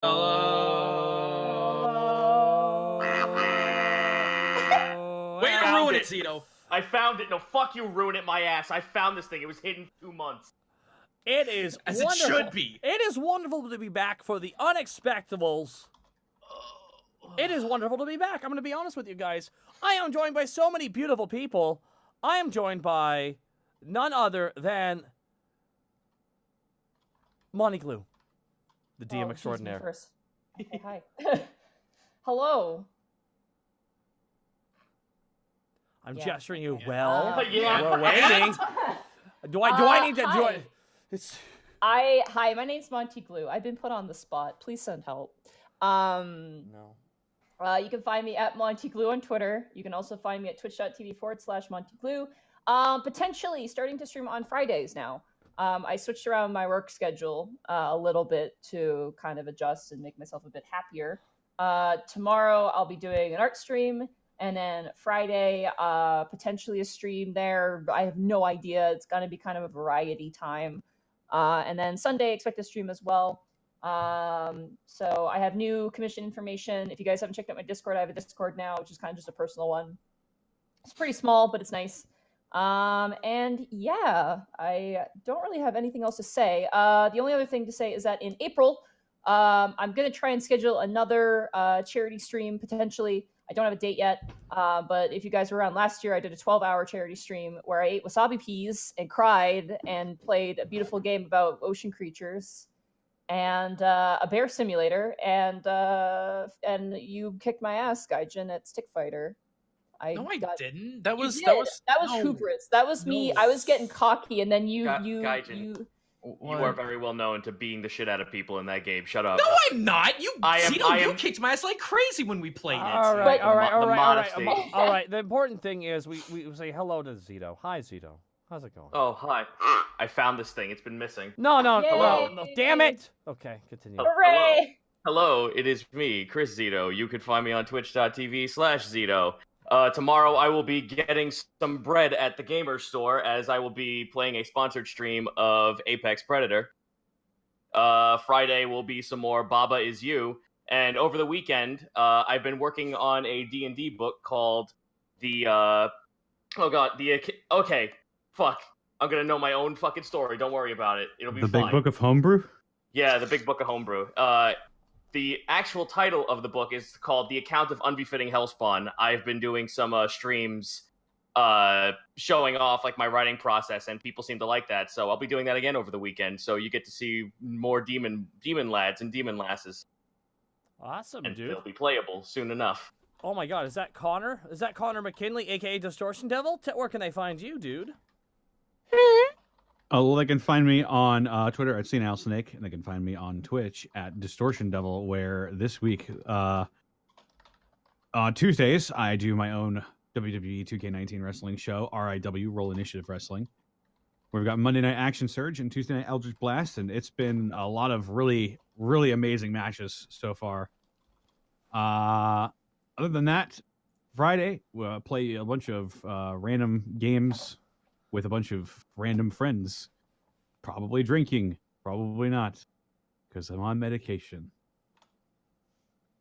Way to ruin it, Zito. I found it. No, fuck you, ruin it my ass. I found this thing. It was hidden 2 months. It is As wonderful. it should be. It is wonderful to be back for the Unexpectables. It is wonderful to be back. I'm going to be honest with you guys. I am joined by so many beautiful people. I am joined by none other than Monty Glue, the DM extraordinaire. First. Okay, hi. Hello. I'm Yeah. gesturing you. Well, Yeah. we're waiting. Do I need to? Hi. It's... Hi, my name's Monty Glue. I've been put on the spot. Please send help. No. You can find me at Monty Glue on Twitter. You can also find me at twitch.tv/Monty Glue. Potentially starting to stream on Fridays now. I switched around my work schedule a little bit to kind of adjust and make myself a bit happier. Tomorrow I'll be doing an art stream, and then Friday potentially a stream there. I have no idea. It's going to be kind of a variety time. And then Sunday expect to stream as well. So I have new commission information. If you guys haven't checked out my Discord, I have a Discord now, which is kind of just a personal one. It's pretty small, but it's nice. And yeah, I don't really have anything else to say. The only other thing to say is that in April, I'm going to try and schedule another charity stream, potentially. I don't have a date yet, but if you guys were around last year, I did a 12-hour charity stream where I ate wasabi peas and cried and played a beautiful game about ocean creatures and a bear simulator, and you kicked my ass, Gaijin, at Stick Fighter. No, I didn't. That was no. hubris. That was me. No. I was getting cocky, and then Gaijin. You are very well known to beating the shit out of people in that game. Shut up. No, I'm not. You kicked my ass like crazy when we played it. All right. The All right. The important thing is we say hello to Zito. Hi, Zito. How's it going? Oh, hi. I found this thing. It's been missing. No. Yay. Damn it. Okay, continue. Hooray! Hello, it is me, Chris Zito. You can find me on twitch.tv/Zito. Tomorrow I will be getting some bread at the Gamer Store as I will be playing a sponsored stream of Apex Predator. Friday will be some more Baba Is You. And over the weekend, I've been working on a D&D book called Okay, fuck. I'm gonna know my own fucking story. Don't worry about it. It'll be fine. The Big Book of Homebrew? Yeah, the Big Book of Homebrew. The actual title of the book is called The Account of Unbefitting Hellspawn. I've been doing some streams showing off like my writing process, and people seem to like that. So I'll be doing that again over the weekend. So you get to see more demon lads and demon lasses. Awesome, and dude. They'll be playable soon enough. Oh my god, is that Connor? Is that Connor McKinley, aka Distortion Devil? Where can they find you, dude? Oh, well, they can find me on Twitter at CNAilsnake, and they can find me on Twitch at Distortion Devil, where this week, on Tuesdays, I do my own WWE 2K19 wrestling show, RIW, Roll Initiative Wrestling. We've got Monday Night Action Surge and Tuesday Night Eldritch Blast, and it's been a lot of really, really amazing matches so far. Other than that, Friday, we'll play a bunch of random games with a bunch of random friends. Probably drinking, probably not, because I'm on medication.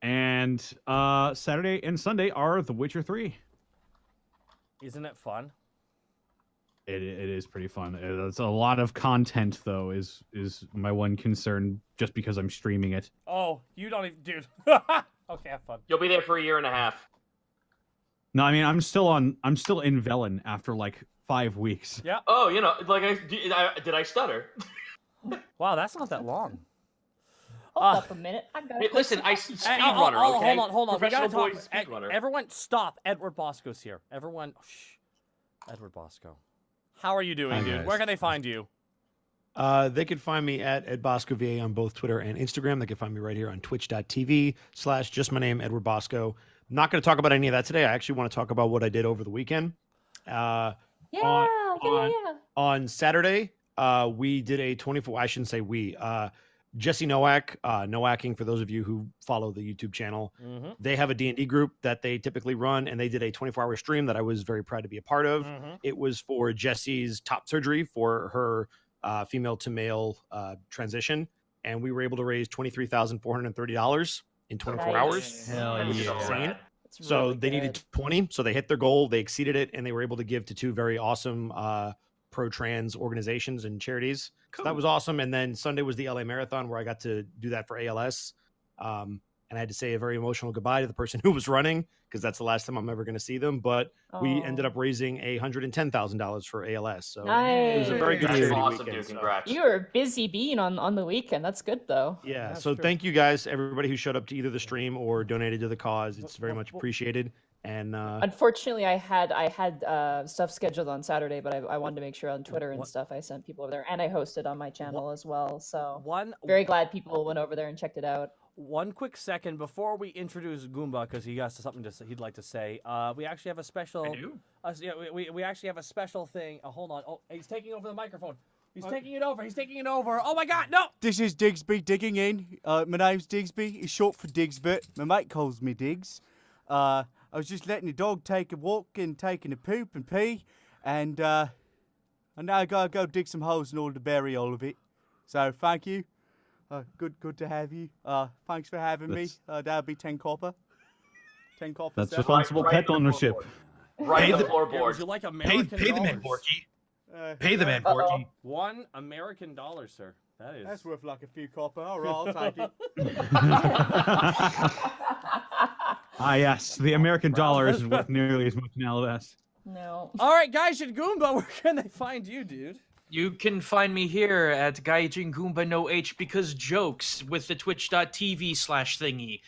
And Saturday and Sunday are The Witcher 3. Isn't it fun? It is pretty fun. It's a lot of content, though, is my one concern, just because I'm streaming it. Oh, you don't even... Dude. Okay, have fun. You'll be there for a year and a half. No, I mean, I'm still in Velen after, 5 weeks. Yeah. Oh, did I stutter? Wow, that's not that long. Hold up a minute. I got Hey, listen, I speedrunner, okay? Hold on. We gotta talk. Speedrunner. Everyone, stop. Edward Bosco's here. Everyone, shh. Edward Bosco. How are you doing, Hi, dude? guys. Where can they find you? They can find me at EdBoscoVA on both Twitter and Instagram. They can find me right here on twitch.tv/just my name, Edward Bosco. I'm not going to talk about any of that today. I actually want to talk about what I did over the weekend. On Saturday, we did a 24, I shouldn't say we, Jesse Nowak, Nowacking, for those of you who follow the YouTube channel, they have a D&D group that they typically run, and they did a 24-hour stream that I was very proud to be a part of. It was for Jesse's top surgery for her female to male transition. and we were able to raise $23,430 in 24 hours. Hell That was yeah. so rad. It's So really they needed good. 20, so they hit their goal, they exceeded it, and they were able to give to 2 very awesome pro-trans organizations and charities. So that was awesome. And then Sunday was the LA Marathon, where I got to do that for ALS. And I had to say a very emotional goodbye to the person who was running, because that's the last time I'm ever going to see them. But we ended up raising $110,000 for ALS. So it was a very good That's charity awesome, weekend. dude. so- Congrats. You were busy being on the weekend. That's good though. Yeah. That's So true. thank you guys, everybody who showed up to either the stream or donated to the cause. It's very much appreciated. And Unfortunately, I had stuff scheduled on Saturday, but I wanted to make sure on Twitter and What- stuff I sent people over there, and I hosted on my channel as well. So One very glad people went over there and checked it out. One quick second before we introduce Goomba, because he has something he'd like to say. We actually have a special. I do. Yeah, we actually have a special thing. Hold on. Oh, he's taking over the microphone. He's taking it over. He's taking it over. Oh my God, no! This is Digsby digging in. My name's Digsby. It's short for Digsbit. My mate calls me Diggs. I was just letting the dog take a walk and taking a poop and pee, and now I gotta go dig some holes in order to bury all of it. So thank you. Good to have you. Thanks for having me. That'll be 10 copper. 10 copper. That's sir. responsible Right pet in the ownership. Right Pay on the the- Yeah, would floorboard. you like Pay, American pay the man, dollars? Borky. Pay the man, Borky. $1 American, sir. That is. That's worth like a few copper. All right, I'll take it. Ah, yes. The American dollar isn't worth nearly as much in LS. No. All right, guys, and Goomba, where can they find you, dude? You can find me here at Gaijin Goomba No H because jokes with the twitch.tv/thingy.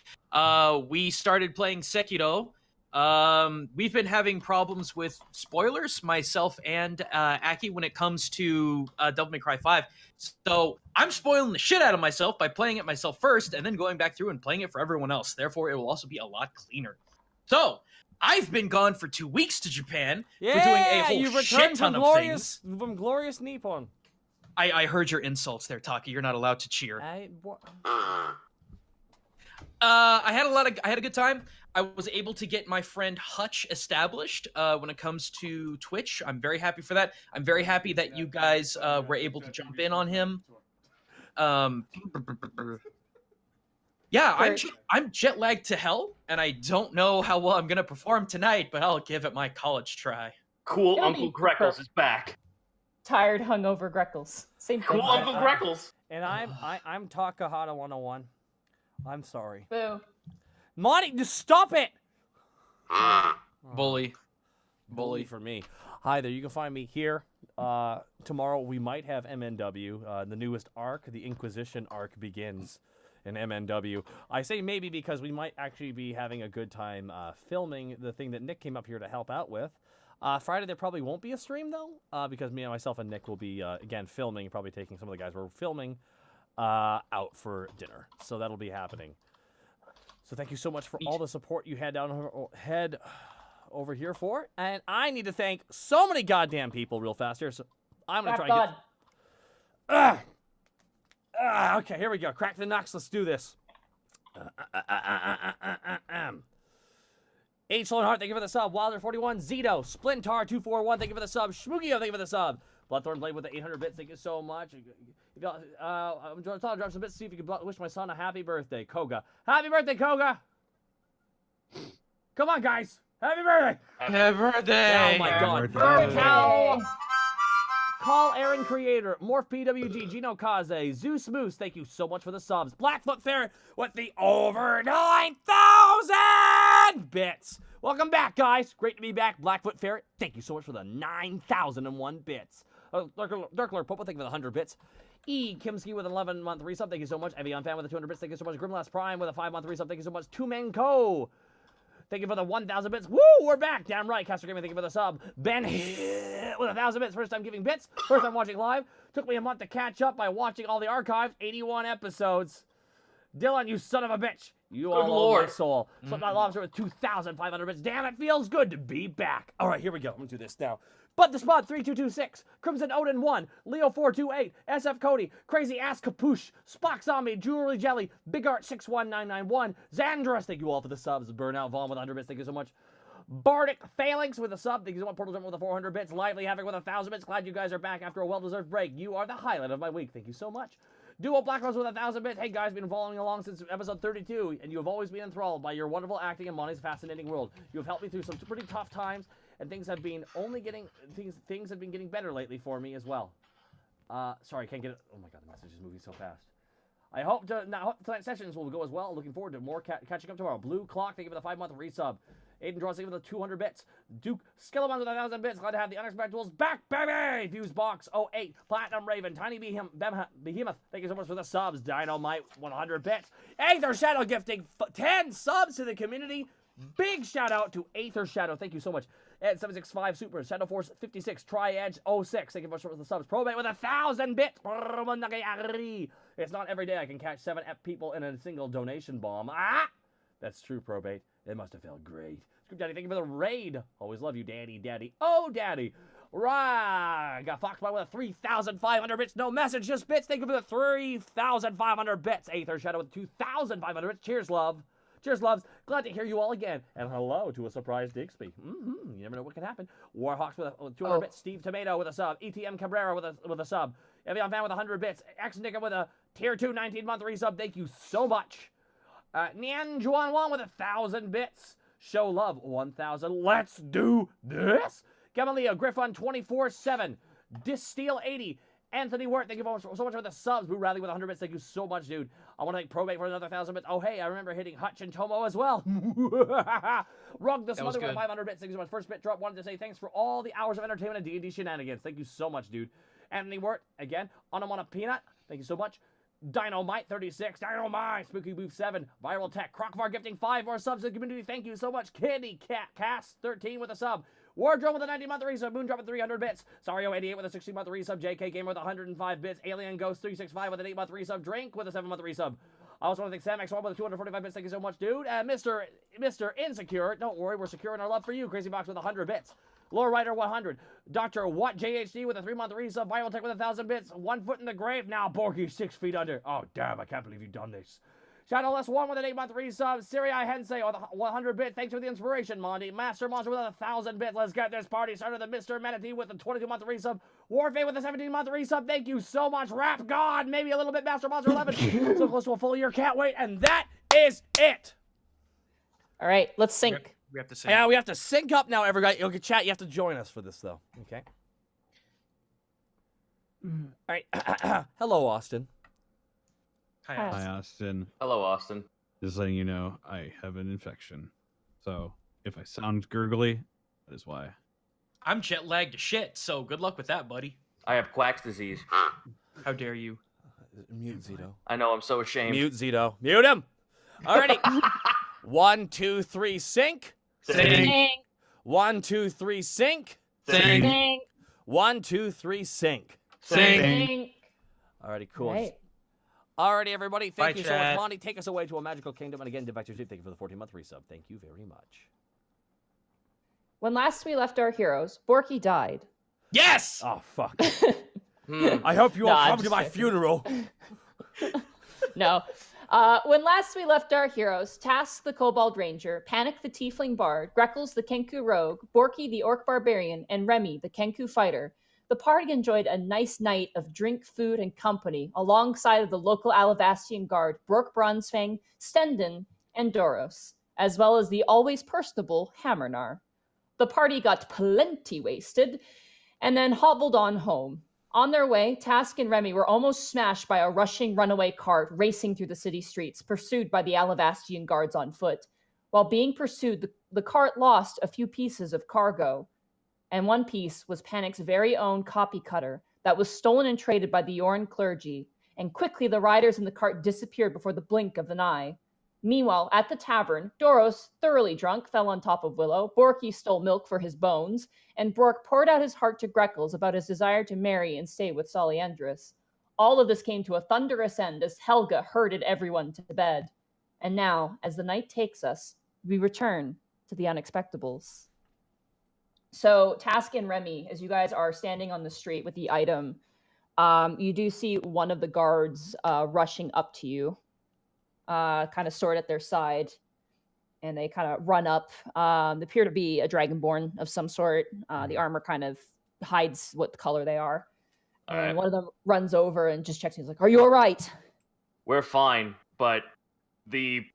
We started playing Sekiro. We've been having problems with spoilers, myself and Aki, when it comes to Devil May Cry 5. So I'm spoiling the shit out of myself by playing it myself first and then going back through and playing it for everyone else. Therefore, it will also be a lot cleaner. So I've been gone for 2 weeks to Japan for doing a whole you've shit returned ton from of things. glorious Nippon. I heard your insults there, Taki. You're not allowed to cheer. I had a good time. I was able to get my friend Hutch established when it comes to Twitch. I'm very happy for that. I'm very happy that you guys were able to jump in on him. Yeah, I'm jet lagged to hell, and I don't know how well I'm gonna perform tonight, but I'll give it my college try. Cool It'll Uncle be Greckles perfect. is back. Tired, hungover Greckles. Same thing. Cool Uncle Greckles. And I'm Takahata 101. I'm sorry. Boo. Monty, just stop it! Bully. Bully for me. Hi there, you can find me here. Tomorrow we might have MNW. The newest arc, the Inquisition arc, begins in MNW. I say maybe because we might actually be having a good time filming the thing that Nick came up here to help out with. Friday there probably won't be a stream though, because myself and Nick will be again filming, probably taking some of the guys we're filming out for dinner. So that'll be happening. So thank you so much for all the support you had head over here for. And I need to thank so many goddamn people real fast here. So I'm going to try and get... okay, here we go. Crack the Knox. Let's do this. H. Sloanhart, thank you for the sub. Wilder41, Zito, Splintar241, thank you for the sub. Schmoogio, thank you for the sub. Bloodthorn Blade with the 800 bits, thank you so much. I'm trying to drop some bits to see if you can wish my son a happy birthday. Koga. Happy birthday, Koga! Come on, guys. Happy birthday! Happy birthday! Oh my god. Birthday. Call Aaron Creator, Morph PWG, Gino Kaze, Zeus Moose, thank you so much for the subs. Blackfoot Ferret with the over 9,000 bits. Welcome back, guys. Great to be back. Blackfoot Ferret, thank you so much for the 9,001 bits. Darkler Popo, thank you for the 100 bits. E. Kimsky with an 11-month resub, thank you so much. Evian Fan with the 200 bits, thank you so much. Grimlast Prime with a 5-month resub, thank you so much. Two Men Co. Thank you for the 1,000 bits. Woo, we're back. Damn right. Caster Gaming, thank you for the sub. Ben with 1,000 bits. First time giving bits. First time watching live. Took me a month to catch up by watching all the archives. 81 episodes. Dylan, you son of a bitch. You all own my soul. Slipknot Lobster with 2,500 bits. Damn, it feels good to be back. All right, here we go. I'm going to do this now. But the Spot 3226, Crimson Odin 1, Leo 428, SF Cody, Crazy Ass Capuche, Spock Zombie, Jewelry Jelly, Big Art 61991, Xandrus, thank you all for the subs, Burnout Vaughn with 100 bits, thank you so much. Bardic Phalanx with a sub, thank you so much. Portal Jump with the 400 bits, Lively Havoc with 1,000 bits, glad you guys are back after a well-deserved break. You are the highlight of my week, thank you so much. Duo Black Rose with 1,000 bits. Hey guys, been following along since episode 32, and you have always been enthralled by your wonderful acting and Monty's fascinating world. You have helped me through some pretty tough times, and things have been getting better lately for me as well. Sorry, I can't get it. Oh my god, the message is moving so fast. I hope tonight's sessions will go as well. Looking forward to more catching up tomorrow. Blue Clock, thank you for the 5-month resub. Aiden Draws, thank you for the 200 bits. Duke Skillamon with 1,000 bits. Glad to have the Unexpectables back, baby! Fuse Box 08. Platinum Raven. Tiny Behemoth, thank you so much for the subs. Dynamite, 100 bits. Aether Shadow gifting 10 subs to the community. Big shout out to Aether Shadow. Thank you so much. Ed 765 Super. Shadow Force 56. Tri-Edge 06. Thank you so much for the subs. Probate with 1,000 bits. It's not every day I can catch 7 people in a single donation bomb. That's true, Probate. It must have felt great. Scoop Daddy, thank you for the raid. Always love you, Daddy. Oh, Daddy. Right. Got Foxbot with a 3,500 bits. No message, just bits. Thank you for the 3,500 bits. Aether Shadow with 2,500 bits. Cheers, love. Cheers, loves. Glad to hear you all again. And hello to a surprise Digsby. You never know what can happen. Warhawks with a 200 bits. Steve Tomato with a sub. ETM Cabrera with a sub. Evian Fan with 100 bits. X-Nicker with a tier 2 19-month resub. Thank you so much. Nian Juan Wan with 1,000 bits. Show love 1,000. Let's do this. Camellia Griffon 24/7. Dissteel 80. Anthony Wirt, thank you so much for the subs. Boo Radley with 100 bits. Thank you so much, dude. I want to thank Probate for another 1,000 bits. Oh, hey, I remember hitting Hutch and Tomo as well. Rug the Smother with 500 bits. Thank you so much. First bit drop. Wanted to say thanks for all the hours of entertainment and D&D shenanigans. Thank you so much, dude. Anthony Wirt, again. Anamana Peanut, thank you so much. Dynamite 36, Dynamite, Spooky Booth 7, Viral Tech, Crocvar gifting 5 more subs to the community. Thank you so much. Kitty Cat Cast 13 with a sub. Wardrobe with a 90-month resub. Moondrop with 300 bits. Sario 88 with a 60-month resub. JK Gamer with 105 bits. Alien Ghost 365 with an 8-month resub. Drink with a 7-month resub. I also want to thank Sam X1 with a 245 bits. Thank you so much, dude. Mr. Insecure, don't worry, we're secure in our love for you. Crazy Box with 100 bits. Lore Rider 100. Dr. Watt JHD with a 3-month resub. Viral Tech with 1,000 bits. 1 foot in the grave. Now Borky 6 feet under. Oh, damn, I can't believe you've done this. Shadowless 1 with an 8-month resub. Sirai Hensei with 100 bits. Thanks for the inspiration, Monty. Master Monster with 1,000 bits. Let's get this party started. The Mr. Manatee with a 22-month resub. Warfare with a 17-month resub. Thank you so much. Rap God. Maybe a little bit. Master Monster 11. So close to a full year. Can't wait. And that is it. All right, let's sync. We have to sync. Yeah, we have to sync up now, everybody. Okay, chat, you have to join us for this, though. Okay. All right. Hello, Austin. Hi, Hi, Alex. Hi, Austin. Hello, Austin. Just letting you know, I have an infection. So if I sound gurgly, that is why. I'm jet lagged to shit, so good luck with that, buddy. I have Quack's disease. How dare you? Mute Zito. I know, I'm so ashamed. Mute Zito. Mute him. Alrighty. 1, 2, 3, sync. Sync. 1, 2, 3, sync. Sync. 1, 2, 3, sync. Sync. Alrighty, cool. Right. Alrighty, everybody. Thank Bye, you so much, chat. Monty. Take us away to a magical kingdom. And again, Divector Steve, thank you for the 14-month resub. Thank you very much. When last we left our heroes, Borky died. Yes! Oh, fuck. Hmm. I hope you all Nah, I'm come to just my kidding. funeral. No. When last we left our heroes, Task the Kobold Ranger, Panic the Tiefling Bard, Greckles the Kenku Rogue, Borky the Orc Barbarian, and Remy the Kenku Fighter, the party enjoyed a nice night of drink, food, and company alongside of the local Alavastian Guard, Brooke Brunsfang, Stendon, and Doros, as well as the always personable Hammernar. The party got plenty wasted and then hobbled on home. On their way, Task and Remy were almost smashed by a rushing runaway cart racing through the city streets, pursued by the Alavastian guards on foot. While being pursued, the cart lost a few pieces of cargo, and one piece was Panic's very own copy cutter that was stolen and traded by the Yoran clergy, and quickly the riders in the cart disappeared before the blink of an eye. Meanwhile, at the tavern, Doros, thoroughly drunk, fell on top of Willow, Borky stole milk for his bones, and Brooke poured out his heart to Greckles about his desire to marry and stay with Solyandrus. All of this came to a thunderous end as Helga herded everyone to bed. And now, as the night takes us, we return to the Unexpectables. So, Task and Remy, as you guys are standing on the street with the item, you do see one of the guards rushing up to you. Kind of sword at their side, and they kind of run up. They appear to be a dragonborn of some sort. The armor kind of hides what color they are. All And right. one of them runs over and just checks. He's like, "Are you all right?" We're fine, but the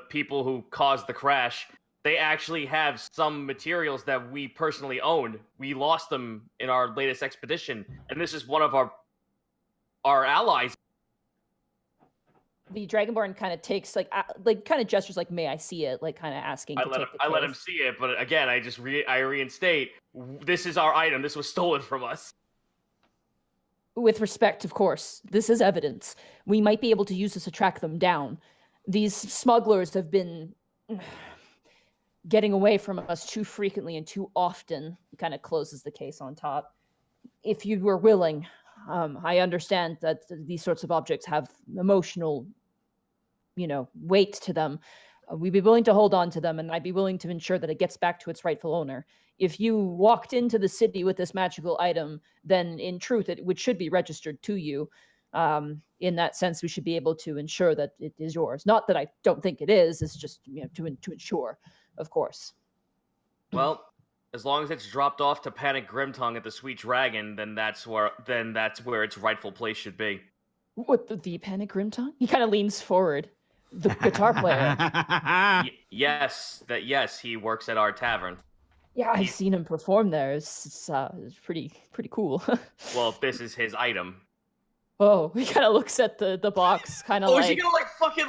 people who caused the crash, they actually have some materials that we personally owned. We lost them in our latest expedition, and this is one of our allies. The Dragonborn kind of takes like kind of gestures like, "May I see it?" Like kind of asking to take the I let him case. see it, but again, I reinstate, this is our item. This was stolen from us. With respect, of course, this is evidence. We might be able to use this to track them down. These smugglers have been getting away from us too frequently and too often. He kind of closes the case on top. If you were willing, I understand that these sorts of objects have emotional, weight to them. We'd be willing to hold on to them, and I'd be willing to ensure that it gets back to its rightful owner. If you walked into the city with this magical item, then in truth, it should be registered to you. In that sense, we should be able to ensure that it is yours. Not that I don't think it is. It's just to ensure, of course. Well, as long as it's dropped off to Panic Grimtongue at the Sweet Dragon, then that's where its rightful place should be. What, the Panic Grimtongue? He kind of leans forward. The guitar player. Yes, he works at our tavern. Yeah, I've seen him perform there. It's pretty cool. Well, this is his item. Oh, he kind of looks at the box, kind of Oh, like. is he gonna fucking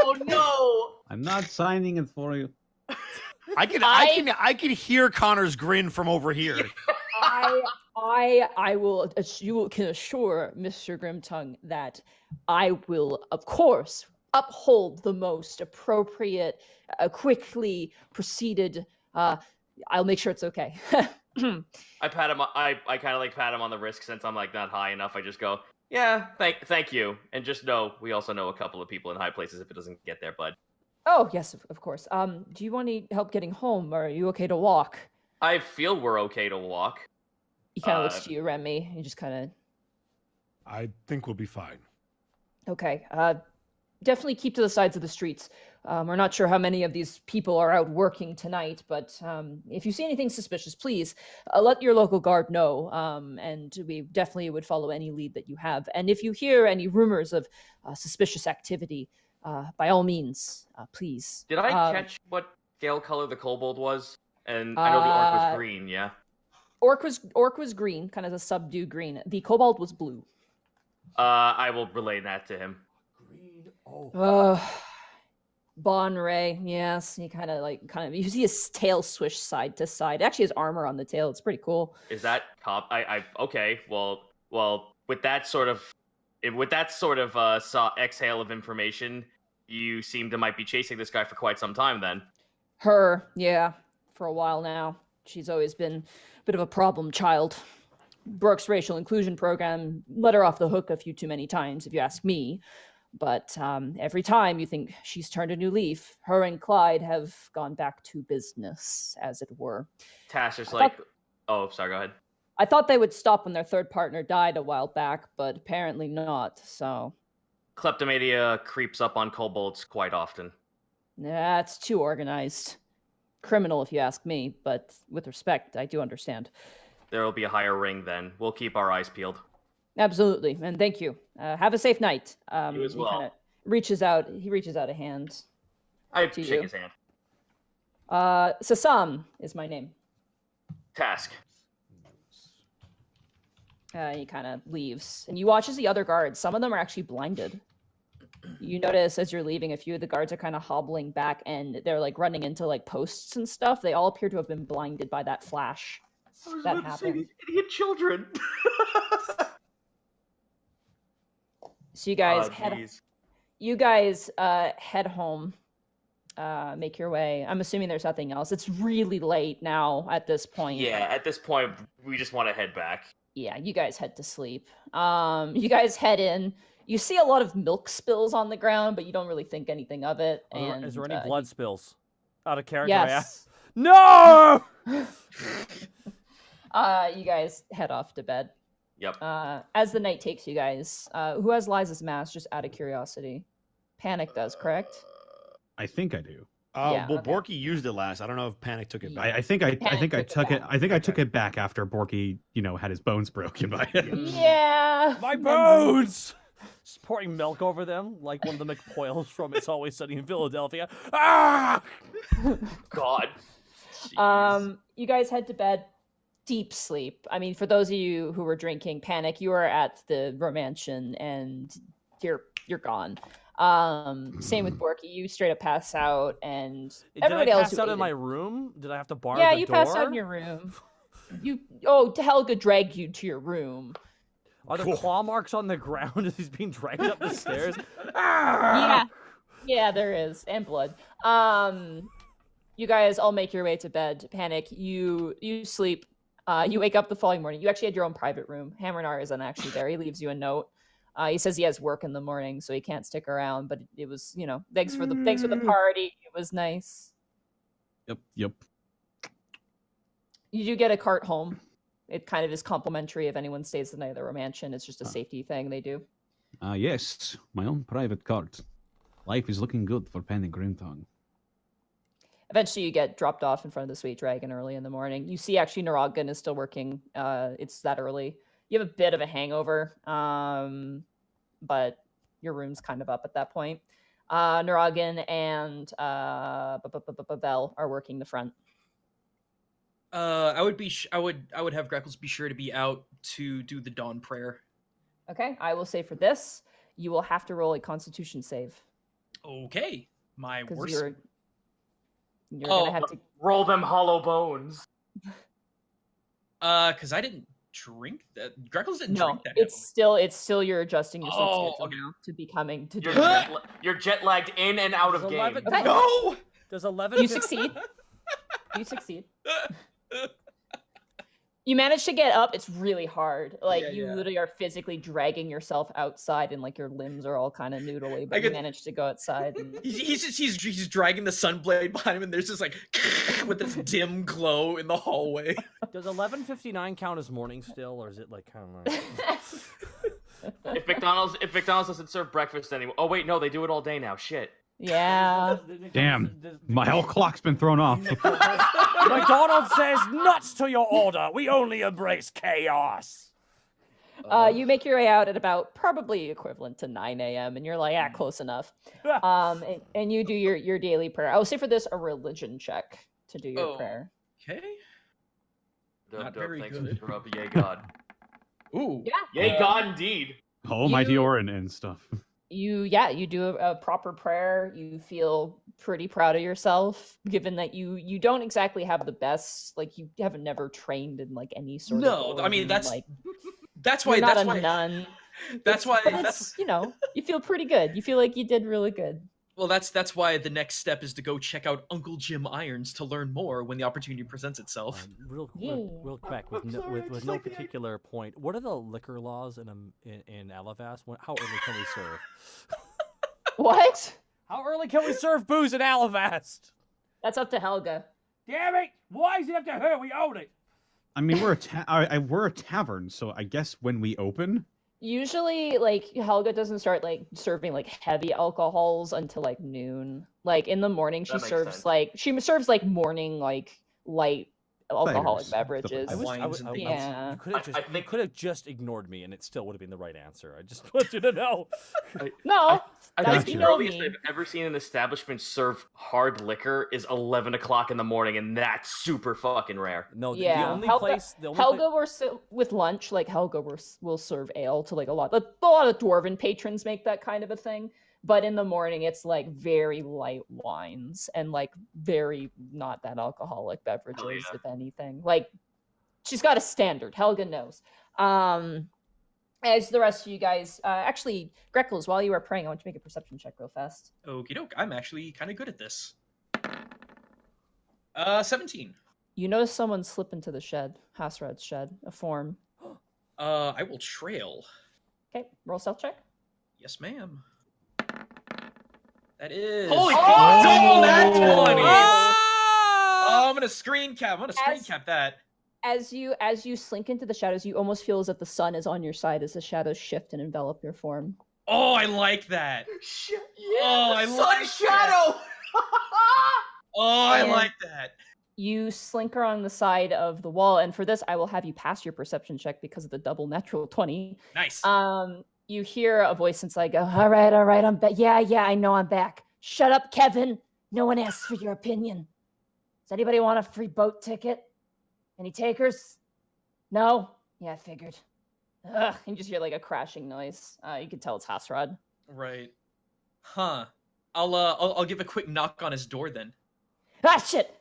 Oh no! I'm not signing it for you. I can hear Connor's grin from over here. I will. You can assure Mr. Grimtongue that I will, of course, uphold the most appropriate, quickly proceeded. I'll make sure it's okay. I pat him. I kind of pat him on the wrist since I'm not high enough. I just go, yeah, thank you, and just know we also know a couple of people in high places if it doesn't get there, bud. Oh yes, of course. Do you want any help getting home, or are you okay to walk? I feel we're okay to walk. He kind of looks to you, Remy. He just kind of. I think we'll be fine. Okay. Definitely keep to the sides of the streets. We're not sure how many of these people are out working tonight, but if you see anything suspicious, please let your local guard know, and we definitely would follow any lead that you have. And if you hear any rumors of suspicious activity, by all means, please. Did I catch what scale color the kobold was? And I know the orc was green, yeah? Orc was green, kind of a subdued green. The kobold was blue. I will relay that to him. Bon Ray, yes. He kind of you see his tail swish side to side. Actually, his armor on the tail. It's pretty cool. Is that cop? Okay. Well, with that sort of exhale of information, you seem to might be chasing this guy for quite some time. Then. Her, yeah, for a while now. She's always been a bit of a problem child. Brooke's racial inclusion program let her off the hook a few too many times, if you ask me. But every time you think she's turned a new leaf, her and Clyde have gone back to business, as it were. Tash is oh, sorry, go ahead. I thought they would stop when their third partner died a while back, but apparently not, so... Kleptomania creeps up on kobolds quite often. That's too organized. Criminal, if you ask me, but with respect, I do understand. There will be a higher ring then. We'll keep our eyes peeled. Absolutely, and thank you. Have a safe night. You as well. He reaches out a hand. I to shake you. his hand. Sasam is my name. Task. He kind of leaves, and you watch as the other guards. Some of them are actually blinded. You notice as you're leaving, a few of the guards are kind of hobbling back, and they're running into posts and stuff. They all appear to have been blinded by that flash. That happened. These idiot children. So you guys head home. Make your way. I'm assuming there's nothing else. It's really late now at this point. Yeah, at this point, we just want to head back. Yeah, you guys head to sleep. You guys head in. You see a lot of milk spills on the ground, but you don't really think anything of it. And Is there any blood spills? Out of character, yes. No! You guys head off to bed. Yep. As the night takes you guys, who has Liza's mask, just out of curiosity? Panic does, correct? I think I do. Yeah, Well, okay. Borky used it last. I don't know if Panic took it back. I think I Panic took it. back. I think I took it back after Borky, had his bones broken by it. Yeah. My bones! Just pouring milk over them like one of the McPoyles from It's Always Sunny in Philadelphia. Ah! God. Jeez. You guys head to bed. Deep sleep. I mean, for those of you who were drinking, Panic, you are at the Romantian and you're gone. Same with Borky. You straight up pass out, and Did everybody I else pass who out in ate my it- room? Did I have to bar Yeah, the you door? passed out in your room. Helga dragged you to your room. Are there Cool. claw marks on the ground as he's being dragged up the stairs? Ah! Yeah. Yeah, there is. And blood. You guys all make your way to bed. Panic. You sleep. You wake up the following morning. You actually had your own private room. Hammernar isn't actually there. He leaves you a note. He says he has work in the morning, so he can't stick around. But it was, thanks for the party. It was nice. Yep. You do get a cart home. It kind of is complimentary if anyone stays the night at the Romantian. It's just a safety thing they do. Yes, my own private cart. Life is looking good for Panic Grimtongue. Eventually, you get dropped off in front of the Sweet Dragon early in the morning. You see, actually, Naroggan is still working. It's that early. You have a bit of a hangover, but your room's kind of up at that point. Naroggan and Vel are working the front. I would have Greckles be sure to be out to do the dawn prayer. Okay, I will say for this, you will have to roll a Constitution save Okay, my because worst. you're gonna have to. Roll them hollow bones. Because I didn't drink that. Greckles didn't No, drink that. it's still you're adjusting your sleep Oh, schedule okay. now to becoming to You're, doing that. you're jet lagged in and out of There's game. 11 Okay. No. Does 11 You succeed. You succeed. You manage to get up. It's really hard. Like you Yeah. literally are physically dragging yourself outside, and like your limbs are all kind of noodly. But I you could- manage to go outside. And... He's dragging the sunblade behind him, and there's this like with this dim glow in the hallway. Does 11:59 count as morning still, or is it like kind of like... If McDonald's doesn't serve breakfast anymore. Oh wait, no, they do it all day now. Shit. yeah. Damn, my whole clock's been thrown off. McDonald's says nuts to your order. We only embrace chaos. You make your way out at about probably equivalent to 9 a.m. and you're like, close enough. And you do your daily prayer. I will say for this a religion check to do your Oh. prayer. Okay. Dub, Not dub, very thanks good. for the rub. Yay God. Ooh. Yeah. Yay God indeed. Almighty You- Orin and stuff. You do a proper prayer. You feel pretty proud of yourself, given that you don't exactly have the best, like you haven't never trained in like any sort of. No, I mean order, that's like that's why you're not that's a why nun. that's why But that's it's, you feel pretty good. You feel like you did really good. well that's why the next step is to go check out Uncle Jim Irons to learn more when the opportunity presents itself. Real Yeah. quick, with no particular point. What are the liquor laws in Alavast? How early can we serve? What? How early can we serve booze in Alavast? That's up to Helga. Damn it! Why is it up to her? We own it. I mean, we're a tavern, so I guess when we open, Usually, like Helga doesn't start like serving like heavy alcohols until like noon. Like in the morning, she That makes serves sense. like morning like light alcoholic Ciders, stuff like beverages. that. Wines and things. Yeah. You could have I just think- you could have just ignored me, and it still would have been the right answer. I just want you to know. No, I That's think the you know earliest me. I've ever seen an establishment serve hard liquor is 11 o'clock in the morning, and that's super fucking rare. No, the Yeah, only Helga- place. The only Helga with lunch, like Helga will serve ale to like a lot of dwarven patrons make that kind of a thing. But in the morning, it's like very light wines and like very not that alcoholic beverages, yeah. if anything. Like she's got a standard. Helga knows. As the rest of you guys, actually, Greckles, while you were praying, I want you to make a perception check real fast. Okie doke. I'm actually kind of good at this. 17. You notice someone slip into the shed, Hasrad's shed, a form. I will trail. Okay, roll stealth check. Yes, ma'am. That is Holy oh, double that 20. Ah! Oh, I'm gonna screen cap. I'm gonna screen As- cap that. As you slink into the shadows, you almost feel as if the sun is on your side as the shadows shift and envelop your form. Oh, I like that. Shit, Oh, I sun like shadow. Oh, I And- like that. You slink around the side of the wall, and for this, I will have you pass your perception check because of the double natural 20. Nice. You hear a voice inside go, all right, I'm back. Yeah, I know I'm back. Shut up, Kevin. No one asks for your opinion. Does anybody want a free boat ticket? Any takers? No? Yeah, I figured. Ugh, and you just hear like a crashing noise. You can tell it's Hasrod. Right. Huh. I'll give a quick knock on his door then. Ah, shit!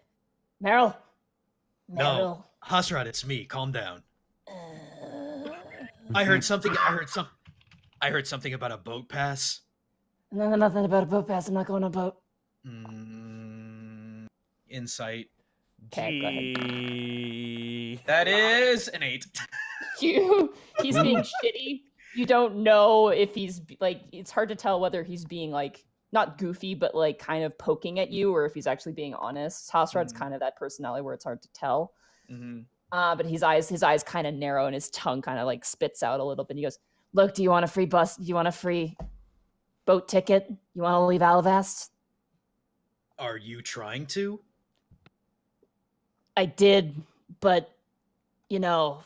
Meryl. No. Hasrat, it's me. Calm down. I heard something about a boat pass. No, nothing about a boat pass. I'm not going on a boat. Insight. Okay, go ahead. That is an 8. He's being shitty. You don't know if he's like, it's hard to tell whether he's being like not goofy, but like kind of poking at you, or if he's actually being honest. Hasrad's kind of that personality where it's hard to tell. But his eyes kind of narrow and his tongue kind of like spits out a little bit. He goes, "Look, do you want a free bus? Do you want a free boat ticket? You want to leave Alavast?" Are you trying to? I did, but there's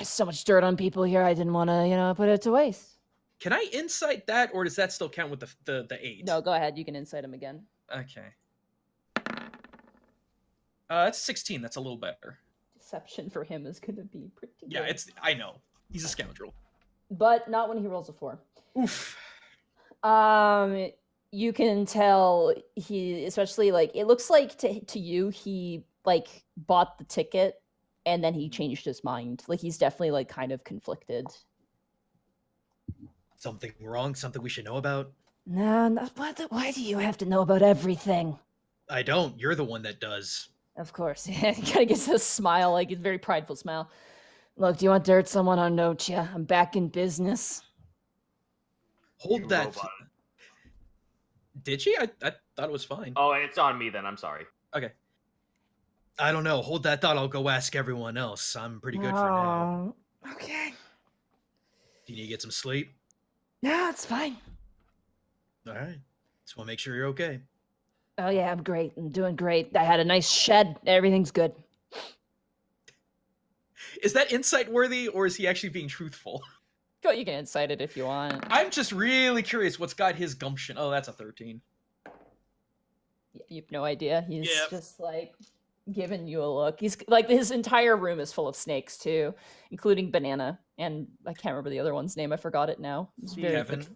so much dirt on people here. I didn't want to, put it to waste. Can I insight that, or does that still count with the 8? No, go ahead. You can insight him again. Okay. That's 16. That's a little better. Deception for him is going to be pretty good. Yeah, I know. He's a scoundrel. But not when he rolls a 4. Oof. You can tell he, especially like, it looks like to you, he like bought the ticket and then he changed his mind. Like he's definitely like kind of conflicted. Something wrong? Something we should know about? No, why do you have to know about everything? I don't. You're the one that does. Of course. He kind of gets a smile, like a very prideful smile. Look, do you want dirt? Someone on Nocha. I'm back in business. Hold that. Did she? I thought it was fine. Oh, it's on me then. I'm sorry. Okay. I don't know. Hold that thought. I'll go ask everyone else. I'm pretty good for now. Okay. Do you need to get some sleep? No, it's fine. All right. Just want to make sure you're okay. Oh yeah, I'm great. I'm doing great. I had a nice shed. Everything's good. Is that insight worthy, or is he actually being truthful? Go, you can incite it if you want. I'm just really curious what's got his gumption. Oh, that's a 13. You have no idea. He's just like giving you a look. He's like, his entire room is full of snakes too, including Banana. And I can't remember the other one's name. I forgot it now. Kevin.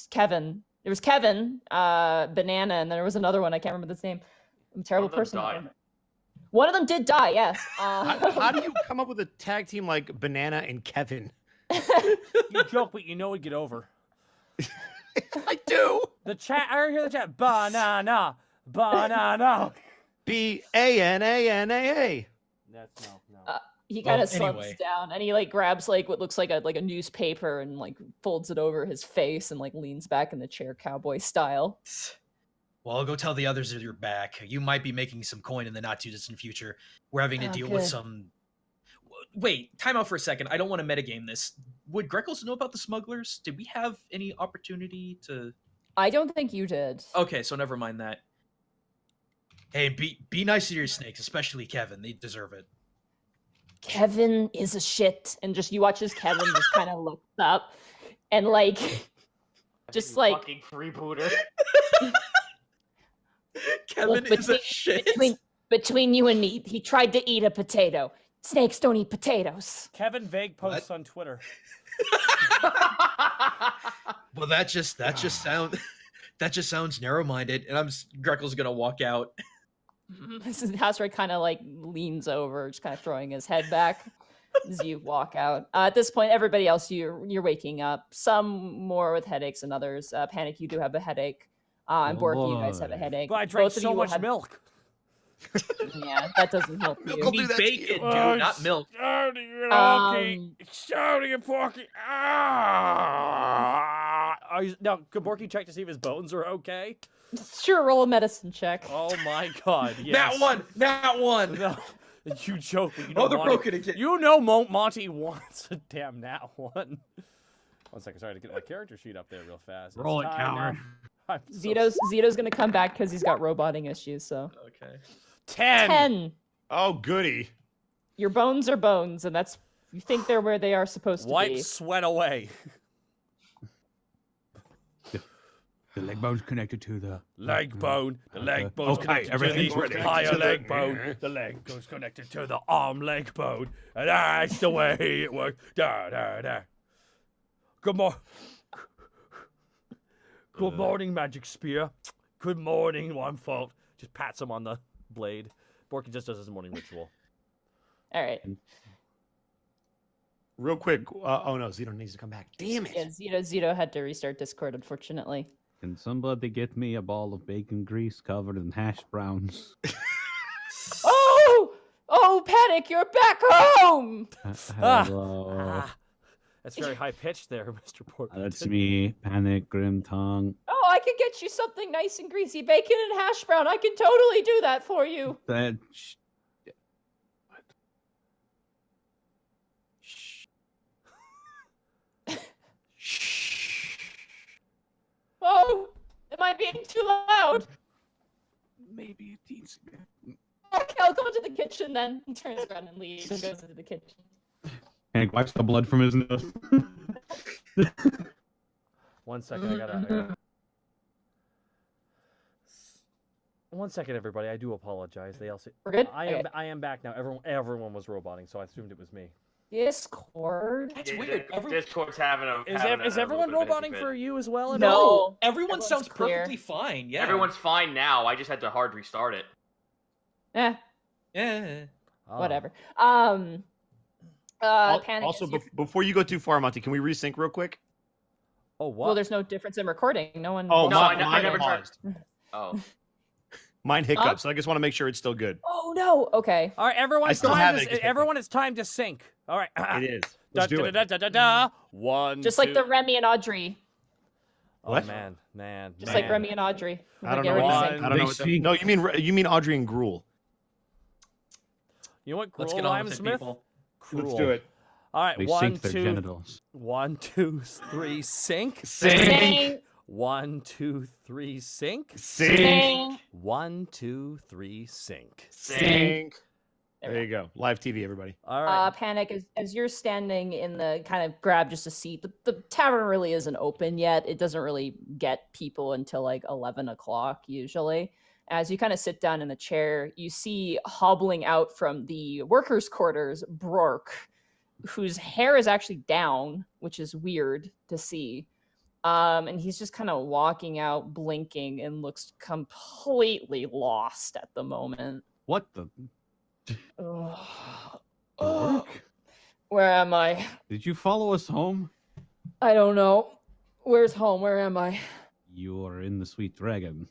Kevin. There was Kevin, Banana, and there was another one. I can't remember the name. I'm a terrible person. One of them did die, yes. How do you come up with a tag team like Banana and Kevin? You joke, but you know we get over. I do. The chat, I hear the chat. Banana. Banana. Banana. That's no. He kind of Well, slumps anyway. down and he like grabs like what looks like a newspaper and like folds it over his face and like leans back in the chair cowboy style. Well, I'll go tell the others that you're back. You might be making some coin in the not too distant future. We're having to deal with good. some. Wait, time out for a second. I don't want to metagame this. Would Greckles know about the smugglers? Did we have any opportunity to? I don't think you did. Okay, so never mind that. Hey, be nice to your snakes, especially Kevin. They deserve it. Kevin is a shit, and just you watch as Kevin just kind of looks up and like just You like fucking freebooter. Kevin Look, is a shit. between you and me, he tried to eat a potato. Snakes don't eat potatoes. Kevin Vague posts on Twitter. Well, that just sounds narrow-minded, and Greckles gonna walk out. Hasra kind of like leans over, just kind of throwing his head back as you walk out. At this point, everybody else, you're waking up. Some more with headaches than others. Panic, you do have a headache. And Oh, Borky, you guys boy. have a headache. But I drank Both of so you will much have- milk. Yeah, that doesn't help You you. need bacon, dude, not milk. Shouting it, Um, Shouting at Porky. Ah! Now, could Borky check to see if his bones are okay? Sure, roll a medicine check. Oh my god, yes. That one. No, you joke, but you know Oh, they're Monty, broken again. You know Monty wants a damn nat one. 1 second, sorry to get my character sheet up there real fast. Roll it, time counter. now. I'm so Zito's gonna come back because he's got roboting issues. So Okay. 10. 10. Oh, goody. Your bones are bones, and that's you think they're where they are supposed to Wipe be. sweat away. The leg bone's connected to the Leg bone. The leg bone's okay, connected everything's to the ready. higher To the- leg bone. The leg goes connected to the arm leg bone. And that's the way it works. Da, da, da. Good morning. Good morning, Magic Spear. Good morning, One Fault. Just pats him on the blade. Borky just does his morning ritual. All right. Real quick. Oh no, Zito needs to come back. Damn it. Yeah, Zito had to restart Discord, unfortunately. Can somebody get me a ball of bacon grease covered in hash browns? Oh, Panic, you're back home. Hello. Ah, that's very high pitched there, Mr. Portman. That's me, Panic Grim Tongue. Oh, I can get you something nice and greasy, bacon and hash brown. I can totally do that for you. That. Oh, am I being too loud? Maybe it needs. Okay, I'll go into the kitchen then. He turns around and leaves and goes into the kitchen. Panic wipes the blood from his nose. 1 second, I gotta. 1 second, everybody. I do apologize. They also. We're good? I Okay. am back now. Everyone was roboting, so I assumed it was me. Discord? That's Yeah, weird. Discord's having a. Is, having is a everyone little bit of roboting an for issue. you as well? at No. all? Everyone Everyone's sounds clear. perfectly fine. Yeah. Everyone's fine now. I just had to hard restart it. Eh, Yeah. Oh. whatever. Panic. Also, is your- before you go too far, Monty, can we resync real quick? Oh, what? well, there's no difference in recording. No one. Oh, No, mine, I mine never tried. paused. Oh. Mine hiccuped, so I just want to make sure it's still good. Oh no. Okay. All right, everyone. I still have it, it just- Everyone, it's time to sync. All right. It is. Let's do it. Da. One. Just like two- the Remy and Audrey. Oh, What? man. Just like Remy and Audrey. I don't Get know. rid of What One. sync. I don't know. What They no, you mean Audrey and Gruel. You know what? Let's Cruel get on Lime with it, Smith? people. Cruel. All right, They one, sink their two, genitals. 1, 2, 3, sync. Sync. 1, 2, 3, sync. Sync. 1, 2, 3, sync. Sync. There we There you go. Live TV, everybody. All right. Panic, as you're standing in the kind of grab just a seat, the tavern really isn't open yet. It doesn't really get people until like 11 o'clock usually. As you kind of sit down in the chair, you see hobbling out from the workers' quarters, Brork, whose hair is actually down, which is weird to see. And he's just kind of walking out, blinking, and looks completely lost at the moment. What the? Ugh. Brork? Where am I? Did you follow us home? I don't know. Where's home? Where am I? You're in the Sweet Dragon.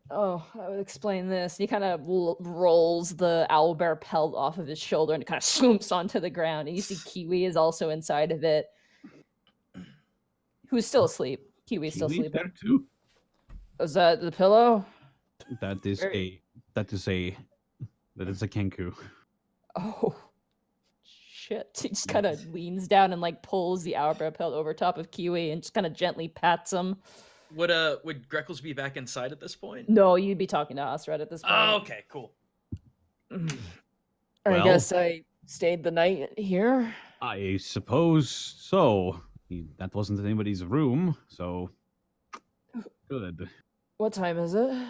Oh, I would explain this. He kind of rolls the owlbear pelt off of his shoulder and kind of swoops onto the ground. And you see Kiwi is also inside of it, who's still asleep. Kiwi's still Kiwi sleeping. there too? Is that the pillow? That is Very- that is a Kenku. Oh, shit. He just kind of leans down and like pulls the owlbear pelt over top of Kiwi and just kind of gently pats him. Would Greckles be back inside at this point? No, you'd be talking to Osred at this point. Oh, okay, cool. I Well- guess I stayed the night here. I suppose so. That wasn't anybody's room, so good. What time is it?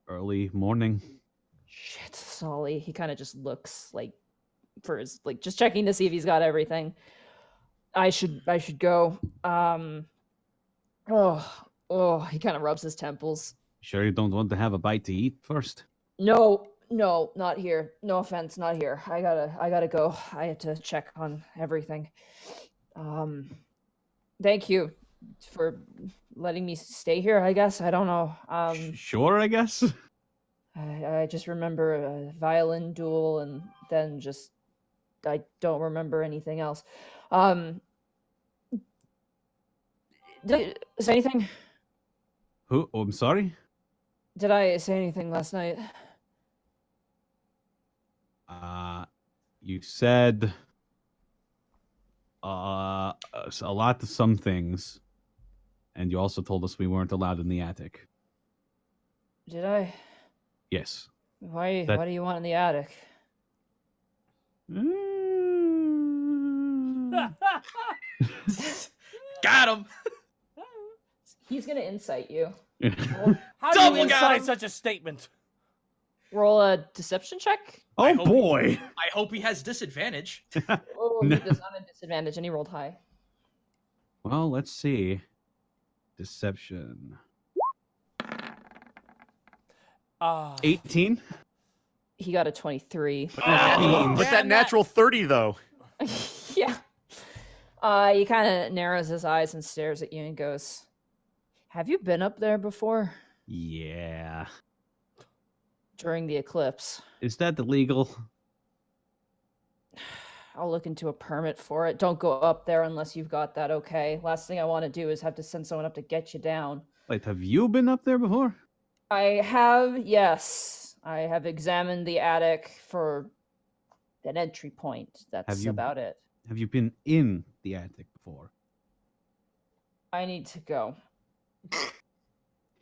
Early morning. Shit, Solly. He kind of just looks like for his like just checking to see if he's got everything. I should go. He kind of rubs his temples. Sure you don't want to have a bite to eat first? No, not here. No offense, not here. I gotta go. I have to check on everything. Thank you for letting me stay here, I guess. I don't know. Sure, I guess. I just remember a violin duel and then just I don't remember anything else. Did I say anything? Who? Oh, I'm sorry. Did I say anything last night? You said a lot of some things. And you also told us we weren't allowed in the attic. Did I? Yes. Why? That- What do you want in the attic? Got him. He's gonna insight you. How do Double you got incite him. such a statement? Roll a deception check. I Oh hope- boy. I hope he has disadvantage. Oh, No. he does not have disadvantage, and he rolled high. Well, let's see. Deception. 18. He got a 23. But that Damn natural 30 though. Yeah. He kind of narrows his eyes and stares at you and goes, "Have you been up there before Yeah. during the eclipse? Is that illegal? I'll look into a permit for it. Don't go up there unless you've got that, okay? Last thing I want to do is have to send someone up to get you down." Wait, have you been up there before? I have, yes. I have examined the attic for an entry point. That's you- about it. Have you been in the attic before? I need to go.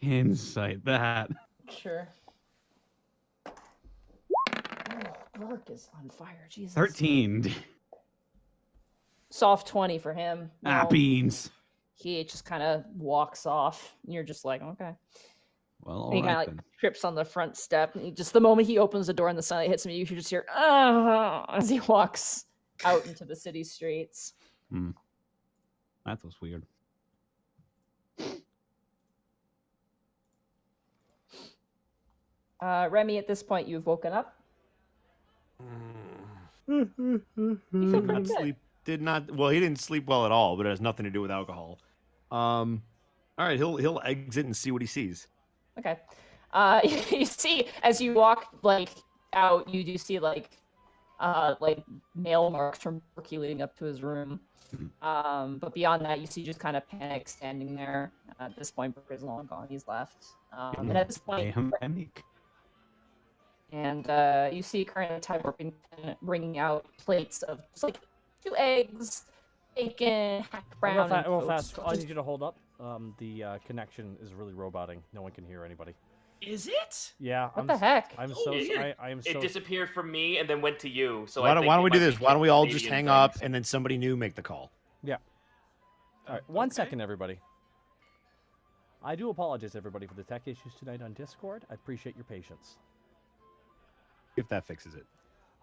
Insight that. Sure. Oh, Bork is on fire. Jesus. 13. Soft 20 for him. Ah, No. beans. He just kind of walks off. And you're just like, okay. Well, And he all kind right of then. trips on the front step. And just the moment he opens the door and the sunlight hits him, you should just hear, "Ah," as he walks out into the city streets. That was weird. Remy, at this point, you've woken up. Did pretty not good. sleep. Did not. Well, he didn't sleep well at all, but it has nothing to do with alcohol. All right, he'll exit and see what he sees. Okay. You see, as you walk out, you do see like nail marks from Berkey leading up to his room. But beyond that, you see just kind of Panic standing there. At this point, Berkey's long gone. He's left. And at this point, Mayhem Panic. and you see currently Ty bringing out plates of just like 2 eggs, bacon, hacked brown. and Real toast. fast. I need you to hold up. The connection is really roboting. No one can hear anybody. Is it? Yeah. What the heck? I'm so. It- I am It so. disappeared from me and then went to you. So Why I don't, think why it don't we might do be this? Why don't we all just Canadian hang things. up and then somebody new make the call? All right, 1 second, everybody. I do apologize, everybody, for the tech issues tonight on Discord. I appreciate your patience. If that fixes it.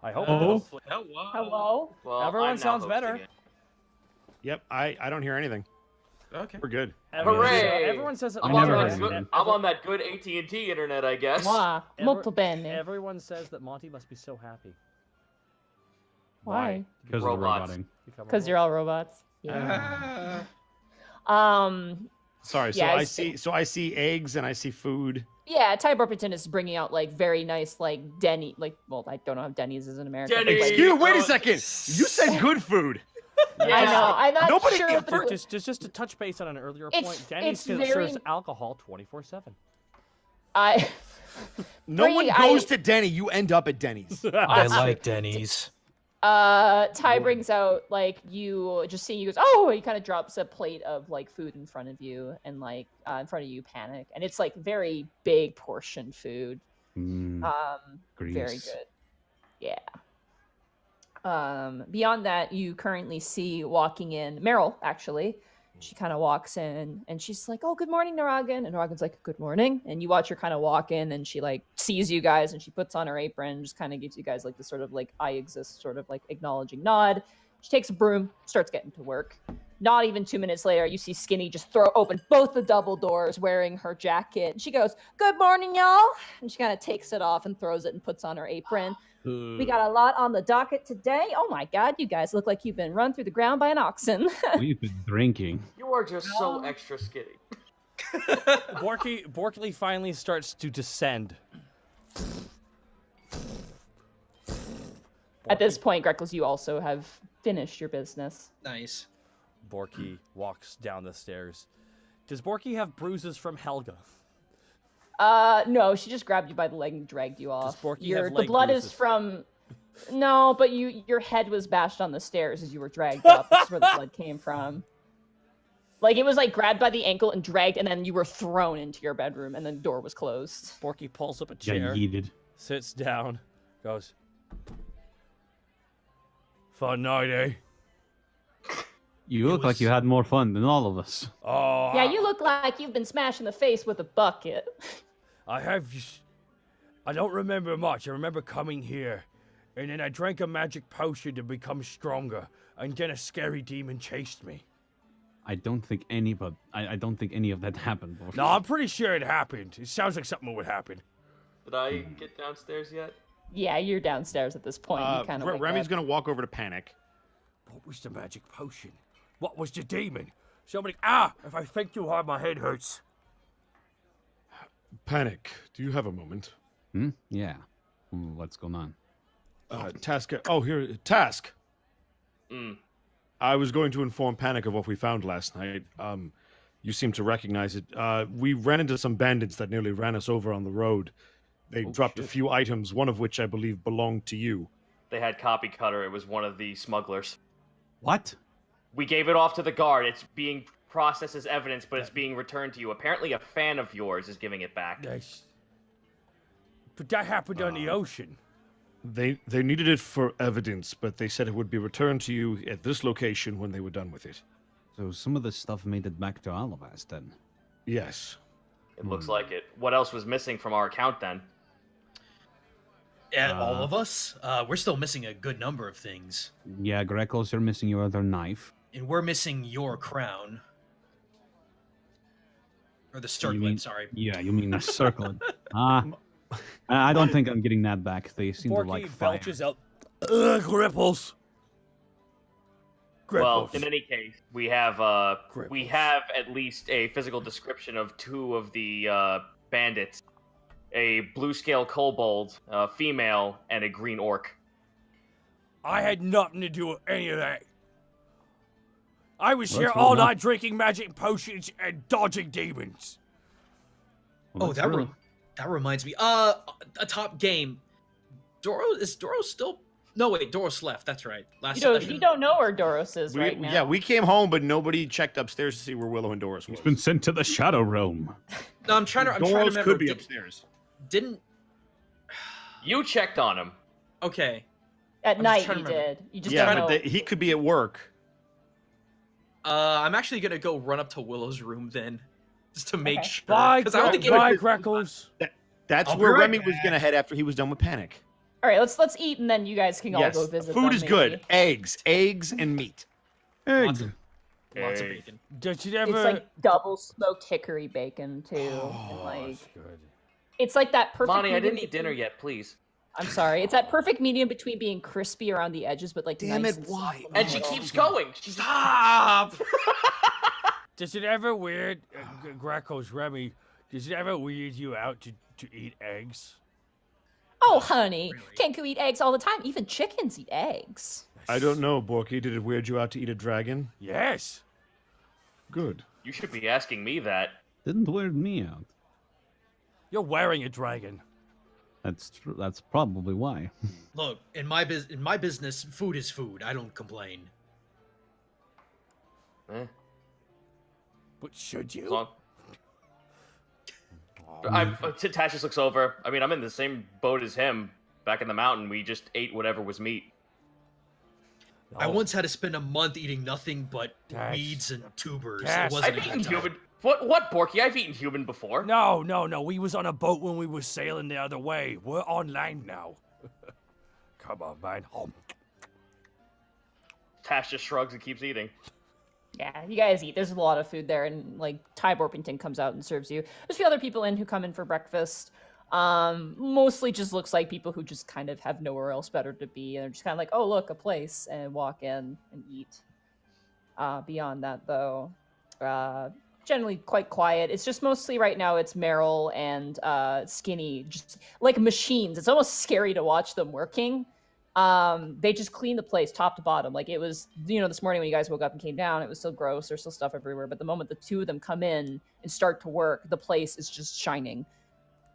I hope. Oh. it does. Hello? Well, Everyone I'm now sounds hosting better. it. Yep, I don't hear anything. Okay. We're good. Hooray! Everyone says it. I I'm, never on heard that anything. good, I'm on that good AT&T internet, I guess. Wow. Every- Molto bene. Everyone says that Monty must be so happy. Why? Because Robots. of the roboting. Because you're all robots. Yeah. Sorry. So Yeah, I see eggs and I see food. Yeah, Ty Burpington is bringing out like very nice like Denny, well, I don't know how Denny's is in America. but, Denny's. like- Excuse. Wait a Oh, second. You said good food. I know. I'm not Nobody sure. can if the- Just to touch base on an earlier It's- point, Denny's it's very- serves alcohol 24/7. I No Brady, one goes to Denny. You end up at Denny's. I like Denny's. Ty brings out like you just seeing you goes, oh, he kind of drops a plate of like food in front of you and like in front of you, Panic, and it's like very big portion food. Mm, Very grease. good. Yeah. Beyond that, you currently see walking in Meryl, actually. She kind of walks in and she's like, oh, good morning, Naragan. And Naragan's like, good morning. And you watch her kind of walk in and she like sees you guys and she puts on her apron and just kind of gives you guys like this sort of like I exist sort of like acknowledging nod. She takes a broom, starts getting to work. Not even 2 minutes later, you see Skinny just throw open both the double doors wearing her jacket. And she goes, good morning, y'all. And she kind of takes it off and throws it and puts on her apron. We got a lot on the docket today. Oh my God, you guys look like you've been run through the ground by an oxen. We've been drinking. You are just so extra skinny. Borkley finally starts to descend. At this point, Greckles, you also have finished your business. Nice. Borky walks down the stairs. Does Borky have bruises from Helga? No, she just grabbed you by the leg and dragged you off. Borky have The leg blood bruises? is from. No, but your head was bashed on the stairs as you were dragged up. That's where the blood came from. Like it was like grabbed by the ankle and dragged, and then you were thrown into your bedroom, and then the door was closed. Borky pulls up a Yeah, chair, yeeted. sits down, goes, "Fun night, eh?" You look like you had more fun than all of us. Oh, Yeah, you look like you've been smashed in the face with a bucket. I have just. I don't remember much. I remember coming here, and then I drank a magic potion to become stronger, and then a scary demon chased me. I don't think any of that happened. Borky. No, I'm pretty sure it happened. It sounds like something would happen. Did I get downstairs yet? Yeah, you're downstairs at this point. You kind of Remy's gonna walk over to Panic. What was the magic potion? What was the demon? Somebody. If I think too hard, my head hurts. Panic, do you have a moment? Yeah. What's going on? Task. Oh, here, Task. Mm. I was going to inform Panic of what we found last night. You seem to recognize it. We ran into some bandits that nearly ran us over on the road. They dropped a few items, one of which I believe belonged to you. They had Copy Cutter. It was one of the smugglers. What? We gave it off to the guard. It's being processed as evidence, but it's being returned to you. Apparently, a fan of yours is giving it back. Nice. But that happened on the ocean. They needed it for evidence, but they said it would be returned to you at this location when they were done with it. So some of the stuff made it back to Alavas then. Yes. It looks like it. What else was missing from our account then? And all of us, we're still missing a good number of things. Yeah, Grecos, you're missing your other knife. And we're missing your crown. Or the circlet, mean- sorry. Yeah, you mean the circlet. I don't think I'm getting that back. They seem to Borky like fire. belches out. Ugh, Gripples. Well, Gripples. in any case, we have at least a physical description of two of the bandits: a blue scale kobold, female, and a green orc. I had nothing to do with any of that. I was here That's all well night drinking magic potions and dodging demons. Well, that's really- That reminds me. A top game. Is Doro still? No, wait. Doros left. That's right. Last session. You don't know where Doros is right now. Yeah, we came home, but nobody checked upstairs to see where Willow and Doris was. He's been sent to the Shadow Realm. No, I'm trying to Doris remember. could be upstairs. Didn't. You checked on him. Okay. At I'm just night trying you to remember. did. You just Yeah, don't but know. he could be at work. I'm actually gonna go run up to Willow's room then, just to make Okay. sure. Bye, 'Cause I don't think bye, anyone- Greckles. That's I'll be where right Remy was back. going to head after he was done with Panic. All right, let's eat and then you guys can all Yes, go visit. food them, is maybe. good. Eggs, and meat. Lots Egg. Lots of Hey. bacon. Did you It's ever? like double smoked hickory bacon too, and Oh, like that's good. it's like that perfect. Monty, I medium didn't eat between- dinner yet, please. I'm sorry. It's that perfect medium between being crispy around the edges, but like Damn nice it, and why? soft in And the she middle. keeps going. She's Stop. Does it ever weird, Greckles, Remy? Does it ever weird you out to eat eggs? Oh, honey, Really? Kenku eat eggs all the time. Even chickens eat eggs. I don't know, Borky. Did it weird you out to eat a dragon? Yes. Good. You should be asking me that. Didn't weird me out. You're wearing a dragon. That's true. That's probably why. Look, in my business, food is food. I don't complain. Eh, But should as you? long- Tash just looks over. I mean, I'm in the same boat as him. Back in the mountain, we just ate whatever was meat. I No. once had to spend a month eating nothing but Dash. weeds and tubers. Dash. It wasn't I've a eaten good time. human. What, Borky? I've eaten human before. No. We was on a boat when we was sailing the other way. We're on land now. Come on, man. Oh. Tash just shrugs and keeps eating. Yeah, you guys eat. There's a lot of food there, and like Ty Borpington comes out and serves you. There's a few other people in who come in for breakfast. Mostly just looks like people who just kind of have nowhere else better to be, and they're just kind of like, oh look, a place, and walk in and eat. Beyond that, though, generally quite quiet. It's just mostly right now it's Meryl and Skinny, just like machines. It's almost scary to watch them working. They just clean the place top to bottom. Like it was, this morning when you guys woke up and came down, it was still gross. There's still stuff everywhere. But the moment the two of them come in and start to work, the place is just shining.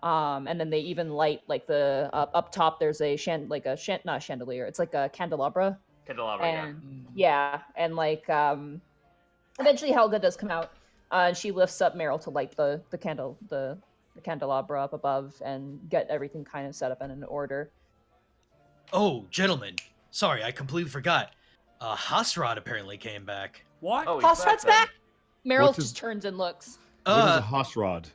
And then they even light like the up top. There's a not chandelier. It's like a candelabra. Candelabra, yeah. And yeah, and like Eventually, Helga does come out, and she lifts up Meryl to light the candelabra up above and get everything kind of set up and in order. Oh, gentlemen, sorry, I completely forgot. Hasrod apparently came back. What? Oh, he's Hosrod's then. back. Meryl What is- just turns and looks. What is Uh, a hoss rod?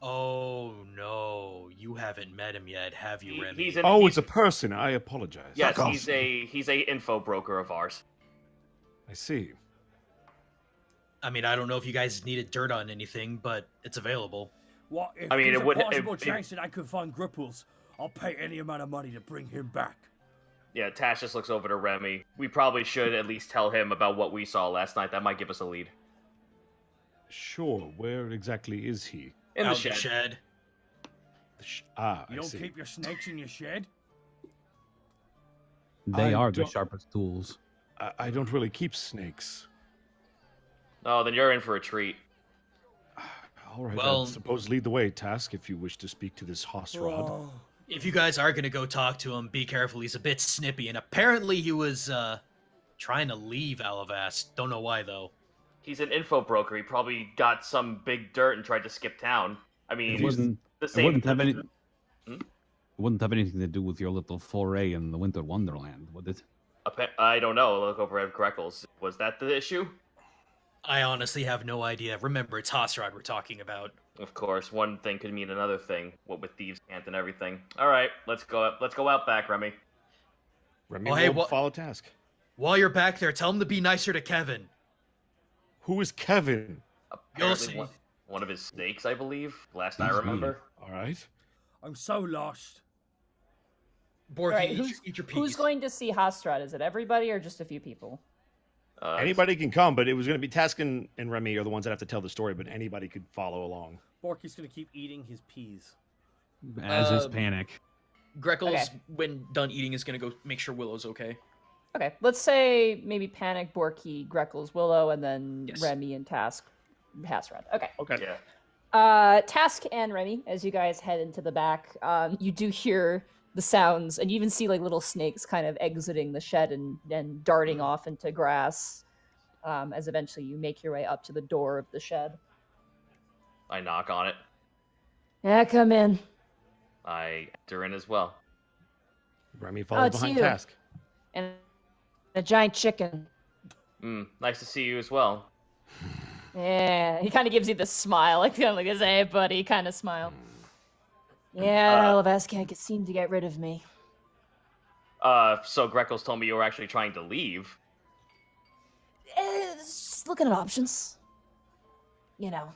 oh no, you haven't met him yet, have you, Remy? He's an, Oh, he's, it's a person. I apologize. yes, Fuck off. he's a info broker of ours. I see. I mean, I don't know if you guys needed dirt on anything, but it's available. What? If I mean, there's it a would- possible it- chance that I could find Gripples, I'll pay any amount of money to bring him back. Yeah, Tash just looks over to Remy. We probably should at least tell him about what we saw last night. That might give us a lead. Sure. Where exactly is he? In Out the shed. Ah, You I don't see. keep your snakes in your shed? They I are the don't- sharpest tools. I don't really keep snakes. Oh, then you're in for a treat. All right. Well- I suppose lead the way, Task, if you wish to speak to this hoss rod. Oh. If you guys are gonna go talk to him, be careful. He's a bit snippy, and apparently he was trying to leave Alavast. Don't know why though. He's an info broker. He probably got some big dirt and tried to skip town. I It mean, wouldn't. the It same. wouldn't have any. Hmm? It wouldn't have anything to do with your little foray in the Winter Wonderland, would it? I don't know. Look over at Greckles. Was that the issue? I honestly have no idea. Remember, it's Hosrod we're talking about. Of course, one thing could mean another thing. What with thieves' cant and everything. All right, let's go. Let's go out back, Remy. Remy Oh, hey, will what- follow Task. While you're back there, tell him to be nicer to Kevin. Who is Kevin? Apparently, see. one of his snakes, I believe. Last I He's remember. All right. I'm so lost. Borky, Alright, eat your peas. Who's going to see Hostrad? Is it everybody or just a few people? Anybody can come, but it was going to be Task and Remy are the ones that have to tell the story, but anybody could follow along. Borky's gonna keep eating his peas. As is Uh, Panic. Greckles, Okay. when done eating, is gonna go make sure Willow's okay. Okay, let's say maybe Panic, Borky, Greckles, Willow, and then Yes. Remy and Task, Hasrad. Okay. Okay. Yeah. Task and Remy, as you guys head into the back, you do hear the sounds, and you even see like little snakes kind of exiting the shed and darting off into grass. As eventually you make your way up to the door of the shed. I knock on it. Yeah, come in. I enter in as well. Remy follows it's behind you. Task. And a giant chicken. Nice to see you as well. Yeah, he kind of gives you the smile, like this, hey, buddy, kind of smile. Yeah, Alavast can't seem to get rid of me. So Greckles told me you were actually trying to leave. Just looking at options. You know.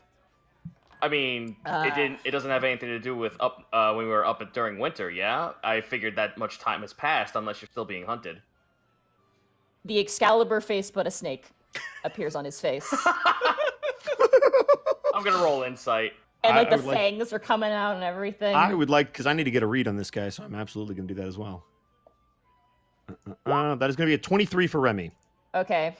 I mean, it doesn't have anything to do with when we were up during winter, yeah? I figured that much time has passed unless you're still being hunted. The Excalibur face, but a snake appears on his face. I'm gonna roll insight. And like I the would like- fangs are coming out and everything. I would like, because I need to get a read on this guy, so I'm absolutely going to do that as well. That is going to be a 23 for Remy. Okay.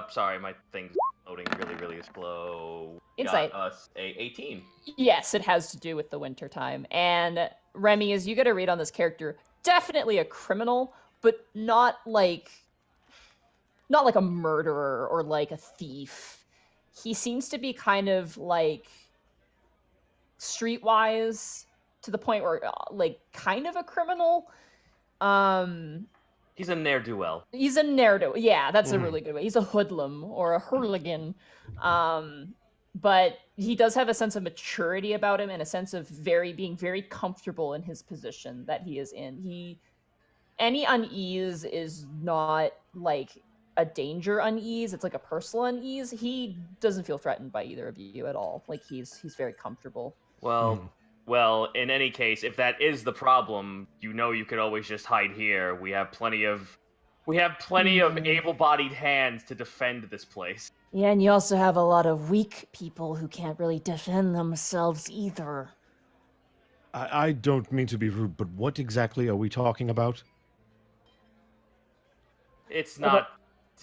Sorry, my thing's loading really, really slow. Insight. Got us a 18. Yes, it has to do with the winter time. And Remy, as you get a read on this character, definitely a criminal, but not like a murderer or like a thief. He seems to be kind of like streetwise to the point where like kind of a criminal. He's a ne'er-do-well. He's a ne'er-do. Yeah, that's a really good way. He's a hoodlum or a hooligan. But he does have a sense of maturity about him and a sense of being very comfortable in his position that he is in. Any unease is not like a danger unease. It's like a personal unease. He doesn't feel threatened by either of you at all. Like he's very comfortable. Well, in any case, if that is the problem, you know you could always just hide here. We have plenty of able-bodied hands to defend this place. Yeah, and you also have a lot of weak people who can't really defend themselves either. I don't mean to be rude, but what exactly are we talking about? It's not.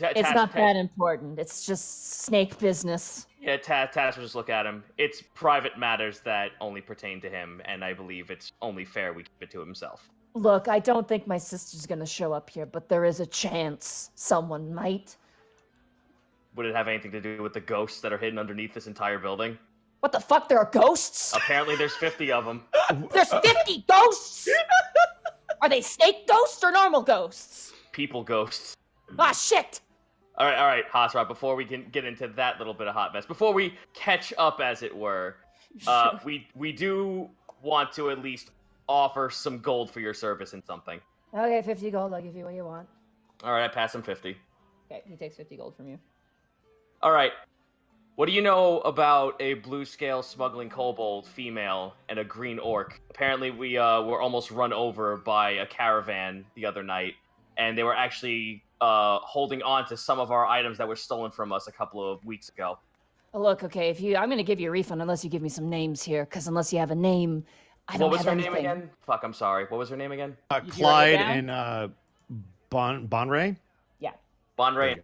It's not that important. It's just snake business. Yeah, Tash will just look at him. It's private matters that only pertain to him, and I believe it's only fair we keep it to himself. Look, I don't think my sister's gonna show up here, but there is a chance someone might. would it have anything to do with the ghosts that are hidden underneath this entire building? What the fuck? There are ghosts? Apparently, there's 50 of them. There's 50 ghosts? Are they snake ghosts or normal ghosts? People ghosts. Ah, shit! All right, Hasrat. Before we can get into that little bit of hot mess, before we catch up, as it were, we do want to at least offer some gold for your service in something. Okay, 50 gold. I'll give you what you want. All right, I pass him 50. Okay, he takes 50 gold from you. All right. What do you know about a blue scale smuggling kobold female and a green orc? Apparently, we were almost run over by a caravan the other night, and they were actually holding on to some of our items that were stolen from us a couple of weeks ago. Oh, look, okay, I'm gonna give you a refund unless you give me some names here, because unless you have a name, I don't have anything. What was her name again? Fuck, I'm sorry. What was her name again? Clyde and Bonray. Yeah. Bonray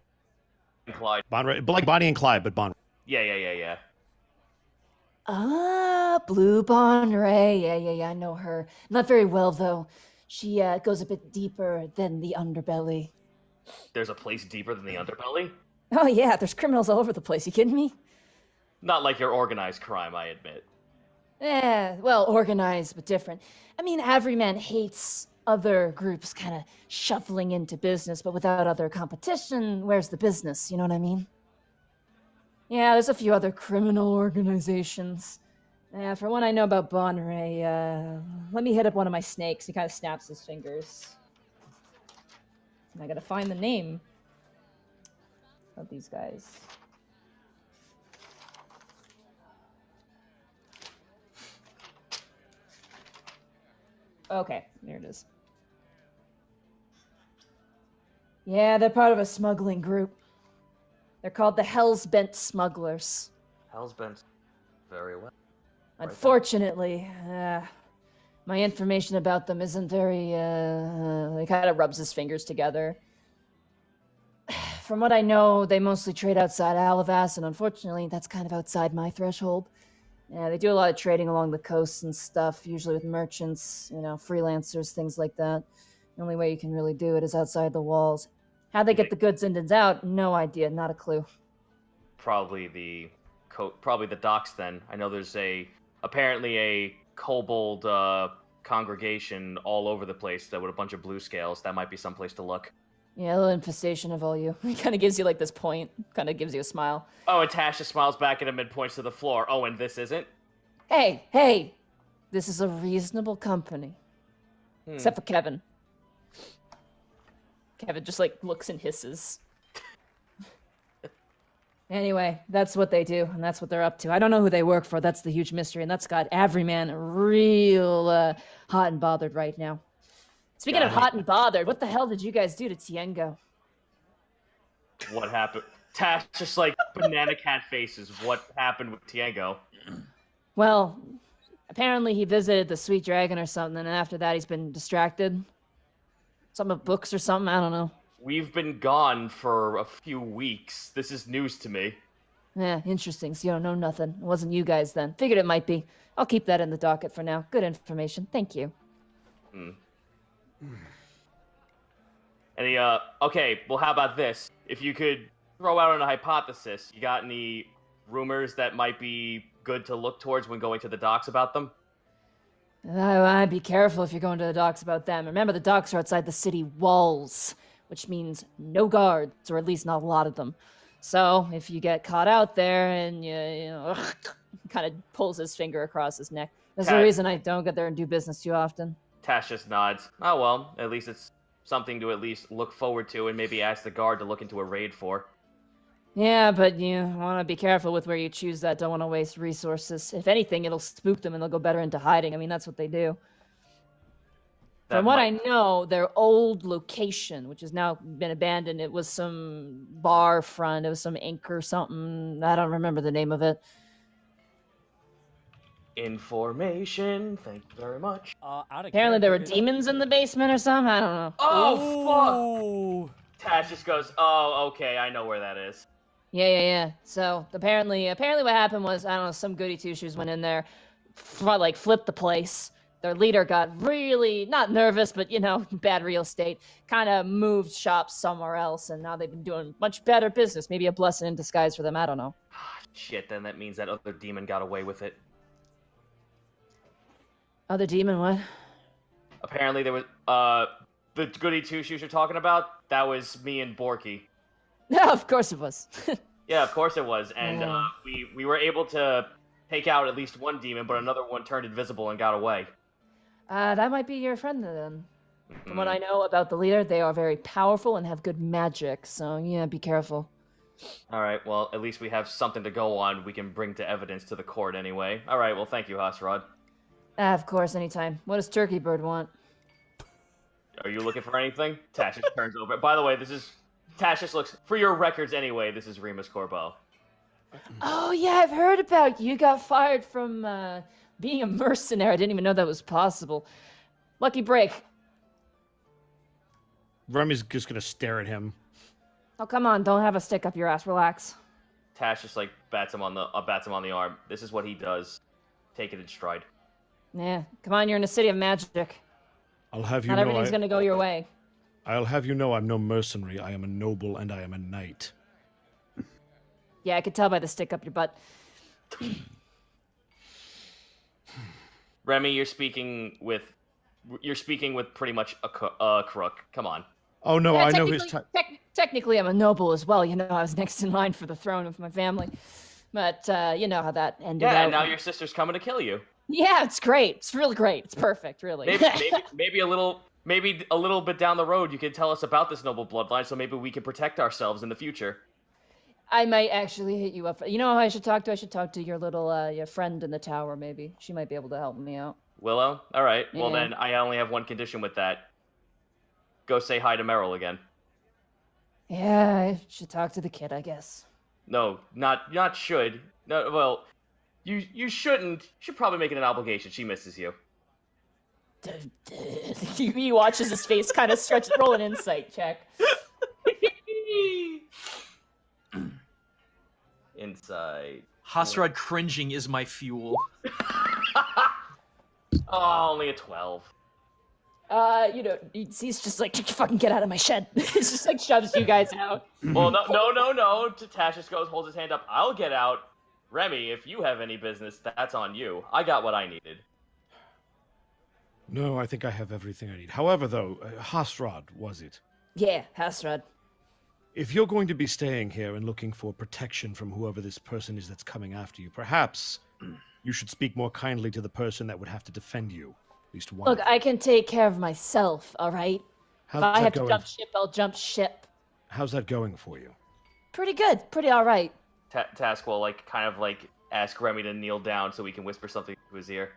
and Clyde. Bonray, like Bonnie and Clyde, but Bonray. Yeah. Ah, Blue Bonray. Yeah, I know her. Not very well, though. She goes a bit deeper than the underbelly. There's a place deeper than the underbelly? Oh, yeah, there's criminals all over the place. You kidding me? Not like your organized crime, I admit. Well, organized, but different. I mean, Everyman hates other groups kind of shuffling into business, but without other competition, where's the business? You know what I mean? Yeah, there's a few other criminal organizations. Yeah, from what I know about Bonray, let me hit up one of my snakes. He kind of snaps his fingers. And I gotta find the name of these guys. Okay, there it is. Yeah, they're part of a smuggling group. They're called the Hellsbent Smugglers. Hellsbent. Very well. Unfortunately, my information about them isn't very, he kind of rubs his fingers together. From what I know, they mostly trade outside Alavas, and unfortunately, that's kind of outside my threshold. Yeah, they do a lot of trading along the coasts and stuff, usually with merchants, freelancers, things like that. The only way you can really do it is outside the walls. How they get the goods in and out, no idea, not a clue. Probably the docks then. I know there's apparently a kobold congregation all over the place that with a bunch of blue scales. That might be someplace to look. Yeah, a little infestation of all you. He kind of gives you like this point, kind of gives you a smile. Oh, and Tasha smiles back at him and points to the floor. Oh, and this isn't? Hey, this is a reasonable company. Except for Kevin. Kevin just looks and hisses. Anyway, that's what they do, and that's what they're up to. I don't know who they work for. That's the huge mystery, and that's got Everyman real hot and bothered right now. Speaking of hot and bothered, what the hell did you guys do to Tiengo? What happened? Tash just banana cat faces. What happened with Tiengo? Well, apparently he visited the Sweet Dragon or something, and after that he's been distracted. Some of books or something, I don't know. We've been gone for a few weeks. This is news to me. Yeah, interesting. So you don't know nothing. It wasn't you guys then. Figured it might be. I'll keep that in the docket for now. Good information. Thank you. Okay, well, how about this? If you could throw out a hypothesis, you got any rumors that might be good to look towards when going to the docks about them? I'd be careful if you're going to the docks about them. Remember, the docks are outside the city walls, which means no guards, or at least not a lot of them. So if you get caught out there and you kind of pulls his finger across his neck. That's the reason I don't get there and do business too often. Tash just nods. Oh, well, at least it's something to at least look forward to and maybe ask the guard to look into a raid for. Yeah, but you want to be careful with where you choose that. Don't want to waste resources. If anything, it'll spook them and they'll go better into hiding. I mean, that's what they do. From what I know, their old location, which has now been abandoned, it was some bar front. It was some Anchor something. I don't remember the name of it. Information. Thank you very much. Apparently there were demons in the basement or something. I don't know. Oh, fuck! Tash just goes, oh, okay, I know where that is. Yeah. So apparently what happened was, I don't know, some goody two-shoes went in there, flipped the place, their leader got really not nervous, but bad real estate, kind of moved shops somewhere else, and now they've been doing much better business. Maybe a blessing in disguise for them. I don't know. Shit, then that means that other demon got away with it. Other demon, what? Apparently there was the goody two shoes you're talking about. That was me and Borky. Yeah, of course it was. Yeah, of course it was, and Yeah. we were able to take out at least one demon, but another one turned invisible and got away. That might be your friend then. From what Mhm. I know about the leader, they are very powerful and have good magic. So yeah, be careful. All right, well, at least we have something to go on. We can bring to evidence to the court anyway. All right, well, thank you, Hasrod. Of course, anytime. What does Turkey Bird want? Are you looking for anything? Tashius turns over. By the way, Tashius looks, for your records anyway, this is Remus Corbeau. Oh yeah, I've heard about you. You got fired from being a mercenary. I didn't even know that was possible. Lucky break. Remy's just gonna stare at him. Oh come on, don't have a stick up your ass. Relax. Tash just bats him on the arm. This is what he does. Take it in stride. Yeah, come on. You're in a city of magic. I'll have you Not know everything's gonna go your way. I'll have you know I'm no mercenary. I am a noble and I am a knight. Yeah, I could tell by the stick up your butt. Remy, you're speaking with pretty much a crook. Come on. Oh no, Yeah, I know his technically- type. Technically, I'm a noble as well. I was next in line for the throne of my family. But you know how that ended Yeah, out. and now your sister's coming to kill you. Yeah, it's great. It's really great. It's perfect, really. Maybe a little bit down the road, you could tell us about this noble bloodline, so maybe we can protect ourselves in the future. I might actually hit you up. You know who I should talk to? I should talk to your little your friend in the tower, maybe. She might be able to help me out. Willow? All right. Well, Yeah. then I only have one condition with that. Go say hi to Meryl again. Yeah, I should talk to the kid, I guess. No, not should. No, well, you shouldn't. You should probably make it an obligation. She misses you. He watches his face kind of stretch. Roll an insight check. Inside. Hasrod cringing is my fuel. Oh, only a 12. He's just like, fucking get out of my shed. He's just like shoves you guys out. Well, no. Tash just holds his hand up. I'll get out. Remy, if you have any business, that's on you. I got what I needed. No, I think I have everything I need. However, though, Hasrod, was it? Yeah, Hasrod. If you're going to be staying here and looking for protection from whoever this person is that's coming after you, perhaps you should speak more kindly to the person that would have to defend you. At least one. Look, I can take care of myself, all right? How's If I that have to going? jump ship, I'll jump ship. How's that going for you? Pretty good. Pretty all right. Task will kind of ask Remy to kneel down so we can whisper something to his ear.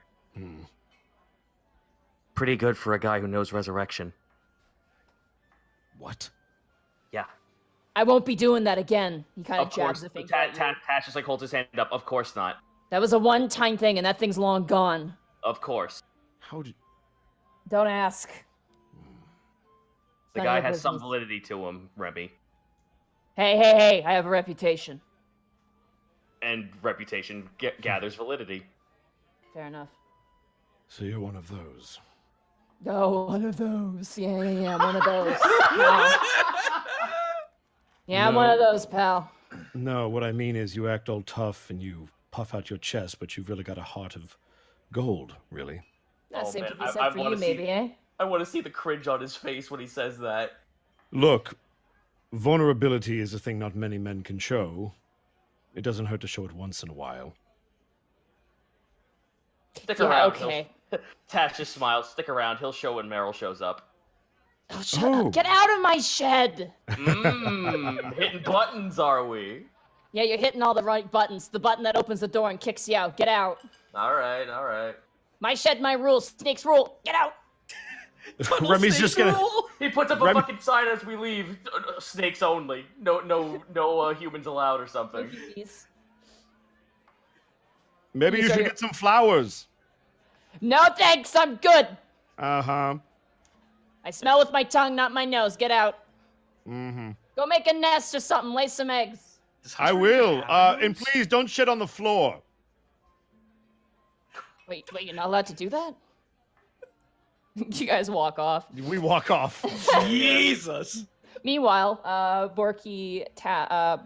Pretty good for a guy who knows resurrection. What? Yeah. I won't be doing that again. He kind of Of jabs course. the finger at you. Tash just holds his hand up. Of course not. That was a one-time thing, and that thing's long gone. Of course. How did... Don't ask. The None guy of your has some business. validity to him, Remy. Hey, I have a reputation. And reputation gathers validity. Fair enough. So you're one of those. Oh, one of those. Yeah, one of those. Yeah, I'm one of those, pal. No, what I mean is you act all tough and you puff out your chest, but you've really got a heart of gold, really. That Oh, seems man, to be I said for wanna you, see- maybe, eh? I want to see the cringe on his face when he says that. Look, vulnerability is a thing not many men can show. It doesn't hurt to show it once in a while. Stick Yeah, around. okay. Tash just smiles. Stick around. He'll show when Meryl shows up. Oh, shut Oh. up. Get out of my shed. Hitting buttons, are we? Yeah, you're hitting all the right buttons. The button that opens the door and kicks you out. Get out. All right. My shed, my rules. Snakes rule. Get out. Remy's just gonna... He puts up a fucking sign as we leave. Snakes only. No humans allowed or something. Please. Maybe you These are should your- get some flowers. No thanks. I'm good. Uh-huh. I smell with my tongue, not my nose. Get out. Mm-hmm. Go make a nest or something. Lay some eggs. I will. And please don't shit on the floor. Wait, you're not allowed to do that? You guys walk off. We walk off. Jesus. Meanwhile, Borky, I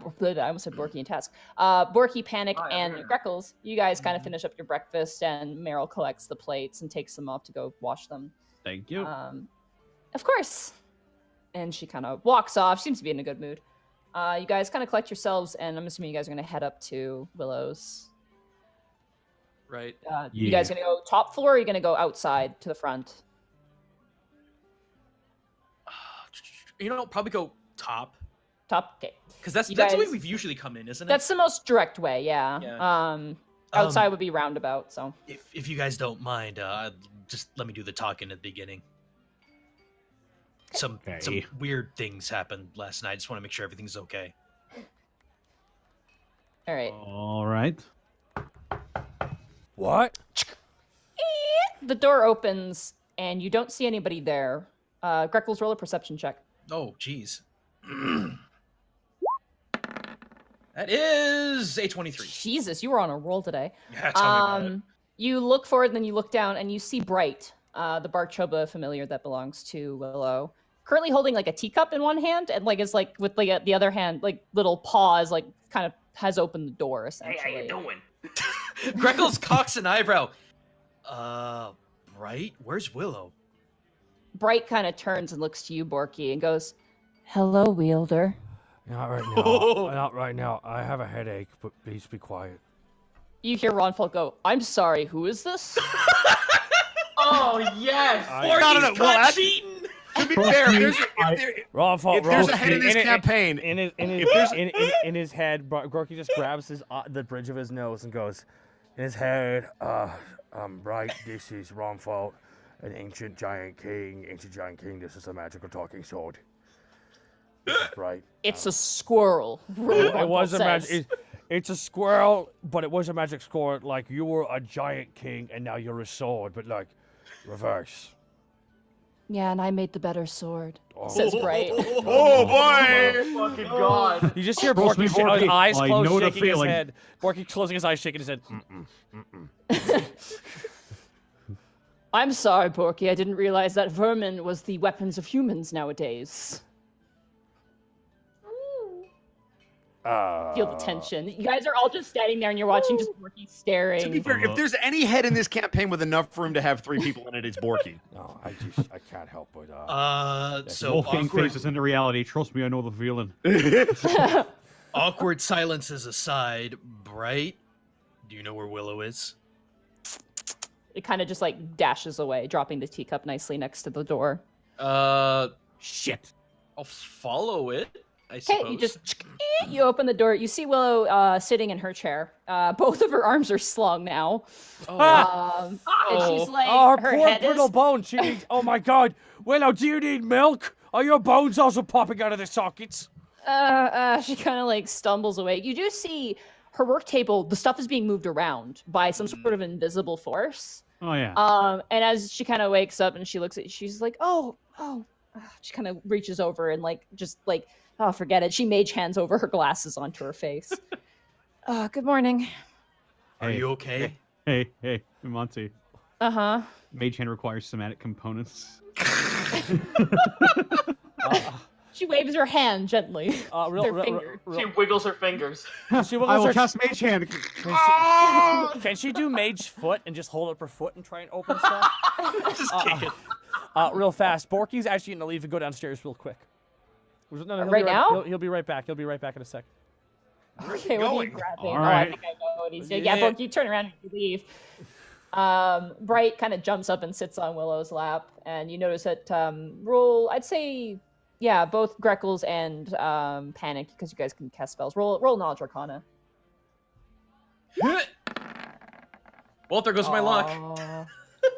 almost said Borky and Task. Borky, Panic, Hi, I'm and here. Greckles, you guys kind of finish up your breakfast, and Meryl collects the plates and takes them off to go wash them. Thank you. Of course. And she kind of walks off. Seems to be in a good mood. You guys kind of collect yourselves, and I'm assuming you guys are going to head up to Willow's. Right. You guys going to go top floor, or are you going to go outside to the front? You know, probably go top. Top? Okay. Because that's You the way guys- we've usually come in, isn't it? That's the most direct way, yeah. Yeah. Outside would be roundabout, so. If you guys don't mind, just let me do the talking at the beginning. Some weird things happened last night. I just want to make sure everything's okay. All right. All right. What? The door opens, and you don't see anybody there. Greckles, roll a perception check. Oh, jeez. That is a 23. Jesus, you were on a roll today. Yeah, tell me about it. You look forward, and then you look down, and you see Bright, the Barchoba familiar that belongs to Willow, currently holding like a teacup in one hand, and like is like with like the other hand, like little paws, like kind of has opened the door essentially. Hey, how you doing? Greckles cocks an eyebrow. Right? Where's Willow? Bright kind of turns and looks to you, Borky, and goes, "Hello, Wielder." Not right now. Not right now. I have a headache, but please be quiet. You hear Ronfalt go, "I'm sorry, who is this?" Oh yes. No. Well, to be fair, Ronfalt, if there's a head in this campaign, in his head, Gorky just grabs the bridge of his nose and goes, in his head, right, this is Ronfalt, an ancient giant king. This is a magical talking sword. Right. It's a squirrel. It was a says. magic. It's a squirrel, but it was a magic sword. Like, you were a giant king, and now you're a sword, but like, reverse. Yeah, and I made the better sword, says Bright. oh boy! Fucking god. You just hear Trust me, Borky, Borky, eyes I closed, know the shaking his feeling. head. Borky closing his eyes, shaking his head. I'm sorry, Borky. I didn't realize that vermin was the weapons of humans nowadays. Feel the tension. You guys are all just standing there, and you're watching just Borky staring. To be fair, if there's any head in this campaign with enough room to have 3 people in it, it's Borky. No, I can't help but. So Wolfgang awkward, faces into reality. Trust me, I know the feeling. awkward silences aside, Bright, do you know where Willow is? It kind of just like dashes away, dropping the teacup nicely next to the door. Shit. I'll follow it, I suppose. Okay, you open the door. You see Willow sitting in her chair. Both of her arms are slung now. And she's like, her her poor head brittle is. bones. She needs. Oh my God, Willow, do you need milk? Are your bones also popping out of the sockets? She kind of like stumbles away. You do see her work table. The stuff is being moved around by some sort of invisible force. Oh yeah. And as she kind of wakes up and she looks at, she's like, oh. She kind of reaches over and like just like, oh, forget it. She mage hands over her glasses onto her face. Good morning. Are you okay? Hey, Monty. Uh-huh. Mage hand requires somatic components. She waves her hand gently. She wiggles her fingers. She I will cast Mage Hand. Can she do mage foot and just hold up her foot and try and open stuff? Just kick it. Real fast. Borky's actually gonna leave and go downstairs real quick. No, he'll Right be now? He'll be right back. He'll be right back in a sec. Okay, what are you grabbing? All Oh, I right. think I know what he's doing. Yeah, Bork, you turn around and you leave. Bright kind of jumps up and sits on Willow's lap, and you notice that I'd say, yeah, both Greckles and Panic, because you guys can cast spells. Roll Knowledge Arcana. Well, there goes my luck.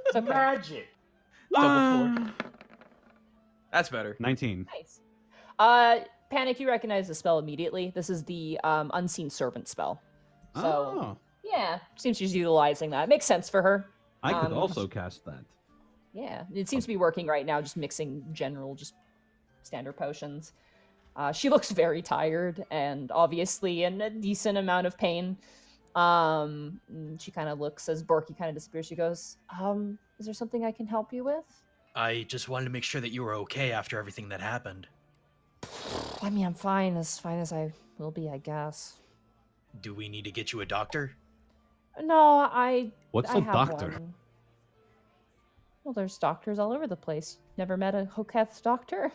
It's okay. Magic. Double 4. That's better. 19. Nice. Panic, you recognize the spell immediately. This is the Unseen Servant spell. So, Oh, yeah, seems she's utilizing that. Makes sense for her. I could also cast that. Yeah, it seems to be working right now, just mixing general, just standard potions. She looks very tired and obviously in a decent amount of pain. She kind of looks as Borky kind of disappears. She goes, is there something I can help you with? I just wanted to make sure that you were okay after everything that happened. I mean, I'm fine as I will be, I guess. Do we need to get you a doctor? No, What's I a have doctor? one. Well, there's doctors all over the place. Never met a Hoketh doctor?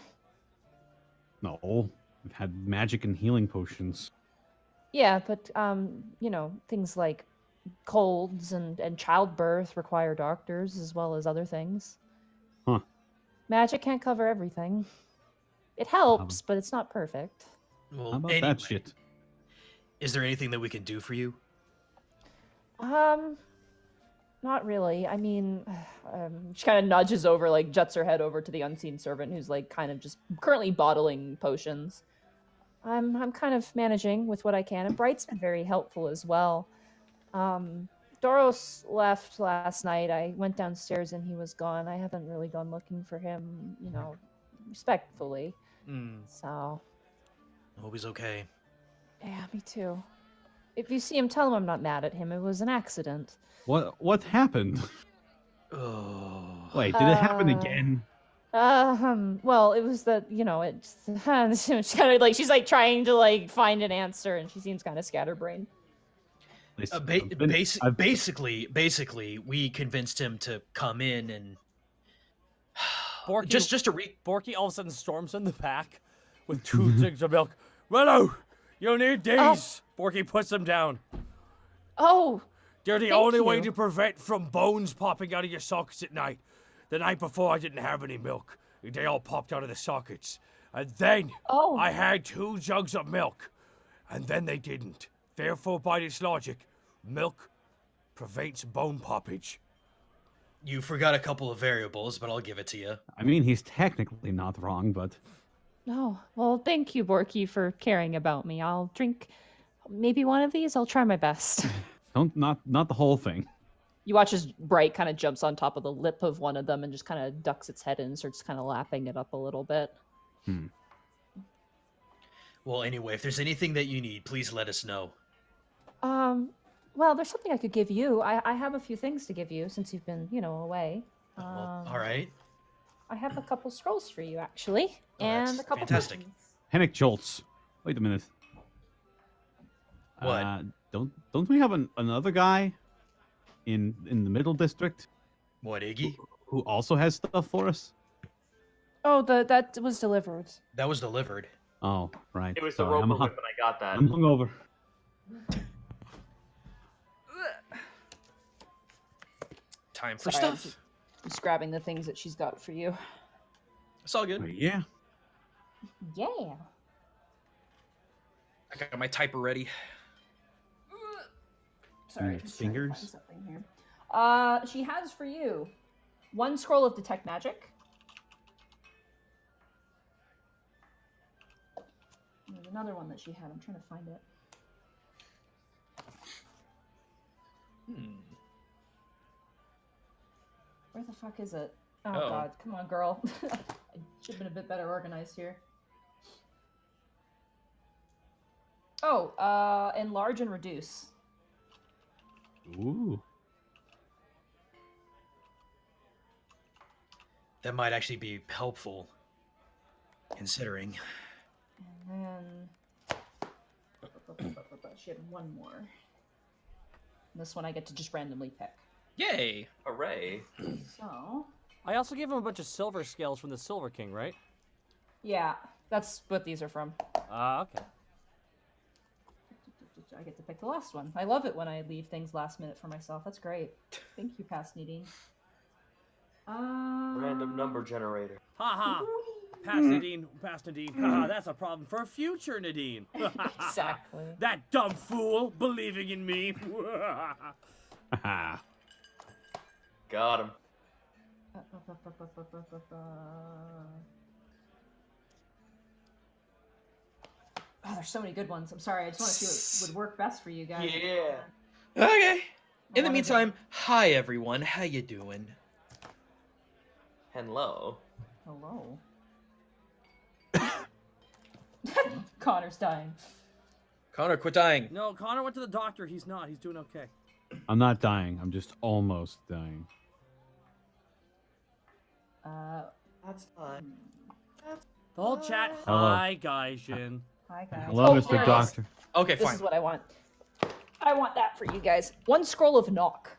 No, I've had magic and healing potions. Yeah, but you know, things like colds and childbirth require doctors as well as other things. Huh. Magic can't cover everything. It helps, but it's not perfect. Well, How about anyway, that shit? is there anything that we can do for you? Not really. I mean, she kind of nudges over, like juts her head over to the unseen servant, who's like kind of just currently bottling potions. I'm kind of managing with what I can, and Bright's been very helpful as well. Doros left last night. I went downstairs and he was gone. I haven't really gone looking for him, you know, respectfully. So, Hope he's okay. yeah, me too. If you see him, tell him I'm not mad at him. It was an accident. What happened? Oh. Wait, did it happen again? Well, it was that, you know, it's she's kind of like, she's like trying to like find an answer, and she seems kind of scatterbrained. Basically, we convinced him to come in and Borky, just to Borky all of a sudden storms in the back with 2 jigs of milk. Willow, you need these. Borky puts them down. Oh, They're the Thank only way you. to prevent from bones popping out of your sockets at night. The night before, I didn't have any milk. They all popped out of the sockets. And then Oh. I had 2 jugs of milk. And then they didn't. Therefore, by this logic, milk prevents bone poppage. You forgot a couple of variables, but I'll give it to you. I mean, he's technically not wrong, but no. Well, thank you, Borky, for caring about me. I'll drink maybe one of these. I'll try my best. not the whole thing. You watch as Bright kind of jumps on top of the lip of one of them and just kind of ducks its head in and starts kind of lapping it up a little bit. Well, anyway, if there's anything that you need, please let us know. Well, there's something I could give you. I have a few things to give you since you've been, you know, away. Well, all right. I have a couple scrolls for you, actually, Oh, and that's a couple fantastic. potions. Hennick Jolts. Wait a minute. What? Don't we have another guy in the middle district What, Iggy? who also has stuff for us? Oh, that was delivered. That was delivered. Oh, right. It was the Sorry, roper whip, and I got that. I'm hungover. Time for Sorry, I'm stuff. just grabbing the things that she's got for you. It's all good. Yeah. Yeah. I got my typer ready. Sorry, Mm, just trying to find fingers? something here. She has for you 1 scroll of detect magic. There's another one that she had. I'm trying to find it. Where the fuck is it? Oh Uh-oh. god, come on, girl. I should have been a bit better organized here. Oh, enlarge and reduce. Ooh. That might actually be helpful, considering. And then she had 1 more. And this one I get to just randomly pick. Yay! Hooray. So, I also gave him a bunch of silver scales from the Silver King, right? yeah, that's what these are from. Okay. I get to pick the last one. I love it when I leave things last minute for myself. That's great. Thank you, Past Nadine. Random number generator. Haha. Pass Nadine. Haha, that's a problem for future Nadine. Exactly. That dumb fool believing in me. Haha. Got him. Oh, there's so many good ones. I'm sorry. I just want to see what would work best for you guys. Yeah. Okay. In the wanna meantime, hi everyone. How you doing? Hello. Hello. Connor's dying. Connor, quit dying. No, Connor went to the doctor. He's not. He's doing okay. I'm not dying. I'm just almost dying. That's fine. The whole chat. Hello. Hi, Gaijin. Hi guys. Hello, Oh, Mr. there it is. Doctor. Okay, This fine. is what I want. I want that for you guys. One scroll of knock.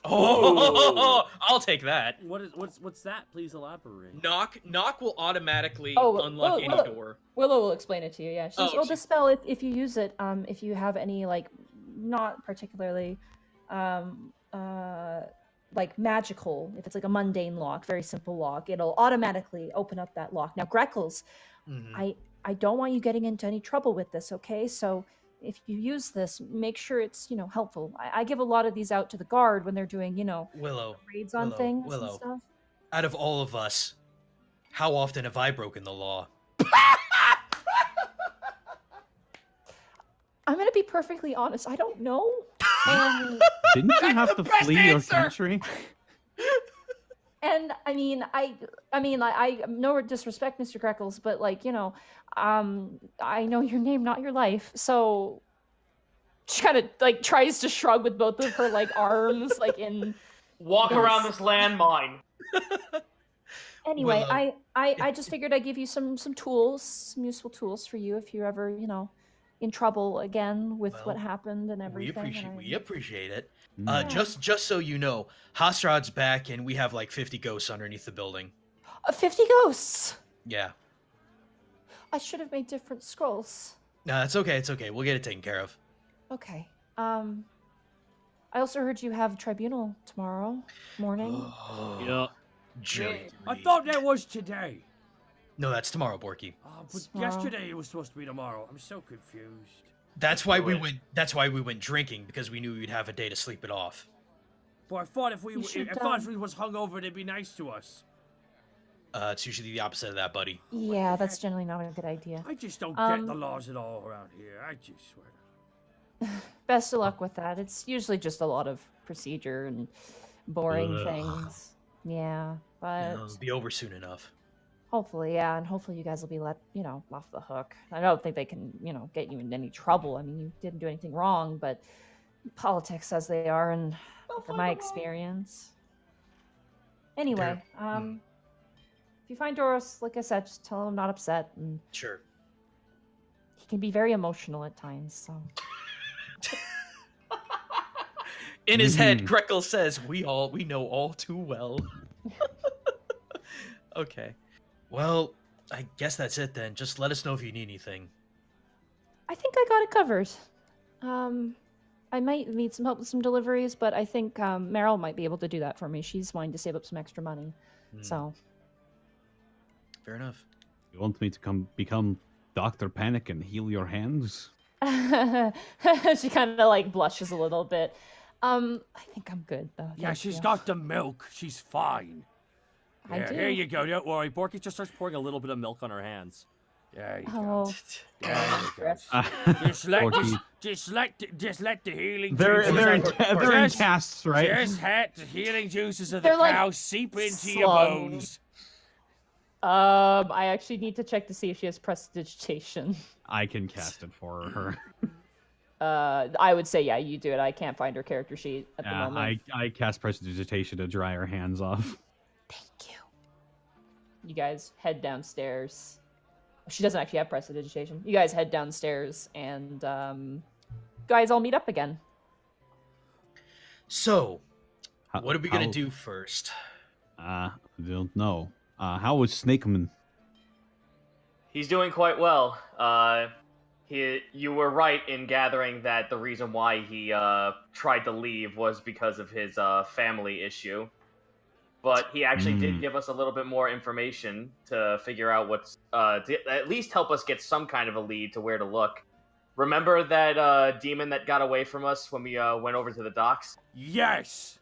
Oh, I'll take that. What's that? Please elaborate. Knock will automatically Oh, unlock well, any well, door. Willow will explain it to you. Yeah, she says, Oh, "Oh, the spell. If you use it, if you have any like, not particularly, like magical. If it's like a mundane lock, very simple lock, it'll automatically open up that lock. Now, Greckles, Mhm. I don't want you getting into any trouble with this. Okay, so." If you use this, make sure it's helpful. I give a lot of these out to the guard when they're doing Willow, raids on things and Willow. stuff. Out of all of us, how often have I broken the law? I'm gonna be perfectly honest. I don't know. Didn't you have to best flee your answer! country? And I mean, I no disrespect, Mr. Greckles, but like I know your name, not your life. So she kind of like tries to shrug with both of her like arms, like in. Walk Yes. around this landmine. Anyway, Willow. I just figured I'd give you some tools, some useful tools for you if you're ever in trouble again with Well, what happened and everything. We appreciate it. Yeah. Just so you know, Hasrad's back, and we have like 50 ghosts underneath the building. 50 ghosts. Yeah. I should have made different scrolls. No, it's okay. It's okay. We'll get it taken care of. Okay. I also heard you have tribunal tomorrow morning. Yeah. Jelly. I thought that was today. No, that's tomorrow, Borky. But Tomorrow. yesterday it was supposed to be tomorrow. I'm so confused. That's why we Good. went. That's why we went drinking, because we knew we'd have a day to sleep it off. But I thought if we You should, if we was hungover, they'd be nice to us. It's usually the opposite of that, buddy. Yeah, that's generally not a good idea. I just don't get the Um, laws at all around here. I just swear. Best of luck with that. It's usually just a lot of procedure and boring Ugh. things. Yeah, but It'll be over soon enough. hopefully, yeah, and hopefully you guys will be let, off the hook. I don't think they can, get you in any trouble. I mean, you didn't do anything wrong, but politics as they are, and from my experience. Anyway, if you find Doris, like I said, just tell him I'm not upset, and Sure. he can be very emotional at times. So In his head, Mhm. Greckle says, "We know all too well." Okay. Well, I guess that's it then. Just let us know if you need anything. I think I got it covered. I might need some help with some deliveries, but I think Meryl might be able to do that for me. She's wanting to save up some extra money, so Fair enough. You want me to become Dr. Panic and heal your hands? she kind of like blushes a little bit. I think I'm good though. Yeah, thank she's you. got the milk. She's fine. I Yeah, do. here you go. Don't worry. Borky just starts pouring a little bit of milk on her hands. There you go. Oh, There you go. Porky. Just let the healing They're juices they're in, of- they're in just- casts, right? Just let the healing juices of the They're like cow seep into your slugs. bones. I actually need to check to see if she has prestidigitation. I can cast it for her. I would say yeah, you do it. I can't find her character sheet at the Yeah, moment. I cast Prestidigitation to dry her hands off. Thank you. You guys head downstairs. She doesn't actually have prestidigitation. You guys head downstairs and guys all meet up again. So, How- what are we gonna how- do first? I don't know. How was Snakeman? He's doing quite well. You were right in gathering that the reason why he tried to leave was because of his family issue. But he actually did give us a little bit more information to figure out what's to at least help us get some kind of a lead to where to look. Remember that demon that got away from us when we went over to the docks? Yes.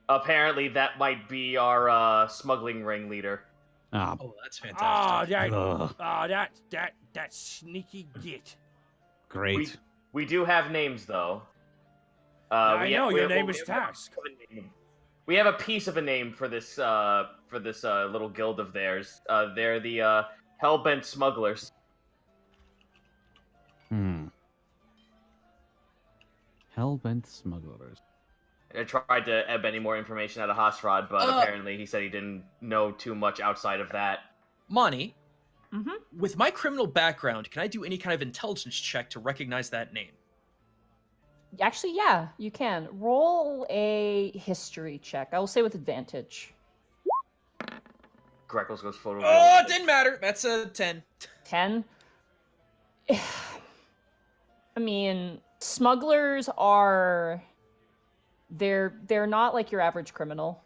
Apparently, that might be our smuggling ringleader. Ah, Oh, that's Ah, fantastic. that sneaky git. great. We do have names though. I know your name is Task. We have a piece of a name for this little guild of theirs. They're the Hellbent Smugglers. Hellbent smugglers. I tried to ebb any more information out of Hasrod, but apparently he said he didn't know too much outside of that. Monty, Mm-hmm. with my criminal background, can I do any kind of intelligence check to recognize that name? Actually, yeah, you can. Roll a history check. I will say with advantage. Greckles goes photo. Oh, it didn't matter. That's a 10. 10. I mean, smugglers are they're not like your average criminal.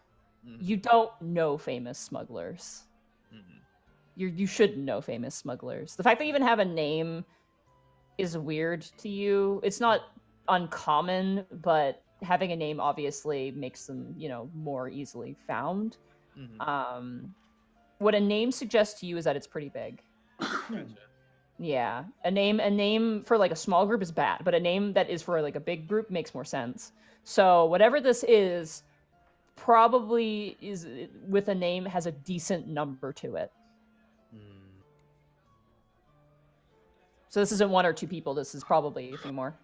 You don't know famous smugglers. You shouldn't know famous smugglers. The fact they even have a name is weird to you. It's not uncommon, but having a name obviously makes them, more easily found. What a name suggests to you is that it's pretty big. Yeah, a name for like a small group is bad, but a name that is for like a big group makes more sense. So whatever this is, probably is with a name has a decent number to it. So this isn't one or two people. This is probably a few more.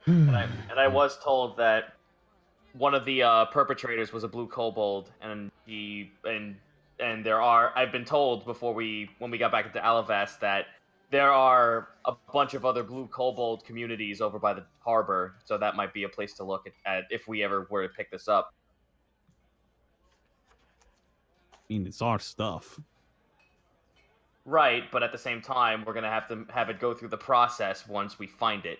And I was told that one of the perpetrators was a blue kobold, and I've been told when we got back into Alavast that there are a bunch of other blue kobold communities over by the harbor, so that might be a place to look at if we ever were to pick this up. I mean, it's our stuff. Right, but at the same time, we're gonna have it go through the process once we find it.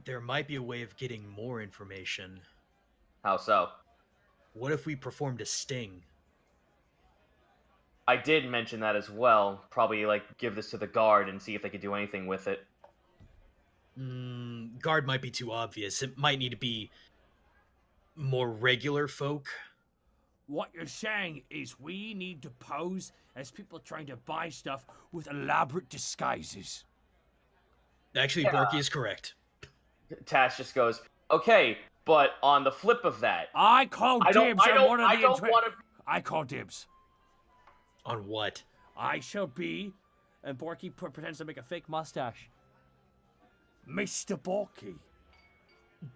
There might be a way of getting more information. How so? What if we performed a sting? I did mention that as well. Probably, give this to the guard and see if they could do anything with it. Guard might be too obvious. It might need to be more regular folk. What you're saying is we need to pose as people trying to buy stuff with elaborate disguises. Actually, Borky is correct. Tash just goes, okay, but on the flip of that, I call dibs on one of the I call dibs. On what? I shall be, And Borky pretends to make a fake mustache. Mr. Borky,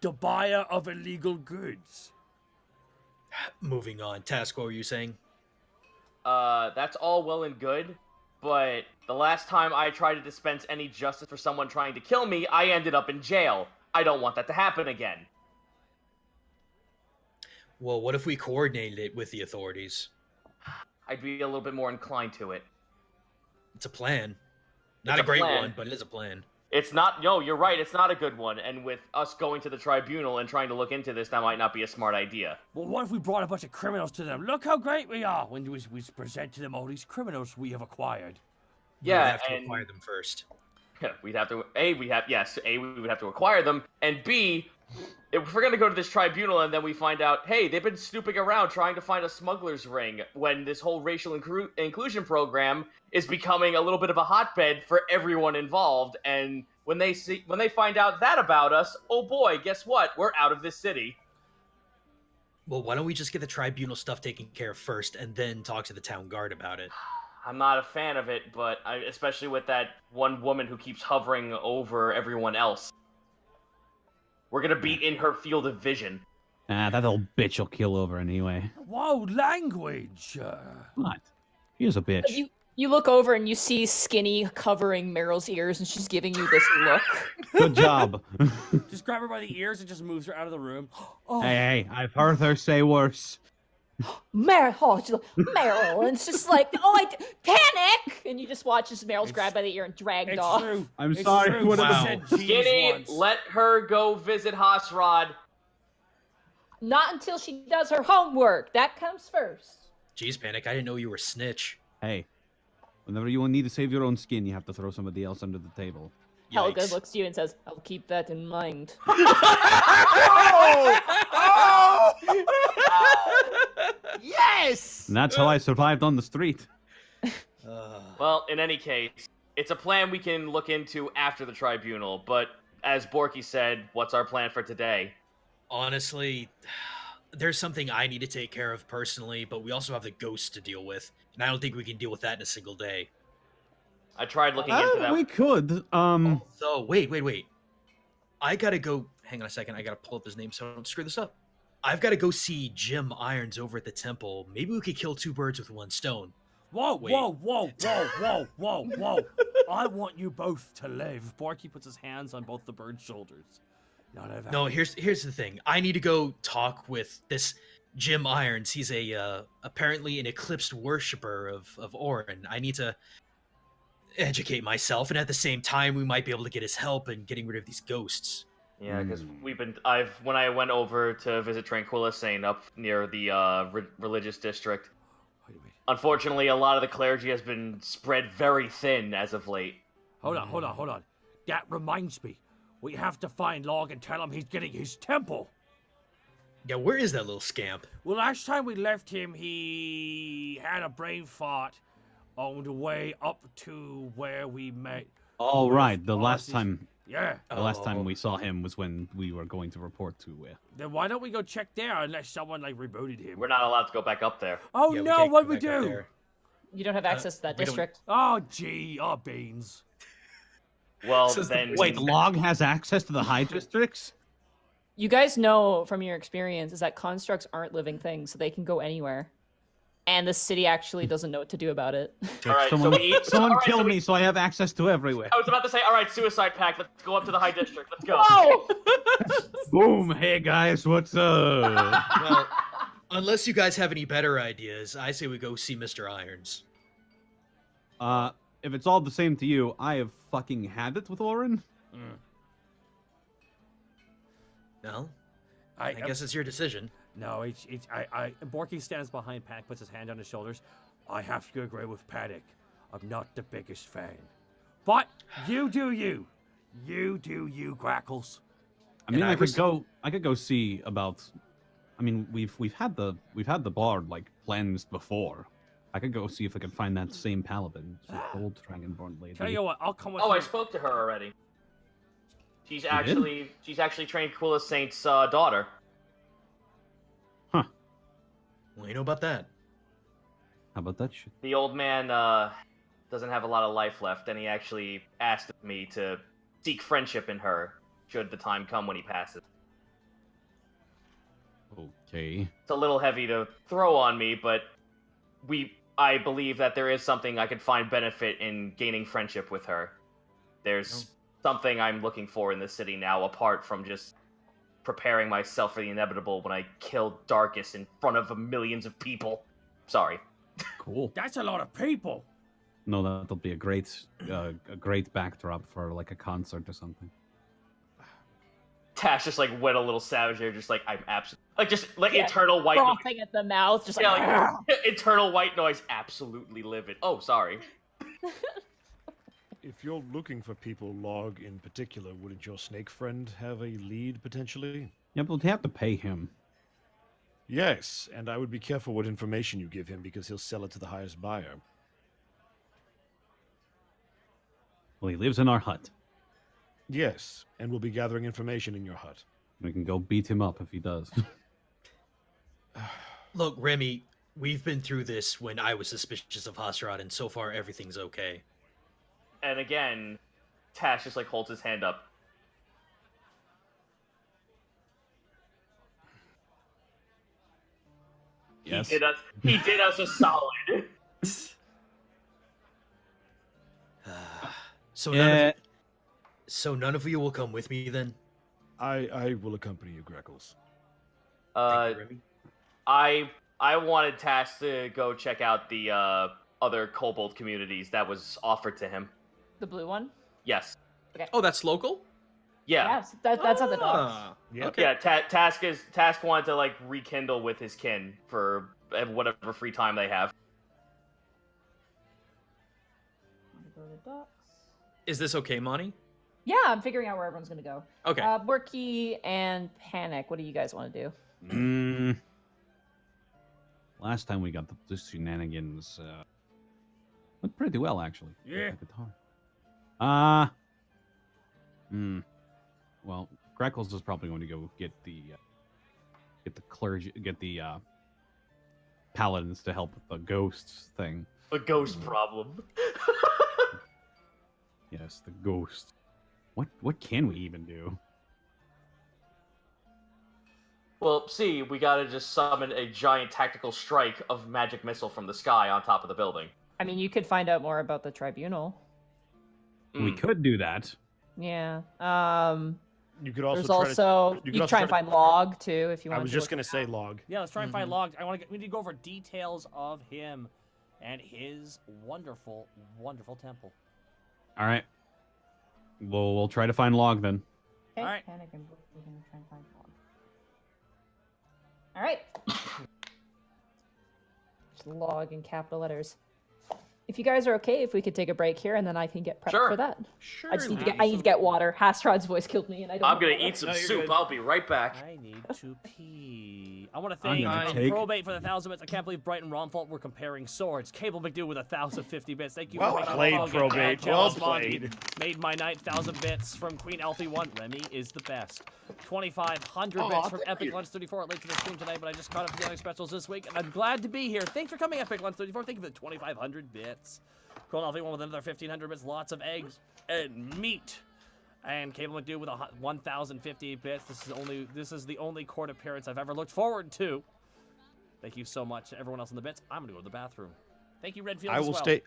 the buyer of illegal goods. Moving on. Task, what were you saying? That's all well and good, but the last time I tried to dispense any justice for someone trying to kill me, I ended up in jail. I don't want that to happen again. Well, what if we coordinated it with the authorities? I'd be a little bit more inclined to it. It's a plan. Not It's a great plan. one, but it is a plan. It's not, no, you're right, it's not a good one, and with us going to the tribunal and trying to look into this, that might not be a smart idea. Well, what if we brought a bunch of criminals to them? Look how great we are! When we present to them all these criminals we have acquired. We would have to acquire them first. We'd have to, we would have to acquire them, and B, if we're gonna go to this tribunal and then we find out, hey, they've been snooping around trying to find a smuggler's ring when this whole racial inclusion program is becoming a little bit of a hotbed for everyone involved, and when they find out that about us, oh boy, guess what? We're out of this city. Well, why don't we just get the tribunal stuff taken care of first and then talk to the town guard about it? I'm not a fan of it, but especially with that one woman who keeps hovering over everyone else. We're gonna be in her field of vision. Ah, that little bitch will kill over anyway. Whoa, language! What? Here's a bitch. You look over and you see Skinny covering Meryl's ears, and she's giving you this look. Good job. Just grab her by the ears and just moves her out of the room. Oh, Hey, I've heard her say worse. Meryl, she's like, Meryl, and it's just like, panic! And you just watch as Meryl's grabbed by the ear and dragged It's off. true. I'm It's sorry, true. what She Wow. said cheese Skinny, once. let her go visit Hasrod. Not until she does her homework. That comes first. Jeez, Panic, I didn't know you were a snitch. Hey, whenever you need to save your own skin, you have to throw somebody else under the table. Helga Yikes. looks at you and says, I'll keep that in mind. Yes! And that's how I survived on the street. Well, in any case, it's a plan we can look into after the tribunal, but as Borky said, what's our plan for today? Honestly, there's something I need to take care of personally, but we also have the ghosts to deal with, and I don't think we can deal with that in a single day. I tried looking into that. We could. So, wait. I gotta go. Hang on a second. I gotta pull up his name so I don't screw this up. I've got to go see Jim Irons over at the temple. Maybe we could kill two birds with one stone. Whoa, Wait. whoa, whoa, whoa, whoa, whoa, whoa. I want you both to live. Borky puts his hands on both the bird's shoulders. None of that. No, here's the thing. I need to go talk with this Jim Irons. He's a apparently an eclipsed worshiper of Orin. I need to educate myself, and at the same time, we might be able to get his help in getting rid of these ghosts. Yeah, because when I went over to visit Tranquilla Saint up near the religious district, Wait a minute. unfortunately, a lot of the clergy has been spread very thin as of late. Hold on. That reminds me. We have to find Log and tell him he's getting his temple. Yeah, where is that little scamp? Well, last time we left him, he had a brain fart on the way up to where we met. All right. The last Ozzy. time, Yeah. the last time we saw him was when we were going to report to. Then why don't we go check there unless someone like rebooted him? We're not allowed to go back up there. Oh Yeah, no! can't What go we back up do? there. You don't have access to that we don't- district. Oh gee, oh beans. Well, Says the then Wait, Log has access to the high districts? You guys know from your experience is that constructs aren't living things, so they can go anywhere. And the city actually doesn't know what to do about it. All right, Someone, so we eat. someone all right, kill so we- me so I have access to everywhere. I was about to say, all right, suicide pact. Let's go up to the high district. Let's go. Oh! Boom! Hey guys, what's up? Well, unless you guys have any better ideas, I say we go see Mr. Irons. If it's all the same to you, I have fucking had it with Orin. No, I guess it's your decision. No, it's I. Borky stands behind Panic, puts his hand on his shoulders. I have to agree with Panic. I'm not the biggest fan, but you do you. You do you, Grackles. I mean, And I could go see about. I mean, we've had the bard like cleansed before. I could go see if I can find that same paladin, the old dragonborn lady. Tell you what, I'll come with Oh, you. I spoke to her already. She's actually Tranquilla Saint's daughter. Well, you know about that. How about that shit? The old man doesn't have a lot of life left, and he actually asked me to seek friendship in her should the time come when he passes. Okay. It's a little heavy to throw on me, but I believe that there is something I could find benefit in gaining friendship with her. There's something I'm looking for in the city now, apart from just preparing myself for the inevitable when I kill Darkus in front of millions of people. Sorry. Cool. That's a lot of people. No, that'll be a great backdrop for like a concert or something. Tash just like went a little savage there, just like I'm absolutely like just like Yeah, eternal white noise. Frothing at the mouth, just Yeah, like, like eternal white noise, absolutely livid. Oh, sorry. If you're looking for people, Log in particular, wouldn't your snake friend have a lead potentially? Yeah, but we have to pay him. Yes, and I would be careful what information you give him because he'll sell it to the highest buyer. Well, he lives in our hut. Yes, and we'll be gathering information in your hut. We can go beat him up if he does. Look, Remy, we've been through this when I was suspicious of Hasrat, and so far everything's okay. And again, Tash just like holds his hand up. Yes. He did us a solid. So none of you will come with me then? I will accompany you, Greckles. Thank you, Remy. I wanted Tash to go check out the other kobold communities that was offered to him. the blue one. Yes. Oh, that's local? Yeah. Yes, that's at the docks. Ah, Yep. Okay. Yeah, Task wanted to like rekindle with his kin for whatever free time they have. Go to the docks. Is this okay, Monty? Yeah, I'm figuring out where everyone's gonna go. Okay. Borky and Panic, what do you guys want to do? Last time we got the shenanigans went pretty well actually. with Yeah. The guitar. Well, Greckles is probably going to go get the paladins to help with the ghosts thing. A ghost problem. Yes, the ghosts. What can we even do? Well, see, we gotta just summon a giant tactical strike of magic missile from the sky on top of the building. I mean, you could find out more about the tribunal. We Mm. could do that. Yeah. You could also There's try also you could you also try and try to- find log too if you I want. was just gonna say log. Yeah, let's try and find Mhm. logs. We need to go over details of him and his wonderful, wonderful temple. All right. We'll try to find log then. Okay. Alright. Panic and we're gonna try and find log. All right. Just log in capital letters. If you guys are okay, if we could take a break here, and then I can get prepped Sure. for that. Sure. I need to get water. Hastrod's voice killed me, and I don't. I'm have gonna water. eat some No, you're soup. good. I'll be right back. I need to pee. I want to I'm thank gonna take- Probate for the 1,000 bits. I can't believe Brighton Romfault were comparing swords. Cable McDo with 1,050 bits. Thank you Well for making played, Log and Probate. Chalice Well Monty. played. Made my night 1,000 bits from Queen Elfie 1. Remy is the best. 2,500 Aw, bits from thank Epic you. Lunch 34 late to the stream tonight, but I just caught up with the other specials this week, and I'm glad to be here. Thanks for coming, Epic Lunch 34. Thank you for the 2,500 bits. Queen Elfie 1 with another 1,500 bits. Lots of eggs and meat. And Cable McDo with 1,050 bits. This is the only court appearance I've ever looked forward to. Thank you so much to everyone else in the bits. I'm gonna go to the bathroom. Thank you, Redfield. I as will well. stay.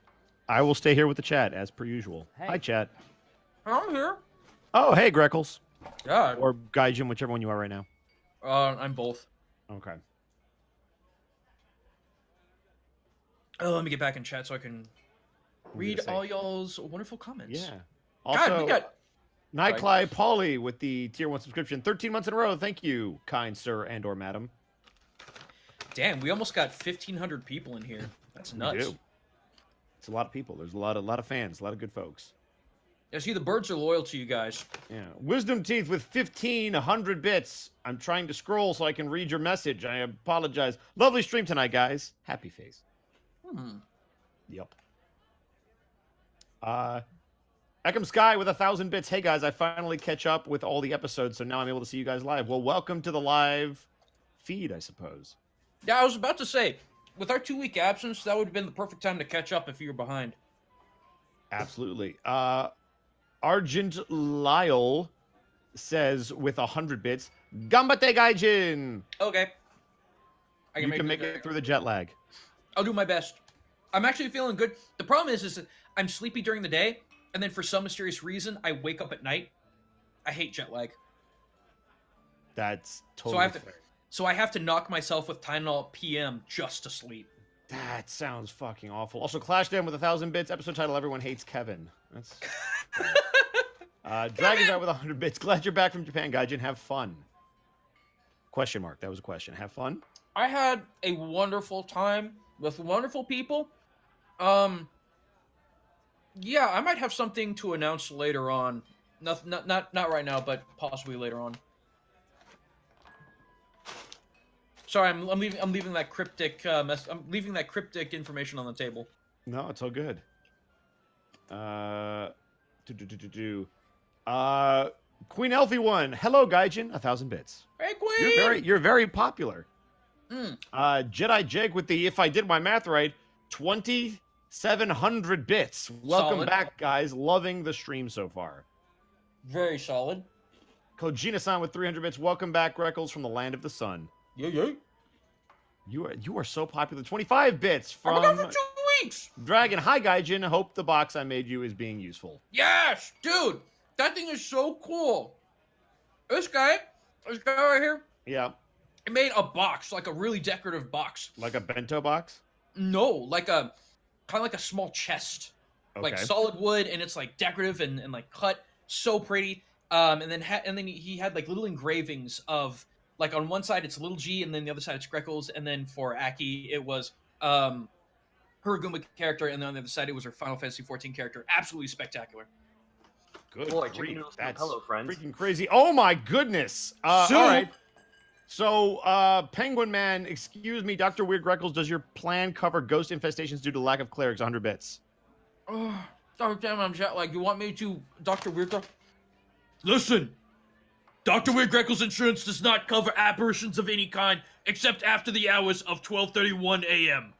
I will stay here with the chat as per usual. Hey. Hi, chat. I'm here. Oh, hey, Greckles. Yeah. Or Gaijin, whichever one you are right now. I'm both. Okay. Oh, let me get back in chat so I can What were you read gonna all say? y'all's wonderful comments. Yeah. God, Also, we got. Nightcly Polly with the tier 1 subscription. 13 months in a row. Thank you, kind sir and or madam. Damn, we almost got 1,500 people in here. That's We nuts. do. It's a lot of people. There's a lot of fans, a lot of good folks. Yeah, see, the birds are loyal to you guys. Yeah. Wisdom Teeth with 1,500 bits. I'm trying to scroll so I can read your message. I apologize. Lovely stream tonight, guys. Happy face. Yep. Eckham Sky with 1,000 bits. Hey guys, I finally catch up with all the episodes, so now I'm able to see you guys live. Well, welcome to the live feed, I suppose. Yeah, I was about to say, with our 2-week absence, that would have been the perfect time to catch up if you were behind. Absolutely. Argent Lyle says with 100 bits, Gambate Gaijin! Okay. I You can make it through the jet lag. I'll do my best. I'm actually feeling good. The problem is that I'm sleepy during the day, and then for some mysterious reason, I wake up at night. I hate jet lag. That's So totally I have to, fair. so I have to knock myself with Tylenol PM just to sleep. That sounds fucking awful. Also, Clash Den with 1,000 bits. Episode title: Everyone Hates Kevin. That's. Dragon's Eye with 100 bits. Glad you're back from Japan, Gaijin. Have fun. Question mark. That was a question. Have fun. I had a wonderful time with wonderful people. Yeah, I might have something to announce later on. Not right now, but possibly later on. Sorry, I'm leaving that cryptic I'm leaving that cryptic information on the table. No, it's all good. Queen Elfie one. Hello, Gaijin. 1,000 bits. Hey, Queen! You're very popular. Mm. Jedi Jake with the, if I did my math right, 2,700 bits. Welcome Solid. back, guys. Loving the stream so far. Very solid. Kojina-san with 300 bits. Welcome back, Greckles from the land of the sun. Yeah. You are so popular. 25 bits I've been gone from for 2 weeks! Dragon. Hi, Gaijin. Hope the box I made you is being useful. Yes! Dude! That thing is so cool! This guy right here, Yeah, he made a box, like a really decorative box. like a bento box. No, like a kind of like a small chest, like Okay. solid wood, and it's like decorative and like cut, so pretty. And then he had like little engravings of, like, on one side it's little G, and then the other side it's Greckles, and then for Aki it was her Goomba character, and then on the other side it was her Final Fantasy 14 character. Absolutely spectacular. Good Boy, grief, chicken noodles from that's Hello Friends. freaking crazy. Oh my goodness. All So- right. So, Penguin Man, excuse me, Dr. Weird Greckles, does your plan cover ghost infestations due to lack of clerics? 100 bits. Oh damn, I'm jet lag. You want me to, Dr. Weird? Listen, Dr. Weird Greckles insurance does not cover apparitions of any kind except after the hours of 12:31 a.m.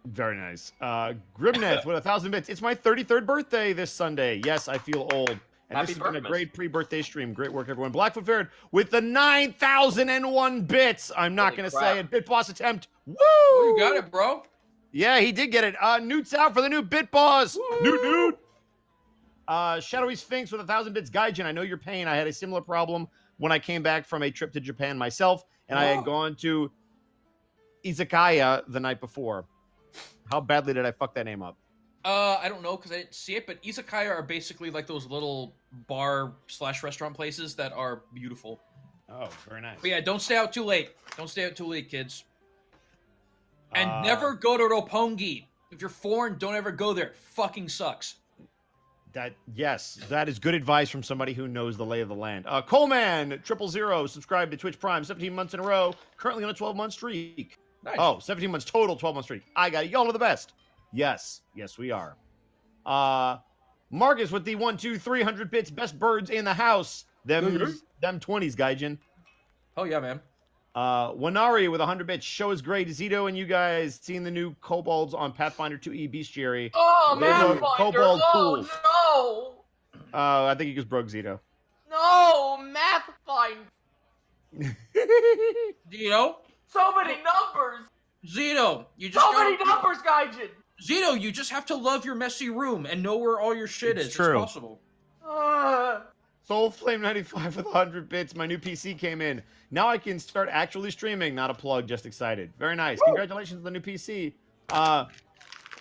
Very nice. Grimneth with 1,000 bits. It's my 33rd birthday this Sunday. Yes, I feel old. And Happy this has been a Birthmas. great pre-birthday stream. Great work, everyone. Blackfoot Ferret with the 9,001 bits. I'm not Holy going to crap. say it. Bit Boss attempt. Woo! Oh, you got it, bro. Yeah, he did get it. Newt's out for the new Bit Boss. Newt. Shadowy Sphinx with 1,000 bits. Gaijin, I know your pain. I had a similar problem when I came back from a trip to Japan myself, and I had gone to Izakaya the night before. How badly did I fuck that name up? I don't know because I didn't see it, but izakaya are basically like those little bar/restaurant places that are beautiful. Oh, very nice. But yeah, don't stay out too late. Don't stay out too late, kids. And never go to Roppongi. If you're foreign, don't ever go there. It fucking sucks. Yes, that is good advice from somebody who knows the lay of the land. Coleman 000 subscribed to Twitch Prime 17 months in a row. Currently on a 12-month streak. Nice. Oh, 17 months total, 12-month streak. I got it. Y'all are the best. Yes, we are. Marcus with the 300 bits. Best birds in the house. Them 20s, Gaijin. Oh yeah, man. Wanari with 100 bits. Show is great. Zito and you guys seen the new kobolds on Pathfinder 2E Bestiary. Oh, Those are Mathfinder! kobold Oh, no! I think he just broke Zito. No, Mathfinder! Zito, So many numbers! Zito, you just So gotta- many numbers, Gaijin! Zito, you just have to love your messy room and know where all your shit It's is. true. It's possible. Soul Flame 95 with 100 bits. My new PC came in. Now I can start actually streaming. Not a plug, just excited. Very nice. Congratulations on the new PC.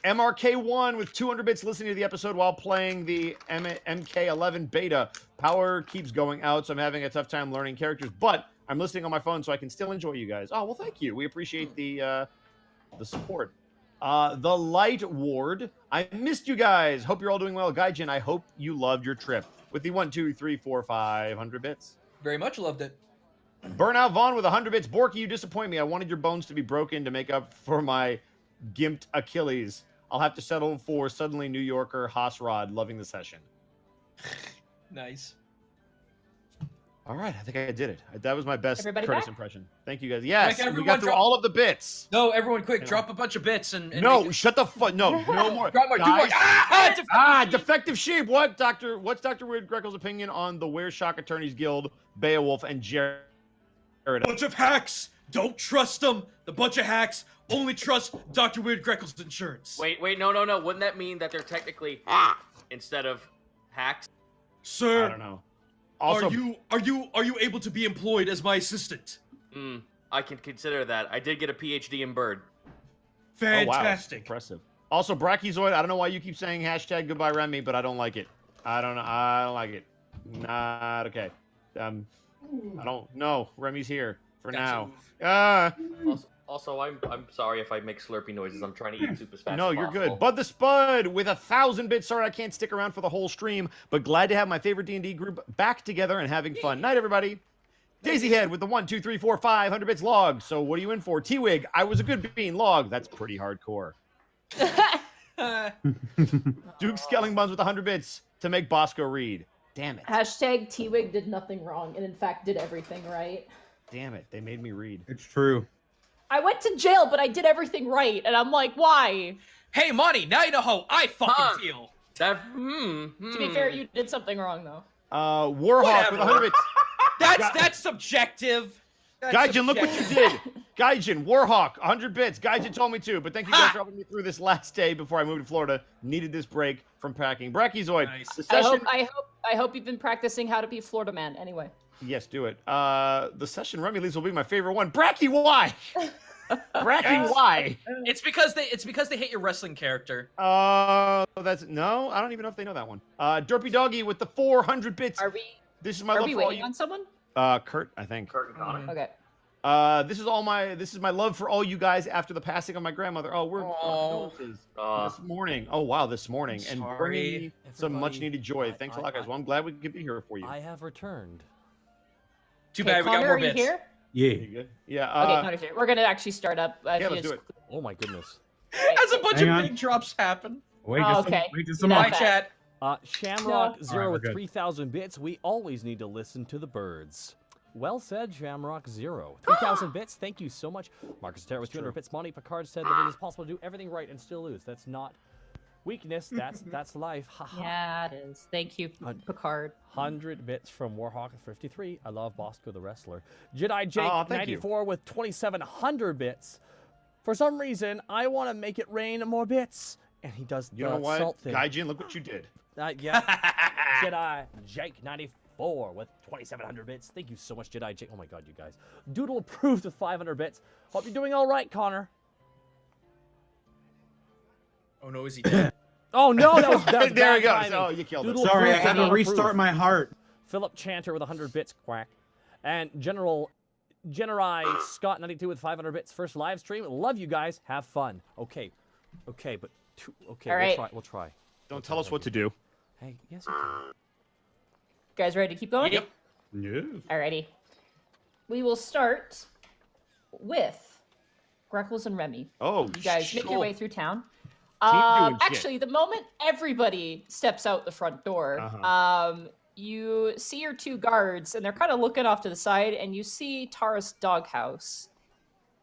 MRK1 with 200 bits listening to the episode while playing the MK11 beta. Power keeps going out, so I'm having a tough time learning characters, but I'm listening on my phone so I can still enjoy you guys. Oh, well, thank you. We appreciate the support. The Light Ward. I missed you guys. Hope you're all doing well. Gaijin, I hope you loved your trip. With the 500 bits. Very much loved it. Burnout Vaughn with 100 bits. Borky, you disappoint me. I wanted your bones to be broken to make up for my gimped Achilles. I'll have to settle for suddenly New Yorker Haasrod loving the session. Nice. All right, I think I did it. That was my best Everybody Curtis back? impression. Thank you guys. Yes, Like we everyone got through drop- all of the bits. No, everyone, quick, drop a bunch of bits and No, make it- shut the fuck. No, no more. drop more. Do more. Guys. Defective sheep. What's Dr. Weird Greco's opinion on the Were Shock Attorneys Guild, Beowulf, and Jared? Bunch of hacks. Don't trust them. The bunch of hacks. Only trust Dr. Weird Greckle's insurance. Wait, no. Wouldn't that mean that they're technically instead of hacks? Sir, I don't know. Also, are you able to be employed as my assistant? I can consider that. I did get a PhD in bird. oh, wow, Fantastic. impressive. Also, Brachiozoid. I don't know why you keep saying hashtag goodbye Remy, but I don't like it. I don't like it. Not okay. I don't know. Remy's here for That's now. Also, I'm sorry if I make slurpy noises. I'm trying to eat soup as fast No, as you're possible. good. Bud the Spud with 1,000 bits. Sorry, I can't stick around for the whole stream, but glad to have my favorite D&D group back together and having fun. Night, everybody. Daisy Head with the 500 bits log. So what are you in for? T-Wig, I was a good bean log. That's pretty hardcore. Duke Skelling Buns with 100 bits to make Bosco read. Damn it. Hashtag T-Wig did nothing wrong and in fact did everything right. Damn it. They made me read. It's true. I went to jail, but I did everything right, and I'm like, why? Hey, Monty, now you know how I fucking Huh. feel. That To be fair, you did something wrong though. Warhawk with 100 bits. That's subjective. That's Gaijin, look what you subjective. did. Gaijin, Warhawk, 100 bits. Gaijin told me to, but thank you guys for helping me through this last day before I moved to Florida. Needed this break from packing. Brachiozoid. Nice. The I session... hope you've been practicing how to be Florida man. Anyway. Yes, do it. The session Remy leaves will be my favorite one. Bracky, why? Bracky, why? It's because they hate your wrestling character. That's no. I don't even know if they know that one. Derpy Doggy with the 400 bits. Are we? This is my Are love we for all waiting you. on someone? Kurt, I think. Kurt and Connor. Okay. This is my love for all you guys after the passing of my grandmother. Oh, we're condolences this morning. Oh wow, this morning, and Sorry. bringing me some Everybody, much needed joy. Thanks a lot, guys. Well, I'm glad we could be here for you. I have returned. Too Okay, bad we got Connor, more are you bits. here? Yeah. You good? Yeah. Okay, Connor's here. We're gonna actually start up. yeah, let's do it. Oh my goodness. As a bunch Hang of on. big drops happen. Wait, Oh, just okay. wait just You a know Hi, moment. that. chat. Shamrock No. Zero Alright, we're with good. 3,000 bits. We always need to listen to the birds. Well said, Shamrock Zero. 3,000 bits. Thank you so much. Marcus Terra with 200 bits. Monty Picard said that it is possible to do everything right and still lose. That's not Weakness, that's life. Haha. Yeah, it is. Thank you, Picard. 100 bits from Warhawk 53. I love Bosco the wrestler. Jedi Jake Oh, thank you. 94 with 2,700 bits. For some reason, I want to make it rain more bits, and he does You the know what? salt thing. Gaijin, look what you did. Yeah. Jedi Jake 94 with 2,700 bits. Thank you so much, Jedi Jake. Oh my God, you guys. Doodle approved with 500 bits. Hope you're doing all right, Connor. Oh no, is he dead? Oh no, that was there bad he goes. timing. Oh, you killed Doodle it. Sorry, I approved had to and restart approved. my heart. Philip Chanter with 100 bits, quack. And Generai Scott 92 with 500 bits. First live stream. Love you guys. Have fun. Okay, but All we'll right. try. We'll try. Don't tell us what to do. Hey, yes, you can. You guys ready to keep going? Yep. Yes. Alrighty. We will start with Greckles and Remy. Oh, You guys make your sure. way through town. doing shit. Actually, the moment everybody steps out the front door, you see your two guards, and they're kind of looking off to the side, and you see Taras' doghouse.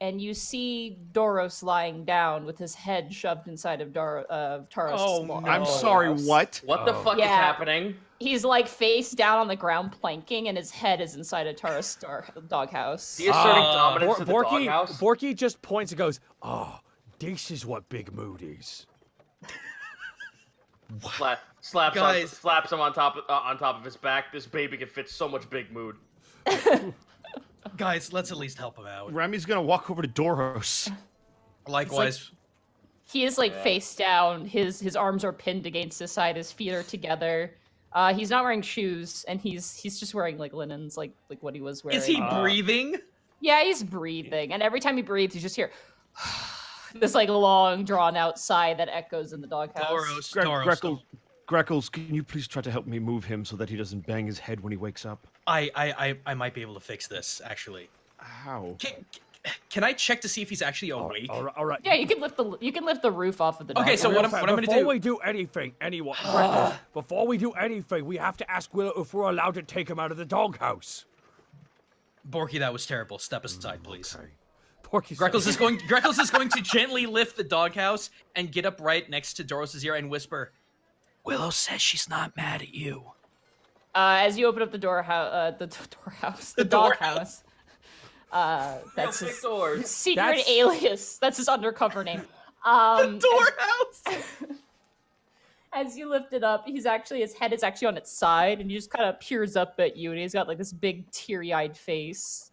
And you see Doros lying down with his head shoved inside of Taras' Oh, no. I'm sorry, doghouse. what? What the fuck is Yeah. happening? He's like face down on the ground planking, and his head is inside of Taras' doghouse. He asserting dominance of the Borky, doghouse? Borky just points and goes, "Oh, this is what big mood is." Slaps him on top of his back. This baby can fit so much big mood. Guys, let's at least help him out. Remy's gonna walk over to Doros. Likewise. He is like face down. His arms are pinned against his side. His feet are together. He's not wearing shoes, and he's just wearing like linens, like what he was wearing. Is he breathing? Yeah, he's breathing, and every time he breathes, you just hear this like long drawn out sigh that echoes in the doghouse. Doros. Greckles, can you please try to help me move him so that he doesn't bang his head when he wakes up? I might be able to fix this, actually. How? Can I check to see if he's actually awake? All right. Yeah, you can lift the roof off of the Okay, doghouse. so what I'm gonna Before do? we do anything, before we do anything, we have to ask Willow if we're allowed to take him out of the doghouse. Borky, that was terrible. Step aside, please. Okay. Porky's Greckles is going to gently lift the doghouse and get up right next to Doros' ear and whisper, "Willow says she's not mad at you." As you open up the the doghouse. That's his doors. secret That's- alias. That's his undercover name. Doorhouse. As you lift it up, his head is actually on its side, and he just kind of peers up at you, and he's got like this big teary-eyed face,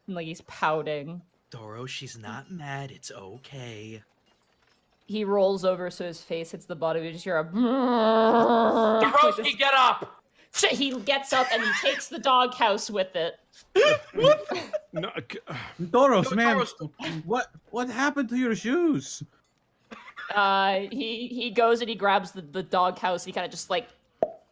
and like he's pouting. Doros, she's not mad. It's okay. He rolls over so his face hits the bottom. You just hear a. Dorosky, get up! So he gets up and he takes the doghouse with it. No, Doros, Yo, man, Doros. what happened to your shoes? He goes and he grabs the doghouse. He kind of just like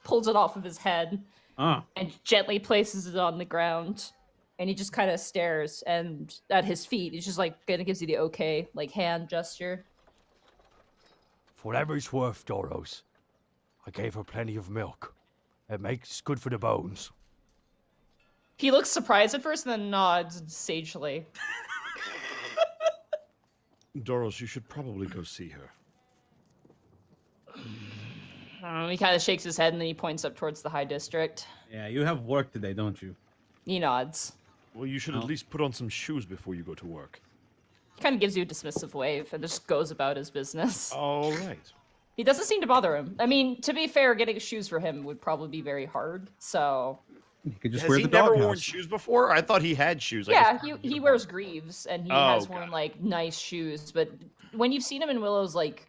pulls it off of his head Oh, and gently places it on the ground. And he just kind of stares and at his feet. He's just like kind of gives you the okay like hand gesture. For whatever it's worth, Doros, I gave her plenty of milk. It makes good for the bones. He looks surprised at first and then nods sagely. Doros, you should probably go see her. He kind of shakes his head and then he points up towards the High District. yeah, you have work today, don't you? He nods. Well, you should at least put on some shoes before you go to work. He kind of gives you a dismissive wave and just goes about his business. All right. He doesn't seem to bother him. I mean, to be fair, getting shoes for him would probably be very hard. So, You could just Has wear he the never worn doghouse. shoes before? I thought he had shoes. I yeah, just- he wears greaves and he Oh, has worn God. like nice shoes. But when you've seen him in Willow's, like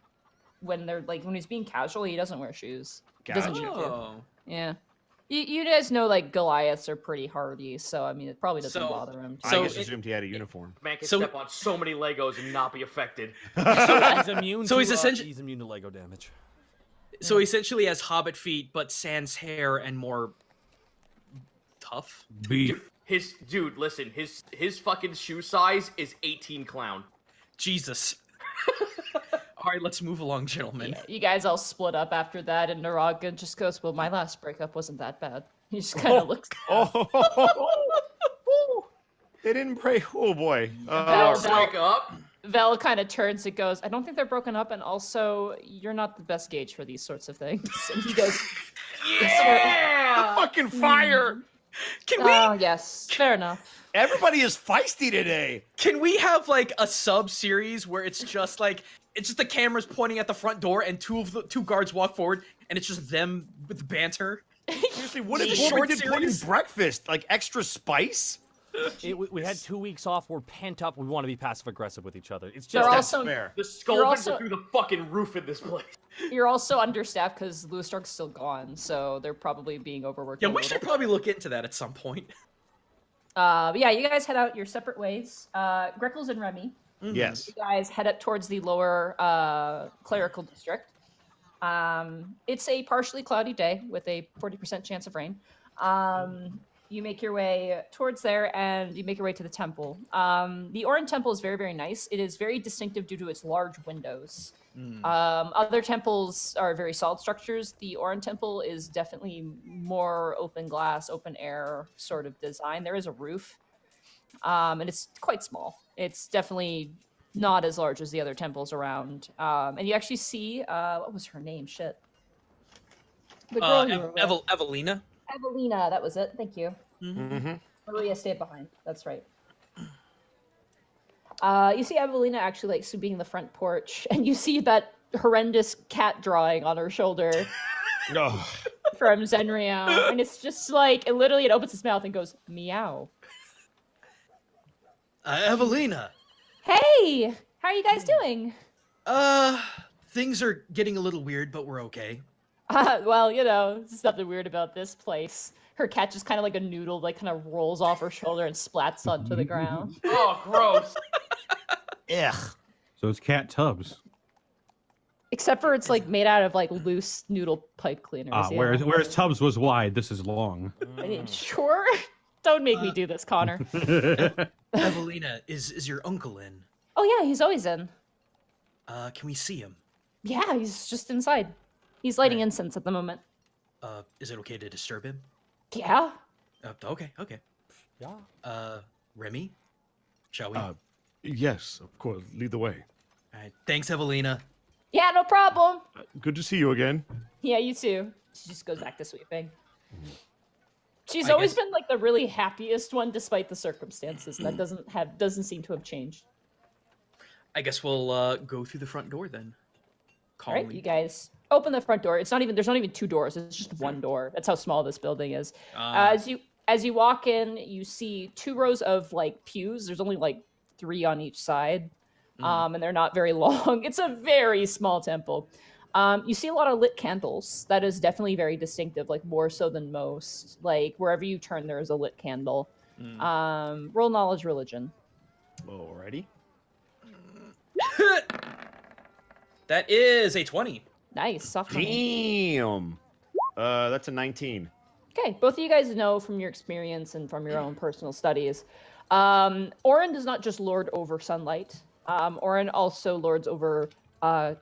when he's being casual, he doesn't wear shoes. He doesn't need to. Oh. Yeah. You guys know like Goliaths are pretty hardy, so I mean it probably doesn't So- bother him. I So just it- assumed he had a uniform. Man can So- step on so many Legos and not be affected. He's immune. So to, he's essentially- he's immune to Lego damage. So he essentially has hobbit feet, but sans hair and more tough. Beef. Listen, his fucking shoe size is 18 clown. Jesus. All right, let's move along, gentlemen. Yeah, you guys all split up after that, and Naraga just goes, "Well, my last breakup wasn't that bad." He just kind of looks. Oh, they didn't break. Oh boy. Break up. Vel kind of turns and goes, I don't think they're broken up, and also, you're not the best gauge for these sorts of things. And he goes, Yeah! Fucking fire! Can we oh, yes, fair enough. Everybody is feisty today. can we have like a sub series where it's just like it's just the cameras pointing at the front door and two guards walk forward and it's just them with banter? Seriously, what if Short Borman did fucking series? breakfast? Like extra spice? We had 2 weeks off. We're pent up. We want to be passive aggressive with each other. It's They're just also fair. The skulls also- are through the fucking roof in this place. You're also understaffed because Louis Stark's still gone, so they're probably being overworked. Yeah, a we little. should probably look into that at some point. But yeah, you guys head out your separate ways. Greckles and Remy, Yes. you guys head up towards the lower clerical district. It's a partially cloudy day with a 40% chance of rain. You make your way towards there and you make your way to the temple. The Orin Temple is very, very nice. It is very distinctive due to its large windows. Other temples are very solid structures. The Orin Temple is definitely more open glass, open air sort of design. There is a roof, and it's quite small. It's definitely not as large as the other temples around. And you actually see, what was her name? Shit. The girl you were with. Evelina. Evelina, that was it. Thank you. Mm-hmm. Maria stayed behind. That's right. You see Evelina actually like sweeping the front porch, and you see that horrendous cat drawing on her shoulder No. from Zenrio, and it's just like it literally it opens its mouth and goes meow. Evelina. Hey, how are you guys doing? Things are getting a little weird, but we're okay. Well, you know, there's nothing weird about this place. Her cat just kind of like a noodle, like kind of rolls off her shoulder and splats onto the ground. Oh, gross. Ugh. So it's cat tubs. Except for it's like made out of like loose noodle pipe cleaners. yeah. Whereas Tubbs was wide, this is long. I mean, sure. Don't make me do this, Connor. Evelina, is your uncle in? Oh yeah, he's always in. Can we see him? Yeah, he's just inside. He's lighting incense at the moment. Is it okay to disturb him? Yeah. Okay. yeah. Remy, shall we? Yes, of course. Lead the way. All right. Thanks, Evelina. Yeah, no problem. Good to see you again. Yeah, you too. She just goes back to sweeping. She's I always guess- been like the really happiest one despite the circumstances. That doesn't seem to have changed. I guess we'll go through the front door then. All right, you guys open the front door. There's not even 2 doors. It's just 1 door. That's how small this building is. As you walk in, you see 2 rows of like pews. There's only like 3 on each side. And they're not very long. It's a very small temple. You see a lot of lit candles. That is definitely very distinctive, like more so than most. Like wherever you turn, there is a lit candle. Roll knowledge religion. Alrighty. That is a 20. Nice, soft 20. Damn. That's a 19. Okay, both of you guys know from your experience and from your own personal studies, Orin does not just lord over sunlight. Orin also lords over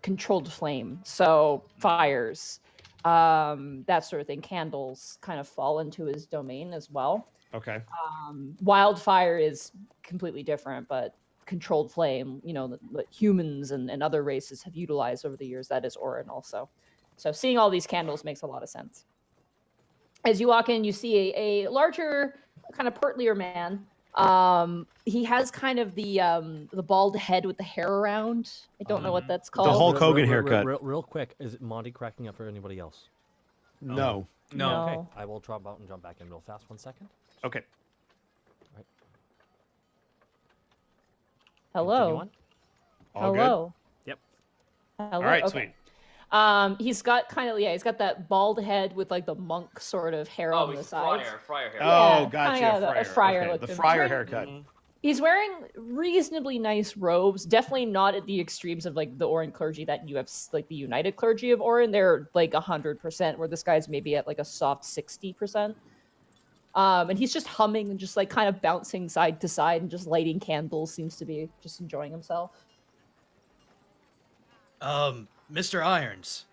controlled flame, so fires, that sort of thing. Candles kind of fall into his domain as well. Okay. Wildfire is completely different, but controlled flame, you know, that humans and other races have utilized over the years, that is Orin also. So seeing all these candles makes a lot of sense. As you walk in, you see a larger, kind of portlier man. He has kind of the bald head with the hair around. I don't know what that's called. The Hulk Hogan haircut. Real quick, is it Monty cracking up for anybody else? No. No. Okay, I will drop out and jump back in real fast. 1 second. Okay. Hello. Continue on. All good? Hello. Yep. Hello. All right, okay. sweet. He's got kind of he's got that bald head with like the monk sort of hair Oh, on the he's sides. Friar hair. Oh, Yeah, gotcha. kinda a friar Okay, look the to him. friar He's haircut. He's wearing reasonably nice robes, definitely not at the extremes of like the Orin clergy that you have, like the United Clergy of Orin. They're like 100%, where this guy's maybe at like a soft 60%. And he's just humming and just like kind of bouncing side to side and just lighting candles. Seems to be just enjoying himself. Mr. Irons.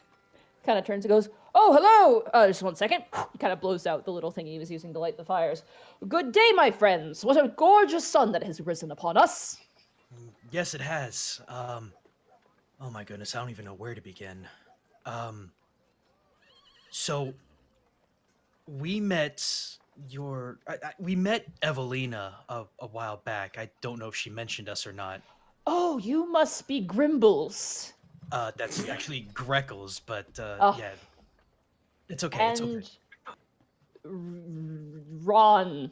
Kind of turns and goes, "Oh, hello! Just 1 second." He kind of blows out the little thing he was using to light the fires. "Good day, my friends. What a gorgeous sun that has risen upon us." Yes, it has. Oh my goodness, I don't even know where to begin. So we met we met Evelina a while back. I don't know if she mentioned us or not. Oh, you must be Grimbles. That's actually Greckles, but Oh. yeah, it's okay. It's okay. And Ron.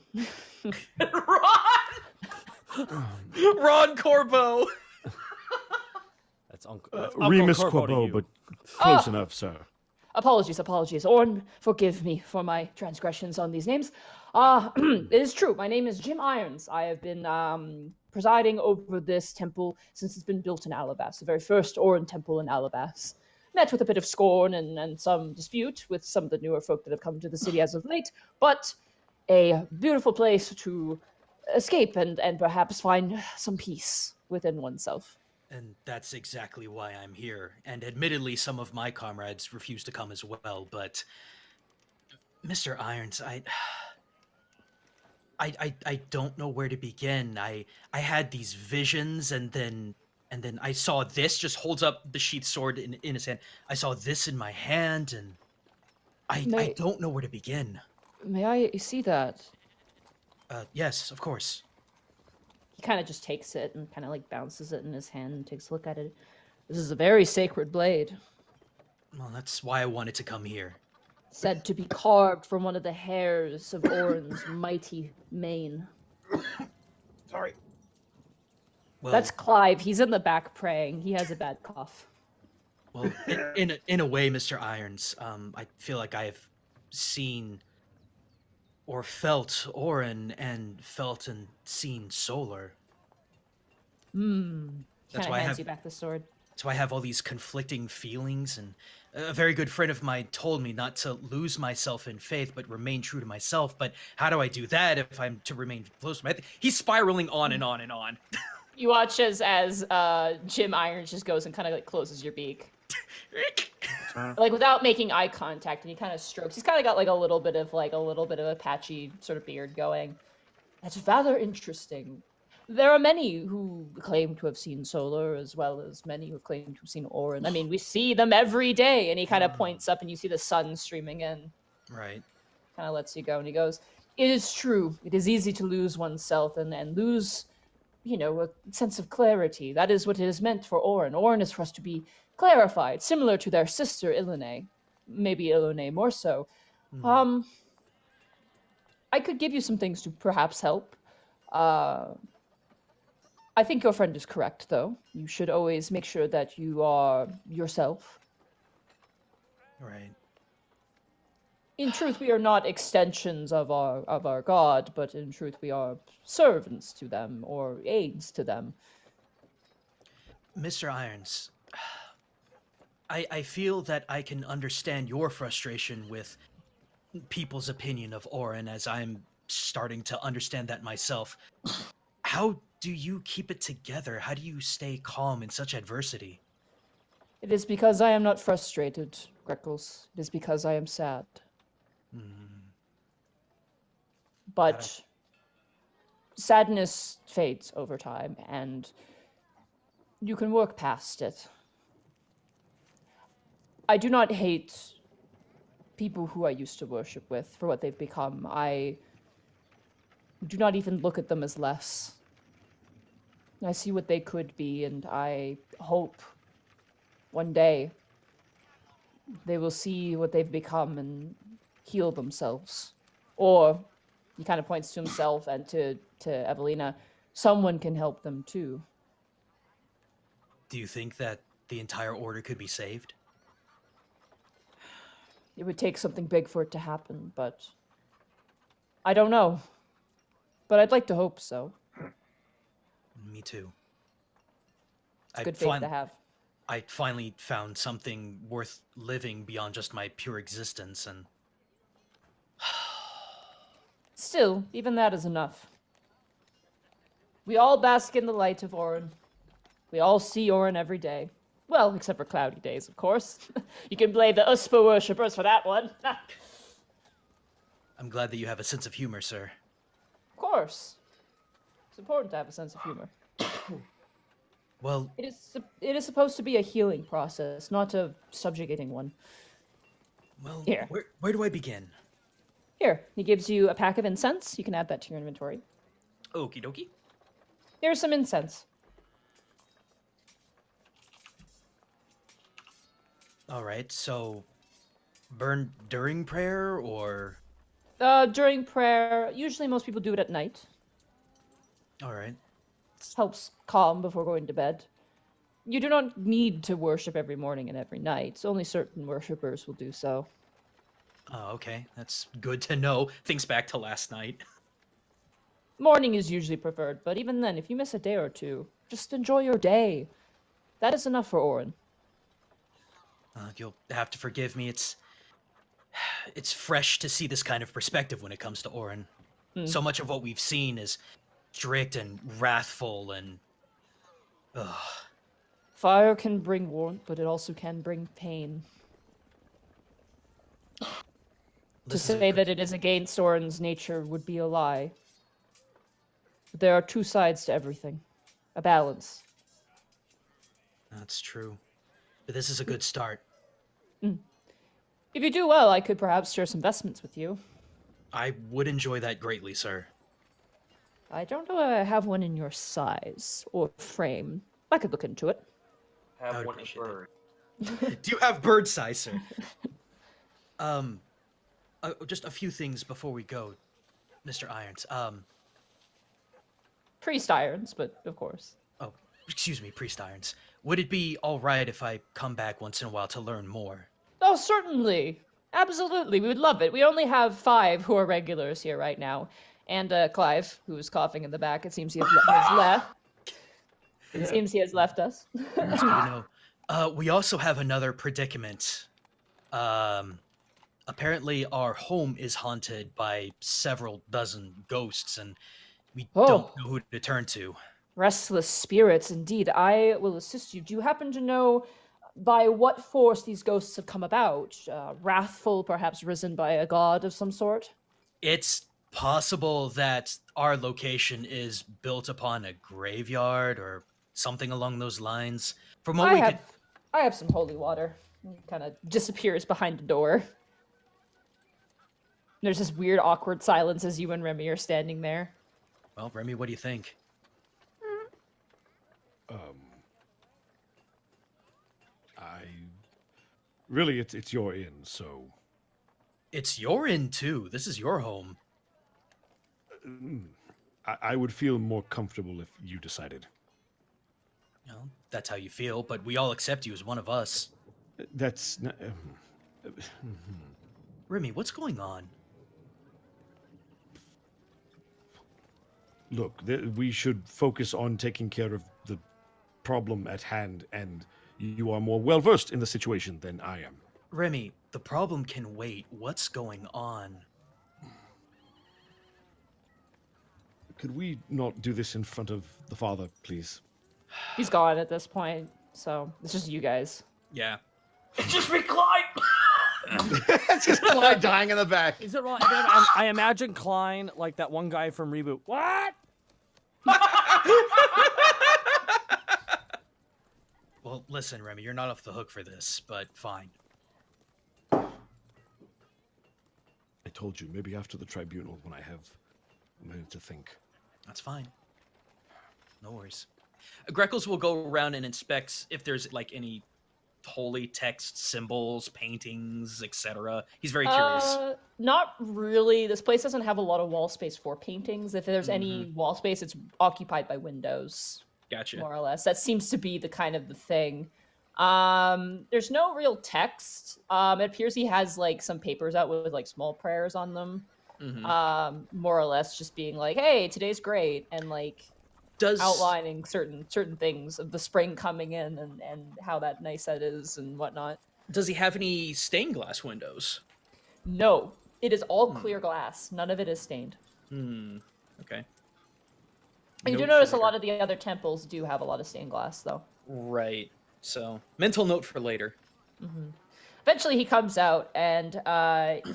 Ron Corbo. That's Remus Corbo to Quabo, you. but close Oh. enough, sir. Apologies. Orn, forgive me for my transgressions on these names. It is true. My name is Jim Irons. I have been presiding over this temple since it's been built in Alabas, the very first Orin temple in Alabas. Met with a bit of scorn and some dispute with some of the newer folk that have come to the city as of late, but a beautiful place to escape and perhaps find some peace within oneself. And that's exactly why I'm here. And admittedly, some of my comrades refuse to come as well, but Mr. Irons, I don't know where to begin. I had these visions, and then I saw this. Just holds up the sheath sword in his hand. I saw this in my hand, and I don't know where to begin. May I see that? Yes, of course. He kind of just takes it and kind of like bounces it in his hand and takes a look at it. This is a very sacred blade, Well, that's why I wanted to come here. said to be carved from one of the hairs of Orin's mighty mane. Sorry. Well, That's Clive. He's in the back praying. He has a bad cough. well, in a way, Mr. Irons, I feel like I have seen or felt Orin and felt and seen Solar. That's Kind why I of hands have you back the sword. That's why I have all these conflicting feelings, and a very good friend of mine told me not to lose myself in faith, but remain true to myself. But how do I do that if I'm to remain close to my? He's spiraling on and on and on. You watch as Jim Irons just goes and kind of like closes your beak, like without making eye contact, and he kind of strokes. He's kind of got like a little bit of a patchy sort of beard going. That's rather interesting. There are many who claim to have seen Solar, as well as many who have claimed to have seen Orin. I mean, we see them every day, and he kind of points up, and you see the sun streaming in. Right. Kind of lets you go, and he goes, "It is true. It is easy to lose oneself and lose, a sense of clarity. That is what it is meant for Orin. Orin is for us to be clarified, similar to their sister Ilene. Maybe Ilene more so. I could give you some things to perhaps help. I think your friend is correct, though. You should always make sure that you are yourself. Right. In truth, we are not extensions of our god, but in truth, we are servants to them or aids to them. Mr. Irons, I feel that I can understand your frustration with people's opinion of Orin, as I'm starting to understand that myself. How do you keep it together? How do you stay calm in such adversity? It is because I am not frustrated, Greckles. It is because I am sad. But sadness fades over time, and you can work past it. I do not hate people who I used to worship with for what they've become. I do not even look at them as less. I see what they could be, and I hope one day they will see what they've become and heal themselves. Or, he kind of points to himself and to Evelina, someone can help them too. Do you think that the entire order could be saved? It would take something big for it to happen, but I don't know. But I'd like to hope so. Me too. It's good faith to have. I finally found something worth living beyond just my pure existence, and Still, even that is enough. We all bask in the light of Orin. We all see Orin every day. Well, except for cloudy days, of course. You can blame the Uspa worshippers for that one. I'm glad that you have a sense of humor, sir. Of course. It's important to have a sense of humor. Well, It is supposed to be a healing process, not a subjugating one. Here. where do I begin? Here, he gives you a pack of incense. You can add that to your inventory. Okie dokie. Here's some incense. All right, so burn during prayer or? During prayer, usually most people do it at night. All right. Helps calm before going to bed. You do not need to worship every morning and every night. Only certain worshippers will do so. Oh, okay. That's good to know. Thinks back to last night. Morning is usually preferred, but even then, if you miss a day or two, just enjoy your day. That is enough for Orin. You'll have to forgive me. It's fresh to see this kind of perspective when it comes to Orin. So much of what we've seen is strict and wrathful and... Ugh. Fire can bring warmth, but it also can bring pain. To say that it is against Orin's nature would be a lie. But there are two sides to everything. A balance. That's true. But this is a good start. If you do well, I could perhaps share some investments with you. I would enjoy that greatly, sir. I don't know if I have one in your size or frame. I could look into it. I Have would one appreciate bird. Do you have bird size, sir? Just a few things before we go, Mr. Irons. Priest irons, but of course. Oh, excuse me, Priest Irons. Would it be all right if I come back once in a while to learn more? Oh, certainly. Absolutely. We would love it. We only have 5 who are regulars here right now. And Clive, who is coughing in the back. It seems he has left. It seems he has left us. That's good to know. We also have another predicament. Apparently our home is haunted by several dozen ghosts, and we don't know who to turn to. Restless spirits, indeed. I will assist you. Do you happen to know by what force these ghosts have come about? Wrathful, perhaps risen by a god of some sort? It's possible that our location is built upon a graveyard or something along those lines. From what I have some holy water. He kind of disappears behind a door. There's this weird, awkward silence as you and Remy are standing there. Well, Remy, what do you think? Really, it's your inn, so It's your inn, too. This is your home. I would feel more comfortable if you decided. Well, that's how you feel, but we all accept you as one of us. That's not, Remy, what's going on? look. We should focus on taking care of the problem at hand, and you are more well versed in the situation than I am. Remy, the problem can wait. What's going on? Could we not do this in front of the father, please? He's gone at this point, so it's just you guys. Yeah. It's just me, Clyde! It's just Clyde dying in the back. Is it wrong? I imagine Klein like that one guy from Reboot. What? Well, listen, Remy, you're not off the hook for this, but fine. I told you, maybe after the tribunal, when I have a minute to think. That's fine. No worries. Greckles will go around and inspect if there's like any holy text, symbols, paintings, etc. He's very curious. Not really. This place doesn't have a lot of wall space for paintings. If there's any wall space, it's occupied by windows. Gotcha. More or less. That seems to be the kind of the thing. There's no real text. It appears he has like some papers out with like small prayers on them. More or less just being like, hey, today's great, and like outlining certain things of the spring coming in and how that nice that is and whatnot. Does he have any stained glass windows? No. It is all clear glass. None of it is stained. Okay. You do notice a lot of the other temples do have a lot of stained glass, though. Right. So, mental note for later. Eventually, he comes out, and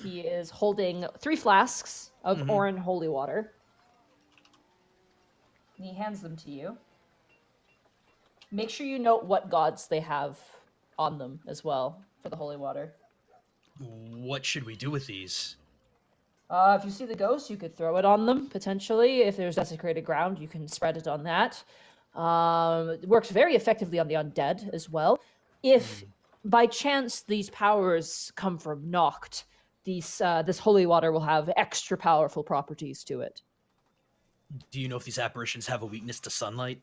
he is holding 3 flasks of Orin holy water. And he hands them to you. Make sure you note what gods they have on them as well for the holy water. What should we do with these? If you see the ghost, you could throw it on them, potentially. If there's desecrated ground, you can spread it on that. It works very effectively on the undead as well. If by chance these powers come from Noct, this holy water will have extra powerful properties to it. Do you know if these apparitions have a weakness to sunlight?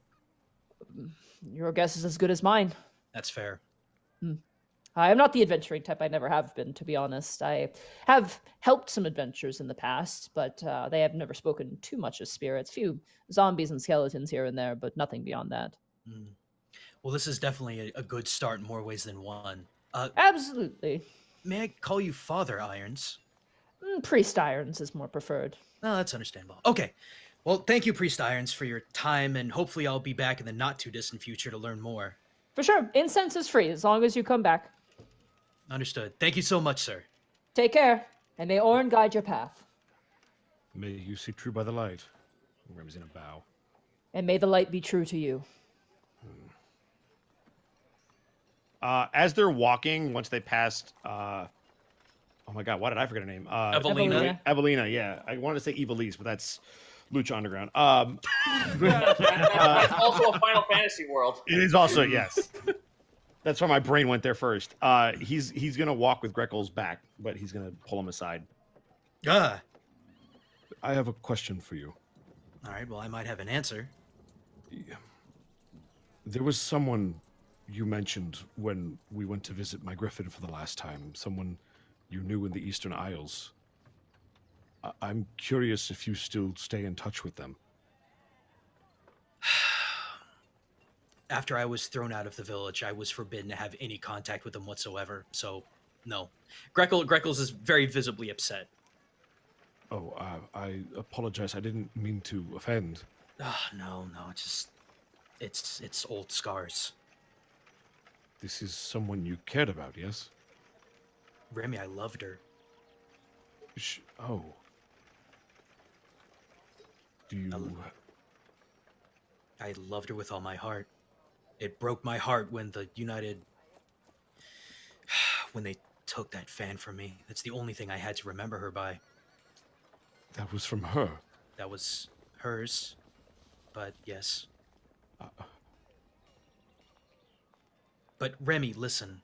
Your guess is as good as mine. That's fair. I am not the adventuring type. I never have been, to be honest. I have helped some adventures in the past, but they have never spoken too much of spirits. Few zombies and skeletons here and there, but nothing beyond that. Well, this is definitely a good start in more ways than one. Absolutely. May I call you Father Irons? Priest Irons is more preferred. Oh, that's understandable. Okay. Well, thank you, Priest Irons, for your time, and hopefully I'll be back in the not-too-distant future to learn more. For sure. Incense is free as long as you come back. Understood. Thank you so much, sir. Take care, and may Orin guide your path. May you see true by the light. Rem's in a bow. And may the light be true to you. As they're walking, once they passed, oh my god, why did I forget her name? Evelina. Evelina, yeah. I wanted to say Evilise, but that's Lucha Underground. It's also a Final Fantasy world. It is also, yes. That's why my brain went there first. He's gonna walk with Grekel's back, but he's gonna pull him aside. Ah. I have a question for you. All right, well, I might have an answer. There was someone you mentioned when we went to visit my griffin for the last time. Someone you knew in the Eastern Isles. I'm curious if you still stay in touch with them. After I was thrown out of the village, I was forbidden to have any contact with them whatsoever, so no. Greckles is very visibly upset. Oh, I apologize. I didn't mean to offend. No, it's old scars. This is someone you cared about, yes? Remy, I loved her. Oh. Do you... I loved her with all my heart. It broke my heart when the United... when they took that fan from me. That's the only thing I had to remember her by. That was from her? That was hers. But yes. But Remy, listen.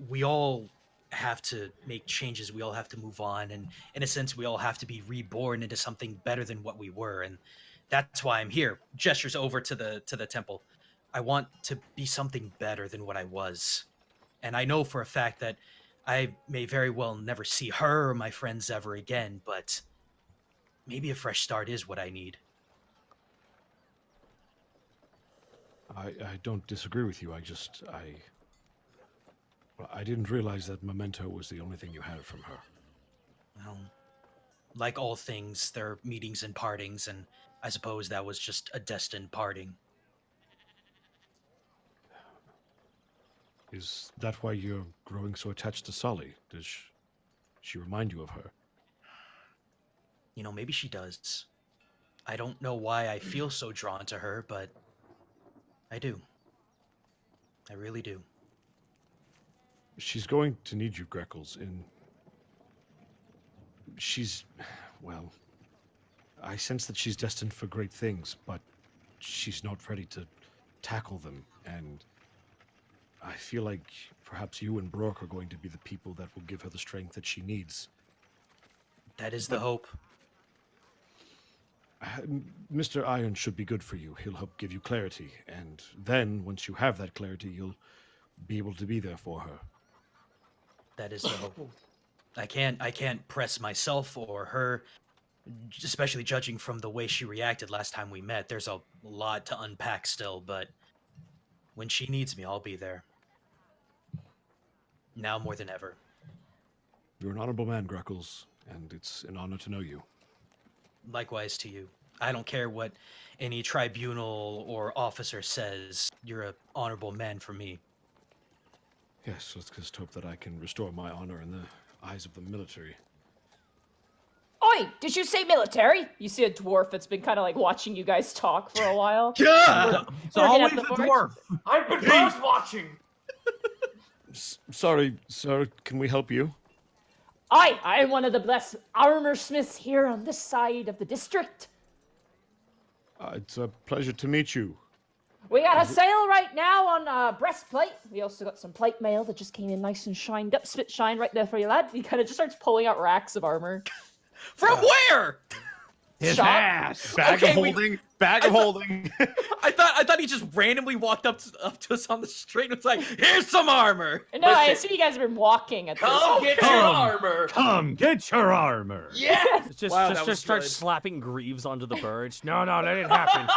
We all have to make changes. We all have to move on. And in a sense, we all have to be reborn into something better than what we were. And that's why I'm here. Gestures over to the temple. I want to be something better than what I was. And I know for a fact that I may very well never see her or my friends ever again, but maybe a fresh start is what I need. I don't disagree with you. I didn't realize that memento was the only thing you had from her. Well, like all things, there are meetings and partings, and I suppose that was just a destined parting. Is that why you're growing so attached to Sully? Does she remind you of her? You know, maybe she does. I don't know why I feel so drawn to her, but I do. I really do. She's going to need you, Greckles, well, I sense that she's destined for great things, but she's not ready to tackle them, and I feel like perhaps you and Brooke are going to be the people that will give her the strength that she needs. That is the hope. Mr. Iron should be good for you. He'll help give you clarity, and then, once you have that clarity, you'll be able to be there for her. That is the hope. I can't press myself or her, especially judging from the way she reacted last time we met. There's a lot to unpack still, but when she needs me, I'll be there. Now more than ever. You're an honorable man, Greckles, and it's an honor to know you. Likewise to you. I don't care what any tribunal or officer says. You're an honorable man for me. Yes, let's just hope that I can restore my honor in the eyes of the military. Oi, did you say military? You see a dwarf that's been kind of like watching you guys talk for a while. Yeah. It's Looking always at a the forge. dwarf. I've been bird watching. Sorry, sir. Can we help you? I am one of the best armor smiths here on this side of the district. It's a pleasure to meet you. We got a sale right now on breastplate. We also got some plate mail that just came in nice and shined up. Spit shine right there for you, lad. He kind of just starts pulling out racks of armor. From where? His Shop. ass. Bag Okay, of holding. Bag of holding. I thought he just randomly walked up to us on the street and was like, "Here's some armor." No, I Listen. assume you guys have been walking at this Come point. get your Come. armor. Come get your armor. Yes. Just, Wow, just, that was just start good. slapping Greaves onto the birch. No, that didn't happen.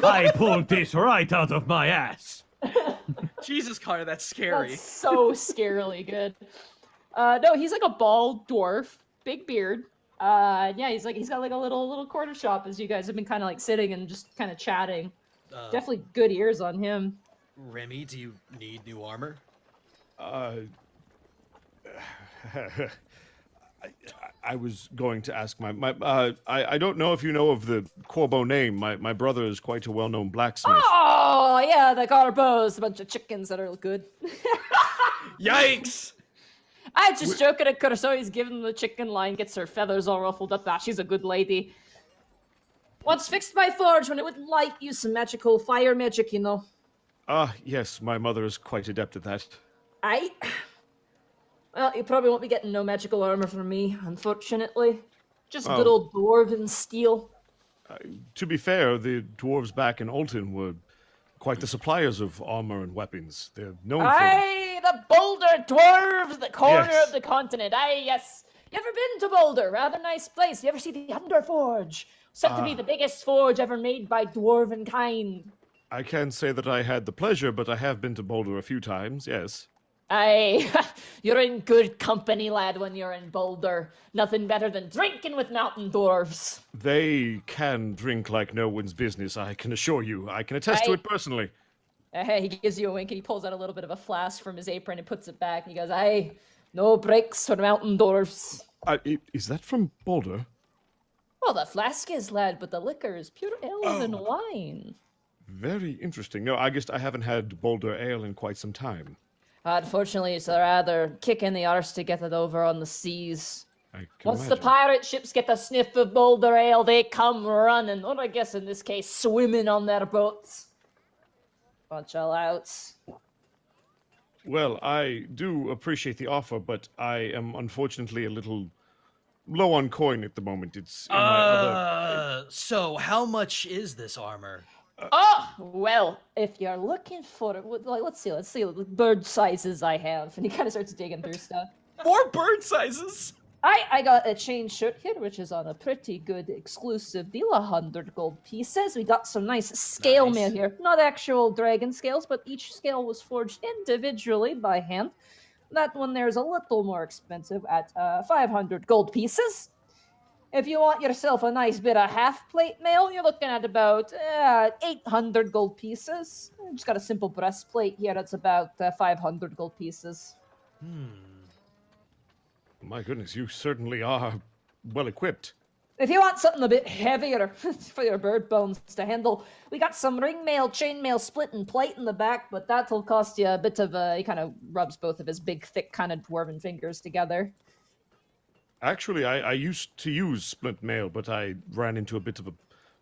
I pulled this right out of my ass. Jesus, Connor, that's scary. That's so scarily good. No, he's like a bald dwarf, big beard. Yeah, he's got like a little corner shop as you guys have been kind of like sitting and just kind of chatting. Definitely good ears on him. Remy, do you need new armor? I was going to ask I don't know if you know of the Corbeau name. My brother is quite a well-known blacksmith. Oh yeah, the Corbeaus, a bunch of chickens that are good. Yikes! I was just joking at Curacao. He's giving the chicken line, gets her feathers all ruffled up. She's a good lady. Once fixed my forge when it would light, use some magical fire magic, you know. Yes, my mother is quite adept at that. Well, you probably won't be getting no magical armor from me, unfortunately. Just Oh. good old dwarven steel. To be fair, the dwarves back in Alton were quite the suppliers of armor and weapons. They're known for them. Aye, the Boulder dwarves, the corner Yes. of the continent. Aye, yes. You ever been to Boulder? Rather nice place. You ever see the Underforge? Said to be the biggest forge ever made by dwarven kind. I can't say that I had the pleasure, but I have been to Boulder a few times, yes. Aye, you're in good company, lad, when you're in Boulder. Nothing better than drinking with mountain dwarves. They can drink like no one's business, I can assure you. I can attest to Aye. it personally. He gives you a wink and he pulls out a little bit of a flask from his apron and puts it back. And he goes, aye, no breaks for mountain dwarves. Is that from Boulder? Well, the flask is, lad, but the liquor is pure elven wine. Very interesting. No, I guess I haven't had Boulder Ale in quite some time. Unfortunately, it's rather kicking the arse to get it over on the seas. I can Once the imagine. pirate ships get the sniff of Boulder Ale, they come running, or I guess in this case, swimming on their boats. Bunch of louts. Well, I do appreciate the offer, but I am unfortunately a little low on coin at the moment. It's in my other... So how much is this armor? Oh, well, if you're looking for it, let's see the bird sizes I have. And he kind of starts digging through stuff. More bird sizes. I got a chain shirt here, which is on a pretty good exclusive deal, 100 gold pieces. We got some nice scale Nice. mail here. Not actual dragon scales, but each scale was forged individually by hand. That one there's a little more expensive at 500 gold pieces. If you want yourself a nice bit of half-plate mail, you're looking at about 800 gold pieces. Just got a simple breastplate here that's about 500 gold pieces. My goodness, you certainly are well equipped. If you want something a bit heavier for your bird bones to handle, we got some ring mail, chain mail, split and plate in the back, but that'll cost you a bit of a... He kind of rubs both of his big, thick, kind of dwarven fingers together. Actually, I used to use splint mail, but I ran into a bit of a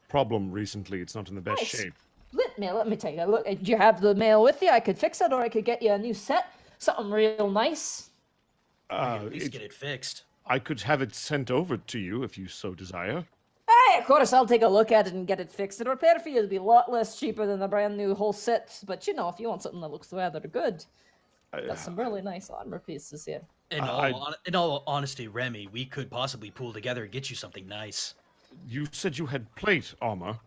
problem recently. It's not in the best Nice. shape. Split mail, let me take a look. Do you have the mail with you? I could fix it, or I could get you a new set. Something real nice. At least get it fixed. I could have it sent over to you if you so desire. Hey, of course, I'll take a look at it and get it fixed. The repair for you will be a lot less cheaper than a brand new whole set. But, you know, if you want something that looks rather good, got some really nice armor pieces here. In all honesty, Remy, we could possibly pool together and get you something nice. You said you had plate armor.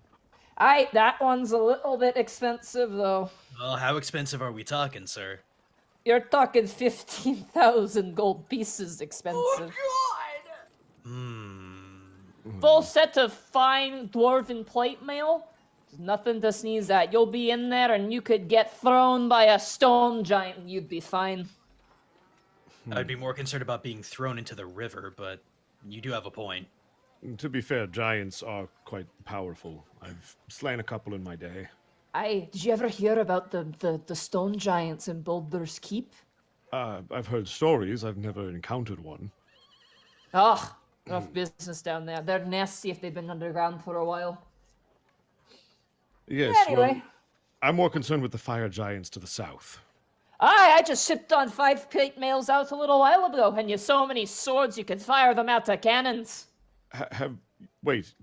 That one's a little bit expensive, though. Well, how expensive are we talking, sir? You're talking 15,000 gold pieces expensive. Full set of fine dwarven plate mail. There's nothing to sneeze at. You'll be in there and you could get thrown by a stone giant and you'd be fine. I'd be more concerned about being thrown into the river, but you do have a point. To be fair, giants are quite powerful. I've slain a couple in my day. Did you ever hear about the stone giants in Baldur's Keep? I've heard stories. I've never encountered one. Oh, rough business down there. They're nasty if they've been underground for a while. Yes, Anyway. well, I'm more concerned with the fire giants to the south. I just shipped on 5 plate mails out a little while ago, and you so many swords you could fire them out of cannons.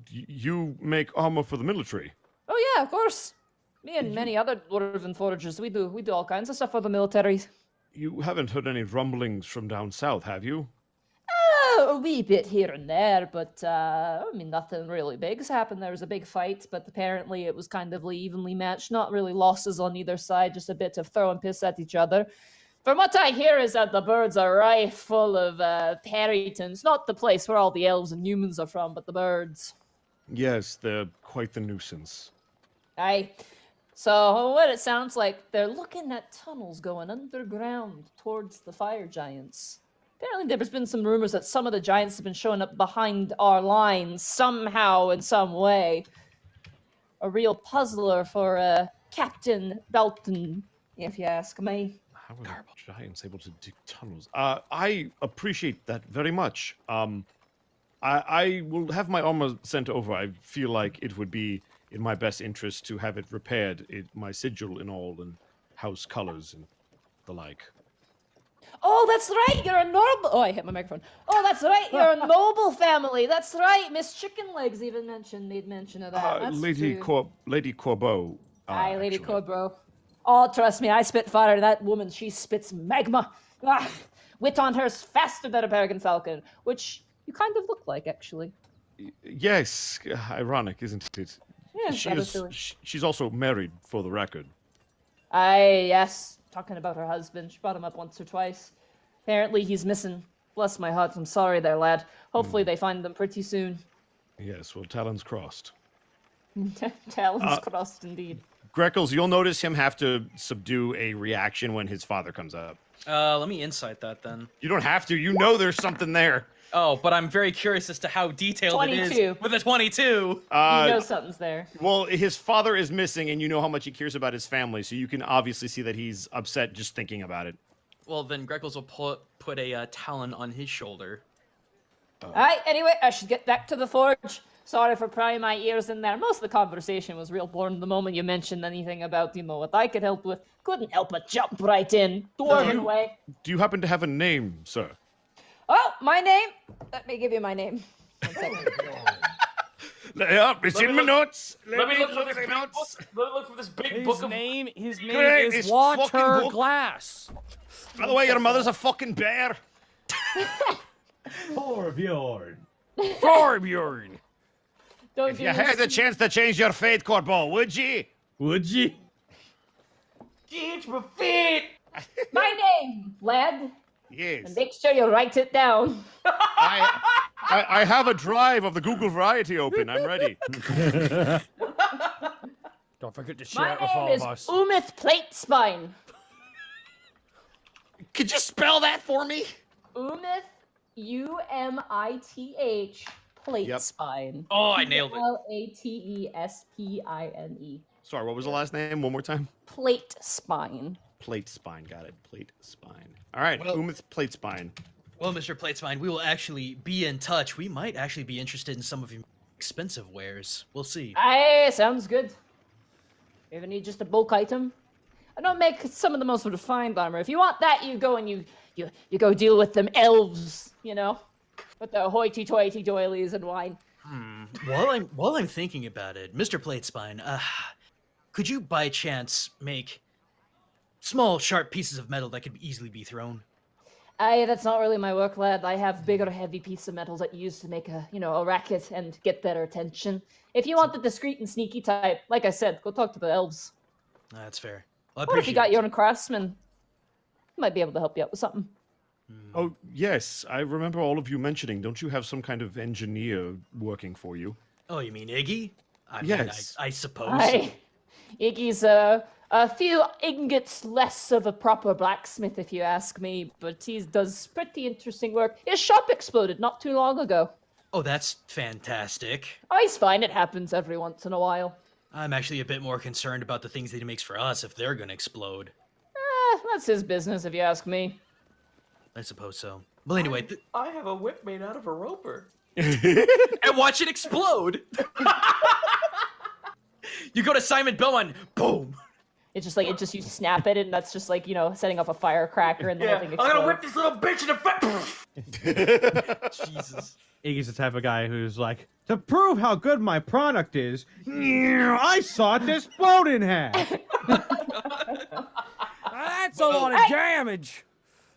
You make armor for the military? Oh yeah, of course. Me and many other dwarven foragers, we do all kinds of stuff for the military. You haven't heard any rumblings from down south, have you? A wee bit here and there, but I mean, nothing really big's happened. There was a big fight, but apparently it was kind of evenly matched. Not really losses on either side, just a bit of throwing piss at each other. From what I hear is that the birds are rife full of Perrytons. Not the place where all the elves and humans are from, but the birds. Yes, they're quite the nuisance. Aye. So what it sounds like, they're looking at tunnels going underground towards the fire giants. Apparently there's been some rumors that some of the giants have been showing up behind our lines somehow, in some way. A real puzzler for Captain Belton, if you ask me. How are the giants able to dig tunnels? I appreciate that very much. I will have my armor sent over. I feel like it would be in my best interest to have it repaired, my sigil and all, and house colors and the like. Oh, that's right, you're a noble... Oh, I hit my microphone. Oh, that's right, you're a noble family. That's right, Miss Chicken Legs even made mention of that. That's Lady true. Lady Corbeau. Aye, Lady actually. Corbro. Oh, trust me, I spit fire. That woman, she spits magma. Wit on her's faster than a peregrine falcon, which you kind of look like, actually. Yes, ironic, isn't it? Yeah, She's also married, for the record. Aye, yes. Talking about her husband. She brought him up once or twice. Apparently he's missing. Bless my heart, I'm sorry there, lad. Hopefully they find them pretty soon. Yes, well, talons crossed. Talons crossed, indeed. Greckles, you'll notice him have to subdue a reaction when his father comes up. Let me insight that then. You don't have to. You know there's something there. Oh, but I'm very curious as to how detailed 22. it is with a 22. You know something's there. Well, his father is missing, and you know how much he cares about his family, so you can obviously see that he's upset just thinking about it. Well, then Greckles will put a talon on his shoulder. Alright, anyway, I should get back to the forge. Sorry for prying my ears in there. Most of the conversation was real boring the moment you mentioned anything about, what I could help with. Couldn't help but jump right in. Dwarven way. Do you happen to have a name, sir? Oh, my name? Let me give you my name. 1 second. It's in my notes. Let me look for this big book. Let me look for this big book His of... name is This fucking Water book. Glass. By the way, your mother's a fucking bear. Torbjorn. Torbjorn. Don't If you had the chance to change your fate, Corbeau, would ye? Would ye? Change my feet! My name, lad. Yes. And make sure you write it down. I have a drive of the Google Variety open. I'm ready. Don't forget to share My it with name all is of us. Umith Platespine. Could you spell that for me? Umith, U-M-I-T-H, Platespine. Oh, I nailed it. L-A-T-E-S-P-I-N-E. Sorry, what was the last name? One more time. Plate spine. Plate spine. Got it. Plate spine. All right. Well- Umith plate spine. Well, Mr. Platespine, we will actually be in touch. We might actually be interested in some of your expensive wares. We'll see. Aye, sounds good. You ever need just a bulk item? I don't make some of the most refined armor. If you want that, you go and you go deal with them elves, with their hoity-toity doilies and wine. While I'm thinking about it, Mr. Platespine, could you by chance make small, sharp pieces of metal that could easily be thrown? Aye, that's not really my work, lad. I have bigger, heavy pieces of metals that you use to make a racket and get their attention. If you want the discreet and sneaky type, like I said, go talk to the elves. That's fair. Well, I Or if you appreciate got it. your own craftsman, might be able to help you out with something. Oh, yes. I remember all of you mentioning. Don't you have some kind of engineer working for you? Oh, you mean Iggy? I mean, Yes. I suppose. Aye. Iggy's a few ingots less of a proper blacksmith, if you ask me, but he does pretty interesting work. His shop exploded not too long ago. Oh, that's fantastic. Oh, he's fine. It happens every once in a while. I'm actually a bit more concerned about the things that he makes for us if they're gonna explode. That's his business, if you ask me. I suppose so. Well, anyway, I have a whip made out of a roper. and watch it explode. You go to Simon Belmont, boom. It's just like you snap it, and that's just like setting off a firecracker, and the whole thing I'm explodes. gonna whip this little bitch in the face. Jesus. Iggy's the type of guy who's like, to prove how good my product is, I sawed this boat in half. That's a lot of damage.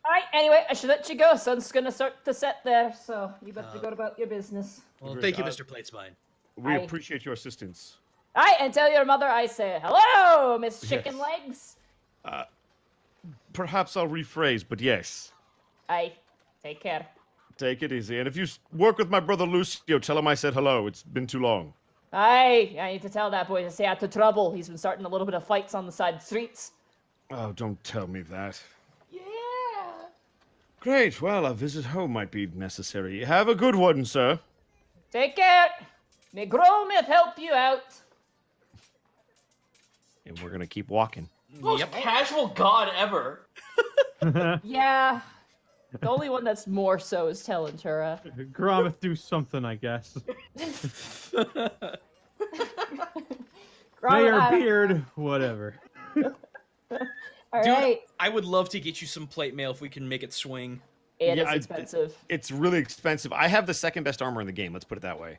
All right. Anyway, I should let you go. Sun's gonna start to set there, so you better go about your business. Well, thank you, Mr. Platespine. We I- appreciate your assistance. All right, and tell your mother I say hello, Miss Chicken Legs. Perhaps I'll rephrase, but yes. Aye. Take care. Take it easy. And if you work with my brother Lucio, tell him I said hello. It's been too long. Aye. I need to tell that boy to stay out of trouble. He's been starting a little bit of fights on the side streets. Oh, don't tell me that. Yeah. Great. Well, a visit home might be necessary. Have a good one, sir. Take care. May Gromith help you out. And we're going to keep walking. Most casual god ever. Yeah. The only one that's more so is Telentura. Gromith do something, I guess. Mayor Beard, whatever. All Dude, right. I would love to get you some plate mail if we can make it swing. It Yeah, is expensive. It's really expensive. I have the second best armor in the game. Let's put it that way.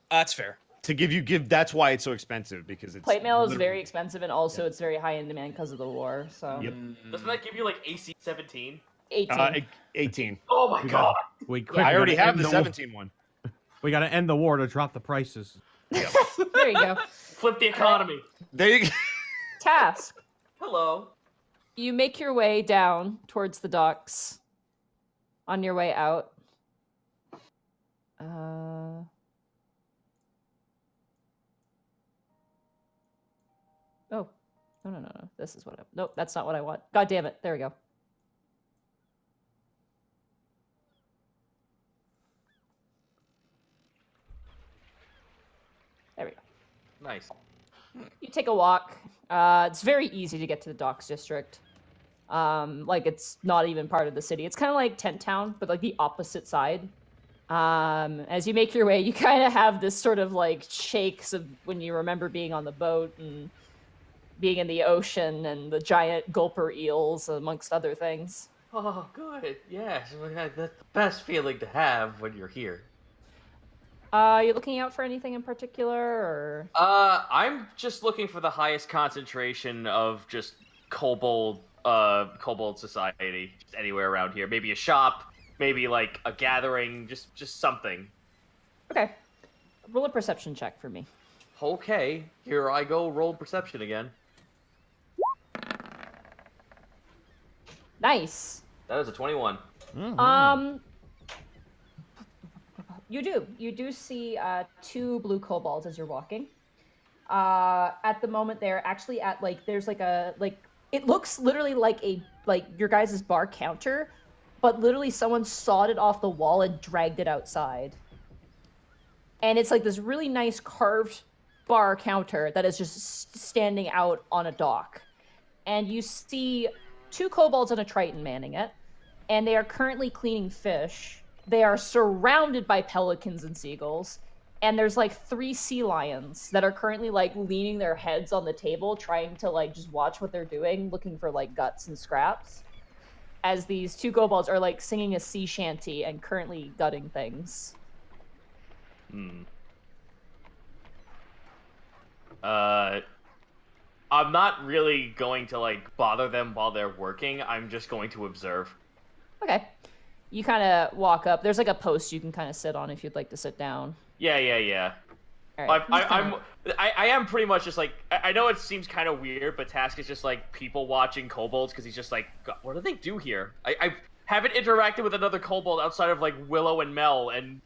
That's fair. To give that's why it's so expensive, because it's Plate mail is literally- very expensive, and also it's very high in demand because of the war. So Yep. Doesn't that give you like AC 17? 18. 18. Oh my god. We Yeah. quick, I we already gotta have end the war. 17 one. We gotta end the war to drop the prices. There you go. Flip the economy. There you go. Task. Hello. You make your way down towards the docks. On your way out. Oh. No. This is what I... Nope, that's not what I want. God damn it. There we go. There we go. Nice. You take a walk. It's very easy to get to the docks district. Like it's not even part of the city. It's kind of like Tent Town, but like the opposite side. As you make your way, you kind of have this sort of like shakes of when you remember being on the boat and being in the ocean and the giant gulper eels, amongst other things. Oh, good. Yes, that's the best feeling to have when you're here. Are you looking out for anything in particular, or? I'm just looking for the highest concentration of just kobold society, just anywhere around here. Maybe a shop, maybe like a gathering, just something. Okay. Roll a perception check for me. Okay, here I go. Roll perception again. Nice. That is a 21. You do see two blue kobolds as you're walking. At the moment, they're actually at there's it looks literally like your guys' bar counter, but literally someone sawed it off the wall and dragged it outside. And it's like this really nice carved bar counter that is just standing out on a dock. And you see two kobolds and a triton manning it, and they are currently cleaning fish. They are surrounded by pelicans and seagulls, and there's like 3 sea lions that are currently like leaning their heads on the table, trying to like just watch what they're doing, looking for like guts and scraps, as these two kobolds are like singing a sea shanty and currently gutting things. I'm not really going to like bother them while they're working. I'm just going to observe. Okay. You kind of walk up. There's like a post you can kind of sit on if you'd like to sit down. Yeah. All right. I am pretty much just like, I know it seems kind of weird, but Task is just like people watching kobolds because he's just like, God, what do they do here? I haven't interacted with another kobold outside of like Willow and Mel, and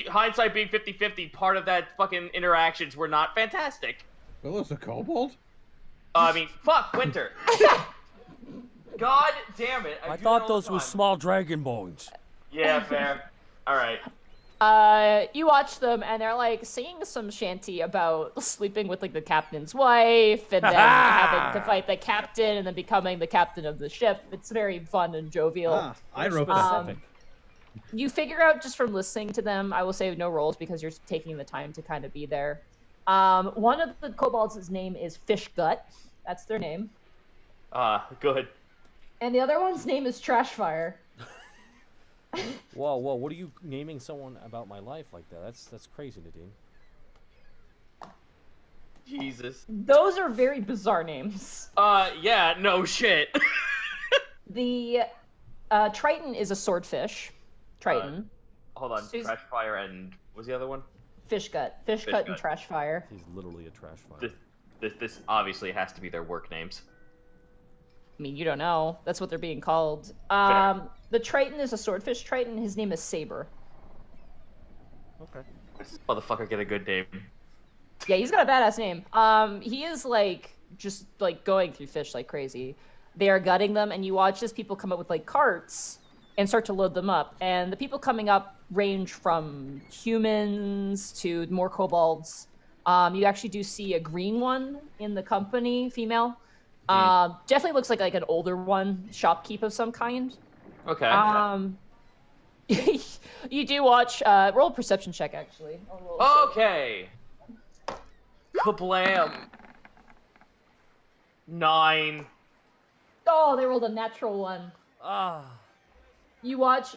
hindsight being 50-50, part of that fucking interactions were not fantastic. Willow's a kobold? I mean, fuck, Winter. God damn it. I do thought it all those the were time. small dragon bones. Yeah, fair. Alright. You watch them, and they're like singing some shanty about sleeping with like the captain's wife, and then having to fight the captain, and then becoming the captain of the ship. It's very fun and jovial. I wrote You figure out just from listening to them. I will say no rolls because you're taking the time to kind of be there. One of the kobolds' name is Fish Gut. That's their name. Good. And the other one's name is Trashfire. Whoa, what are you naming someone about my life like that? That's crazy, Nadine. Jesus. Those are very bizarre names. Yeah, no shit. The Triton is a swordfish. Triton. Hold on, Trashfire and what's the other one? Fishgut. Fishgut and Trashfire. He's literally a trash fire. This obviously has to be their work names. I mean, you don't know. That's what they're being called. The Triton is a swordfish Triton. His name is Saber. Okay. This motherfucker get a good name. Yeah, he's got a badass name. He is like just like going through fish like crazy. They are gutting them, and you watch as people come up with like carts and start to load them up. And the people coming up range from humans to more kobolds. You actually do see a green one in the company, female. Definitely looks like an older one, shopkeep of some kind. Okay. You do watch. Roll a perception check, actually. Okay. Kablam. 9. Oh, they rolled a natural one. Ah. You watch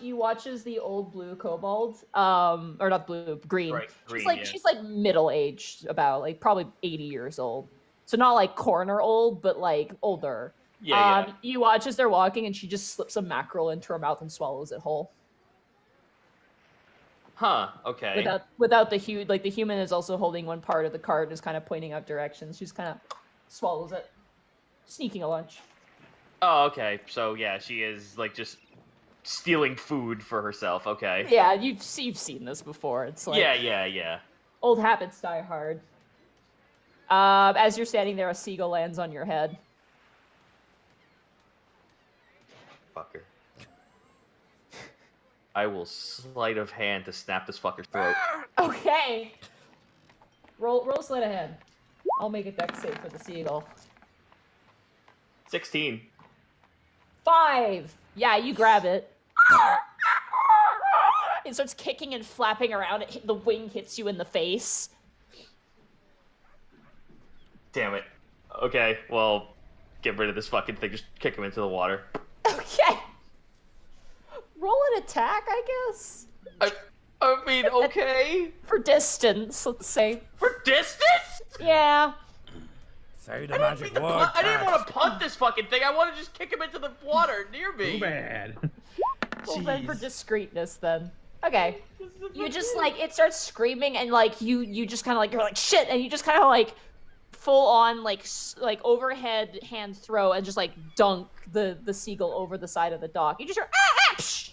as the old blue kobold, or not blue, green. Right, green, She's like middle aged, about like probably 80 years old. So not like corner old, but like older. Yeah. You watch as they're walking, and she just slips a mackerel into her mouth and swallows it whole. Huh. Okay. Without the the human is also holding one part of the cart and is kind of pointing out directions. She just kind of swallows it, sneaking a lunch. Oh, okay. So yeah, she is like just stealing food for herself. Okay. Yeah, you've seen this before. It's like yeah. Old habits die hard. As you're standing there, a seagull lands on your head. Fucker. I will sleight of hand to snap this fucker's throat. Okay. Roll sleight of hand. I'll make a dex save for the seagull. 16. 5. Yeah, you grab it. It starts kicking and flapping around. The wing hits you in the face. Damn it. Okay, well, get rid of this fucking thing. Just kick him into the water. Okay. Roll an attack, I guess. I mean, okay. For distance, let's say. For distance? Yeah. Say the magic word. I didn't want to punt this fucking thing. I want to just kick him into the water near me. Too bad. Well, then for discreetness, then. Okay. You just like it starts screaming, and like you just kind of like you're like shit, and you just kind of like full on like overhead hand throw and just like dunk the seagull over the side of the dock. You just hear psh,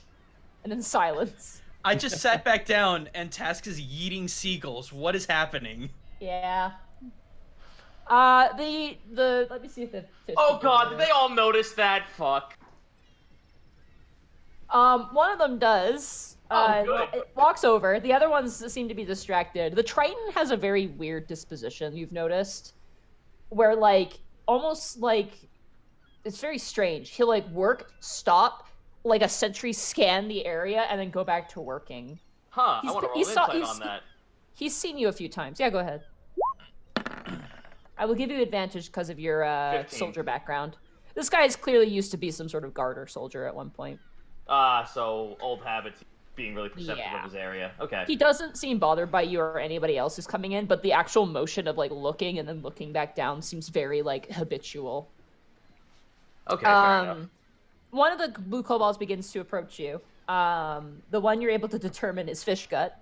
and then silence. I just sat back down, and Task is yeeting seagulls. What is happening? Yeah. Let me see if the fish. Oh god, did they all notice that? Fuck. One of them does. Good. It walks over. The other ones seem to be distracted. The Triton has a very weird disposition, you've noticed, where like almost like it's very strange. He'll like work, stop, like a sentry scan the area, and then go back to working. Huh, I want to roll insight on that. He's seen you a few times. Yeah, go ahead. I will give you advantage because of your 15. soldier background. This guy is clearly used to be some sort of guard or soldier at one point. So old habits, being really perceptive Yeah. of his area. Okay. He doesn't seem bothered by you or anybody else who's coming in, but the actual motion of like looking and then looking back down seems very like habitual. Okay, fair enough. One of the blue kobolds begins to approach you. The one you're able to determine is Fishgut.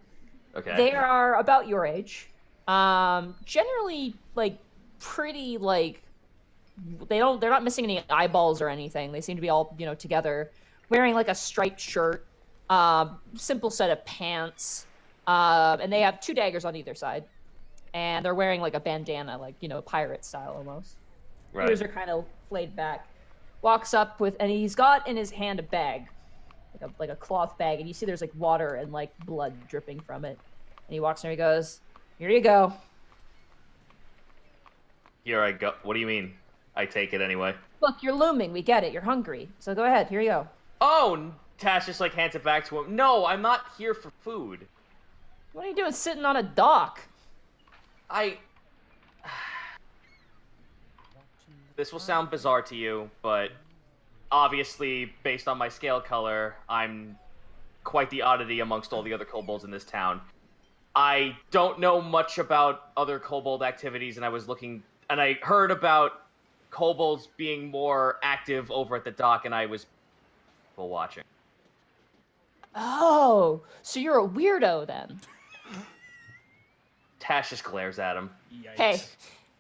Okay. They are about your age. Generally like pretty like they're not missing any eyeballs or anything. They seem to be all, together, wearing like a striped shirt, simple set of pants, and they have 2 daggers on either side, and they're wearing like a bandana, like pirate style almost. Right. Ears are kind of flayed back. Walks up and he's got in his hand a bag. like a cloth bag, and you see there's like water and like blood dripping from it. And he walks in and he goes, "Here you go." Here I go. What do you mean? I take it anyway. Look, you're looming. We get it. You're hungry. So go ahead. Here you go. Oh, Tash just like hands it back to him. No, I'm not here for food. What are you doing sitting on a dock? This will sound bizarre to you, but obviously, based on my scale color, I'm quite the oddity amongst all the other kobolds in this town. I don't know much about other kobold activities, and I heard about kobolds being more active over at the dock, and I was watching. Oh, so you're a weirdo then? Tash just glares at him. Hey,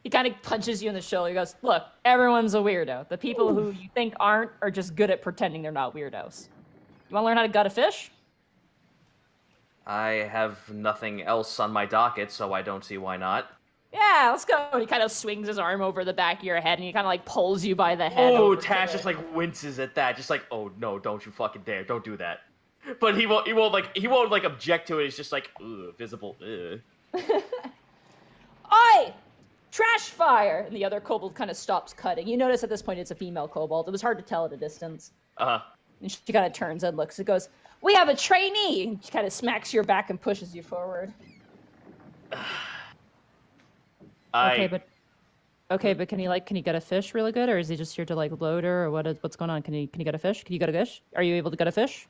he kind of punches you in the shoulder. He goes, "Look, everyone's a weirdo. The people who you think aren't are just good at pretending they're not weirdos. You want to learn how to gut a fish?" I have nothing else on my docket, so I don't see why not. Yeah, let's go. And he kind of swings his arm over the back of your head, and he kind of like pulls you by the head. Oh, Tash just like winces at that, just like, "Oh no, don't you fucking dare, don't do that." But he won't object to it. It's just like, ugh, visible. Ugh. Oi! Trash fire! And the other kobold kind of stops cutting. You notice at this point it's a female kobold. It was hard to tell at a distance. Uh-huh. And she kind of turns and looks. It goes, "We have a trainee!" And she kind of smacks your back and pushes you forward. Okay, but can he get a fish really good, or is he just here to like load her, or what's going on? Can he get a fish? Can you get a fish? Are you able to get a fish?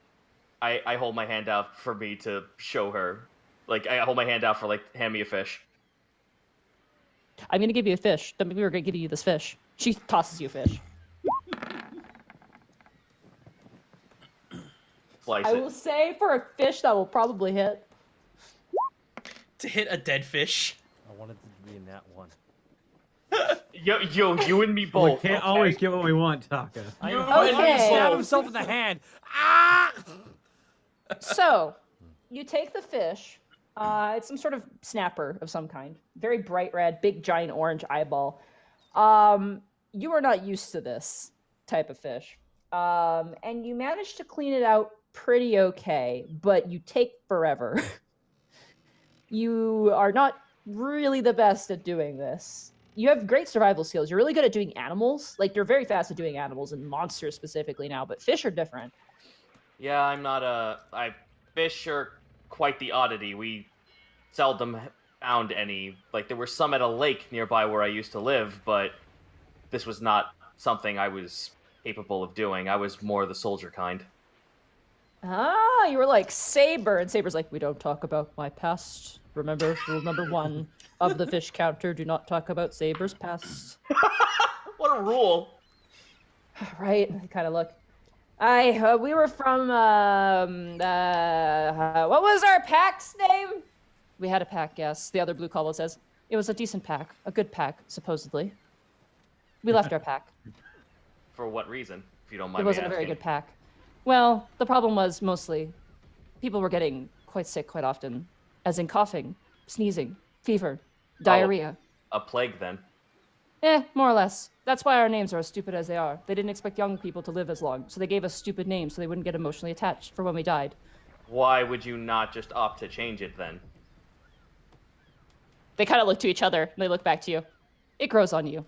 I hold my hand out for me to show her. Like, I hold my hand out for, like, hand me a fish. I'm gonna give you a fish. Don't think we were gonna give you this fish. She tosses you a fish. Slice I it. will say for a fish that will probably hit. To hit a dead fish. I wanted to be in that one. Yo, you and me We both. can't okay? always get what we want, Taka. I You know. and Okay. He stabbed himself in the hand. Ah! So, you take the fish. It's some sort of snapper of some kind. Very bright red, big giant orange eyeball. You are not used to this type of fish. And you manage to clean it out pretty okay, but you take forever. You are not really the best at doing this. You have great survival skills. You're really good at doing animals. Like, you're very fast at doing animals and monsters specifically now, but fish are different. Yeah, I'm not fish are quite the oddity. We seldom found any. Like, there were some at a lake nearby where I used to live, but this was not something I was capable of doing. I was more the soldier kind. Ah, you were like Saber, and Saber's like, "We don't talk about my past. Remember, rule number 1 of the fish counter, do not talk about Saber's past." What a rule! Right? I kind of look. We were from, what was our pack's name? We had a pack, yes. The other blue kobold says. It was a decent pack. A good pack, supposedly. We left our pack. For what reason, if you don't mind It wasn't me a very asking? good pack. Well, the problem was mostly people were getting quite sick quite often, as in coughing, sneezing, fever, diarrhea. A plague, then. More or less. That's why our names are as stupid as they are. They didn't expect young people to live as long, so they gave us stupid names so they wouldn't get emotionally attached for when we died. Why would you not just opt to change it, then? They kind of look to each other, and they look back to you. It grows on you.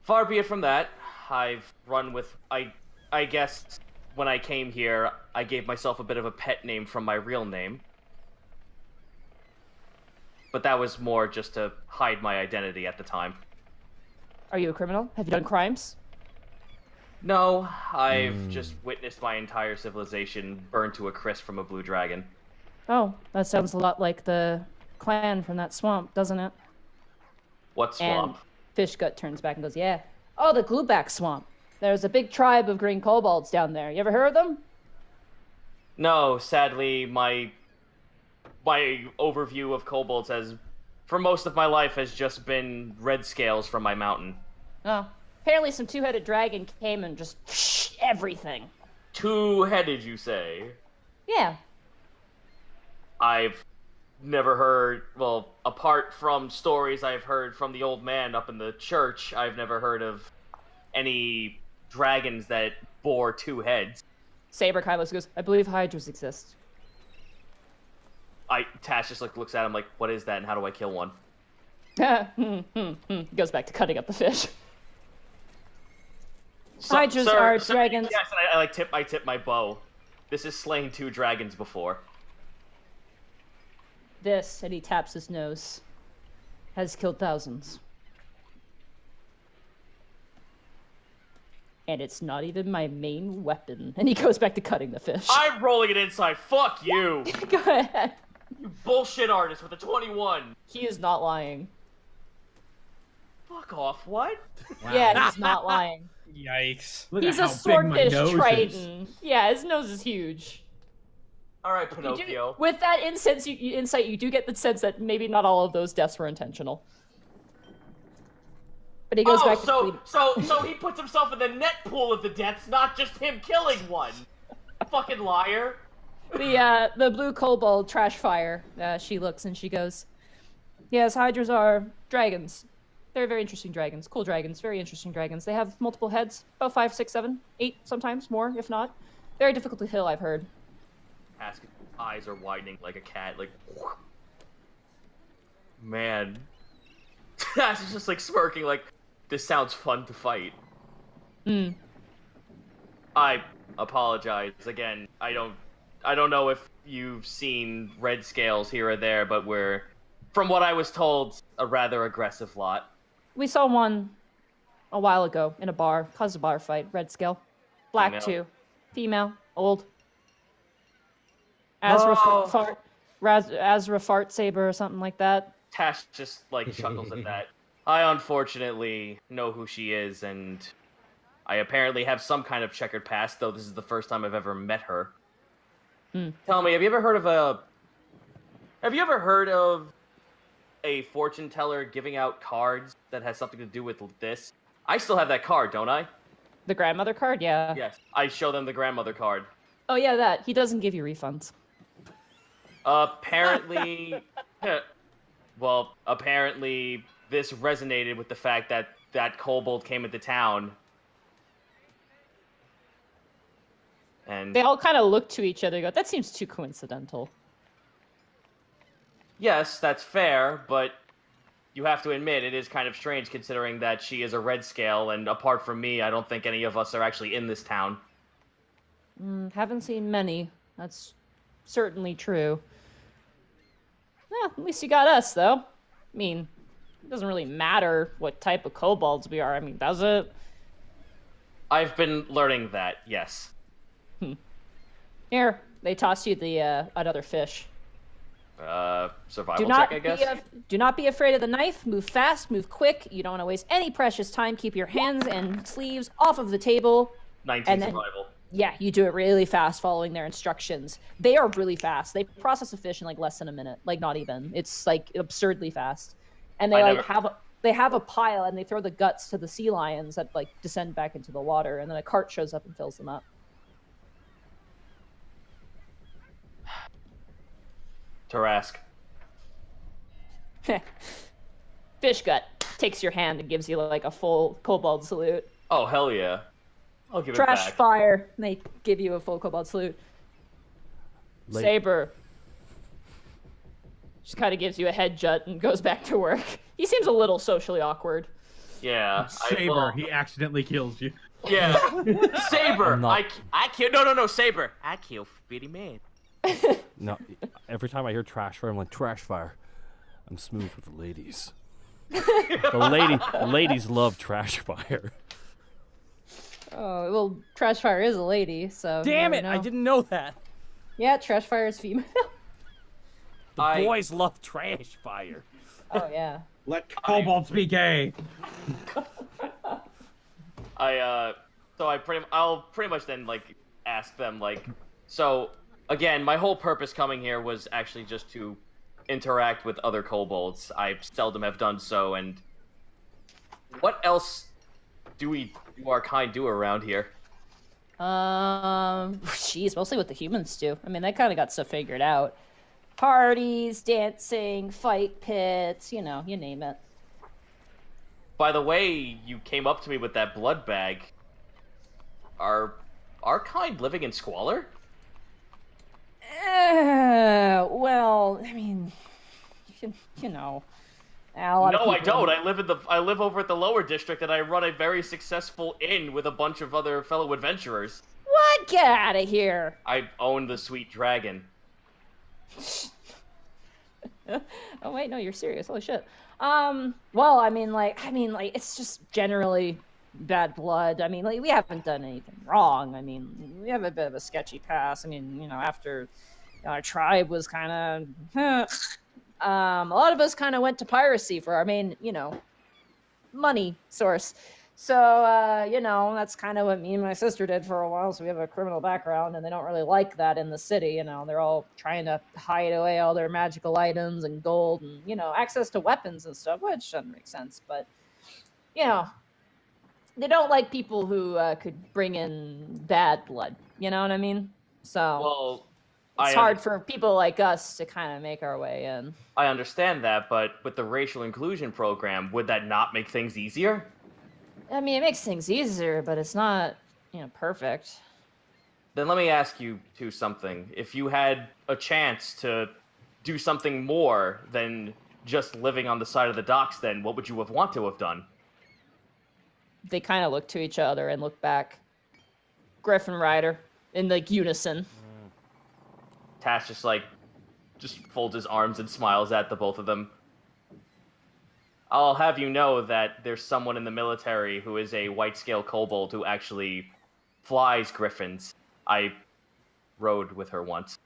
Far be it from that. I've run with... I guess when I came here, I gave myself a bit of a pet name from my real name. But that was more just to hide my identity at the time. Are you a criminal? Have you done crimes? No, I've just witnessed my entire civilization burned to a crisp from a blue dragon. Oh, that sounds a lot like the clan from that swamp, doesn't it? What swamp? And Fishgut turns back and goes, "Yeah. Oh, the Glueback Swamp. There's a big tribe of green kobolds down there. You ever heard of them?" No, sadly, my overview of kobolds has, for most of my life, has just been red scales from my mountain. Oh. Apparently some two-headed dragon came and just everything. Two-headed, you say? Yeah. I've never heard, well, apart from stories I've heard from the old man up in the church, I've never heard of any dragons that bore 2 heads. Saber kind of goes, I believe hydras exist. Tash just looks at him like, what is that and how do I kill one? Goes back to cutting up the fish. So, Hydras are dragons. Yes, and I tip my bow. This has slain 2 dragons before. This, and he taps his nose, has killed thousands. And it's not even my main weapon. And he goes back to cutting the fish. I'm rolling it inside. Fuck you. Go ahead. You bullshit artist with a 21. He is not lying. Fuck off. What? Wow. Yeah, he's not lying. Yikes. Look He's at a how big my swordfish nose is. Triton. Yeah, his nose is huge. All right, You do- Pinocchio. with that insight, you do get the sense that maybe not all of those deaths were intentional. But he goes back to so he puts himself in the net pool of the deaths, not just him killing one. Fucking liar. the blue kobold trash fire. She looks and she goes, "Yes, hydras are dragons. Very, very interesting dragons. Cool dragons. Very interesting dragons. They have multiple heads, about 5, 6, 7, 8, sometimes more, if not. Very difficult to kill, I've heard." Ask eyes are widening like a cat. Like, man. Tash is just like smirking. Like, this sounds fun to fight. I apologize again. I don't know if you've seen red scales here or there, but we're, from what I was told, a rather aggressive lot. We saw one a while ago in a bar. Caused a bar fight. Red scale. Black Female? too. Female. Old. Oh. Azra Fart Saber or something like that. Tash just like chuckles at that. I unfortunately know who she is, and I apparently have some kind of checkered past, though this is the first time I've ever met her. Tell me, have you ever heard of a fortune teller giving out cards that has something to do with this? I still have that card, don't I? The grandmother card, yeah. Yes. I show them the grandmother card. Oh yeah, that. He doesn't give you refunds. Apparently, apparently this resonated with the fact that kobold came into town. And They all kind of look to each other and go, that seems too coincidental. yes, that's fair, but you have to admit it is kind of strange considering that she is a red scale, and apart from me, I don't think any of us are actually in this town. Haven't seen many. That's certainly true. Well, at least you got us, though. I mean, it doesn't really matter what type of kobolds we are. I mean, does it? I've been learning that, yes. Here, they toss you the another fish. Survival check, I guess? Do not be afraid of the knife. Move fast, move quick. You don't want to waste any precious time. Keep your hands and sleeves off of the table. 19 and then- survival. Yeah, you do it really fast following their instructions. They are really fast. They process a fish in like less than a minute. Like not even. It's like absurdly fast. And they have a pile and they throw the guts to the sea lions that like descend back into the water, and then a cart shows up and fills them up. Tarask. Fish gut takes your hand and gives you like a full kobold salute. Oh, hell yeah. I'll give Trash it back. fire. And they give you a full kobold salute. Saber just kind of gives you a head jut and goes back to work. He seems a little socially awkward. Yeah. Saber, he accidentally kills you. Yeah. Saber. I'm not- I kill. No, Saber. I kill Bitty Man. No, every time I hear trash fire, I'm like, trash fire. I'm smooth with the ladies. The ladies love trash fire. Oh, well, trash fire is a lady, so. you Damn never it! I know. didn't know that. Yeah, trash fire is female. The boys love trash fire. Oh, yeah. Let kobolds be gay. I'll pretty much then like ask them like, so again, my whole purpose coming here was actually just to interact with other kobolds. I seldom have done so, and what else do our kind do around here? Geez, mostly what the humans do. I mean, they kind of got stuff figured out. Parties, dancing, fight pits, you know, you name it. By the way, you came up to me with that blood bag. Are our kind living in squalor? Well, I mean, you know, a lot of No, I people- don't. I live over at the lower district, and I run a very successful inn with a bunch of other fellow adventurers. What? Get out of here! I own the Sweet Dragon. Oh wait, no, you're serious. Holy shit. Well, I mean, like, it's just generally bad blood. I mean, like, we haven't done anything wrong. I mean, we have a bit of a sketchy past. I mean, after our tribe was kind of, a lot of us kind of went to piracy for our main, money source. So, that's kind of what me and my sister did for a while. So we have a criminal background, and they don't really like that in the city. They're all trying to hide away all their magical items and gold and, access to weapons and stuff, which doesn't make sense. But, they don't like people who could bring in bad blood. You know what I mean? So Well, it's hard for people like us to kind of make our way in. I understand that, but with the racial inclusion program, would that not make things easier? I mean, it makes things easier, but it's not, perfect. Then let me ask you something. If you had a chance to do something more than just living on the side of the docks, then what would you have want to have done? They kind of look to each other and look back. Griffin Rider in like unison. Tash just folds his arms and smiles at the both of them. I'll have you know that there's someone in the military who is a white-scale kobold who actually flies griffins. I rode with her once.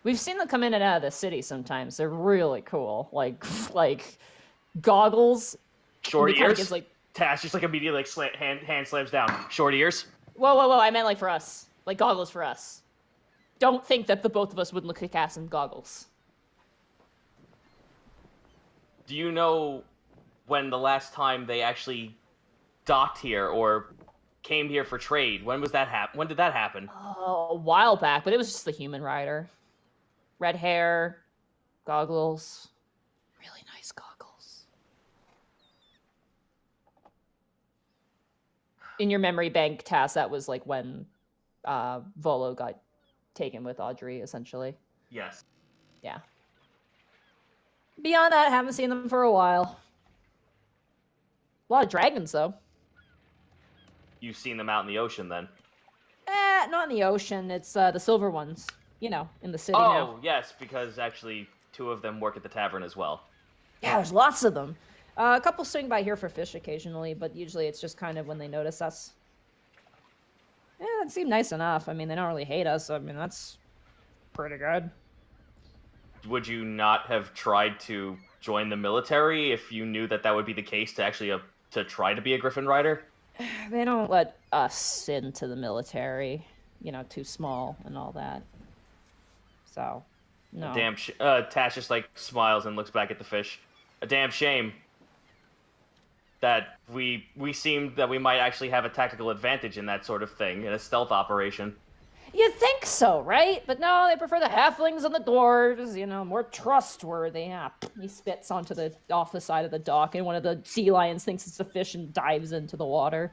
We've seen them come in and out of the city sometimes. They're really cool. Like goggles. Short They kinda ears? gives, like- Tash just immediately hand slams down. Short ears? Whoa. I meant like for us. Like goggles for us. Don't think that the both of us would look kick ass in goggles. Do you know when the last time they actually docked here or came here for trade? When was that when did that happen? Oh, a while back, but it was just the human rider. Red hair, goggles. Really nice goggles. In your memory bank task, that was like when Volo got taken with Audrey, essentially. Yes. Yeah. Beyond that, haven't seen them for a while. A lot of dragons, though. You've seen them out in the ocean then? Not in the ocean. It's the silver ones. In the city now. Oh, yes, because actually 2 of them work at the tavern as well. Yeah, there's lots of them. A couple swing by here for fish occasionally, but usually it's just kind of when they notice us. Yeah, that seemed nice enough. I mean, they don't really hate us. I mean, that's pretty good. Would you not have tried to join the military if you knew that would be the case to actually to try to be a Griffin Rider? They don't let us into the military. Too small and all that. So, no. Tash just smiles and looks back at the fish. A damn shame that we seemed that we might actually have a tactical advantage in that sort of thing, in a stealth operation. You'd think so, right? But no, they prefer the halflings and the dwarves, more trustworthy. Yeah, he spits off the side of the dock, and one of the sea lions thinks it's a fish and dives into the water.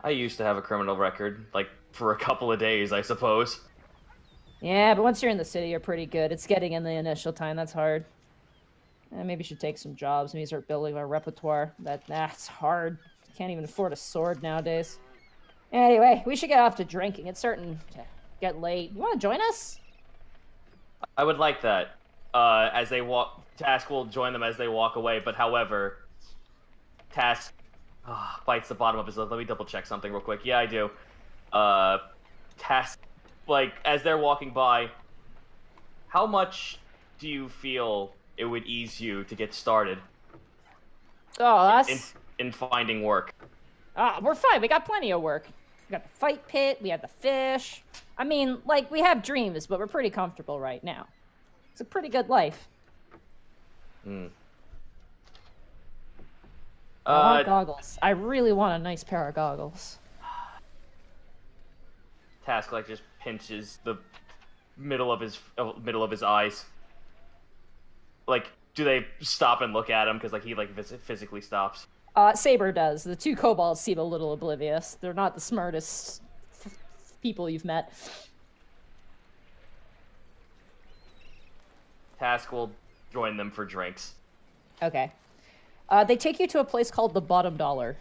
I used to have a criminal record, for a couple of days, I suppose. Yeah, but once you're in the city, you're pretty good. It's getting in the initial time that's hard. Maybe you should take some jobs. Maybe start building a repertoire. That's hard. Can't even afford a sword nowadays. Anyway, we should get off to drinking. It's starting to get late. You want to join us? I would like that. As they walk, Task will join them as they walk away. But however, Task bites the bottom of his lip. Let me double check something real quick. Yeah, I do. Task, as they're walking by, how much do you feel it would ease you to get started? Oh, that's... In finding work. We're fine. We got plenty of work. We got the fight pit. We have the fish. I mean, we have dreams, but we're pretty comfortable right now. It's a pretty good life. I want goggles. I really want a nice pair of goggles. Task just pinches the middle of his eyes. Do they stop and look at him because he physically stops? Saber does. The 2 kobolds seem a little oblivious. They're not the smartest people you've met. Task will join them for drinks. Okay. They take you to a place called the Bottom Dollar.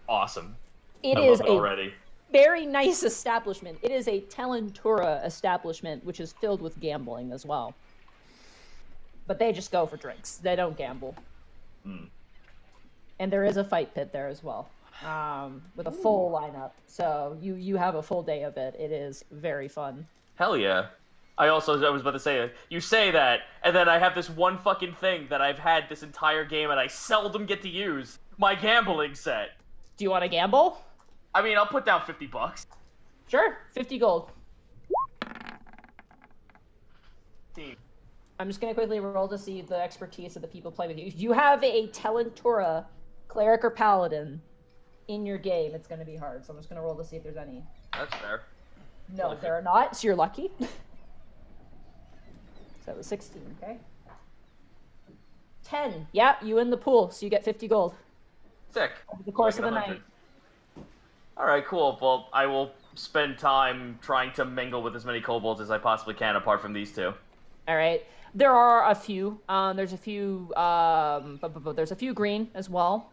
Awesome. It I is love it already. very nice establishment. It is a Talentura establishment, which is filled with gambling as well. But they just go for drinks. They don't gamble. Mm. And there is a fight pit there as well, with a full lineup. So you have a full day of it. It is very fun. Hell yeah. I was about to say, you say that, and then I have this one fucking thing that I've had this entire game and I seldom get to use. My gambling set. Do you want to gamble? I mean, I'll put down $50. Sure, 50 gold. Team. I'm just gonna quickly roll to see the expertise of the people playing with you. If you have a Talentura, cleric or paladin, in your game, it's gonna be hard. So I'm just gonna roll to see if there's any. That's fair. No, there are not. So you're lucky. So it was 16. Okay. 10. Yeah, you win the pool, so you get 50 gold Sick. over the course of Like the 100. night. All right, cool. Well, I will spend time trying to mingle with as many kobolds as I possibly can, apart from these two. All right. There are a few. There's a few. There's a few green as well.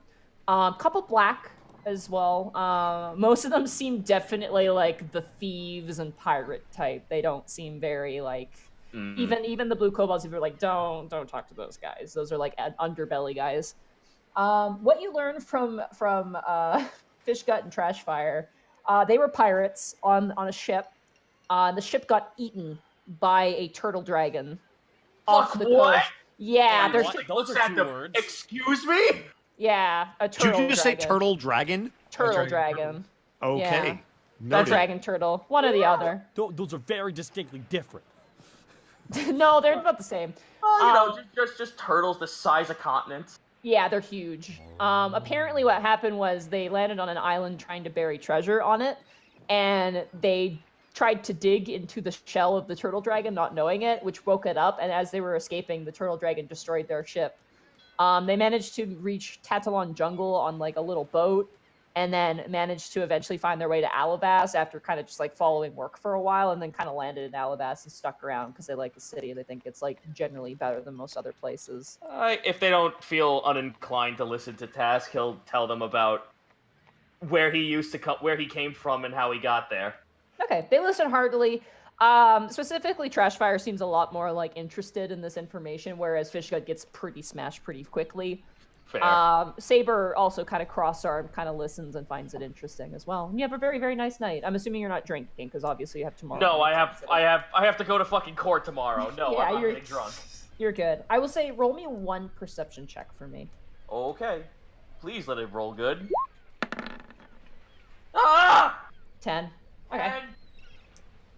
Couple black as well. Most of them seem definitely like the thieves and pirate type. They don't seem very like. Mm-hmm. Even the blue kobolds, if you're like, don't talk to those guys. Those are like underbelly guys. What you learn from Fishgut and Trashfire, they were pirates on a ship. The ship got eaten by a turtle dragon off the what? coast. Yeah, Wait, there's what? Those are What's two that? words. Excuse me? yeah a Did turtle. you just dragon. say turtle dragon? Turtle dragon. Okay. The Noted. dragon turtle. One or the other. Those are very distinctly different. No, they're about the same. Well, just turtles the size of continents. Yeah, they're huge. Apparently what happened was they landed on an island trying to bury treasure on it, and they tried to dig into the shell of the turtle dragon, not knowing it, which woke it up, and as they were escaping, the turtle dragon destroyed their ship. They managed to reach Tatalon Jungle on like a little boat, and then managed to eventually find their way to Alabas after kind of just like following work for a while, and then kind of landed in Alabas and stuck around because they like the city. They think it's like generally better than most other places. If they don't feel uninclined to listen to Task, he'll tell them about where he used to come, where he came from, and how he got there. Okay, they listen heartily. Specifically, Trashfire seems a lot more like interested in this information, whereas Fishgut gets pretty smashed pretty quickly. Fair. Saber also kind of cross-armed, kind of listens and finds it interesting as well. And you have a very, very nice night. I'm assuming you're not drinking because obviously you have tomorrow. No, night. I have to go to fucking court tomorrow. No, Yeah, I'm not you're- getting drunk. You're good. I will say, roll me one perception check for me. Okay. Please let it roll good. Ah! 10. Okay.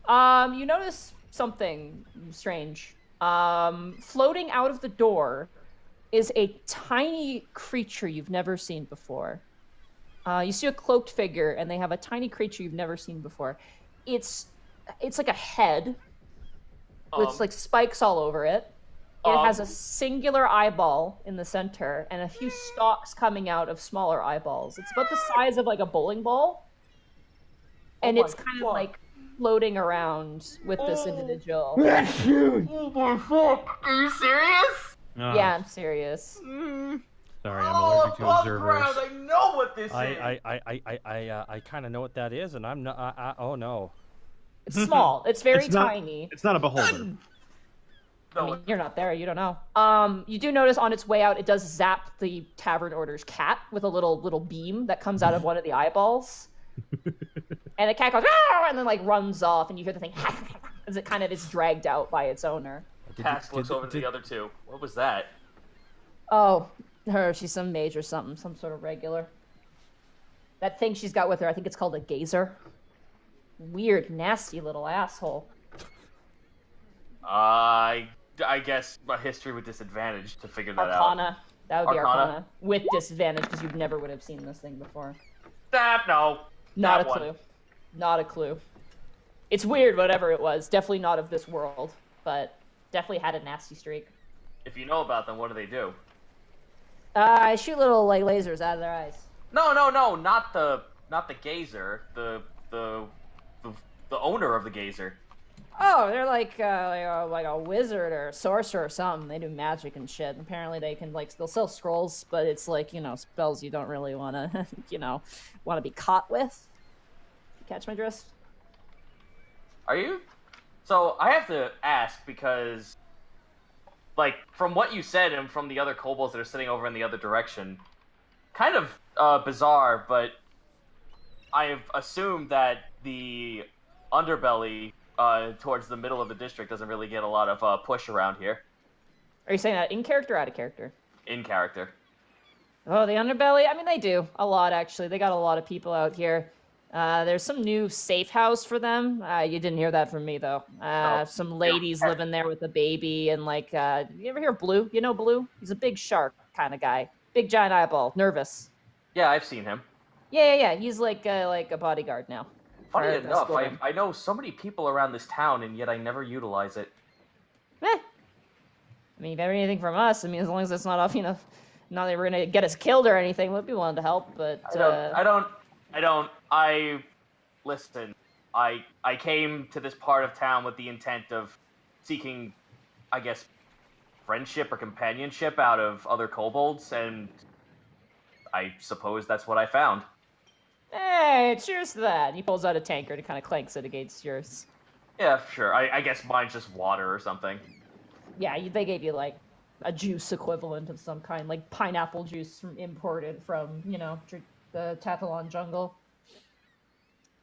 And You notice something strange. Floating out of the door is a tiny creature you've never seen before. You see a cloaked figure, and they have a tiny creature you've never seen before. It's like a head with like spikes all over it. It has a singular eyeball in the center and a few stalks coming out of smaller eyeballs. It's about the size of like a bowling ball. And it's kind of like floating around with this individual. oh my fuck! Are you serious? Yeah, I'm serious. Sorry, I'm All allergic to above ground. observers. I know what this is. I kind of know what that is, and I'm not. Oh no. It's small. It's very It's not- tiny. It's not a beholder. I mean, you're not there. You don't know. You do notice on its way out, it does zap the tavern order's cat with a little beam that comes out of one of the eyeballs. And the cat goes, "Arr!" and then like runs off, and you hear the thing as it kind of is dragged out by its owner. Task looks over to the other two. What was that? Oh, her. She's some mage or something, some sort of regular. That thing she's got with her, I think it's called a gazer. Weird, nasty little asshole. I guess a history with disadvantage to figure that out. Arcana. That would be Arcana? Arcana. With disadvantage, because you never would have seen this thing before. No. Not That a one. clue. Not a clue. It's weird, whatever it was. Definitely not of this world, but definitely had a nasty streak. If you know about them, what do they do? I shoot little like lasers out of their eyes. No, not the gazer. The the owner of the Gazer? Oh, they're like a wizard or a sorcerer or something. They do magic and shit. Apparently, they can they'll sell scrolls, but it's spells you don't really want to want to be caught with. You catch my drift? Are you? So I have to ask because, from what you said and from the other kobolds that are sitting over in the other direction, kind of bizarre, but I've assumed that the underbelly towards the middle of the district doesn't really get a lot of push around here. Are you saying that in character or out of character? In character. Oh, the underbelly? I mean, they do. A lot, actually. They got a lot of people out here. There's some new safe house for them. You didn't hear that from me, though. Some ladies living there with a baby, and you ever hear of Blue? You know Blue? He's a big shark kind of guy. Big giant eyeball. Nervous. Yeah, I've seen him. Yeah. He's like a bodyguard now. Funny enough, I know so many people around this town, and yet I never utilize it. I mean, if ever anything from us, as long as it's not off, not that we're gonna get us killed or anything, we'd be willing to help. But Listen, I came to this part of town with the intent of seeking, I guess, friendship or companionship out of other kobolds, and I suppose that's what I found. Hey, cheers to that. He pulls out a tankard and kind of clanks it against yours. Yeah, sure. I guess mine's just water or something. Yeah, they gave you a juice equivalent of some kind, like pineapple juice imported from, the Tathalon jungle.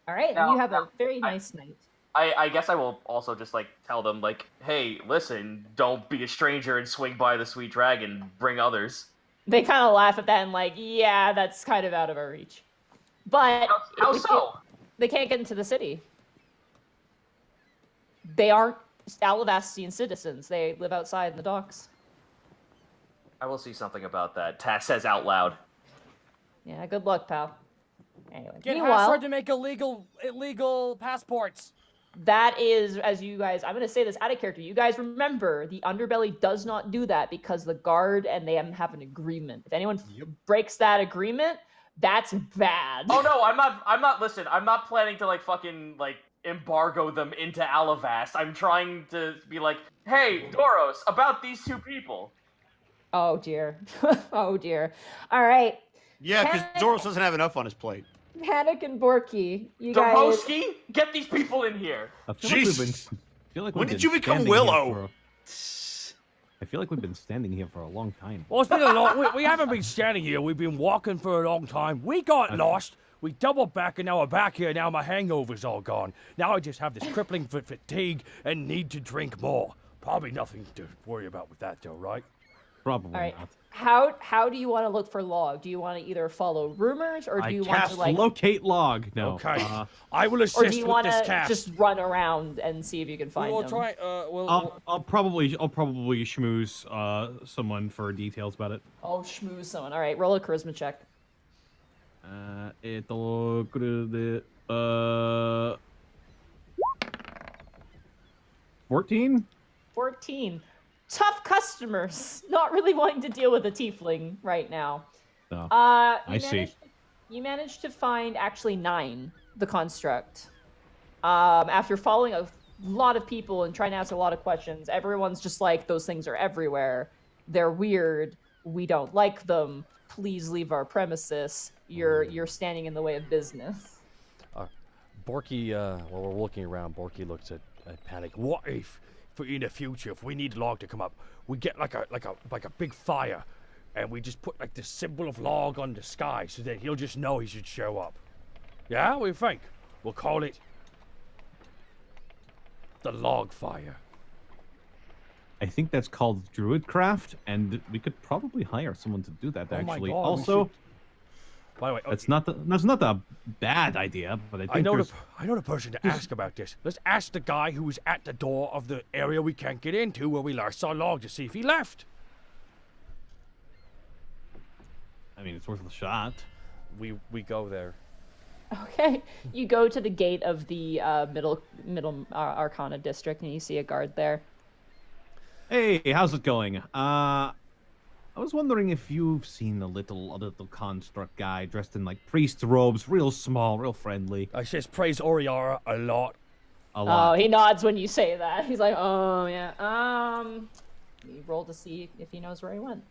All right, you have a very nice night. I guess I will also just tell them hey, listen, don't be a stranger and swing by the Sweet Dragon. Bring others. They kind of laugh at that and yeah, that's kind of out of our reach. But how so? They can't get into the city. They aren't Alavastian citizens. They live outside in the docks. I will see something about that. Tat says out loud. Yeah, good luck, pal. Anyway, Get meanwhile, Hazard to make illegal passports. That is, as you guys, I'm going to say this out of character. You guys remember, the underbelly does not do that because the guard and they have an agreement. If anyone breaks that agreement, that's bad. Oh no, I'm not, listen, I'm not planning to fucking embargo them into Alavast. I'm trying to be hey, Doros, about these two people. Oh dear. Oh dear. All right. Yeah, because Doros doesn't have enough on his plate. Panic and Borky, you Doroski, get these people in here. When did you become Willow? I feel like we've been standing here for a long time. Well, it's been a long. We haven't been standing here. We've been walking for a long time. We got lost. We doubled back, and now we're back here. Now my hangover's all gone. Now I just have this crippling fatigue and need to drink more. Probably nothing to worry about with that, though, right? Probably all right. not. How do you want to look for log? Do you want to either follow rumors or do you want to locate log? No. Okay. I will assist or do you with want this to cast. just run around and see if you can find We'll them? try. I'll probably schmooze someone for details about it. Oh, schmooze someone. All right, roll a charisma check. 14. 14. Tough customers. Not really wanting to deal with a tiefling right now. No. I see. You managed to find actually 9, the construct. After following a lot of people and trying to answer a lot of questions, everyone's just those things are everywhere. They're weird. We don't like them. Please leave our premises. You're standing in the way of business. Borky, while we're looking around, Borky looks at Panic. What if, in the future, if we need log to come up, we get like a big fire, and we just put this symbol of log on the sky so that he'll just know he should show up? Yeah, what do you think? We'll call it the log fire. I think that's called Druidcraft, and we could probably hire someone to do that. Oh my actually, God, also. By the way, that's not the bad idea, but I think I know the person to ask about this. Let's ask the guy who was at the door of the area we can't get into where we last saw log to see if he left. I mean, it's worth a shot. We go there. Okay, you go to the gate of the middle Arcana district, and you see a guard there. Hey, how's it going? I was wondering if you've seen a little construct guy dressed in like priest robes, real small, real friendly. I just praise Oriara a lot. A lot. Oh, he nods when you say that. He's like, oh yeah. You roll to see if he knows where he went.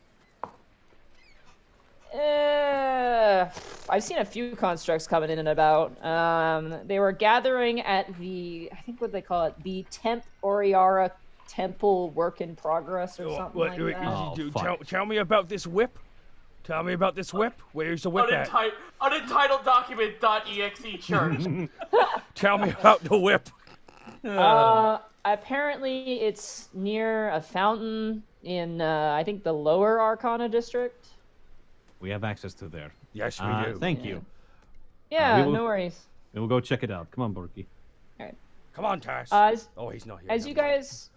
I've seen a few constructs coming in and about. They were gathering at the, I think what they call it, the Temp Oriara Temple Work in Progress or something like that. Oh, Tell me about this whip. Tell me about this whip. Where's the whip at? Unentitled document.exe church. Tell me about the whip. Apparently it's near a fountain in, I think, the Lower Arcana district. We have access to there. Yes, we do. Thank you. Yeah, we will- no worries. We'll go check it out. Come on, Borky. Come on, Tass. Oh, he's not here. As Never you mind. guys,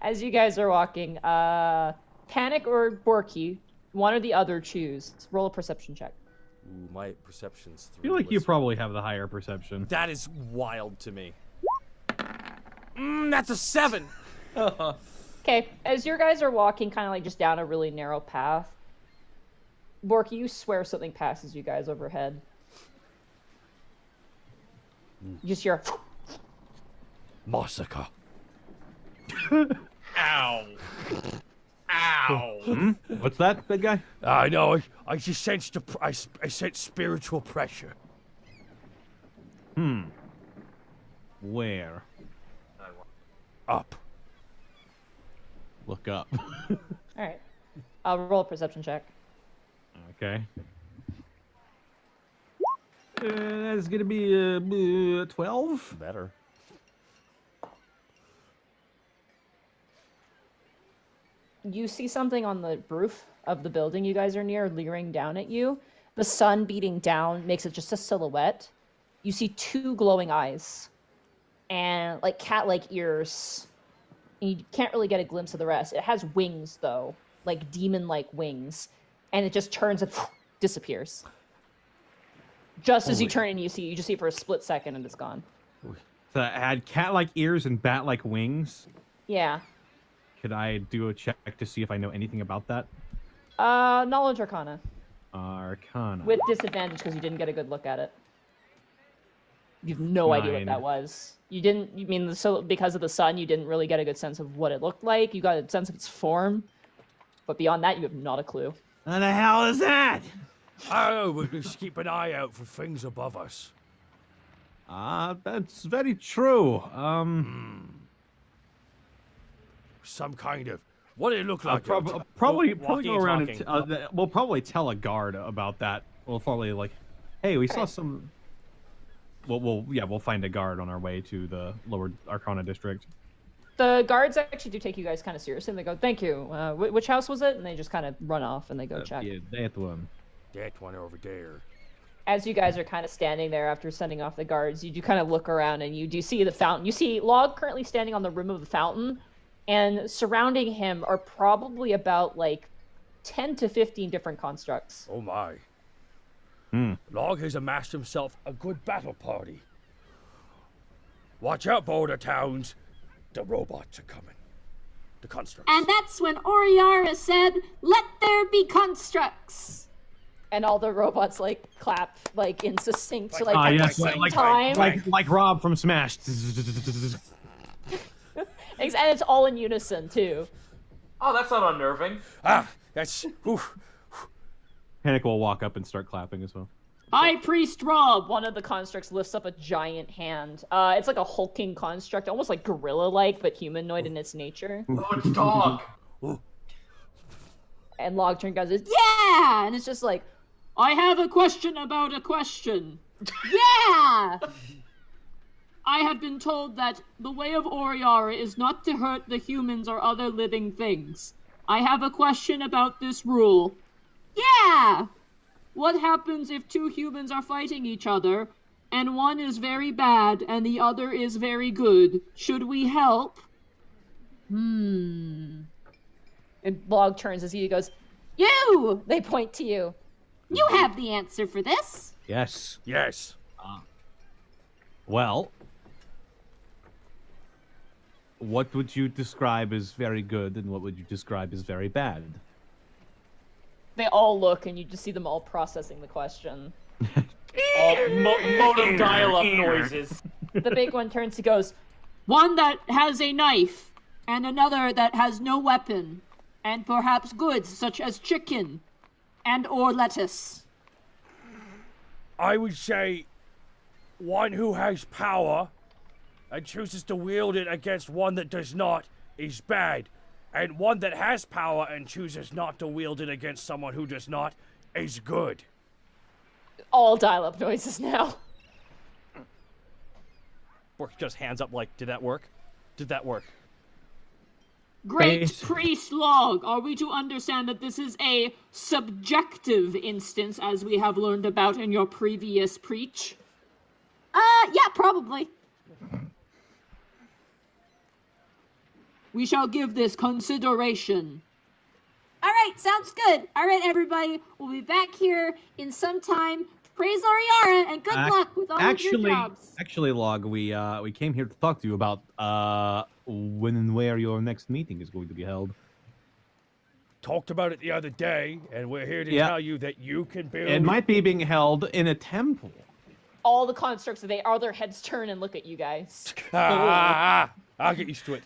as you guys are walking, Panic or Borky, one or the other choose. Roll a perception check. Ooh, my perception's 3. I feel like you Let's- probably have the higher perception. That is wild to me. That's a 7. Okay, as your guys are walking, kind of like just down a really narrow path, Borky, you swear something passes you guys overhead. You just hear. Massacre. Ow. Ow. What's that, big guy? I know. I just sensed I sensed spiritual pressure. Where? Up. Look up. All right, I'll roll a perception check. Okay. That's gonna be 12. Better. You see something on the roof of the building you guys are near, leering down at you. The sun beating down makes it just a silhouette. You see 2 glowing eyes and like cat-like ears. And you can't really get a glimpse of the rest. It has wings though, like demon-like wings, and it just turns and disappears. Just as you turn and you just see it for a split second and it's gone. So it had cat-like ears and bat-like wings. Yeah. Could I do a check to see if I know anything about that? Knowledge Arcana Arcana. with disadvantage because you didn't get a good look at it. You have no idea what 9. that was. You didn't. You mean so because of the sun, you didn't really get a good sense of what it looked like. You got a sense of its form, but beyond that, you have not a clue. What the hell is that? Oh, but just keep an eye out for things above us. That's very true. Some kind of. What did it look like? Probably walking go and around and talking. we'll probably tell a guard about that. We'll probably like, hey, we saw Okay. some. We'll find a guard on our way to the Lower Arcana district. The guards actually do take you guys kind of seriously. And they go, "Thank you. Which house was it?" And they just kind of run off and they go check. Yeah, that one. That one over there. As you guys are kind of standing there after sending off the guards, you do kind of look around and you do see the fountain. You see Log currently standing on the rim of the fountain, and surrounding him are probably about like 10 to 15 different constructs. Oh my. Log has amassed himself a good battle party. Watch out, Boulder Towns. The robots are coming. The constructs. And that's when Oriara said, "Let there be constructs." And all the robots like clap like in succinct like Ah, at yes, the same like time. like Rob from Smash. And it's all in unison too. Oh, that's not unnerving. That's. Oof. Panic will walk up and start clapping as well. High Priest Rob. One of the constructs lifts up a giant hand. It's like a hulking construct, almost like gorilla-like, but humanoid in its nature. Oh, it's dog. And Log turn goes, "Yeah!" And it's just like, I have a question about a question. Yeah! I have been told that the way of Oriara is not to hurt the humans or other living things. I have a question about this rule. Yeah! What happens if 2 humans are fighting each other, and one is very bad and the other is very good? Should we help? And Log turns as he goes, You! they point to you. You have the answer for this. Yes. Yes. Well, what would you describe as very good, and what would you describe as very bad? They all look, and you just see them all processing the question. Modem dial-up noises. The big one turns, he goes, One that has a knife, and another that has no weapon, and perhaps goods such as chicken and or lettuce. I would say one who has power and chooses to wield it against one that does not is bad. And one that has power and chooses not to wield it against someone who does not is good. all dial-up noises now. Bork just hands up like, did that work? Did that work? Great Base- Priest Log, are we to understand that this is a subjective instance, as we have learned about in your previous preach? Yeah, probably. We shall give this consideration. All right, sounds good. All right, everybody, we'll be back here in some time. Praise Oriara, and good luck with all of your jobs. Actually, Log, we came here to talk to you about when and where your next meeting is going to be held. Talked about it the other day, and we're here to Yeah. tell you that you can build. It might be being held in a temple. All the constructs, all their heads turn and look at you guys. I'll get used to it.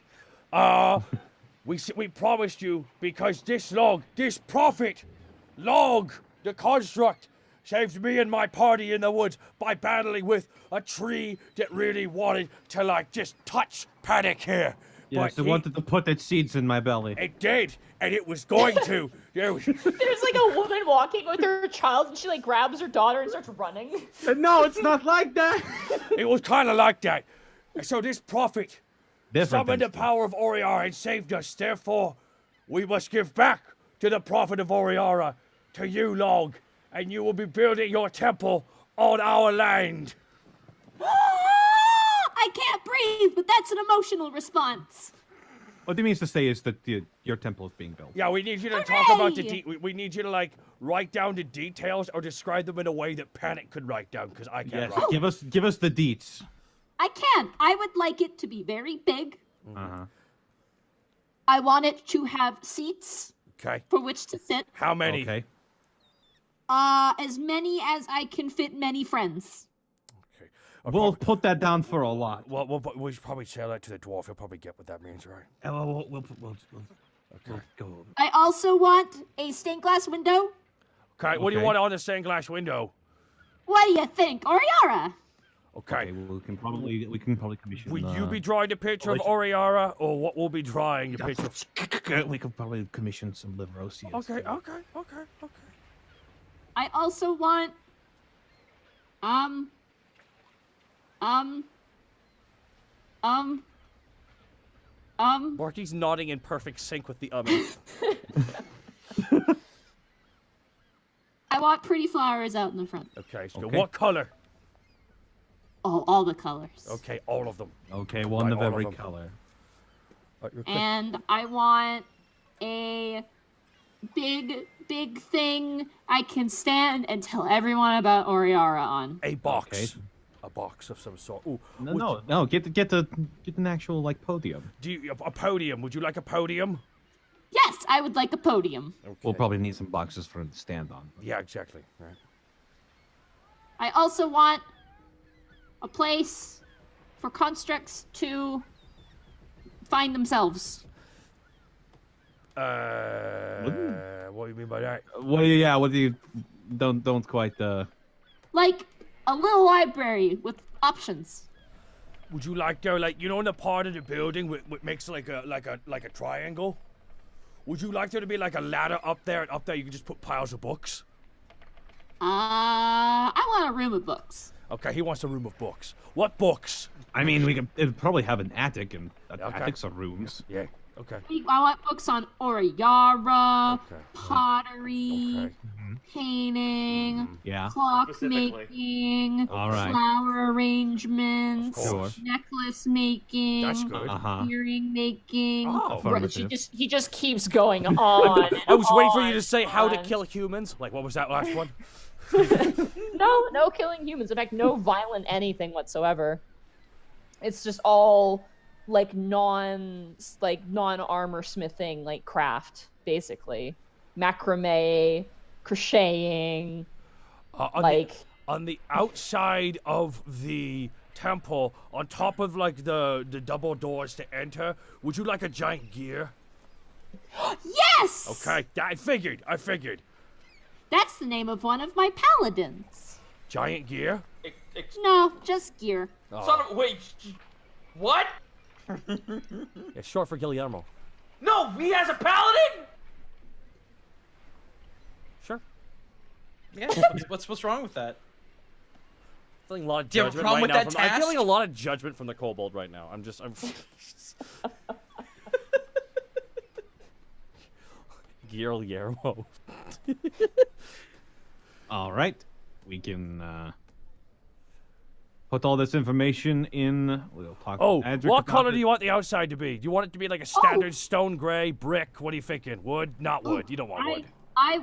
We promised you, because this prophet, Log, the construct, saved me and my party in the woods by battling with a tree that really wanted to, like, just touch Paddock here. Yes, But it wanted to put its seeds in my belly. it did, and it was going to. There's like a woman walking with her child, and she like grabs her daughter and starts running. No, it's not like that. It was kind of like that. And so this prophet Different summoned the things. power of Oriara and saved us. Therefore, we must give back to the prophet of Oriara, to you, Log, and you will be building your temple on our land. I can't breathe, but that's an emotional response. What he means to say is that your temple is being built. Yeah, we need you to talk about the Hooray! we need you to like write down the details or describe them in a way that Panic could write down, because I can't Yes, write. give us the deets. I can. I would like it to be very big. Uh-huh. I want it to have seats Okay. for which to sit. How many? Okay. As many as I can fit many friends. Okay. We'll put that down for a lot. Well, we should probably tell that to the dwarf. He'll probably get what that means, right? We'll go. I also want a stained glass window. Okay. What do you Okay. want on the stained glass window? What do you think, Oriara? Okay. Okay, well, we can probably commission. Will you be drawing the picture of Oriara, or what will be drawing the picture? We could probably commission some Liverosians. Okay. too. Okay. I also want Borky's nodding in perfect sync with the oven. I want pretty flowers out in the front. Okay. So Okay. what color? Oh, all the colors. Okay, all of them. Okay, one Right, of all of every them. color. And I want a big thing I can stand and tell everyone about Oriara on. A box. Okay. A box of some sort. Ooh. No. Get an actual like podium. Do you, a podium? Would you like a podium? Yes, I would like a podium. Okay. We'll probably need some boxes for him to stand on. Yeah, exactly. Right. I also want a place for constructs to find themselves. What do you mean by that? What do you don't quite Like a little library with options. Would you like to, like, you know, in the part of the building what makes like a triangle? Would you like there to be like a ladder up there, and up there you can just put piles of books? I want a room of books. Okay, he wants a room of books. What books? I mean, it'd probably have an attic, and Okay. attics are rooms. Yeah. Okay. I want books on Oriara, Okay. pottery, Okay. painting, Yeah. clock-making, All right. flower arrangements, Of course. necklace making, That's good. Uh-huh. earring making. Oh, Affirmative. He just keeps going on. and I was waiting for you on to say and how to on. kill humans. Like, what was that last one? No killing humans. In fact, no violent anything whatsoever. It's just all like non armor smithing, like craft, basically. Macrame, crocheting, On like on the outside of the temple, on top of like the double doors to enter, would you like a giant gear? Yes! Okay, I figured. That's the name of one of my paladins. Giant gear? No, just gear. Son of wait, what? Yeah, short for Guillermo. No, he has a paladin. Sure. Yeah. What's wrong with that? Feeling a lot of Do you have a judgment problem right with now. that I'm feeling a task? lot of judgment from the kobold right now. I'm Guillermo. All right, we can put all this information in. We'll talk. Oh, to Adric what about color it. do you want the outside to be? Do you want it to be like a standard stone gray brick? What are you thinking? Wood? Not wood. You don't want wood. I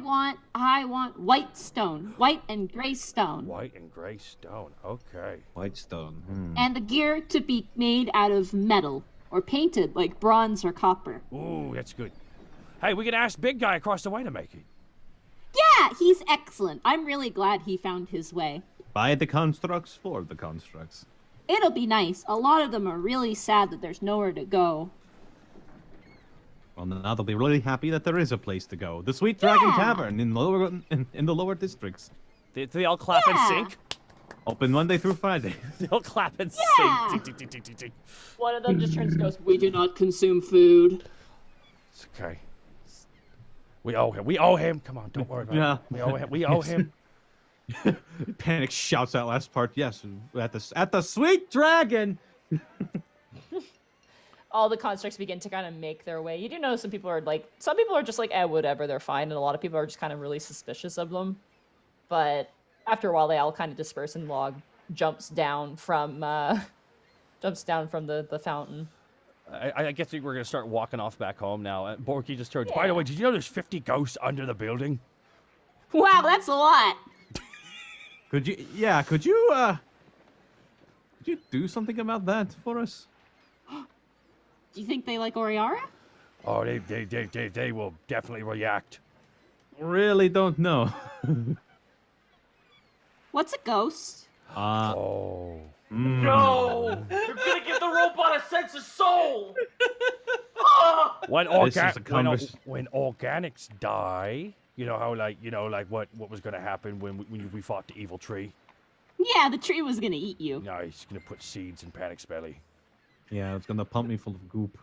want white stone. White and gray stone. White and gray stone. Okay. White stone. And the gear to be made out of metal or painted like bronze or copper. Ooh, that's good. Hey, we can ask Big Guy across the way to make it. Yeah, he's excellent. I'm really glad he found his way. Buy the constructs for the constructs. It'll be nice. A lot of them are really sad that there's nowhere to go. Well, now they'll be really happy that there is a place to go. The Sweet Dragon Yeah. Tavern in the lower districts. They all clap Yeah. and sync? Open Monday through Friday. They all clap and Yeah. sync. Tick, tick, tick, tick, tick. one of them just turns and goes, We do not consume food. It's okay. We owe him. We owe him. Come on, don't worry about Yeah. it. We owe him. We owe him. Panic shouts that last part. Yes, at the Sweet Dragon. all the constructs begin to kind of make their way. You do know some people are just like, whatever, they're fine, and a lot of people are just kind of really suspicious of them. But after a while, they all kind of disperse, and Log jumps down from the fountain. I guess we're going to start walking off back home now. Borky just turns. By the way, did you know there's 50 ghosts under the building? Wow, that's a lot. Could you do something about that for us? Do you think they like Oriara? Oh, they will definitely react. Really don't know. What's a ghost? Oh. No, you're gonna give the robot a sense of soul. Ah! When This is a when organics die, you know how like what was going to happen when we fought the evil tree? Yeah, the tree was gonna eat you. No, he's going to put seeds in Panic's belly. Yeah, it's gonna pump me full of goop.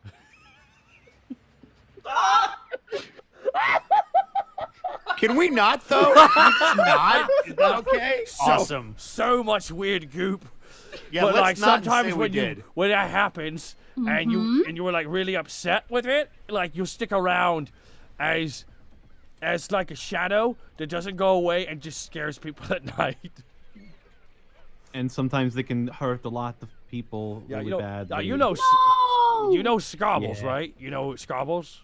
Can we not though? Not? Is that okay? Awesome. So much weird goop. Yeah, but let's like not sometimes say we when did. when that happens and you were like really upset with it, like you'll stick around as like a shadow that doesn't go away and just scares people at night. And sometimes they can hurt a lot of people really bad. You know No! you know Scobbles, Yeah. right? You know Scobbles?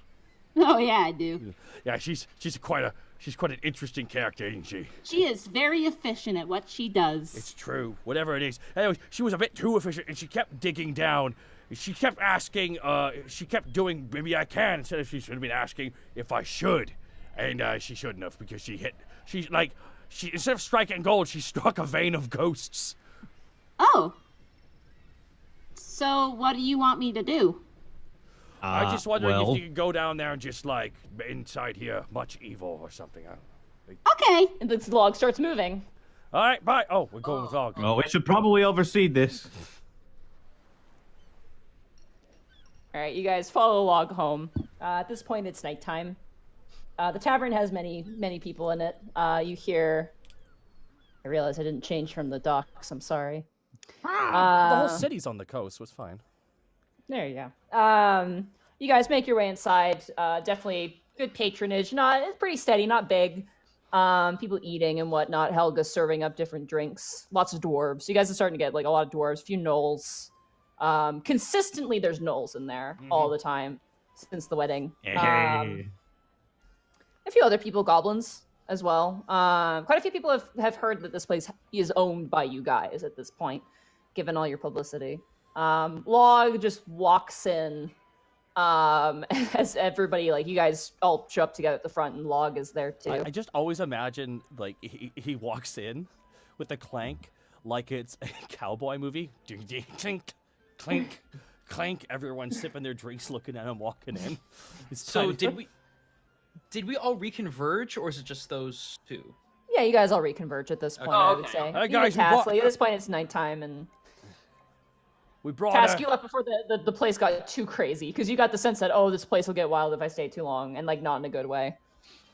Oh yeah, I do. Yeah, she's quite an interesting character, isn't she? She is very efficient at what she does. It's true. Whatever it is. Anyway, she was a bit too efficient, and she kept digging down. She kept asking. She kept doing maybe I can instead of she should have been asking if I should, and she shouldn't have because she instead of striking gold, she struck a vein of ghosts. Oh. So what do you want me to do? I just wondering well, if you could go down there and just like inside here, much evil or something. Okay. And the log starts moving. All right, bye. Oh, we're going with log. Oh, we should probably oversee this. All right, you guys follow Log home. At this point, it's nighttime. The tavern has many people in it. You hear. I realize I didn't change from the docks. I'm sorry. The whole city's on the coast, so it's fine. There you go. You guys make your way inside. Definitely good patronage. It's pretty steady, not big. People eating and whatnot. Helga's serving up different drinks. Lots of dwarves. You guys are starting to get like a lot of dwarves. A few gnolls. Consistently, there's gnolls in there all the time since the wedding. A few other people, goblins as well. Quite a few people have heard that this place is owned by you guys at this point, given all your publicity. Log just walks in, As everybody, like, you guys all show up together at the front, and Log is there too. I just always imagine, like, he walks in with a clank like it's a cowboy movie. Ding, ding, clink, clink, clank. Everyone's sipping their drinks, looking at him walking in. So did we all reconverge, or is it just those two? Yeah, you guys all reconverge at this point, I would say. Hey, You guys, get Task, we like, at this point, it's nighttime, and we brought Task, you left before the place got too crazy, because you got the sense that, oh, this place will get wild if I stay too long, and, like, not in a good way.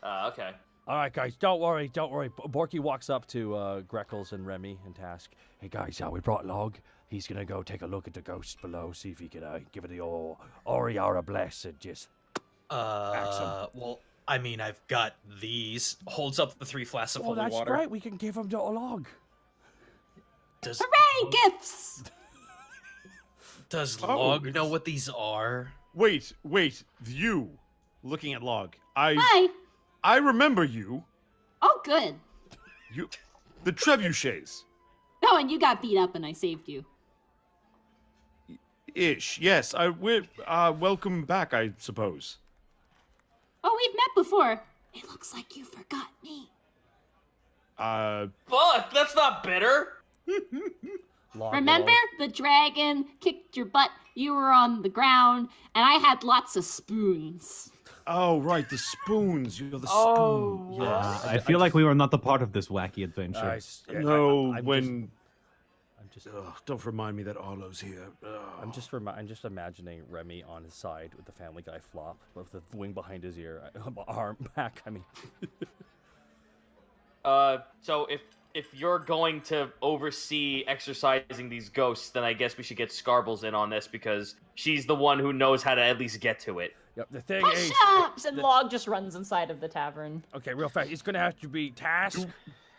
Okay. All right, guys, don't worry. Borky walks up to Greckles and Remy and Task. Hey, guys, we brought Log. He's gonna go take a look at the ghosts below, see if he can give it the old Oriara bless and just. Well, I mean, I've got these. Holds up the 3 flasks of holy that's water. great. We can give him to Log. Hooray, gifts! Does Log know what these are? Wait, you. Looking at Log. Hi. I remember you. Oh, good. You, the trebuchets. Oh, and you got beat up and I saved you. Ish. Yes. Welcome back, I suppose. Oh, we've met before. It looks like you forgot me. Fuck, that's not bitter. Remember the dragon kicked your butt? You were on the ground, and I had lots of spoons. Oh, right, the spoons. You're the Oh, spoon. Yeah, I feel like we were not the part of this wacky adventure. I'm just don't remind me that Arlo's here. I'm just imagining Remy on his side with the Family Guy flop, with the wing behind his ear, arm back. I mean. So if you're going to oversee exercising these ghosts, then I guess we should get Scarbles in on this because she's the one who knows how to at least get to it. Yep. The thing Push is, ups! And Log just runs inside of the tavern. okay, real fast. It's gonna have to be Task. It's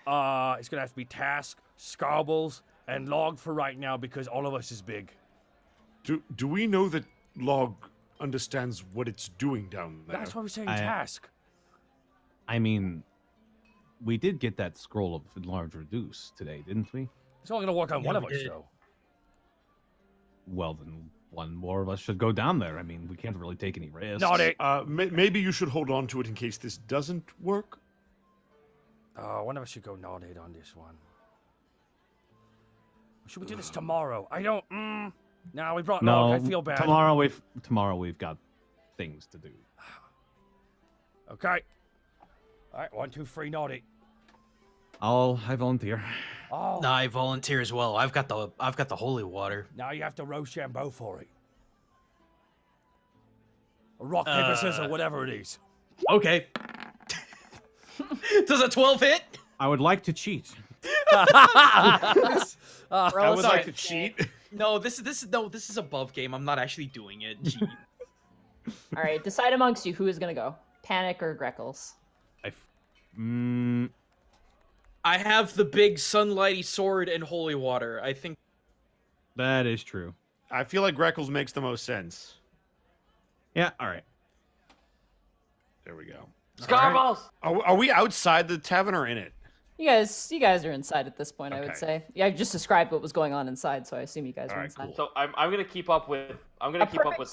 gonna have to be Task, Scarbles, and Log for right now because all of us is big. Do we know that Log understands what it's doing down there? That's why we're saying Task. I mean, we did get that scroll of enlarge reduce today, didn't we? It's only gonna work on one of us, though. Well, then one more of us should go down there. I mean, we can't really take any risks. Not it. Maybe you should hold on to it in case this doesn't work. One of us should go nodded on this one. Should we do this tomorrow? I don't. No, we brought Log. I feel bad. Tomorrow we've got things to do. Okay. All right, 1, 2, 3, nodded. I volunteer. Oh. Nah, I volunteer as well. I've got the holy water. Now you have to Rochambeau for it. Or rock, paper, scissors, whatever it is. Okay. Does a 12 hit? I would like to cheat. I would like to cheat. No, this is above game. I'm not actually doing it. Gee. All right, decide amongst you who is gonna go, Panic or Greckles. I have the big sunlighty sword and holy water. I think That is true. I feel like Greckles makes the most sense. Yeah, all right. There we go. Scarballs! Are we outside the tavern or in it? You guys are inside at this point, I would Okay. say. Yeah, I just described what was going on inside, so I assume you guys are Alright, inside. cool. So I'm gonna keep up with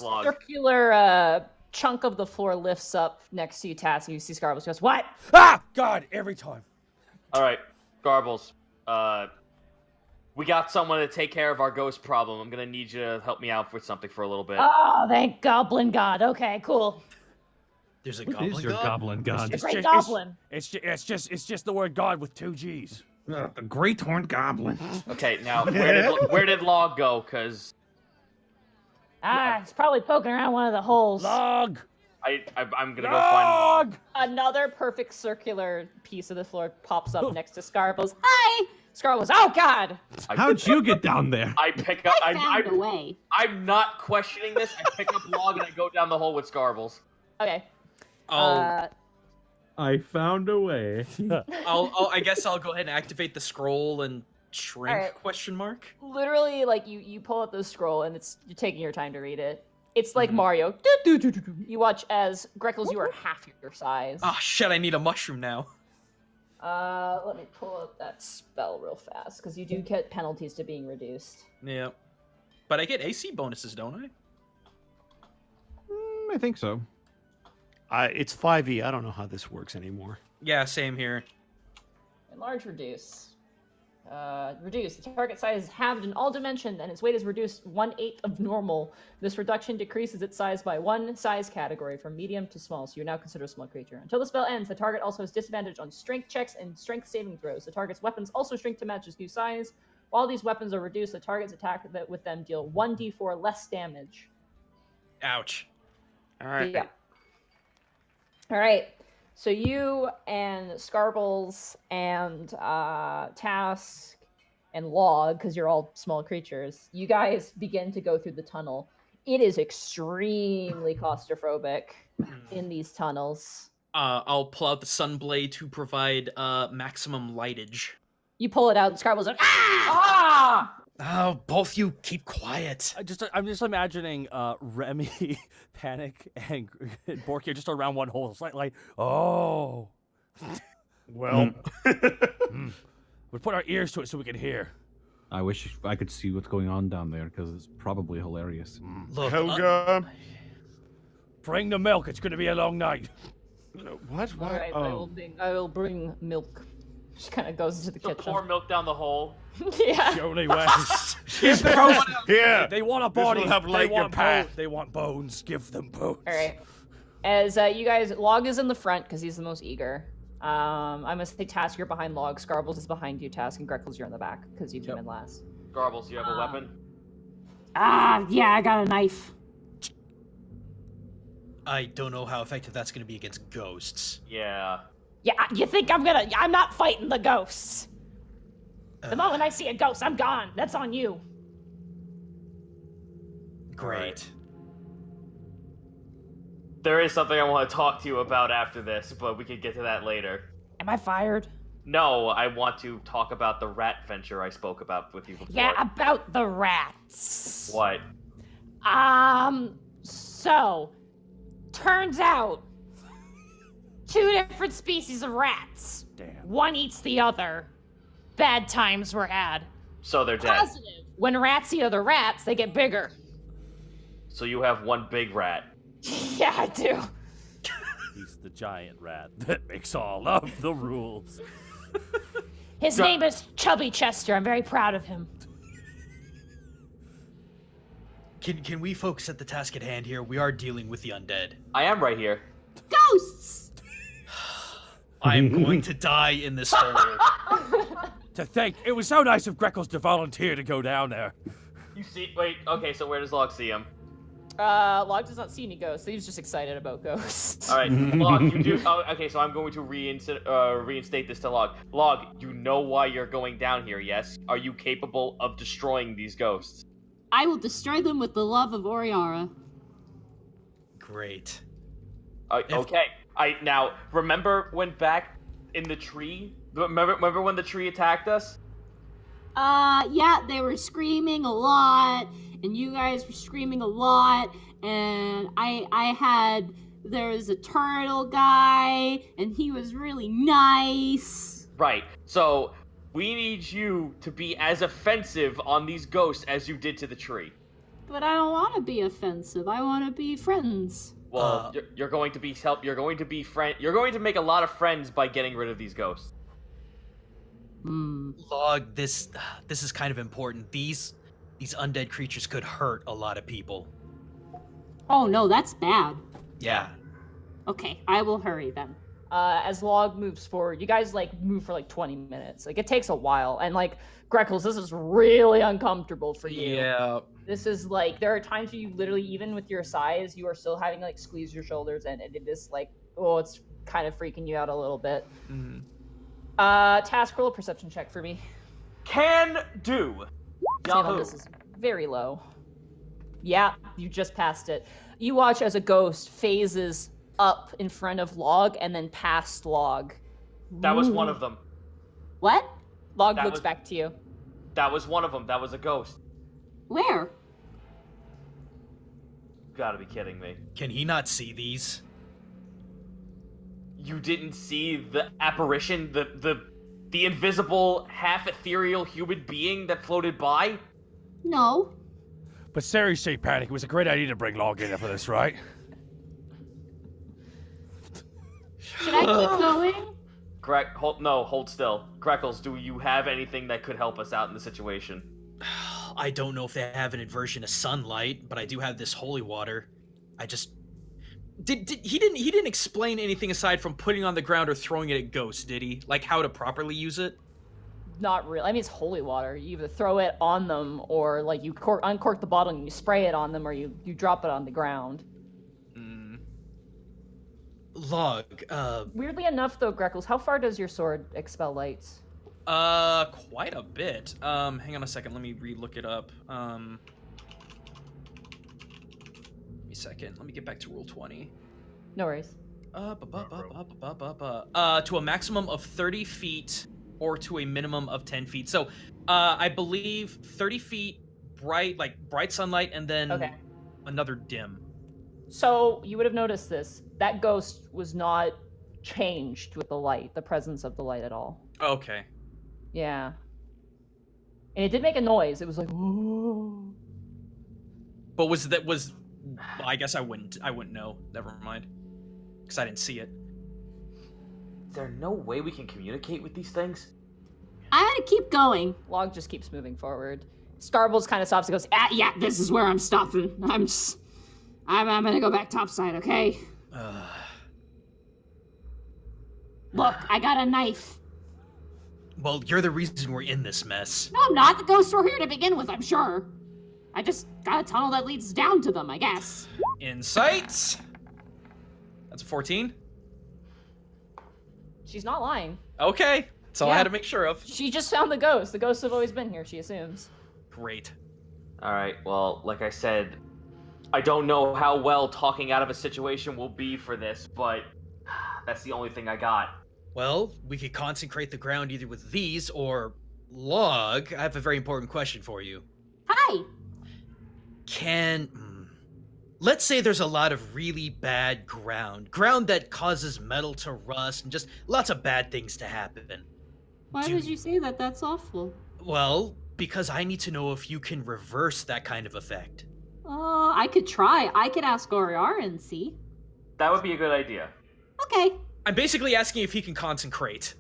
Log. Circular chunk of the floor lifts up next to you, Task. You see Scarbles goes, "What?" Ah, God, every time. All right, Garbles. We got someone to take care of our ghost problem. I'm gonna need you to help me out with something for a little bit. Oh, thank Goblin God. Okay, cool. There's a What goblin is your god? goblin god? The Great Goblin. It's just the word God with 2 G's. The great horned goblin. Okay, now where did Log go? Cause He's probably poking around one of the holes. Log. I'm gonna go find Log. Another perfect circular piece of the floor pops up next to Scarbles. Hi. Scarbles, oh God! How'd you get down there? I pick up. I found a way. I'm not questioning this. I pick up Log and I go down the hole with Scarbles. Okay. I found a way. I guess I'll go ahead and activate the scroll and shrink? Alright. Question mark. Literally, like you pull out the scroll and you're taking your time to read it. It's like Mario. You watch as Greckles, you are half your size. Oh shit! I need a mushroom now. Let me pull up that spell real fast because you do get penalties to being reduced. Yeah, but I get AC bonuses, don't I? I think so. It's 5e. I don't know how this works anymore. Yeah, same here. Enlarge, reduce. Reduce. The target size is halved in all dimensions, and its weight is reduced 1/8 of normal. This reduction decreases its size by 1 size category, from medium to small, so you're now considered a small creature. Until the spell ends, the target also has disadvantage on strength checks and strength saving throws. The target's weapons also shrink to match its new size. While these weapons are reduced, the target's attack with them deal 1d4 less damage. Ouch. All right. Yeah. All right. So you and Scarbles and Task and Log, because you're all small creatures, you guys begin to go through the tunnel. It is extremely claustrophobic in these tunnels. I'll pull out the Sunblade to provide maximum lightage. You pull it out, and Scarbles like, ah! Oh, both you keep quiet. I'm just imagining Remy, Panic, and Borky are just around one hole. It's like oh. Well, We put our ears to it so we can hear. I wish I could see what's going on down there because it's probably hilarious. Look, Helga. Bring the milk. It's going to be a long night. What? All right, I will bring milk. She kind of goes into the So kitchen. pour milk down the hole. Yeah. The only way. Here. They want a This will body. help light your path. They want bones. Give them bones. All right. As you guys, Log is in the front because he's the most eager. I'm gonna say Task, you're behind Log. Scarbles is behind you, Task, and Greckles, you're in the back because you came in last. Garbles, you have a weapon? Yeah, I got a knife. I don't know how effective that's going to be against ghosts. Yeah. Yeah, you think I'm not fighting the ghosts. The moment I see a ghost, I'm gone. That's on you. Great. There is something I want to talk to you about after this, but we could get to that later. Am I fired? No, I want to talk about the rat venture I spoke about with you before. Yeah, about the rats. What? So, turns out, 2 different species of rats. Damn. One eats the other. Bad times were had. So they're dead. Positive. When rats eat other rats, they get bigger. So you have one big rat. Yeah, I do. He's the giant rat that makes all of the rules. His name is Chubby Chester. I'm very proud of him. Can we focus at the task at hand here? We are dealing with the undead. I am right here. Ghosts! I'm going to die in this hole. To think, it was so nice of Greckles to volunteer to go down there. You see? Wait. Okay. So where does Log see him? Log does not see any ghosts. He's just excited about ghosts. All right, Log. You do. Oh, okay. So I'm going to reinstate this to Log. Log, you know why you're going down here? Yes. Are you capable of destroying these ghosts? I will destroy them with the love of Oriara. Great. Okay. Now remember when back in the tree. Remember when the tree attacked us? Yeah, they were screaming a lot, and you guys were screaming a lot, and there was a turtle guy, and he was really nice. Right. So we need you to be as offensive on these ghosts as you did to the tree. But I don't want to be offensive. I want to be friends. Well, you're going to be You're going to make a lot of friends by getting rid of these ghosts. Log, this is kind of important. These undead creatures could hurt a lot of people. Oh no, that's bad. Yeah. Okay, I will hurry then. As Log moves forward, you guys move for 20 minutes. It takes a while, and Greckles, this is really uncomfortable for you. Yeah. This is there are times where you literally, even with your size, you are still having to squeeze your shoulders, and it is it's kind of freaking you out a little bit. Mm-hmm. Task, roll a perception check for me. Can do. Yahoo. This is very low. Yeah, you just passed it. You watch as a ghost phases up in front of Log and then past Log. That was one of them. What? Log looks back to you. That was one of them. That was a ghost. Where? You gotta be kidding me. Can he not see these? You didn't see the apparition, the invisible, half ethereal human being that floated by? No. But seriously, Panic, it was a great idea to bring Log in for this, right? Should I keep going? Hold still. Greckles, do you have anything that could help us out in the situation? I don't know if they have an aversion to sunlight, but I do have this holy water. I just he didn't explain anything aside from putting it on the ground or throwing it at ghosts, did he? Like how to properly use it? Not really. I mean, it's holy water. You either throw it on them, or like you uncork the bottle and you spray it on them, or you drop it on the ground. Log. Weirdly enough, though, Greckles, how far does your sword expel lights? Quite a bit. Hang on a second. Let me look it up. Give me a second. Let me get back to Rule 20. No worries. To a maximum of 30 feet or to a minimum of 10 feet. So, I believe 30 feet bright sunlight, and then another dim. So you would have noticed this. That ghost was not changed with the light, the presence of the light at all. Okay. Yeah. And it did make a noise. It was like, whoa. But I guess I wouldn't know. Never mind. Because I didn't see it. Is there no way we can communicate with these things? I gotta keep going. Log just keeps moving forward. Starbles kind of stops and goes, Yeah, this is where I'm stopping. I'm gonna go back topside, okay? Look, I got a knife. Well, you're the reason we're in this mess. No, I'm not. The ghosts were here to begin with, I'm sure. I just got a tunnel that leads down to them, I guess. Insights. That's a 14. She's not lying. Okay. That's all I had to make sure of. She just found the ghost. The ghosts have always been here, she assumes. Great. All right. Well, like I said, I don't know how well talking out of a situation will be for this, but that's the only thing I got. Well, we could consecrate the ground either with these or Log. I have a very important question for you. Hi. Let's say there's a lot of really bad ground that causes metal to rust and just lots of bad things to happen. Why would you say that? That's awful. Well, because I need to know if you can reverse that kind of effect. I could try. I could ask Oriara and see. That would be a good idea. Okay. I'm basically asking if he can consecrate.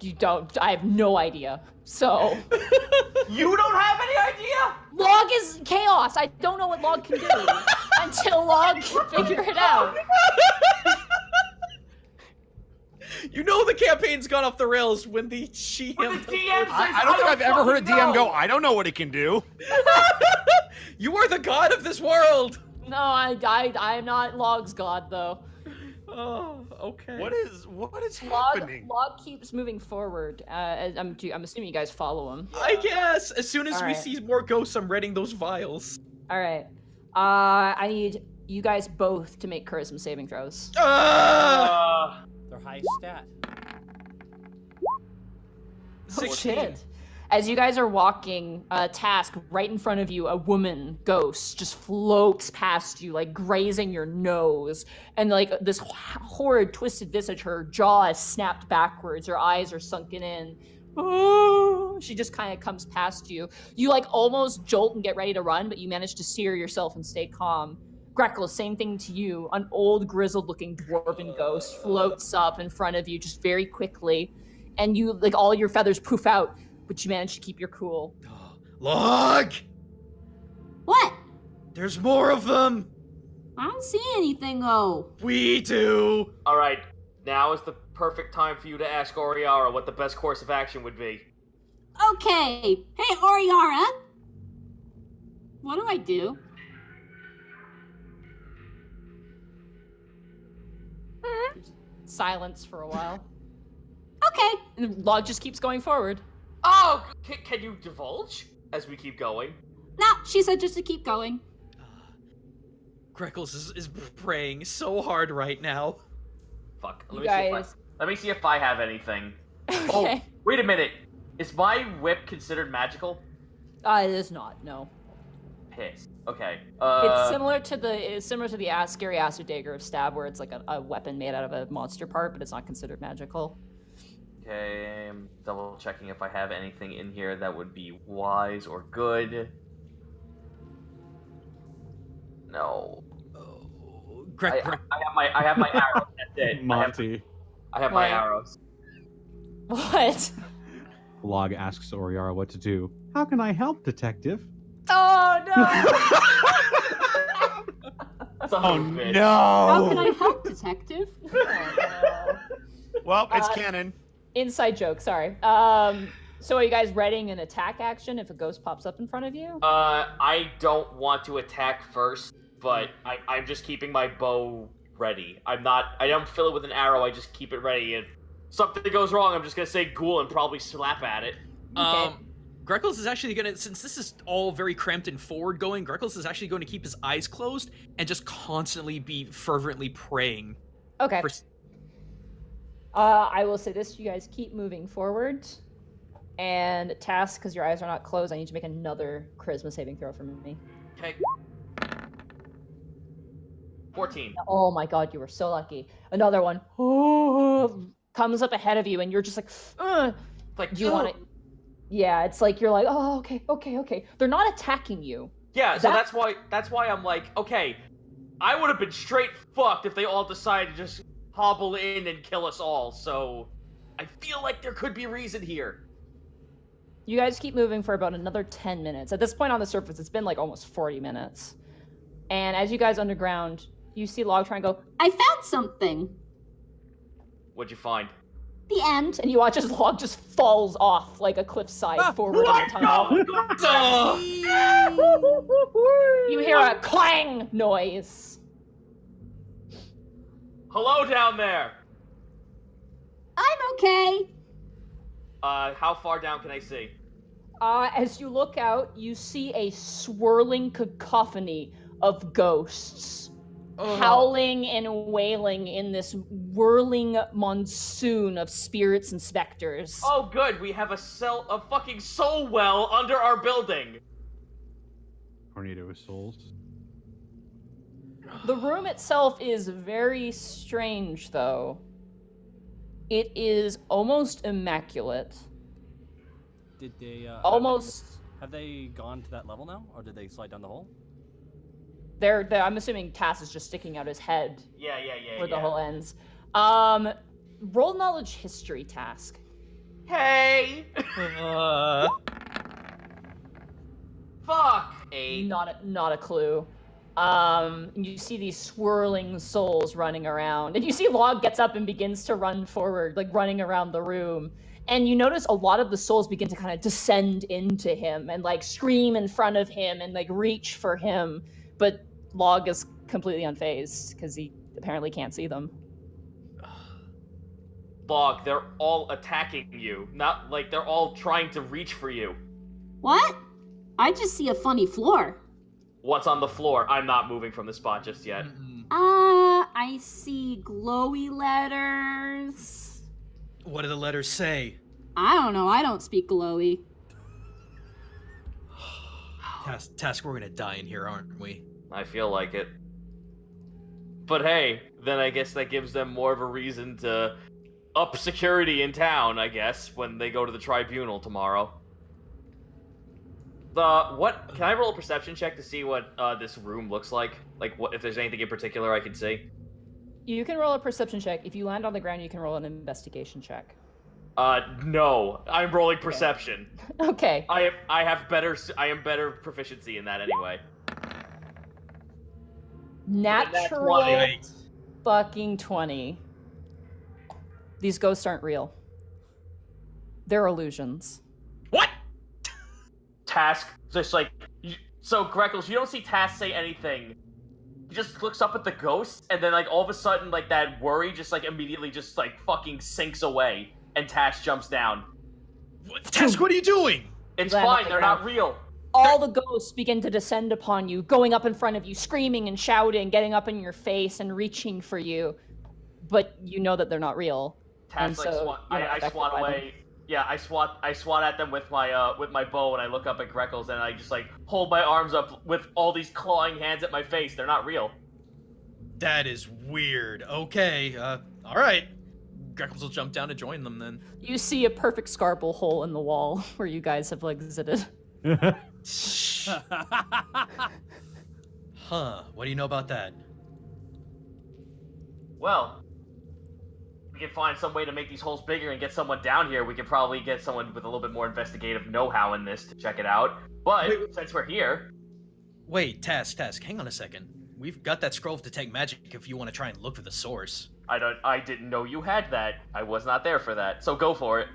You don't. I have no idea. So. You don't have any idea? Log is chaos. I don't know what Log can do until Log can figure it out. You know the campaign's gone off the rails when the GM. I don't think I've ever heard a DM go, I don't know what it can do. You are the god of this world. No, I'm not Log's god though. Oh, okay. What is happening? Log keeps moving forward. I'm assuming you guys follow him. I guess. As soon as we right. see more ghosts, I'm reading those vials. All right. I need you guys both to make charisma saving throws. Their high stat. Oh shit. As you guys are walking, Task, right in front of you, a woman ghost just floats past you, like grazing your nose. And like this horrid, twisted visage, her jaw is snapped backwards, her eyes are sunken in. Oh, she just kind of comes past you. You like almost jolt and get ready to run, but you manage to steer yourself and stay calm. Greckle, same thing to you. An old, grizzled-looking dwarven ghost floats up in front of you just very quickly. And you, like, all your feathers poof out. But you managed to keep your cool. Log! What? There's more of them! I don't see anything, though. We do! Alright, now is the perfect time for you to ask Oriara what the best course of action would be. Okay. Hey, Oriara! What do I do? Silence for a while. Okay. And the log just keeps going forward. Oh, can you divulge as we keep going? No, she said just to keep going. Greckles is praying so hard right now. Fuck. You guys. Let me see if I have anything. Okay. Oh, wait a minute. Is my whip considered magical? It is not. No. Piss. Okay. It's similar to the scary acid dagger of Stab, where it's like a weapon made out of a monster part, but it's not considered magical. Okay, I'm double checking if I have anything in here that would be wise or good. No. Greg, I have my arrow. That's it. Monty. I have my What? arrows. What? Log asks Oriara what to do. How can I help, detective? Oh no! Son of a bitch. How can I help, detective? Well, it's Uh, canon. Inside joke. Sorry. So are you guys readying an attack action if a ghost pops up in front of you? I don't want to attack first, but I'm just keeping my bow ready. I don't fill it with an arrow, I just keep it ready. If something goes wrong, I'm just gonna say ghoul and probably slap at it. Greckles is actually gonna, since this is all very cramped and forward going, Greckles is actually going to keep his eyes closed and just constantly be fervently praying. Okay. For... I will say this: you guys keep moving forward. And task, because your eyes are not closed, I need to make another charisma saving throw from me. Okay. 14. Oh my god, you were so lucky. Another one comes up ahead of you, and you're just like, Like, do you want it? Yeah, it's like you're like, oh, okay. They're not attacking you. Yeah, so that's why I'm like, okay, I would have been straight fucked if they all decided to just hobble in and kill us all. So I feel like there could be reason here. You guys keep moving for about another 10 minutes. At this point on the surface, it's been like almost 40 minutes. And as you guys underground, you see Log try and go, I found something. What'd you find? The end. and you watch as Log just falls off like a cliffside forward in the tunnel. You hear a clang noise. Hello down there! I'm okay. How far down can I see? As you look out, you see a swirling cacophony of ghosts howling and wailing in this whirling monsoon of spirits and specters. Oh, good. We have a fucking soul well under our building. Tornado of souls. The room itself is very strange, though. It is almost immaculate. Did they Almost. have they gone to that level now, or did they slide down the hole? They're I'm assuming Tass is just sticking out his head Yeah. where the hole ends. Roll knowledge history task. Hey! Fuck! 8. Not a clue. You see these swirling souls running around, and you see Log gets up and begins to run forward, like running around the room. And you notice a lot of the souls begin to kind of descend into him and like scream in front of him and like reach for him. But Log is completely unfazed because he apparently can't see them. Log, they're all attacking you. Not like they're all trying to reach for you. What? I just see a funny floor. What's on the floor? I'm not moving from the spot just yet. I see glowy letters. What do the letters say? I don't know. I don't speak glowy. Task, we're gonna die in here, aren't we? I feel like it. But hey, then I guess that gives them more of a reason to up security in town, I guess, when they go to the tribunal tomorrow. What? Can I roll a perception check to see what this room looks like? Like, what if there's anything in particular I can see? You can roll a perception check. If you land on the ground, you can roll an investigation check. No. I'm rolling perception. Okay. I am better proficiency in that anyway. Natural 20. fucking 20. These ghosts aren't real. They're illusions. What? Task, just like, so Greckles, you don't see Task say anything. He just looks up at the ghosts, and then like all of a sudden, like that worry just like immediately just like fucking sinks away, and Task jumps down. Task, what are you doing? It's Land on fine, the they're ground. not real. All the ghosts begin to descend upon you, going up in front of you, screaming and shouting, getting up in your face and reaching for you. But you know that they're not real. Task like so you're not I affected swat by them. away. Yeah, I swat at them with my bow, and I look up at Greckles, and I just like hold my arms up with all these clawing hands at my face. They're not real. That is weird. Okay, all right. Greckles will jump down to join them then. You see a perfect scarble hole in the wall where you guys have exited. Huh, what do you know about that? Well, we can find some way to make these holes bigger and get someone down here, we could probably get someone with a little bit more investigative know-how in this to check it out. But since we're here... Wait, Task, hang on a second. We've got that scroll of detect magic if you want to try and look for the source. I didn't know you had that. I was not there for that. So go for it.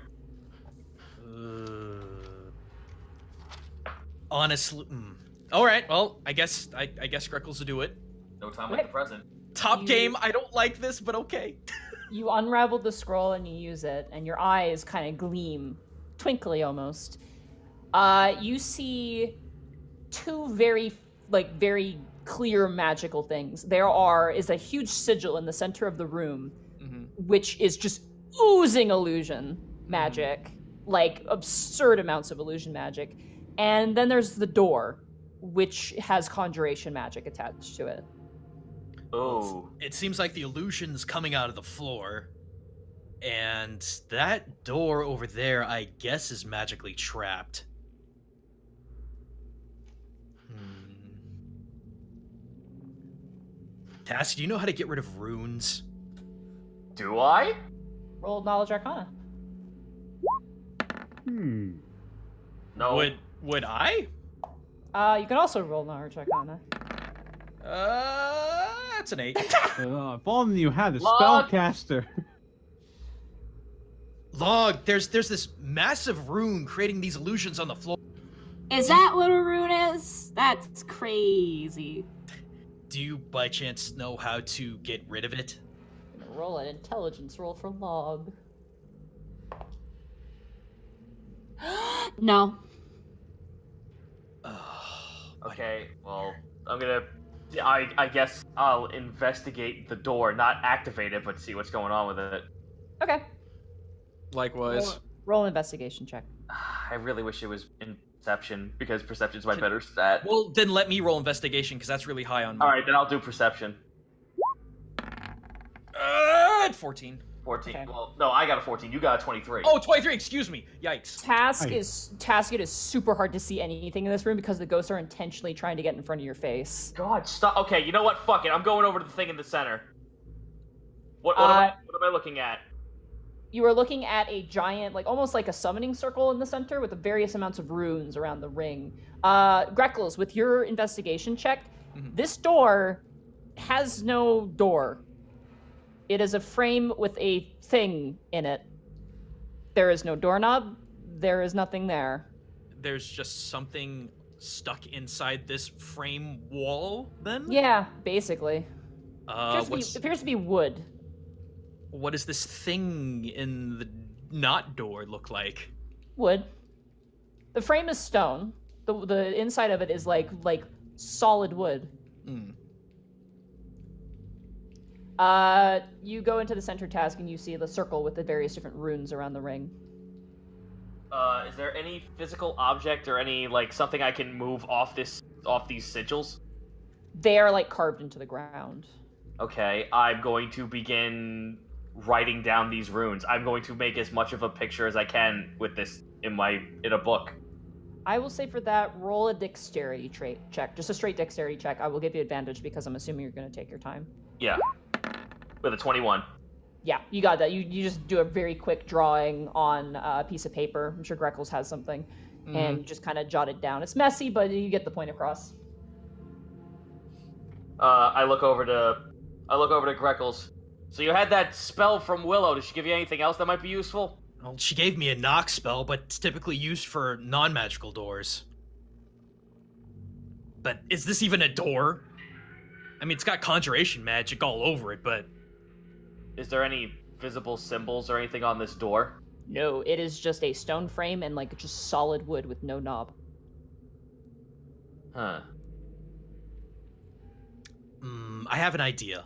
Honestly, all right. Well, I guess Greckles will do it. No time like the present. Top game. I don't like this, but okay. You unravel the scroll and you use it, and your eyes kind of gleam, twinkly almost. You see two very clear magical things. There is a huge sigil in the center of the room, which is just oozing illusion magic, like absurd amounts of illusion magic. And then there's the door, which has conjuration magic attached to it. Oh. It seems like the illusion's coming out of the floor. And that door over there, I guess, is magically trapped. Task, do you know how to get rid of runes? Do I? Roll Knowledge Arcana. No. Would I? You can also roll Knowledge Arcana. That's an 8. If only you had the Log. spellcaster. Log, there's this massive rune creating these illusions on the floor. Is that what a rune is? That's crazy. Do you by chance know how to get rid of it? I'm gonna roll an intelligence roll for Log. No. Okay, well, I guess I'll investigate the door, not activate it, but see what's going on with it. Okay. Likewise. Roll an investigation check. I really wish it was perception, because perception's my better stat. Well, then let me roll investigation, because that's really high on me. Alright, then I'll do perception. 14. 14. Okay. Well, no, I got a 14. You got a 23. Oh, 23, excuse me. Yikes. Task, it is super hard to see anything in this room because the ghosts are intentionally trying to get in front of your face. God, stop. Okay, you know what? Fuck it. I'm going over to the thing in the center. What am I looking at? You are looking at a giant, almost like a summoning circle in the center with the various amounts of runes around the ring. Greckles, with your investigation check, this door has no door. It is a frame with a thing in it. There is no doorknob. There is nothing there. There's just something stuck inside this frame wall, then? Yeah, basically. Appears to be wood. What does this thing in the not door look like? Wood. The frame is stone. The inside of it is like solid wood. You go into the center task and you see the circle with the various different runes around the ring. Is there any physical object or any something I can move off these sigils? They are carved into the ground. Okay, I'm going to begin writing down these runes. I'm going to make as much of a picture as I can with this in a book. I will say for that, roll a dexterity check. Just a straight dexterity check. I will give you advantage because I'm assuming you're going to take your time. Yeah. With a 21. Yeah, you got that. You just do a very quick drawing on a piece of paper. I'm sure Greckles has something. And you just kind of jot it down. It's messy, but you get the point across. I look over to Greckles. So you had that spell from Willow. Did she give you anything else that might be useful? Well, she gave me a knock spell, but it's typically used for non-magical doors. But is this even a door? I mean, it's got conjuration magic all over it, but... Is there any visible symbols or anything on this door? No, it is just a stone frame and just solid wood with no knob. Huh. I have an idea.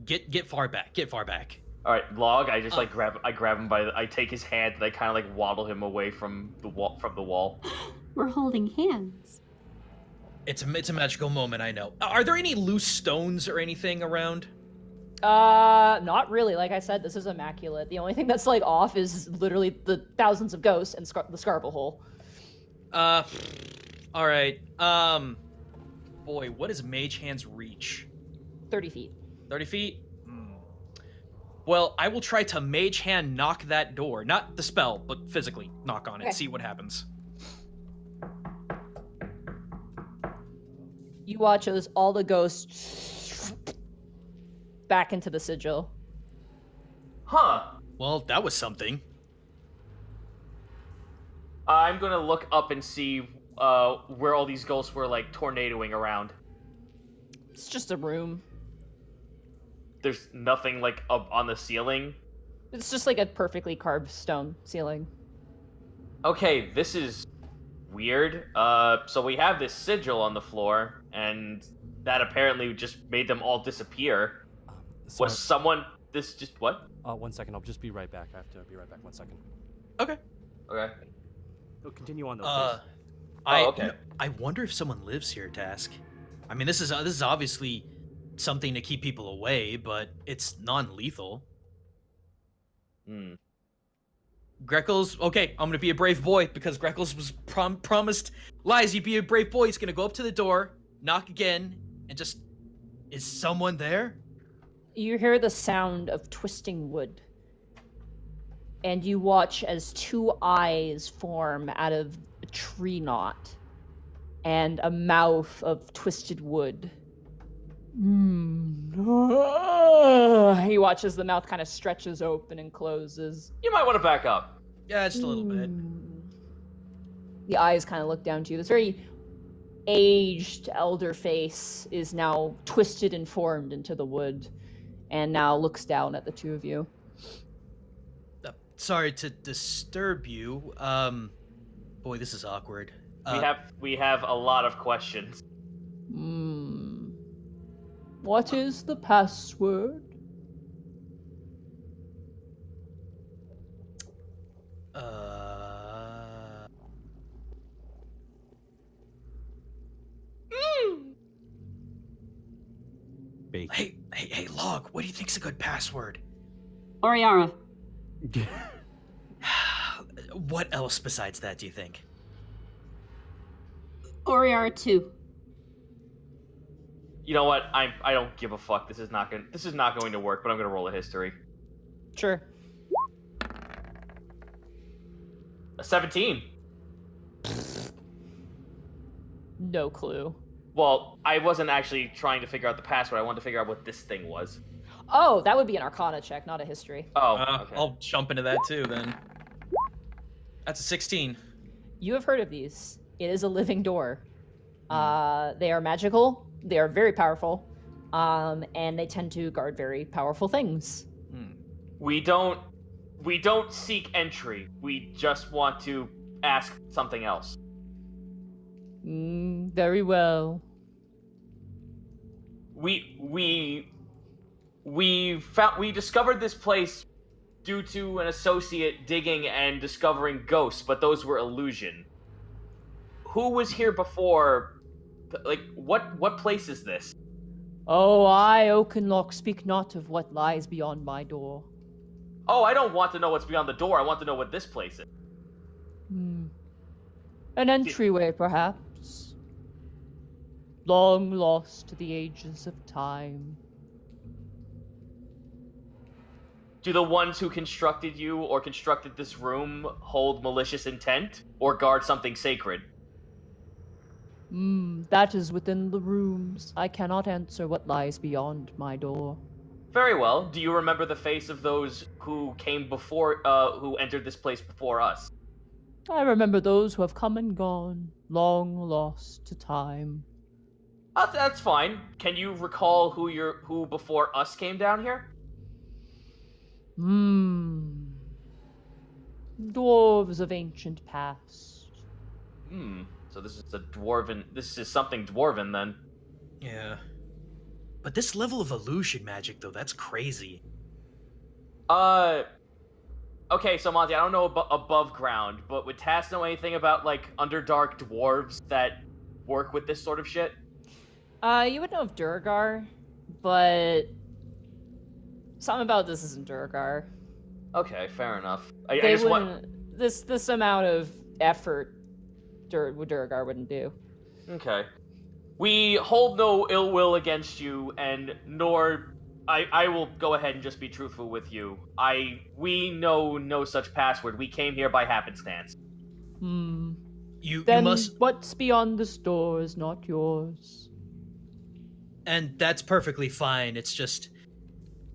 Get far back. Get far back. All right, Log. I just grab him I take his hand and I kind of waddle him away from the wall. We're holding hands. It's a magical moment, I know. Are there any loose stones or anything around? Not really. Like I said, this is immaculate. The only thing that's off is literally the thousands of ghosts and the Scarble Hole. All right. Boy, what is Mage Hand's reach? 30 feet. 30 feet? Well, I will try to mage hand knock that door. Not the spell, but physically knock on it, Okay. see what happens. You watch as all the ghosts back into the sigil. Huh. Well, that was something. I'm gonna look up and see where all these ghosts were, like, tornadoing around. It's just a room. There's nothing, like, up on the ceiling. It's just like a perfectly carved stone ceiling. Okay, this is weird. So we have this sigil on the floor, and that apparently just made them all disappear. Sorry. Was someone... This just... What? 1 second. I'll just be right back. I have to be right back. 1 second. Okay. Okay. Go continue on, though, please. Okay. I wonder if someone lives here, Task. I mean, this is obviously something to keep people away, but it's non-lethal. Greckles, okay, I'm gonna be a brave boy because Greckles was promised lies. He'd be a brave boy. He's gonna go up to the door, knock again, and just... Is someone there? You hear the sound of twisting wood. And you watch as two eyes form out of a tree knot. And a mouth of twisted wood. He watches the mouth kind of stretches open and closes. You might want to back up. Yeah, just a little bit. The eyes kind of look down to you. This very aged elder face is now twisted and formed into the wood, and now looks down at the two of you. Sorry to disturb you. Boy, this is awkward. We have a lot of questions. What is the password? Hey, Log, what do you think's a good password? Oriara. What else besides that do you think? Oriara 2. You know what? I don't give a fuck. This is not going to work. But I'm gonna roll a history. Sure. A 17. No clue. Well, I wasn't actually trying to figure out the password. I wanted to figure out what this thing was. Oh, that would be an Arcana check, not a history. Oh, okay. I'll jump into that too then. That's a 16. You have heard of these. It is a living door. They are magical. They are very powerful. And they tend to guard very powerful things. We don't seek entry. We just want to ask something else. Very well. We discovered this place due to an associate digging and discovering ghosts, but those were illusion. Who was here before? Like, what place is this? Oh, I, Oakenlock, speak not of what lies beyond my door. Oh, I don't want to know what's beyond the door. I want to know what this place is. An entryway, perhaps. Long lost to the ages of time. Do the ones who constructed you or constructed this room hold malicious intent or guard something sacred? That is within the rooms. I cannot answer what lies beyond my door. Very well. Do you remember the face of those who came before, who entered this place before us? I remember those who have come and gone, long lost to time. That's fine. Can you recall who before us came down here? Dwarves of ancient past. So this is something dwarven then. Yeah. But this level of illusion magic, though, that's crazy. Okay, so Monty, I don't know above ground, but would Tass know anything about, like, Underdark dwarves that work with this sort of shit? You would know of Duergar, but something about this isn't Duergar. Okay, fair enough. This amount of effort Duergar wouldn't do. Okay. We hold no ill will against you, and nor I will go ahead and just be truthful with you. We know no such password. We came here by happenstance. You Then must, what's beyond this door is not yours. and that's perfectly fine. It's just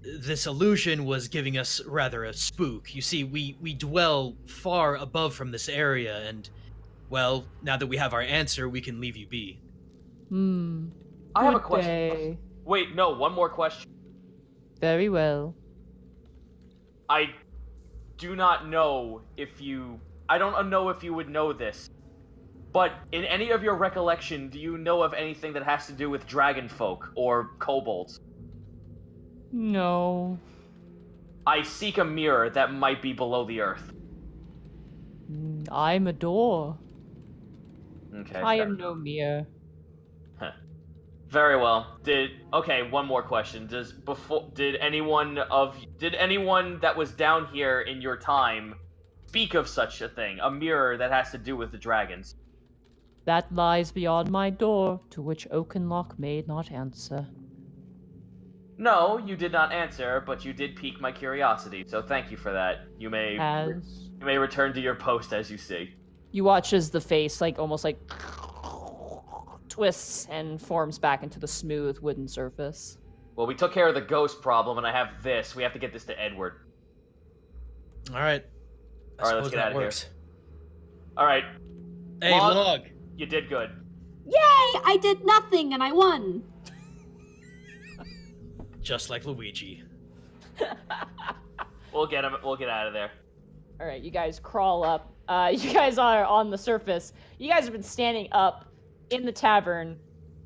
this illusion was giving us rather a spook. You see, we dwell far above from this area, and well, now that we have our answer, we can leave you be. I have a Good question. day. Wait, no, one more question. Very well. I do not know if you... I don't know if you would know this, but in any of your recollection, do you know of anything that has to do with dragon folk or kobolds? No. I seek a mirror that might be below the earth. I'm a door. Okay. I fair. am no mirror. Very well. Okay, one more question. Did anyone that was down here in your time speak of such a thing? A mirror that has to do with the dragons? That lies beyond my door, to which Oakenlock may not answer. No, you did not answer, but you did pique my curiosity, so thank you for that. You may return to your post as you see. You watch as the face, almost twists and forms back into the smooth wooden surface. Well, we took care of the ghost problem, and I have this. We have to get this to Edward. All right. All right, let's get out of here. All right. Hey, Log. You did good. Yay! I did nothing and I won. Just like Luigi. We'll get him. We'll get out of there. All right, you guys crawl up. You guys are on the surface. You guys have been standing up in the tavern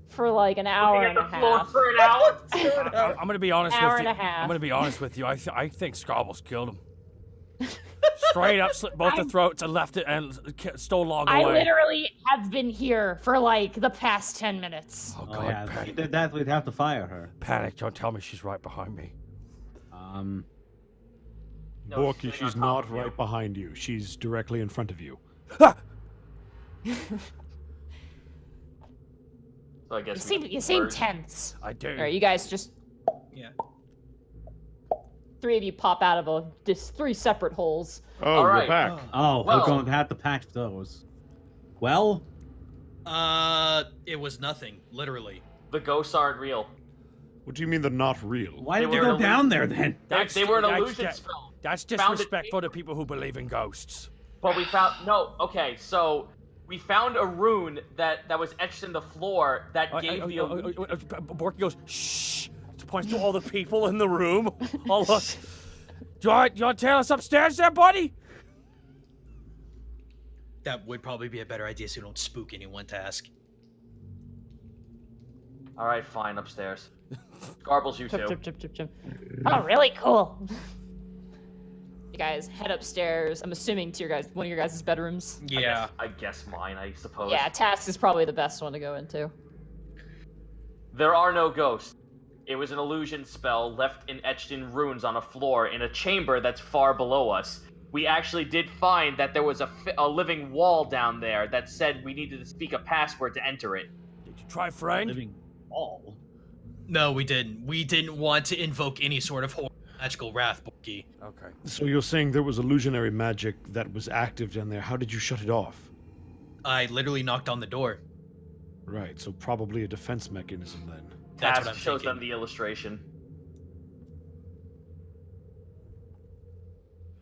for an hour and a half. For an hour? I'm gonna be honest Hour with and you. a half. I'm gonna be honest with you. I think Scarbles killed him. Straight up, slit both the throats and left it and stole Log away. I literally have been here for the past 10 minutes. Oh Oh, God, yeah. If Panic! she did that, we'd have to fire her. Panic! Don't tell me she's right behind me. No, Borky, she's she's on not top of you. right behind you. She's directly in front of you. So I guess You seem tense. I do. All right, you guys just... Yeah. Three of you pop out of three separate holes. Oh, All right. you're back. Oh, Well- we're going to have to patch those. Well, It was nothing, literally. The ghosts aren't real. What do you mean they're not real? why did They you were go an down there then? They were an that's- illusion that- spell. That's Found it- disrespectful to people who believe in ghosts. But we found okay. So we found a rune that was etched in the floor that gave the illusion. Borky goes, shh. Points to all the people in the room. Oh, look. Do you want to tell us upstairs there, buddy? That would probably be a better idea so you don't spook anyone to ask. All right, fine, upstairs. Garbles, you too. Chip. Oh, really cool. You guys head upstairs. I'm assuming to one of your guys' bedrooms. Yeah. I guess mine, I suppose. Yeah, Task is probably the best one to go into. There are no ghosts. It was an illusion spell left etched in runes on a floor in a chamber that's far below us. We actually did find that there was a living wall down there that said we needed to speak a password to enter it. Did you try friend? Living wall. No, we didn't. We didn't want to invoke any sort of magical wrath, Borky. Okay. So you're saying there was illusionary magic that was active down there. How did you shut it off? I literally knocked on the door. Right, so probably a defense mechanism then. That's Task what I'm shows thinking. them the illustration.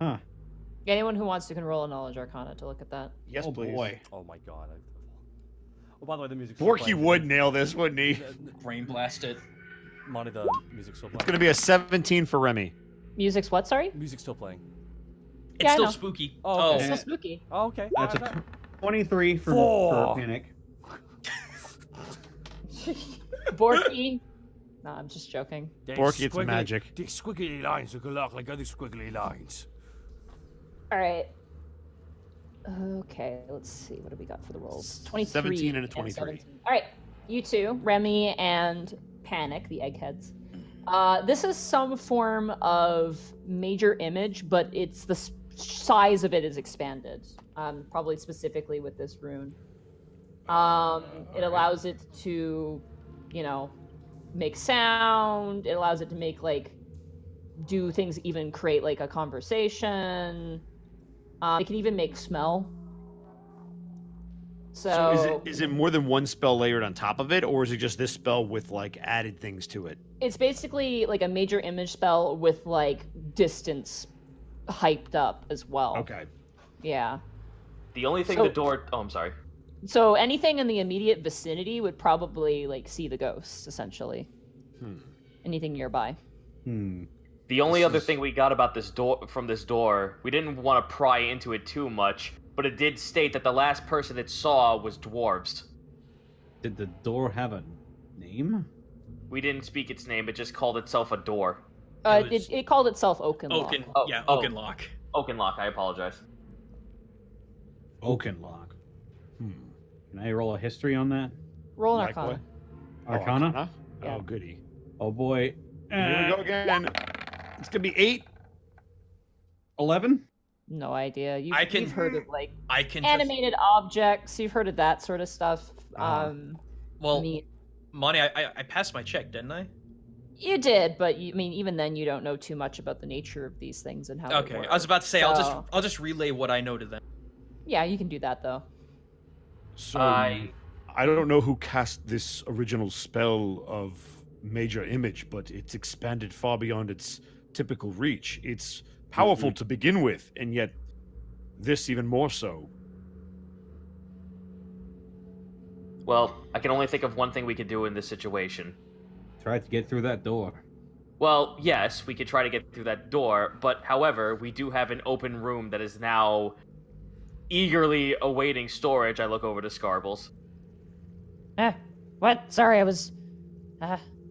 Huh. Anyone who wants to can roll a knowledge arcana to look at that. Yes, Oh boy. Oh my God. Oh, by the way, the music's Borky would nail this, wouldn't he? Brain blast it. Monty, the music's still playing. It's gonna be a 17 for Remy. Music's what, sorry? Music's still playing. It's Yeah, I still know. spooky. Oh, It's okay. still spooky. Oh, okay. That's Alright. a 23 for Four. Panic. Borky. No, I'm just joking. They Borky, it's squiggly- magic. The squiggly lines look a lot like other squiggly lines. All right. Okay, let's see. What do we got for the rolls? 23 17 and a 23. 17. All right, you two, Remy and Panic, the eggheads. This is some form of major image, but it's the size of it is expanded. Probably specifically with this rune. It allows it to, make sound. It allows it to make like do things, even create like a conversation. It can even make smell. So is it more than one spell layered on top of it, or is it just this spell with like added things to it? It's basically like a major image spell with like distance hyped up as well. Okay. Yeah. The only thing the door... Oh, I'm sorry. So anything in the immediate vicinity would probably like see the ghosts, essentially. Anything nearby. The only other thing we got about this door from this door, we didn't want to pry into it too much, but it did state that the last person it saw was dwarves. Did the door have a name? We didn't speak its name, it just called itself a door. It called itself Oakenlock. Oakenlock. Oakenlock, I apologize. Oakenlock. Can I roll a history on that? Roll an Arcana. Arcana? Oh, goody. Oh boy. Here we go again. It's gonna be 8. 11? No idea. You've heard of like animated objects. You've heard of that sort of stuff. Well, Monty, I passed my check, didn't I? You did, but even then, you don't know too much about the nature of these things and how. Okay, I was about to say I'll just relay what I know to them. Yeah, you can do that though. So I don't know who cast this original spell of major image, but it's expanded far beyond its typical reach. It's powerful to begin with, and yet this even more so. Well, I can only think of one thing we could do in this situation. Try to get through that door. Well, yes, we could try to get through that door, but however, we do have an open room that is now eagerly awaiting storage. I look over to Scarbles. What? Sorry, I was...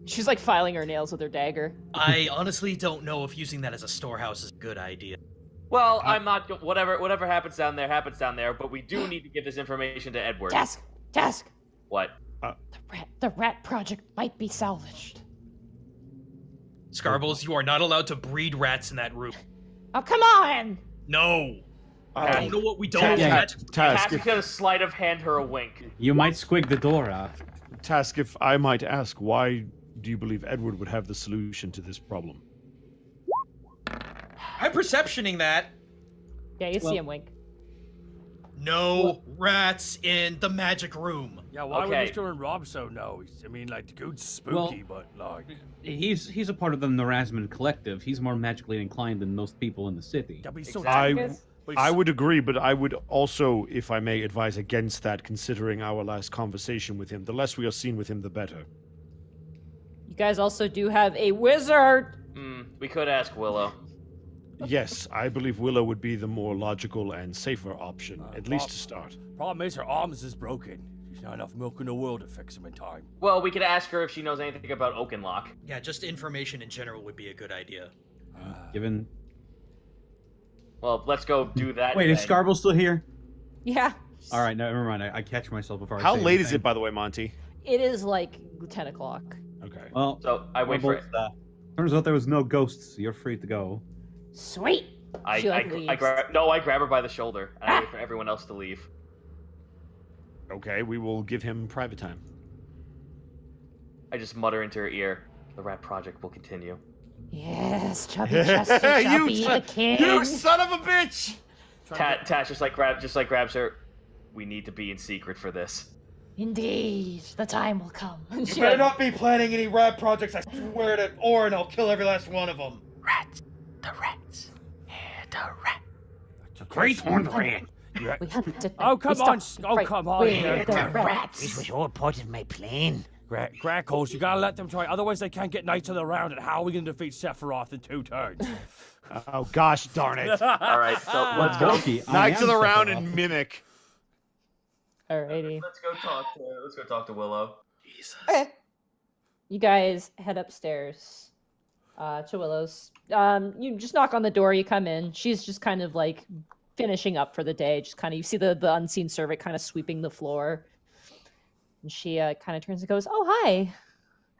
She's like filing her nails with her dagger. I honestly don't know if using that as a storehouse is a good idea. Well, I'm not... Whatever happens down there, but we do need to give this information to Edward. Task! What? The rat project might be salvaged. Scarbles, you are not allowed to breed rats in that room. Oh, come on! No! I don't know what we don't Task, do. Task is gonna sleight of hand her a wink. You might squig the door out. Task, if I might ask, why do you believe Edward would have the solution to this problem? I'm perceptioning that. Yeah, you see him wink. No rats in the magic room. Yeah, why would Mr. and Rob so know? I mean, like, the dude's spooky, but like... He's a part of the Narasman collective. He's more magically inclined than most people in the city. Yeah, but he's so I would agree, but I would also, if I may, advise against that, considering our last conversation with him. The less we are seen with him, the better. You guys also do have a wizard! We could ask Willow. Yes, I believe Willow would be the more logical and safer option, at least to start. Problem is, her arms is broken. There's not enough milk in the world to fix them in time. Well, we could ask her if she knows anything about Oakenlock. Yeah, just information in general would be a good idea. Given... Well, let's go do that. Wait, is Scarble still here? Yeah. All right, no, never mind. I catch myself before How I say late is anything. it, by the way, Monty? It is like 10 o'clock. Okay. Well, so I wait for it. Turns out there was no ghosts. You're free to go. Sweet. I grab her by the shoulder, and I wait for everyone else to leave. Okay, we will give him private time. I just mutter into her ear, the rat project will continue. Yes, Chubby Chesty shall be the king. You son of a bitch! Tash just grabs her. We need to be in secret for this. Indeed, the time will come. You better not be planning any rat projects, I swear to Orin, I'll kill every last one of them. Rats. The rats. Yeah, the rat. Great horned rat. We have to... Oh, come on. Oh, come on. We're the rats. This was all part of my plan. Grackles, you gotta let them try, otherwise they can't get Knights of the Round, and how are we gonna defeat Sephiroth in 2 turns? Oh, gosh darn it. All right, so let's go. Knights of the Round and Mimic. Alrighty. Let's go talk to Willow. Jesus. Okay. You guys head upstairs to Willow's. You just knock on the door, you come in. She's just kind of like finishing up for the day. Just kind of, you see the unseen servant kind of sweeping the floor. And she kind of turns and goes, "Oh, hi."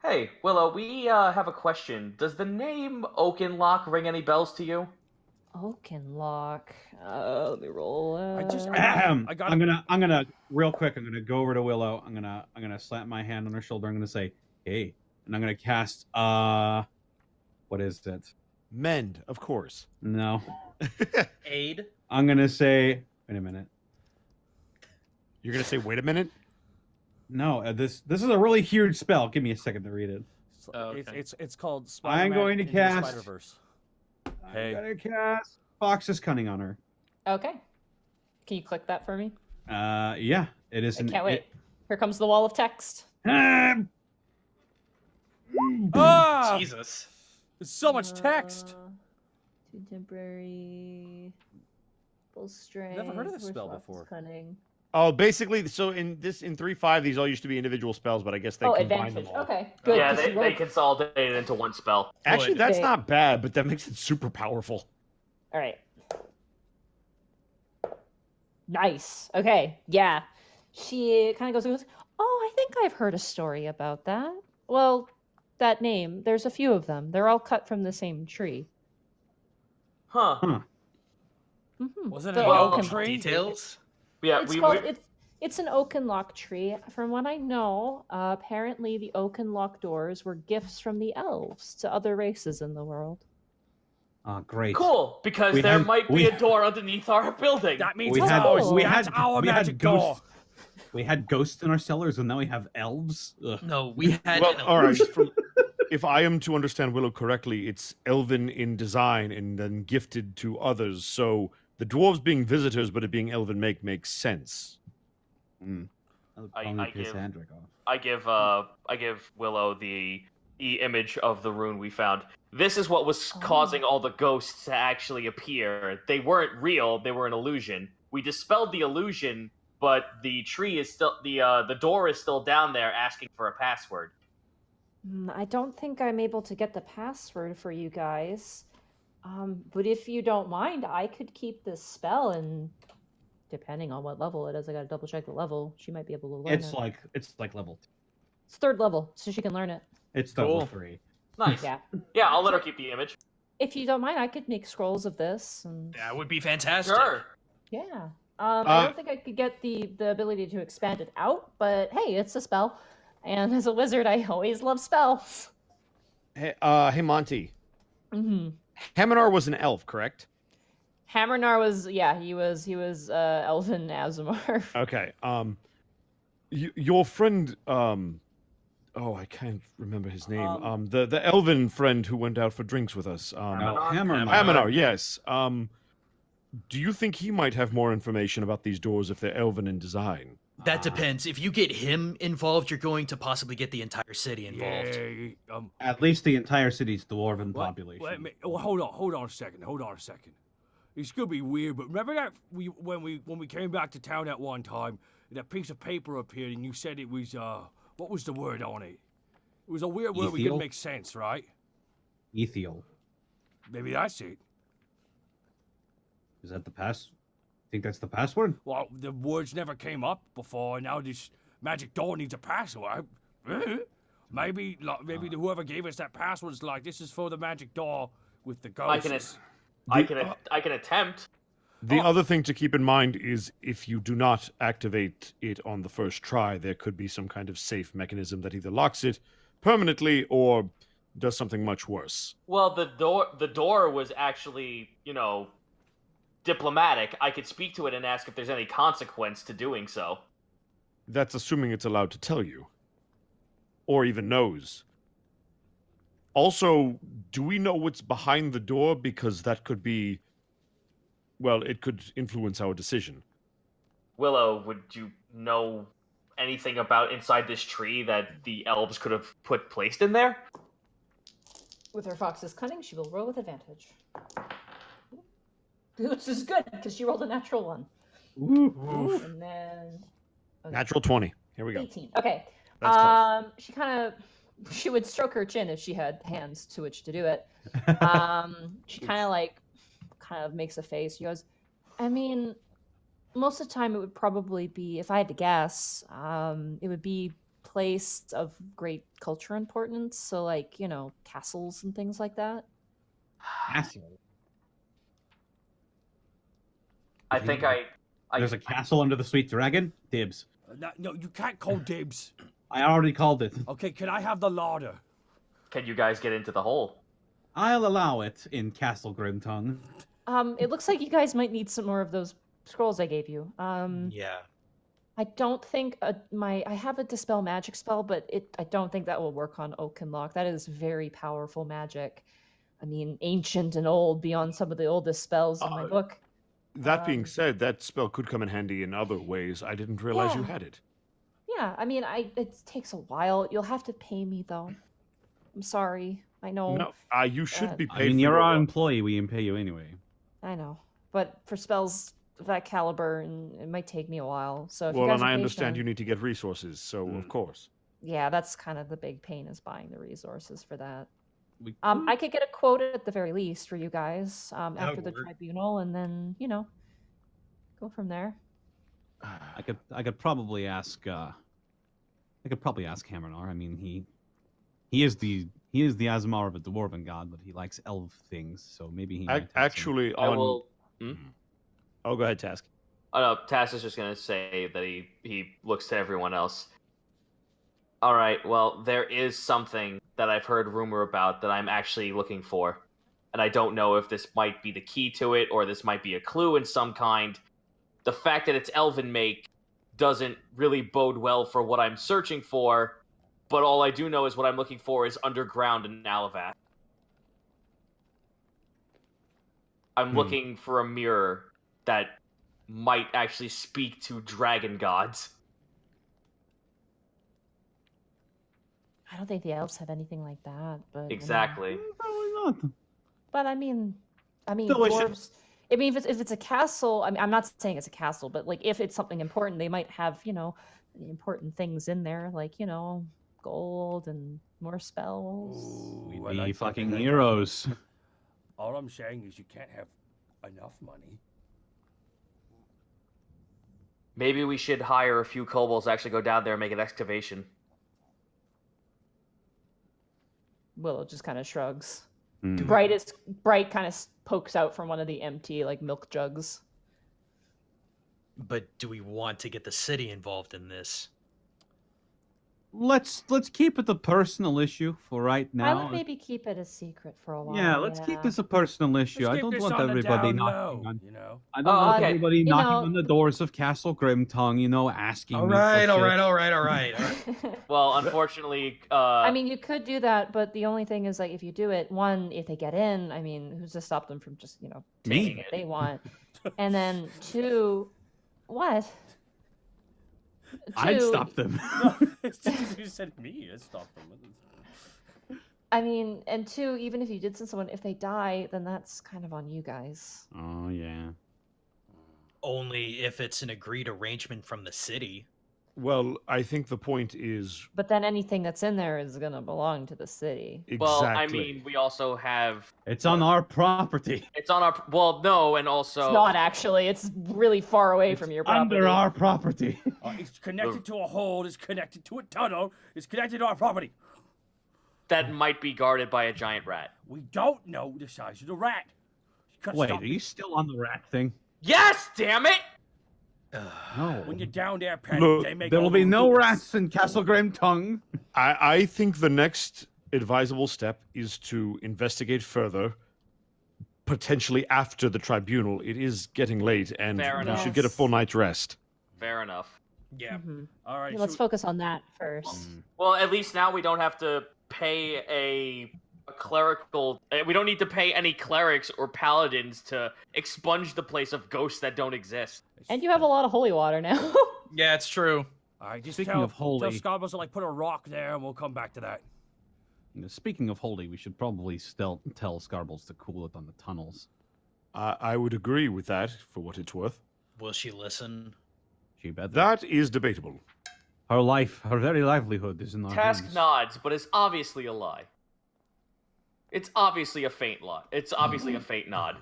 Hey, Willow, we have a question. Does the name Oakenlock ring any bells to you? Oakenlock. Let me roll. I'm gonna real quick. I'm gonna go over to Willow. I'm gonna slap my hand on her shoulder. I'm gonna say, "Hey, and I'm gonna cast what is it? Mend, of course. No. Aid. I'm gonna say wait a minute. You're gonna say, wait a minute? No, this is a really huge spell. Give me a second to read it. It's called I'm Spider-Man going to Into the cast- Spider-Verse. I'm gonna cast Fox's Cunning on her. Okay. Can you click that for me? Yeah, it is. I can't wait. Here comes the wall of text. Ah! Jesus. There's so much text. Contemporary. Full strength. Never heard of this Where's spell Fox's before. Cunning? Oh, basically, so in 3.5, these all used to be individual spells, but I guess they combine advantage. them all. Okay, good. Yeah, 'cause they you rolled- consolidated into one spell. Actually, Good. that's Okay. not bad, but that makes it super powerful. All right. Nice. Okay. Yeah. She kind of goes, oh, I think I've heard a story about that. Well, that name, there's a few of them. They're all cut from the same tree. Huh. Mm-hmm. Wasn't The it an Well, oak tree? Details. Yeah, It's an Oakenlock tree. From what I know, apparently the Oakenlock doors were gifts from the elves to other races in the world. Great. cool, because We there had- might be we- a door underneath our building. That means We it's had ours. we That's had our we had magic door. ghosts. We had ghosts in our cellars, and now we have elves. Ugh. No, we had Well, an all right. illusion. If I am to understand Willow correctly, it's elven in design and then gifted to others. So the dwarves being visitors, but it being elven makes sense. That'll I probably piss give- Andric off. I give Willow the image of the rune we found. This is what was causing all the ghosts to actually appear. They weren't real; they were an illusion. We dispelled the illusion, but the tree is still the door is still down there, asking for a password. I don't think I'm able to get the password for you guys. But if you don't mind, I could keep this spell, and depending on what level it is, I gotta double check the level. She might be able to learn It's it. like level. It's 3rd level, so she can learn it. It's level Cool. 3. Nice. Yeah. Yeah, I'll let her keep the image. If you don't mind, I could make scrolls of this. And That would be fantastic. Sure. yeah. I don't think I could get the ability to expand it out, but hey, it's a spell. And as a wizard, I always love spells. Hey, Monty. Mm-hmm. Haminar was an elf, correct? Hammernar was, yeah, he was Elven Azamar. Okay. Your friend, I can't remember his name. The elven friend who went out for drinks with us. Haminar, yes. Do you think he might have more information about these doors if they're elven in design? That depends. If you get him involved, you're going to possibly get the entire city involved. Yeah, At least the entire city's dwarven What- population. Wait a minute. Oh, hold on a second. It's gonna be weird, but remember that when we came back to town at one time, and that piece of paper appeared, and you said it was what was the word on it? It was a weird word. We Ethiel? couldn't make sense, right? Ethiel. Maybe that's it. Is that the pass? Think that's the password? Well, the words never came up before. Now this magic door needs a password. Maybe whoever gave us that password is like, this is for the magic door with the ghosts. I can attempt. The other thing to keep in mind is if you do not activate it on the first try, there could be some kind of safe mechanism that either locks it permanently or does something much worse. Well, the door was actually, diplomatic. I could speak to it and ask if there's any consequence to doing so. That's assuming it's allowed to tell you. Or even knows. Also, do we know what's behind the door? Because that could be... Well, it could influence our decision. Willow, would you know anything about inside this tree that the elves could have placed in there? With her fox's cunning, she will roll with advantage. Which is good, because she rolled a natural one. Ooh. And then... Natural 20. Here we go. 18. Okay. That's close. She would stroke her chin if she had hands to which to do it. She kind of makes a face. She goes, I mean, most of the time it would probably be, if I had to guess, it would be place of great culture importance. So castles and things like that. Castle. I think There's a castle under the sweet dragon. Dibs. No, you can't call dibs. I already called it. Okay, can I have the larder? can you guys get into the hole? I'll allow it in Castle Grimtongue. It looks like you guys might need some more of those scrolls I gave you. Yeah. I don't think I have a dispel magic spell, but I don't think that will work on Oakenlock. That is very powerful magic. I mean, ancient and old, beyond some of the oldest spells in my book. That being said, that spell could come in handy in other ways. I didn't realize you Yeah. had it. Yeah, I mean, it takes a while. You'll have to pay me though. I'm sorry. I know. No, you should be I paid. mean, for you're your our work. employee. We pay you anyway. I know, but for spells of that caliber, and it might take me a while. So if you Well, guys and are I understand patient- you need to get resources, so of course. Yeah, that's kind of the big pain is buying the resources for that. We I could get a quote at the very least for you guys That after would the work. tribunal, and then go from there. I could probably ask. Hammernar. I mean, he is the Azamar of a dwarven god, but he likes elf things, so maybe he. might have some- Actually, I on. will. Oh, go ahead, Task. Oh no, Tass is just gonna say that he looks to everyone else. All right, well, there is something that I've heard rumor about that I'm actually looking for, and I don't know if this might be the key to it or this might be a clue in some kind. The fact that it's elven make doesn't really bode well for what I'm searching for, but all I do know is what I'm looking for is underground in Alavath. I'm looking for a mirror that might actually speak to dragon gods. I don't think the elves have anything like that, but I mean- Exactly. Probably not. But I mean, Still, we should- dwarves. I mean, if it's a castle, I mean, I'm not saying it's a castle, but like if it's something important, they might have important things in there, like gold and more spells. We'd Ooh, I be like fucking something like heroes. that. All I'm saying is you can't have enough money. Maybe we should hire a few kobolds to actually go down there and make an excavation. Willow just kind of shrugs. Hmm. Bright kind of pokes out from one of the empty milk jugs. But do we want to get the city involved in this? Let's keep it a personal issue for right I now. would maybe keep it a secret for a while. Yeah, let's keep this a personal issue. I Let's keep don't this want on the everybody down knocking low, on. you know? I don't Oh, want okay. everybody You knocking know- on the doors of Castle Grimtongue, asking. All me right, for all shit. right, all right, all right. Well, unfortunately, I mean, you could do that, but the only thing is, if you do it, one, if they get in, I mean, who's to stop them from just, taking Me. what they want? And then two, what? I'd Two, stop them. You said me. I stopped them. I mean, and two, even if you did send someone, if they die, then that's kind of on you guys. Oh yeah. Only if it's an agreed arrangement from the city. Well, I think the point is But then anything that's in there is gonna belong to the city. exactly. well, I mean, we also have It's on our property. it's on our no, and also It's not actually. It's really far away from your property. Under our property. It's connected to a hole. It's connected to a tunnel. It's connected to our property. that might be guarded by a giant rat. We don't know the size of the rat. You gotta Wait, stop are you still on the rat thing? Yes, damn it! No. When you're down there, Patty, Look, they make There will all be the no rules. rats in Castle Grimtongue. I think the next advisable step is to investigate further, potentially after the tribunal. It is getting late, and Fair we enough. should get a full night's rest. Fair enough. Yeah. Mhm. All right. Yeah, let's so- focus on that first. Well, at least now we don't have to pay a clerical. We don't need to pay any clerics or paladins to expunge the place of ghosts that don't exist. And you have a lot of holy water now. Yeah, it's true. All right, just Speaking tell, of holy- tell Scarborough to put a rock there, and we'll come back to that. Speaking of holy, we should probably still tell Scarbles to cool it on the tunnels. I would agree with that, for what it's worth. Will she listen? She better. That is debatable. Her very livelihood is in our Task hands. nods, but it's obviously a lie. It's obviously a faint lie. It's obviously a faint nod.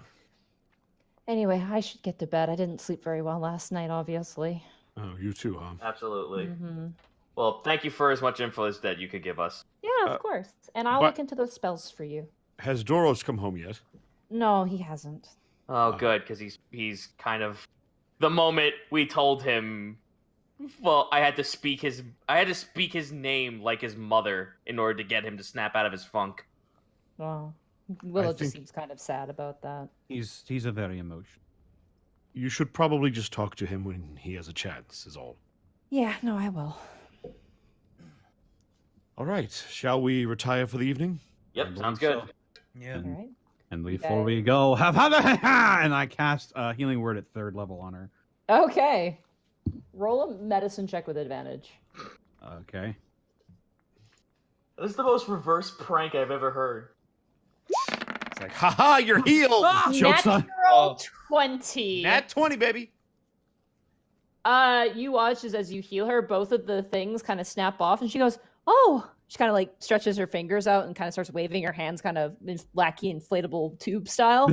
Anyway, I should get to bed. I didn't sleep very well last night, obviously. Oh, you too, huh? Absolutely. Hmm. Well, thank you for as much info as that you could give us. Yeah, of course. And I'll but- look into those spells for you. Has Doros come home yet? No, he hasn't. Oh, good, because he's kind of the moment we told him Well, I had to speak his name like his mother in order to get him to snap out of his funk. Wow. Willow just think- seems kind of sad about that. He's a very emotional. You should probably just talk to him when he has a chance, is all. Yeah, no, I will. All right. Shall we retire for the evening? Yep, sounds good. Yeah. All right. And before we go, and I cast a healing word at 3rd level on her. Okay. Roll a medicine check with advantage. Okay. This is the most reverse prank I've ever heard. It's like, haha, you're healed. Joke's on. Natural 20. Nat 20, baby. You watch as you heal her, both of the things kind of snap off, and she goes, "Oh!" She kind of like stretches her fingers out and kind of starts waving her hands, kind of wacky inflatable tube style.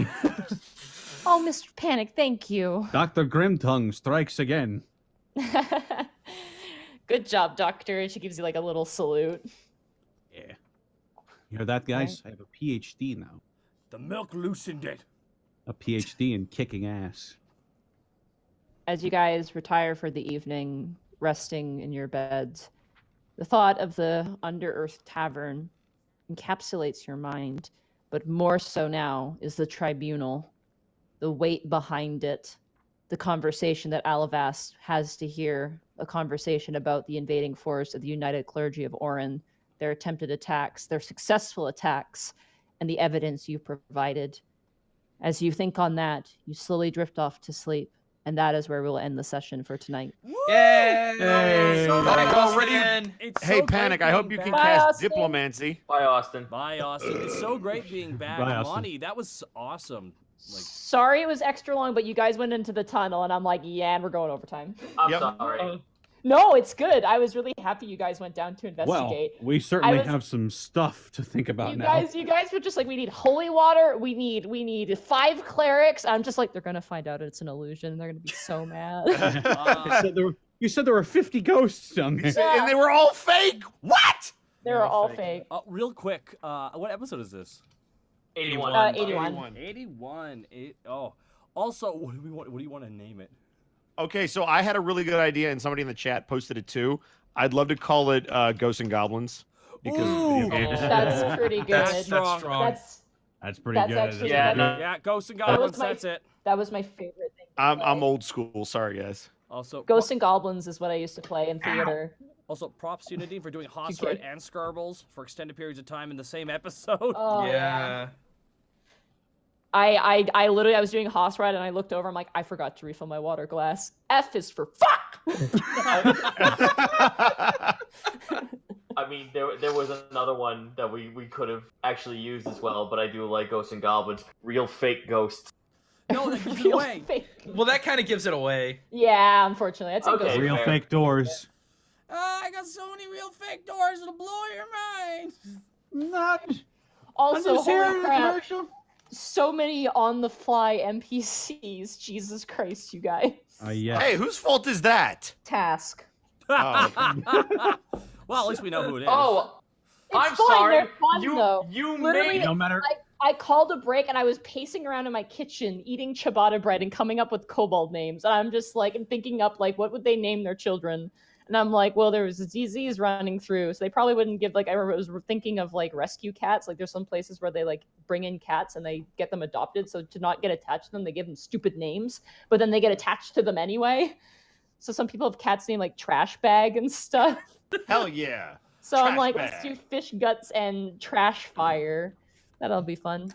Oh, Mr. Panic, thank you. Dr. Grimtongue strikes again. Good job, Doctor. And she gives you like a little salute. Yeah. You hear that, guys? I have a PhD now. The milk loosened it. A PhD in kicking ass. As you guys retire for the evening, resting in your beds, the thought of the Under-Earth Tavern encapsulates your mind, but more so now is the tribunal, the weight behind it, the conversation that Alavast has to hear, a conversation about the invading force of the United Clergy of Orin, their attempted attacks, their successful attacks, and the evidence you provided. As you think on that, you slowly drift off to sleep, and that is where we'll end the session for tonight. Yay! So Back nice. already. It's Hey, so Panic, great I hope being you can back. Bye, cast Austin. Diplomancy. Bye, Austin. Bye, Austin. It's so great being back. Bye, Austin. Monty, that was awesome. Like, Sorry it was extra long, but you guys went into the tunnel, and I'm like, yeah, and we're going overtime. I'm Yep. sorry. No, it's good. I was really happy you guys went down to Well, investigate. we certainly was- have some stuff to think about you now. guys were just like, we need holy water. We need 5 clerics. I'm just like, they're gonna find out it's an illusion. They're gonna be so mad. You said there were 50 ghosts down there. Yeah. And they were all fake. What? They're all fake. real quick, what episode is this? 81. 81. 81. Also, what do you want to name it? Okay, so I had a really good idea, and somebody in the chat posted it too. I'd love to call it Ghosts and Goblins because Ooh. video games. That's pretty good. That's strong. That's pretty That's good. actually- Yeah, Yeah, Ghosts and That was Goblins, my- that's it. That was my favorite thing. to I'm play. old school. Sorry, guys. Also, Ghosts and Goblins is what I used to play in theater. also props to Nadine for doing Hoss Okay. Ride and Scarbles for extended periods of time in the same episode. Oh Yeah. I literally I was doing Hoss Ride and I looked over. I'm like, I forgot to refill my water glass. F is for fuck. I mean, there was another one that we could have actually used as well, but I do like Ghosts and Goblins. Real fake ghosts. No, that gives it Real away. fake. Well, that kind of gives it away. Yeah, unfortunately, that's Okay. okay. Real fair. fake doors. I got so many real fake doors, it'll blow your mind. Not. Also, just hearing holy the crap, commercial. so many on the fly NPCs. Jesus Christ, you guys. Yeah. Hey, whose fault is that? Task. Oh, Well, at least we know who it is. Oh, It's I'm fine, sorry. they're fun, though. You Literally- made No matter. I called a break and I was pacing around in my kitchen eating ciabatta bread and coming up with kobold names. And I'm just like, and thinking up like, what would they name their children? And I'm like, well, there was a disease running through, so they probably wouldn't give like. I was thinking of like rescue cats. Like, there's some places where they like bring in cats and they get them adopted. So to not get attached to them, they give them stupid names, but then they get attached to them anyway. So some people have cats named like Trash Bag and stuff. hell yeah. So I'm Trash like, Bag. let's do Fish Guts and Trash Fire. That'll be fun.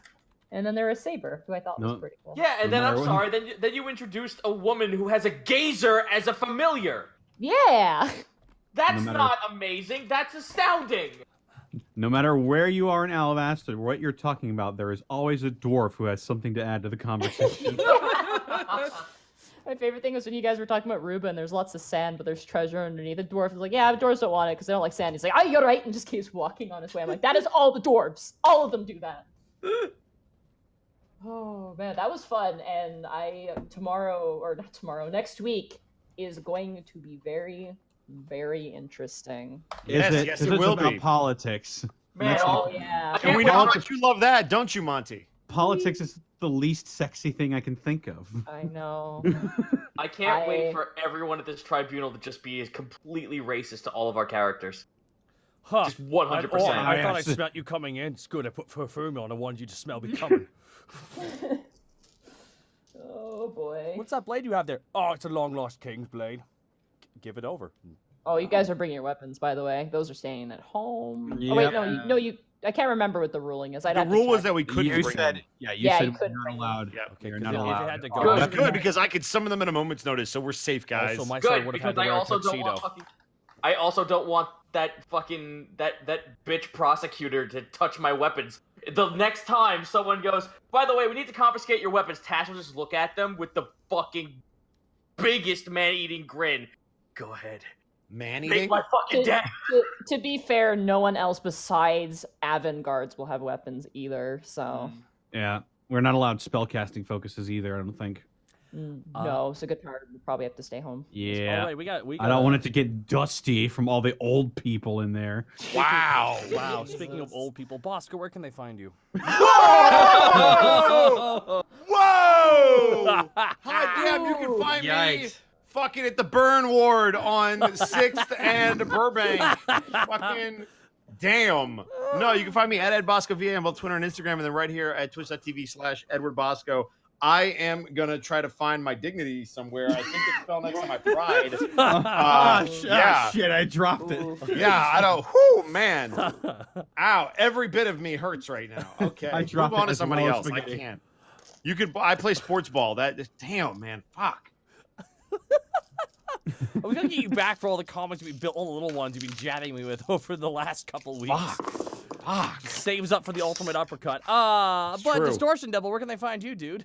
And then there was Saber, who I thought was No. pretty cool. Yeah, and No then I'm matter sorry. Then you introduced a woman who has a gazer as a familiar. Yeah. That's No matter- not amazing. That's astounding. No matter where you are in Alabasta or what you're talking about, there is always a dwarf who has something to add to the conversation. My favorite thing was when you guys were talking about Ruba and there's lots of sand, but there's treasure underneath. The dwarf is like, yeah, the dwarves don't want it because they don't like sand. He's like, oh, you're right, and just keeps walking on his way. I'm like, that is all the dwarves. All of them do that. Oh man, that was fun. And next week is going to be very, very interesting. Yes, Is it? yes, Is it it will about be. politics? Man, Next all, Oh yeah. I And we can't know wait that you love that, don't you, Monty? politics is the least sexy thing I can think of. I know. I can't wait for everyone at this tribunal to just be completely racist to all of our characters. Huh. Just 100%. I thought I smelled you coming in. It's good. I put perfume on. I wanted you to smell me coming. Oh boy. What's that blade you have there? Oh, it's a long lost king's blade. Give it over. Oh, you guys are bringing your weapons, by the way. Those are staying at home. Yep. Oh wait, no, you. I can't remember what the ruling is. The rule was that we couldn't You bring said, them. you Yeah, said you we're couldn't not bring allowed. Yeah, Okay, you're because not if it allowed. had to Oh, go- that's good because I could summon them at a moment's notice, so we're safe, guys. Also, my son Good, would have because had to I wear a also don't tuxedo. want fucking... I also don't want that fucking that bitch prosecutor to touch my weapons. The next time someone goes, by the way, we need to confiscate your weapons, Tash will just look at them with the fucking biggest man-eating grin. Go ahead. Man Make my fucking day. To be fair, no one else besides Avon guards will have weapons either. So Yeah, we're not allowed spellcasting focuses either. I don't think. no, so Guitar will probably have to stay home. Yeah, Oh, wait, we got I don't want it to get dusty from all the old people in there. Wow. Wow. Speaking of old people, Bosco, where can they find you? Whoa! Whoa! Hot damn, you can find me Yikes. fucking at the Burn Ward on 6th and Burbank. Fucking damn. No, you can find me at Ed Bosco VA on both Twitter and Instagram, and then right here at twitch.tv/Edward Bosco. I am going to try to find my dignity somewhere. I think it fell next to my pride. Yeah. Shit, I dropped it. Yeah, I don't. Whoo, man. Ow, every bit of me hurts right now. Okay, I move dropped on it to as somebody well as else. I spaghetti. can't. You could. I play sports ball. Damn, man. Fuck. I was gonna get you back for all the comics we built, all the little ones you've been jabbing me with over the last couple weeks. Fuck. Saves up for the ultimate uppercut. But True. Distortion Devil, where can they find you, dude?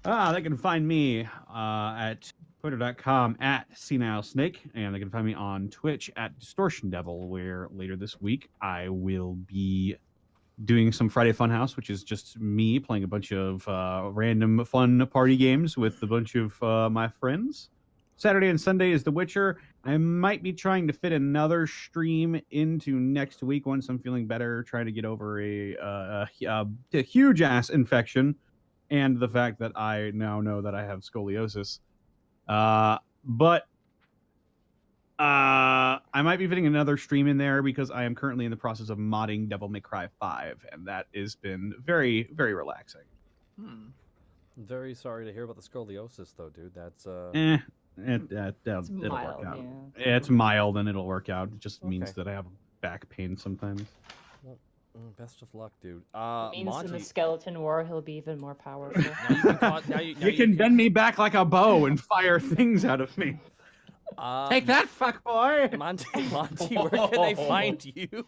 They can find me at twitter.com at @SenilesNake, and they can find me on Twitch at Distortion Devil, where later this week I will be doing some Friday Funhouse, which is just me playing a bunch of random fun party games with a bunch of my friends. Saturday and Sunday is The Witcher. I might be trying to fit another stream into next week once I'm feeling better, trying to get over a huge ass infection and the fact that I now know that I have scoliosis. But I might be fitting another stream in there because I am currently in the process of modding Devil May Cry 5, and that has been very, very relaxing. Very sorry to hear about the scoliosis, though, dude. That's It's It'll mild, work out. yeah. It's mild and it'll work out. It just means Okay. that I have back pain sometimes. Best of luck, dude. It means in Monty, the skeleton war he'll be even more powerful. now you can now You can bend me back like a bow and fire things out of me. Take that, fuck boy! Monty, where can they find you?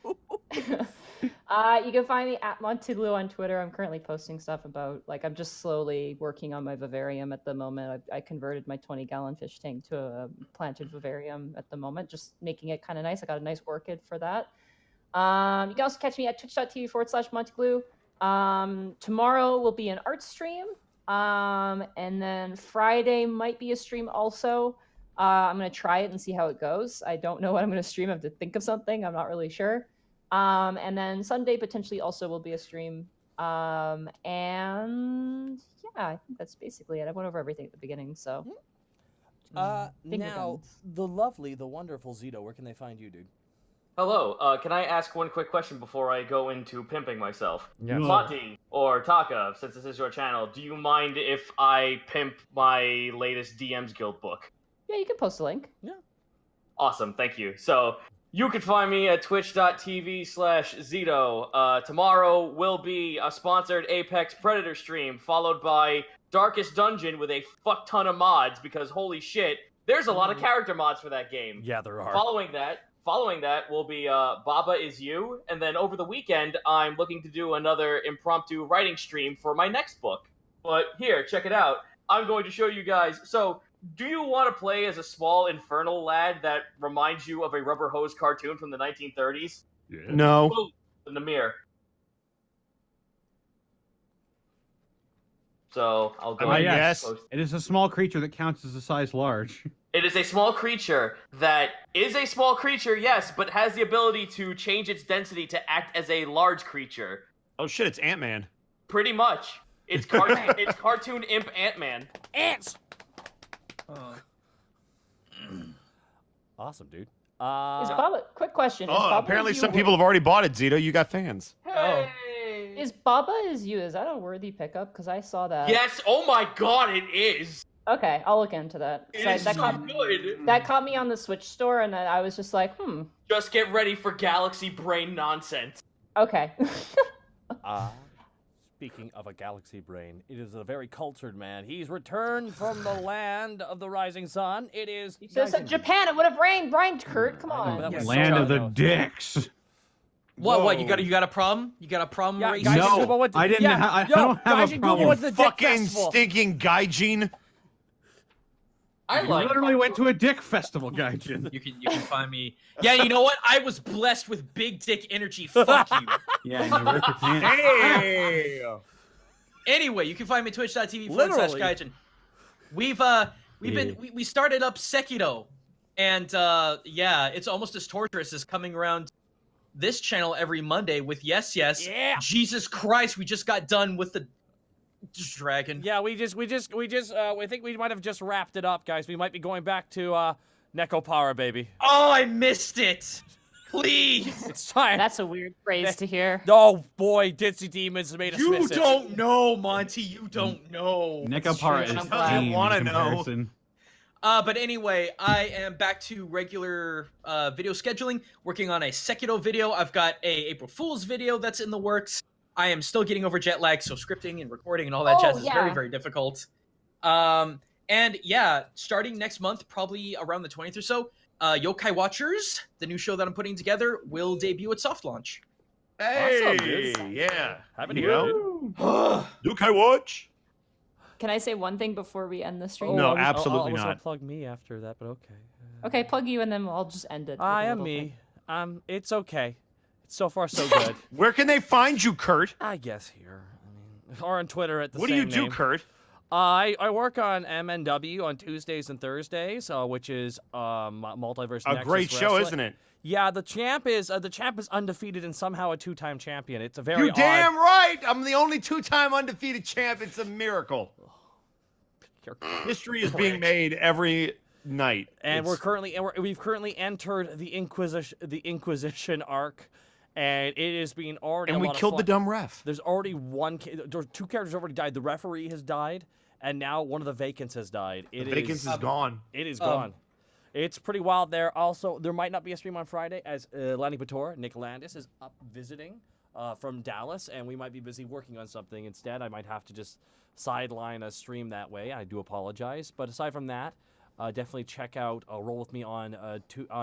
You can find me at Montiglu on Twitter. I'm currently posting stuff about, I'm just slowly working on my vivarium at the moment. I converted my 20-gallon fish tank to a planted vivarium at the moment, just making it kind of nice. I got a nice orchid for that. You can also catch me at twitch.tv/Montiglu. Tomorrow will be an art stream. And then Friday might be a stream also. I'm going to try it and see how it goes. I don't know what I'm going to stream. I have to think of something. I'm not really sure. And then Sunday potentially also will be a stream. And yeah, I think that's basically it. I went over everything at the beginning, so. Now, guns. the lovely, the wonderful Zito, where can they find you, dude? Hello, can I ask one quick question before I go into pimping myself? Yes. Monty, or Taka, since this is your channel, do you mind if I pimp my latest DM's Guild book? Yeah, you can post a link. Awesome, thank you. So, you can find me at twitch.tv/Zito. Tomorrow will be a sponsored Apex Predator stream, followed by Darkest Dungeon with a fuck ton of mods, because holy shit, there's a lot of character mods for that game. Yeah, there are. Following that will be Baba Is You, and then over the weekend, I'm looking to do another impromptu writing stream for my next book. But here, check it out. I'm going to show you guys. So, do you want to play as a small infernal lad that reminds you of a Rubber Hose cartoon from the 1930s? No. Boom, in the mirror. So, I'll go ahead and yes. post. It is a small creature that counts as a size large. It is a small creature that is a small creature, yes, but has the ability to change its density to act as a large creature. Oh shit, it's Ant-Man. Pretty much. It's cartoon imp Ant-Man. Ants. Awesome, dude. Is Baba? Quick question. Is Oh, Baba apparently is some you- people have already bought it, Zito. You got fans. Is Baba is you? Is that a worthy pickup? Because I saw that. Yes. Oh my God, it is. Okay, I'll look into that. It So is so good. that caught me on the Switch store, and then I was just like, Just get ready for Galaxy Brain nonsense. Okay. Speaking of a galaxy brain, it is a very cultured man. He's returned from the land of the rising sun. It is. You just said Japan. It would have rhymed, Kurt. Come on. that was Land so- of the no. dicks. What? You got a problem? You got a problem? Yeah, racist? guys, No, Google what the- I didn't yeah, ha- I yo, don't have a guys, Google problem. what's the Dick Fucking Festival. stinking gaijin. I You like. literally went to a dick festival, Gaijin. You can find me. Yeah, you know what? I was blessed with big dick energy. Fuck you. Yeah, and you ripped your pants. Hey. Anyway, you can find me twitch.tv Literally. /Gaijin. We started up Sekiro, and yeah, it's almost as torturous as coming around this channel every Monday with Yes. Yeah. Jesus Christ, we just got done with the dragon. Yeah, we think we might have just wrapped it up, guys. We might be going back to Nekopara, baby. Oh, I missed it. Please. It's time. That's a weird phrase to hear. Oh boy, Ditzy Demons made us You miss it. don't know, Monty. You don't know. Nekopara true, is I'm glad. tame I wanna in know. comparison. But anyway, I am back to regular video scheduling, working on a Sekiro video. I've got a April Fool's video that's in the works. I am still getting over jet lag, so scripting and recording and all that Oh, jazz is yeah. very, very difficult. And yeah, starting next month, probably around the 20th or so, Yokai Watchers, the new show that I'm putting together, will debut at soft launch. Hey. dude. Yeah. Haven't You heard know? it. Yokai Watch. Can I say one thing before we end the stream? No, I was absolutely gonna not. plug me after that, but okay. Okay, plug you and then I'll just end it. with I a am little me. thing. It's okay. So far, so good. Where can they find you, Kurt? I guess here. I mean, or on Twitter at the What do same you do, name. Kurt? I work on MNW on Tuesdays and Thursdays, which is Multiverse A Nexus great show, Wrestling. isn't it? Yeah, the champ is undefeated and somehow a two-time champion. It's a very You odd. damn right. I'm the only two-time undefeated champ. It's a miracle. You're History is being made every night. And It's- we've currently entered the Inquisition arc, and it is being already. And a we lot of killed the fun. dumb ref. There's already there's two characters already died. The referee has died, and now one of the vacants has died. The vacants is gone. It is gone. It's pretty wild there. Also, there might not be a stream on Friday as Lanny Pator, Nick Landis, is up visiting from Dallas, and we might be busy working on something instead. I might have to just sideline a stream that way. I do apologize. But aside from that, definitely check out Roll With Me on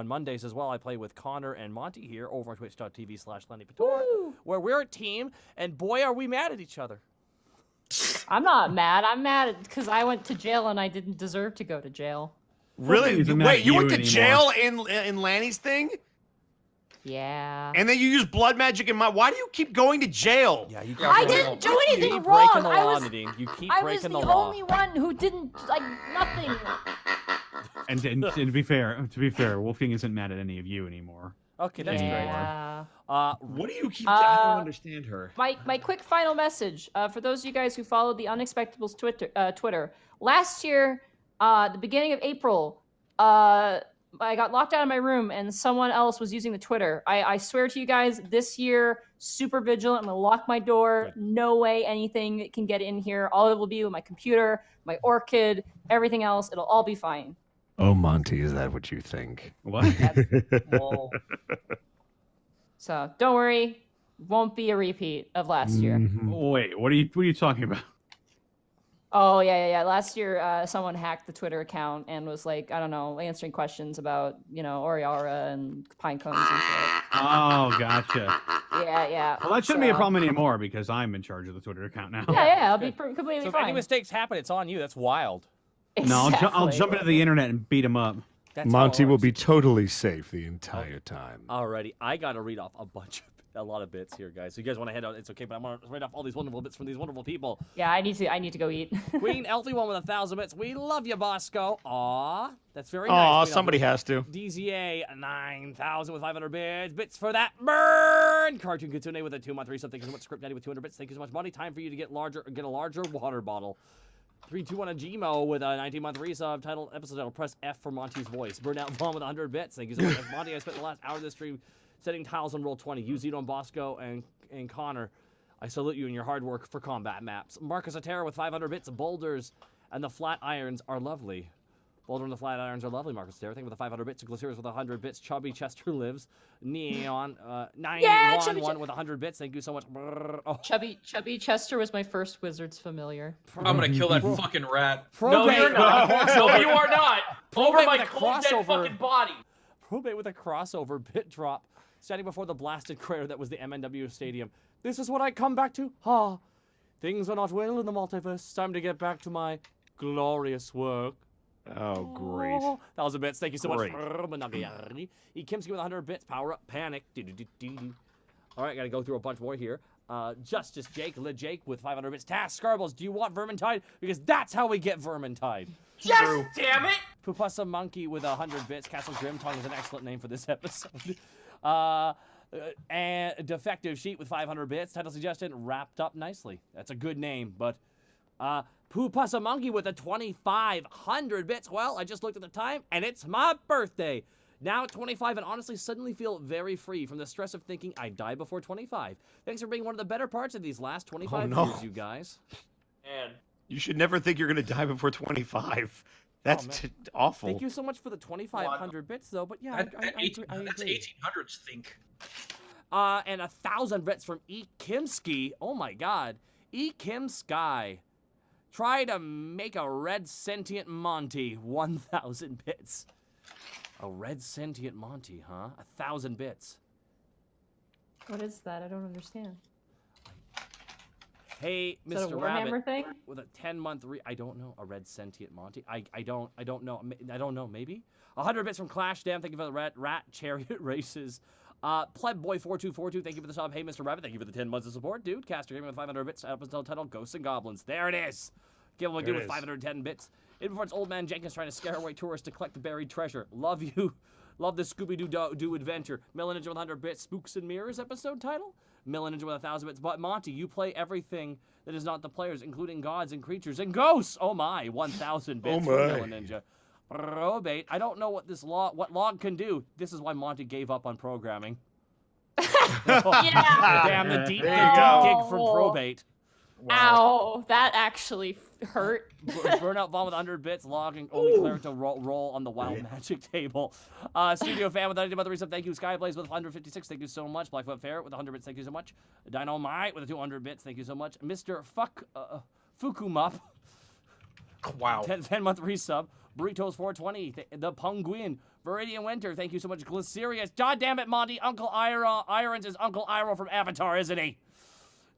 Mondays as well. I play with Connor and Monty here over on twitch.tv/Lanny Pator, where we're a team, and boy, are we mad at each other. I'm not mad. I'm mad because I went to jail and I didn't deserve to go to jail. Really? He's not Wait, you you went to anymore. jail in Lanny's thing? Yeah. And then you use blood magic in my. Why do you keep going to jail? Yeah, you I didn't do You anything keep wrong. breaking the I law, was, Nadine. You keep I was breaking the the law. only one who didn't like nothing. And to be fair, Wolfgang isn't mad at any of you anymore. Okay, that's great. Yeah. What do you keep? I don't understand her. My quick final message for those of you guys who followed the Unexpectables Twitter. Last year, the beginning of April, I got locked out of my room and someone else was using the Twitter. I swear to you guys, this year, super vigilant. I'm gonna lock my door. No way anything can get in here. All it will be with my computer, my Orchid, everything else. It'll all be fine. Oh, Monty, is that what you think? What? Well, so don't worry, won't be a repeat of last year. Wait, what are you talking about? Oh yeah. Last year, someone hacked the Twitter account and was like, I don't know, answering questions about Oriara and pine cones and shit. Oh, gotcha. Yeah. Well, that shouldn't be a So- problem anymore because I'm in charge of the Twitter account now. Yeah, I'll be completely So if fine. any mistakes happen, it's on you. That's wild. No, I'll Exactly. jump into the internet and beat him up. That's Monty how it will works. be totally safe the entire time. Alrighty, I gotta read off a bunch a lot of bits here, guys. So you guys want to head out? It's okay, but I'm gonna write off all these wonderful bits from these wonderful people. Yeah, I need to go eat. Queen Elfie one with 1,000 bits. We love you, Bosco. Aw, that's very nice. Aw, Queen somebody Elfie. has to. DZA 9,000 with 500 bits. Bits for that burn. Cartoon Kitsune with a 2-month resub. Thank you so much. Script Daddy with 200 bits. Thank you so much. Money time for you to get a larger water bottle. 321 a Gmo with a 19-month resub. Episode title. Press F for Monty's voice. Burnout Vaughn with 100 bits. Thank you so much. Monty, I spent the last hour of this stream setting tiles on roll 20. You, Zito, and Bosco, and Connor. I salute you in your hard work for combat maps. Marcus Atera with 500 bits. Boulders and the flat irons are lovely. Boulder and the flat irons are lovely, Marcus Atera. Thank you for the 500 bits. Glaciers with 100 bits. Chubby Chester lives. Neon 911 with 100 bits. Thank you so much. Oh. Chubby Chester was my first Wizards familiar. I'm gonna kill that fucking rat. No, you're not. No, you are not. Over my with a cold dead fucking body. Probate with a crossover bit drop. Standing before the blasted crater that was the MNW Stadium. This is what I come back to. Things are not well in the multiverse. Time to get back to my glorious work. Oh, great. 1,000 bits. Thank you so much. Great. Kimsky with 100 bits. Power up. Panic. All right, gotta go through a bunch more here. Justice Jake. Jake with 500 bits. Task Scarbles. Do you want Vermintide? Because that's how we get Vermintide. Yes, damn it! Pupasa Monkey with 100 bits. Castle Grimtongue is an excellent name for this episode. And Defective Sheet with 500 bits. Title suggestion, wrapped up nicely. That's a good name, but Pupasa Monkey with a 2,500 bits. Well, I just looked at the time, and it's my birthday. Now at 25, and honestly suddenly feel very free from the stress of thinking I'd die before 25. Thanks for being one of the better parts of these last 25 years, you guys. Man. You should never think you're going to die before 25. That's awful. Thank you so much for the 2,500 bits, though. But yeah, I agree. That's 1800s think. And 1,000 bits from E. Kimsky. Oh my God, E. Kim Sky. Try to make a red sentient Monty. 1,000 bits. A red sentient Monty, huh? 1,000 bits. What is that? I don't understand. Hey, Is that a Mr. Warhammer Rabbit, thing? with a 10-month I don't know, a red sentient Monty. I don't know. I don't know. Maybe 100 bits from Clash. Damn, thank you for the rat chariot races. Pleb Boy 4242, thank you for the sub. Hey, Mr. Rabbit, thank you for the 10 months of support, dude. Caster Gaming with 500 bits. Episode title: Ghosts and Goblins. There it is. Give him a dude with 510 bits. In before it's Old Man Jenkins trying to scare away tourists to collect the buried treasure. Love you. Love the Scooby-Doo adventure. Millen Ninja with 100 bits. Spooks and Mirrors episode title. Millen Ninja with 1,000 bits. But Monty, you play everything that is not the players, including gods and creatures and ghosts. Oh my, 1,000 bits for Millen Ninja. Probate. I don't know what what log can do. This is why Monty gave up on programming. Yeah. Damn, the deep gig from Probate. Wow. Ow, that actually hurt. Burnout Vaughn with 100 bits, logging only cleric to roll on the wild magic table. Studio Fan with 90 about the resub, thank you. Skyblaze with 156, thank you so much. Blackfoot Ferret with 100 bits, thank you so much. Dynamite with 200 bits, thank you so much. Mr. Fukumup. Wow. 10-month resub. Burritos 420, the Penguin. Viridian Winter, thank you so much. Glycerius. God damn it, Monty. Uncle Irons is Uncle Iroh from Avatar, isn't he?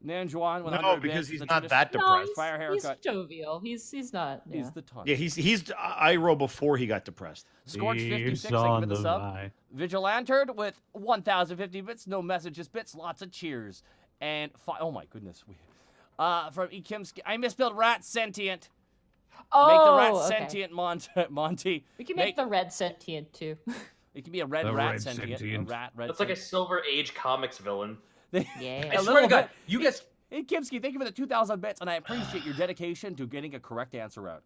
Nanjuan with 100 No, because bits, he's not that depressed. Fire haircut. He's jovial. He's not. Yeah. He's the ton. Yeah, he's Iroh before he got depressed. Scorch 56, thank you for the sub. Vigilanterd with 1,050 bits, no messages, bits, lots of cheers. And oh my goodness. From E. Kimsky, I misspelled rat sentient. Oh, make the rat okay. sentient, Monty. We can make the red sentient too. It can be a red rat sentient. A rat, red. That's like a Silver Age comics villain. Yeah. I swear to God, you guys. Hey, Kimsky, thank you for the 2,000 bits, and I appreciate your dedication to getting a correct answer out.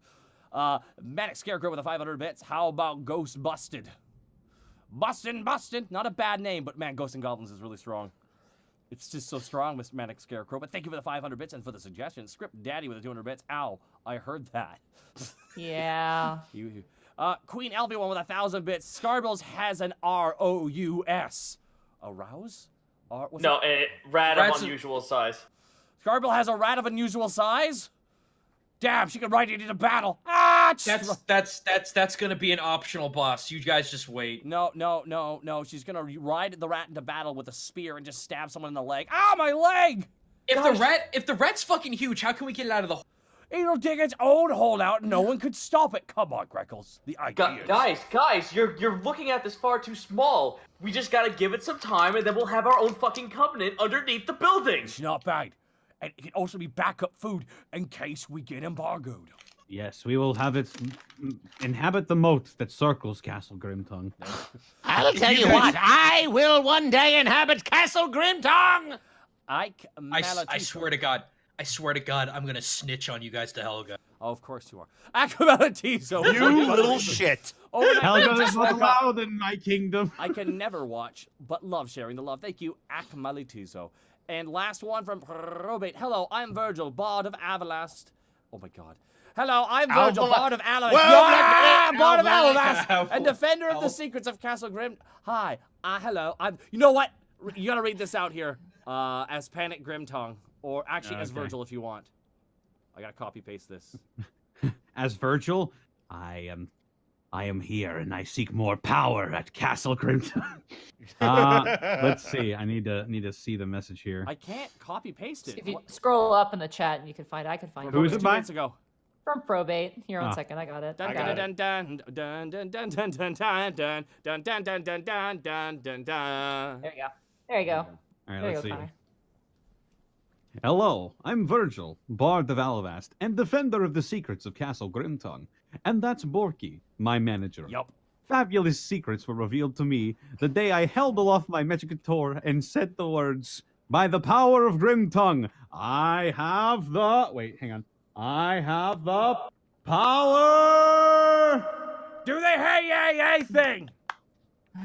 Manic Scarecrow with a 500 bits. How about Ghost Busted? Bustin'. Not a bad name, but man, Ghosts and Goblins is really strong. It's just so strong, Mr. Manic Scarecrow. But thank you for the 500 bits and for the suggestion. Script Daddy with the 200 bits. Ow, I heard that. Yeah. Queen Elvie one with 1,000 bits. Scarbles has an R-O-U-S. Arouse? No, a rat of unusual size. Scarble has a rat of unusual size? Damn, she can ride it into battle. Ah! That's gonna be an optional boss. You guys just wait. No. She's gonna ride the rat into battle with a spear and just stab someone in the leg. Ah, my leg! If the rat's fucking huge, how can we get it out of the? It'll dig its own hole out and no one could stop it. Come on, Greckles. The idea. Guys, you're looking at this far too small. We just gotta give it some time, and then we'll have our own fucking covenant underneath the building. It's not bad. And it can also be backup food in case we get embargoed. Yes, we will have it inhabit the moat that circles Castle Grimtongue. I'll tell you what, I will one day inhabit Castle Grimtongue! I swear to God, I'm gonna snitch on you guys to Helga. Oh, of course you are. Akamalatizo. You little shit. Helga is not allowed in my kingdom. I can never watch, but love sharing the love. Thank you, Akmalitizo. And last one from Probate. Hello, I'm Virgil, Bard of Avalast. Oh my God. Hello, I'm Virgil, Bard of Avalast. Bard of Avalast, and defender of the secrets of Castle Grim. Hi, hello. You know what? You gotta read this out here as Panic Grimtongue, or actually as Virgil if you want. I gotta copy paste this. As Virgil, I am here, and I seek more power at Castle Grimtongue. Let's see. I need to see the message here. I can't copy paste it. If you scroll up in the chat, and you can find. I can find. Who is it by? Ago. From Probate. Here, 1 second. I got it. Dun dun dun dun dun dun dun dun dun dun dun dun dun dun dun dun dun dun. There you go. There you go. All right, There you let's go, see. Connor. Hello, I'm Virgil, Bard of Alavast, and defender of the secrets of Castle Grimtongue. And that's Borky, my manager. Yup. Fabulous secrets were revealed to me the day I held aloft my Magicator and said the words, "By the power of Grimtongue, I have the..." Wait, hang on. I have the power! Do the hey yay yay thing!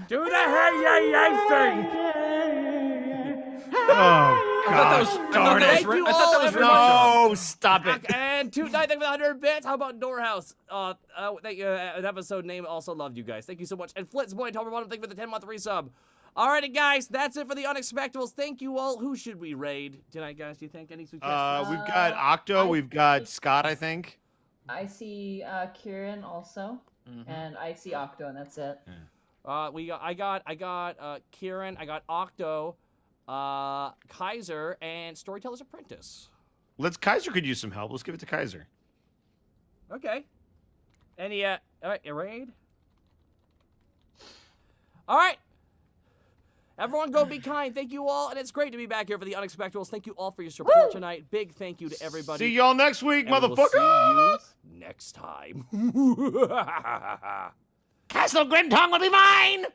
Do the hey yay yay thing! Oh, God. Thank you all. No, stop it. And thank you for the 100 bits. How about Doorhouse? Thank you. An episode name. Also loved you guys. Thank you so much. And Flitz Boy, Tober Bottom, thank you for the 10-month resub. Alrighty, guys, that's it for the Unexpectables. Thank you all. Who should we raid tonight, guys? Do you think any suggestions? We've got Octo. We've got Scott, I think. I see Kieran also, and I see Octo, and that's it. I got Kieran. I got Octo, Kaiser, and Storyteller's Apprentice. Kaiser could use some help. Let's give it to Kaiser. Okay. Any all right, raid. All right. Everyone go be kind. Thank you all. And it's great to be back here for the Unexpectables. Thank you all for your support tonight. Big thank you to everybody. See y'all next week, and motherfucker. We'll see you next time. Castle Grimtongue will be mine!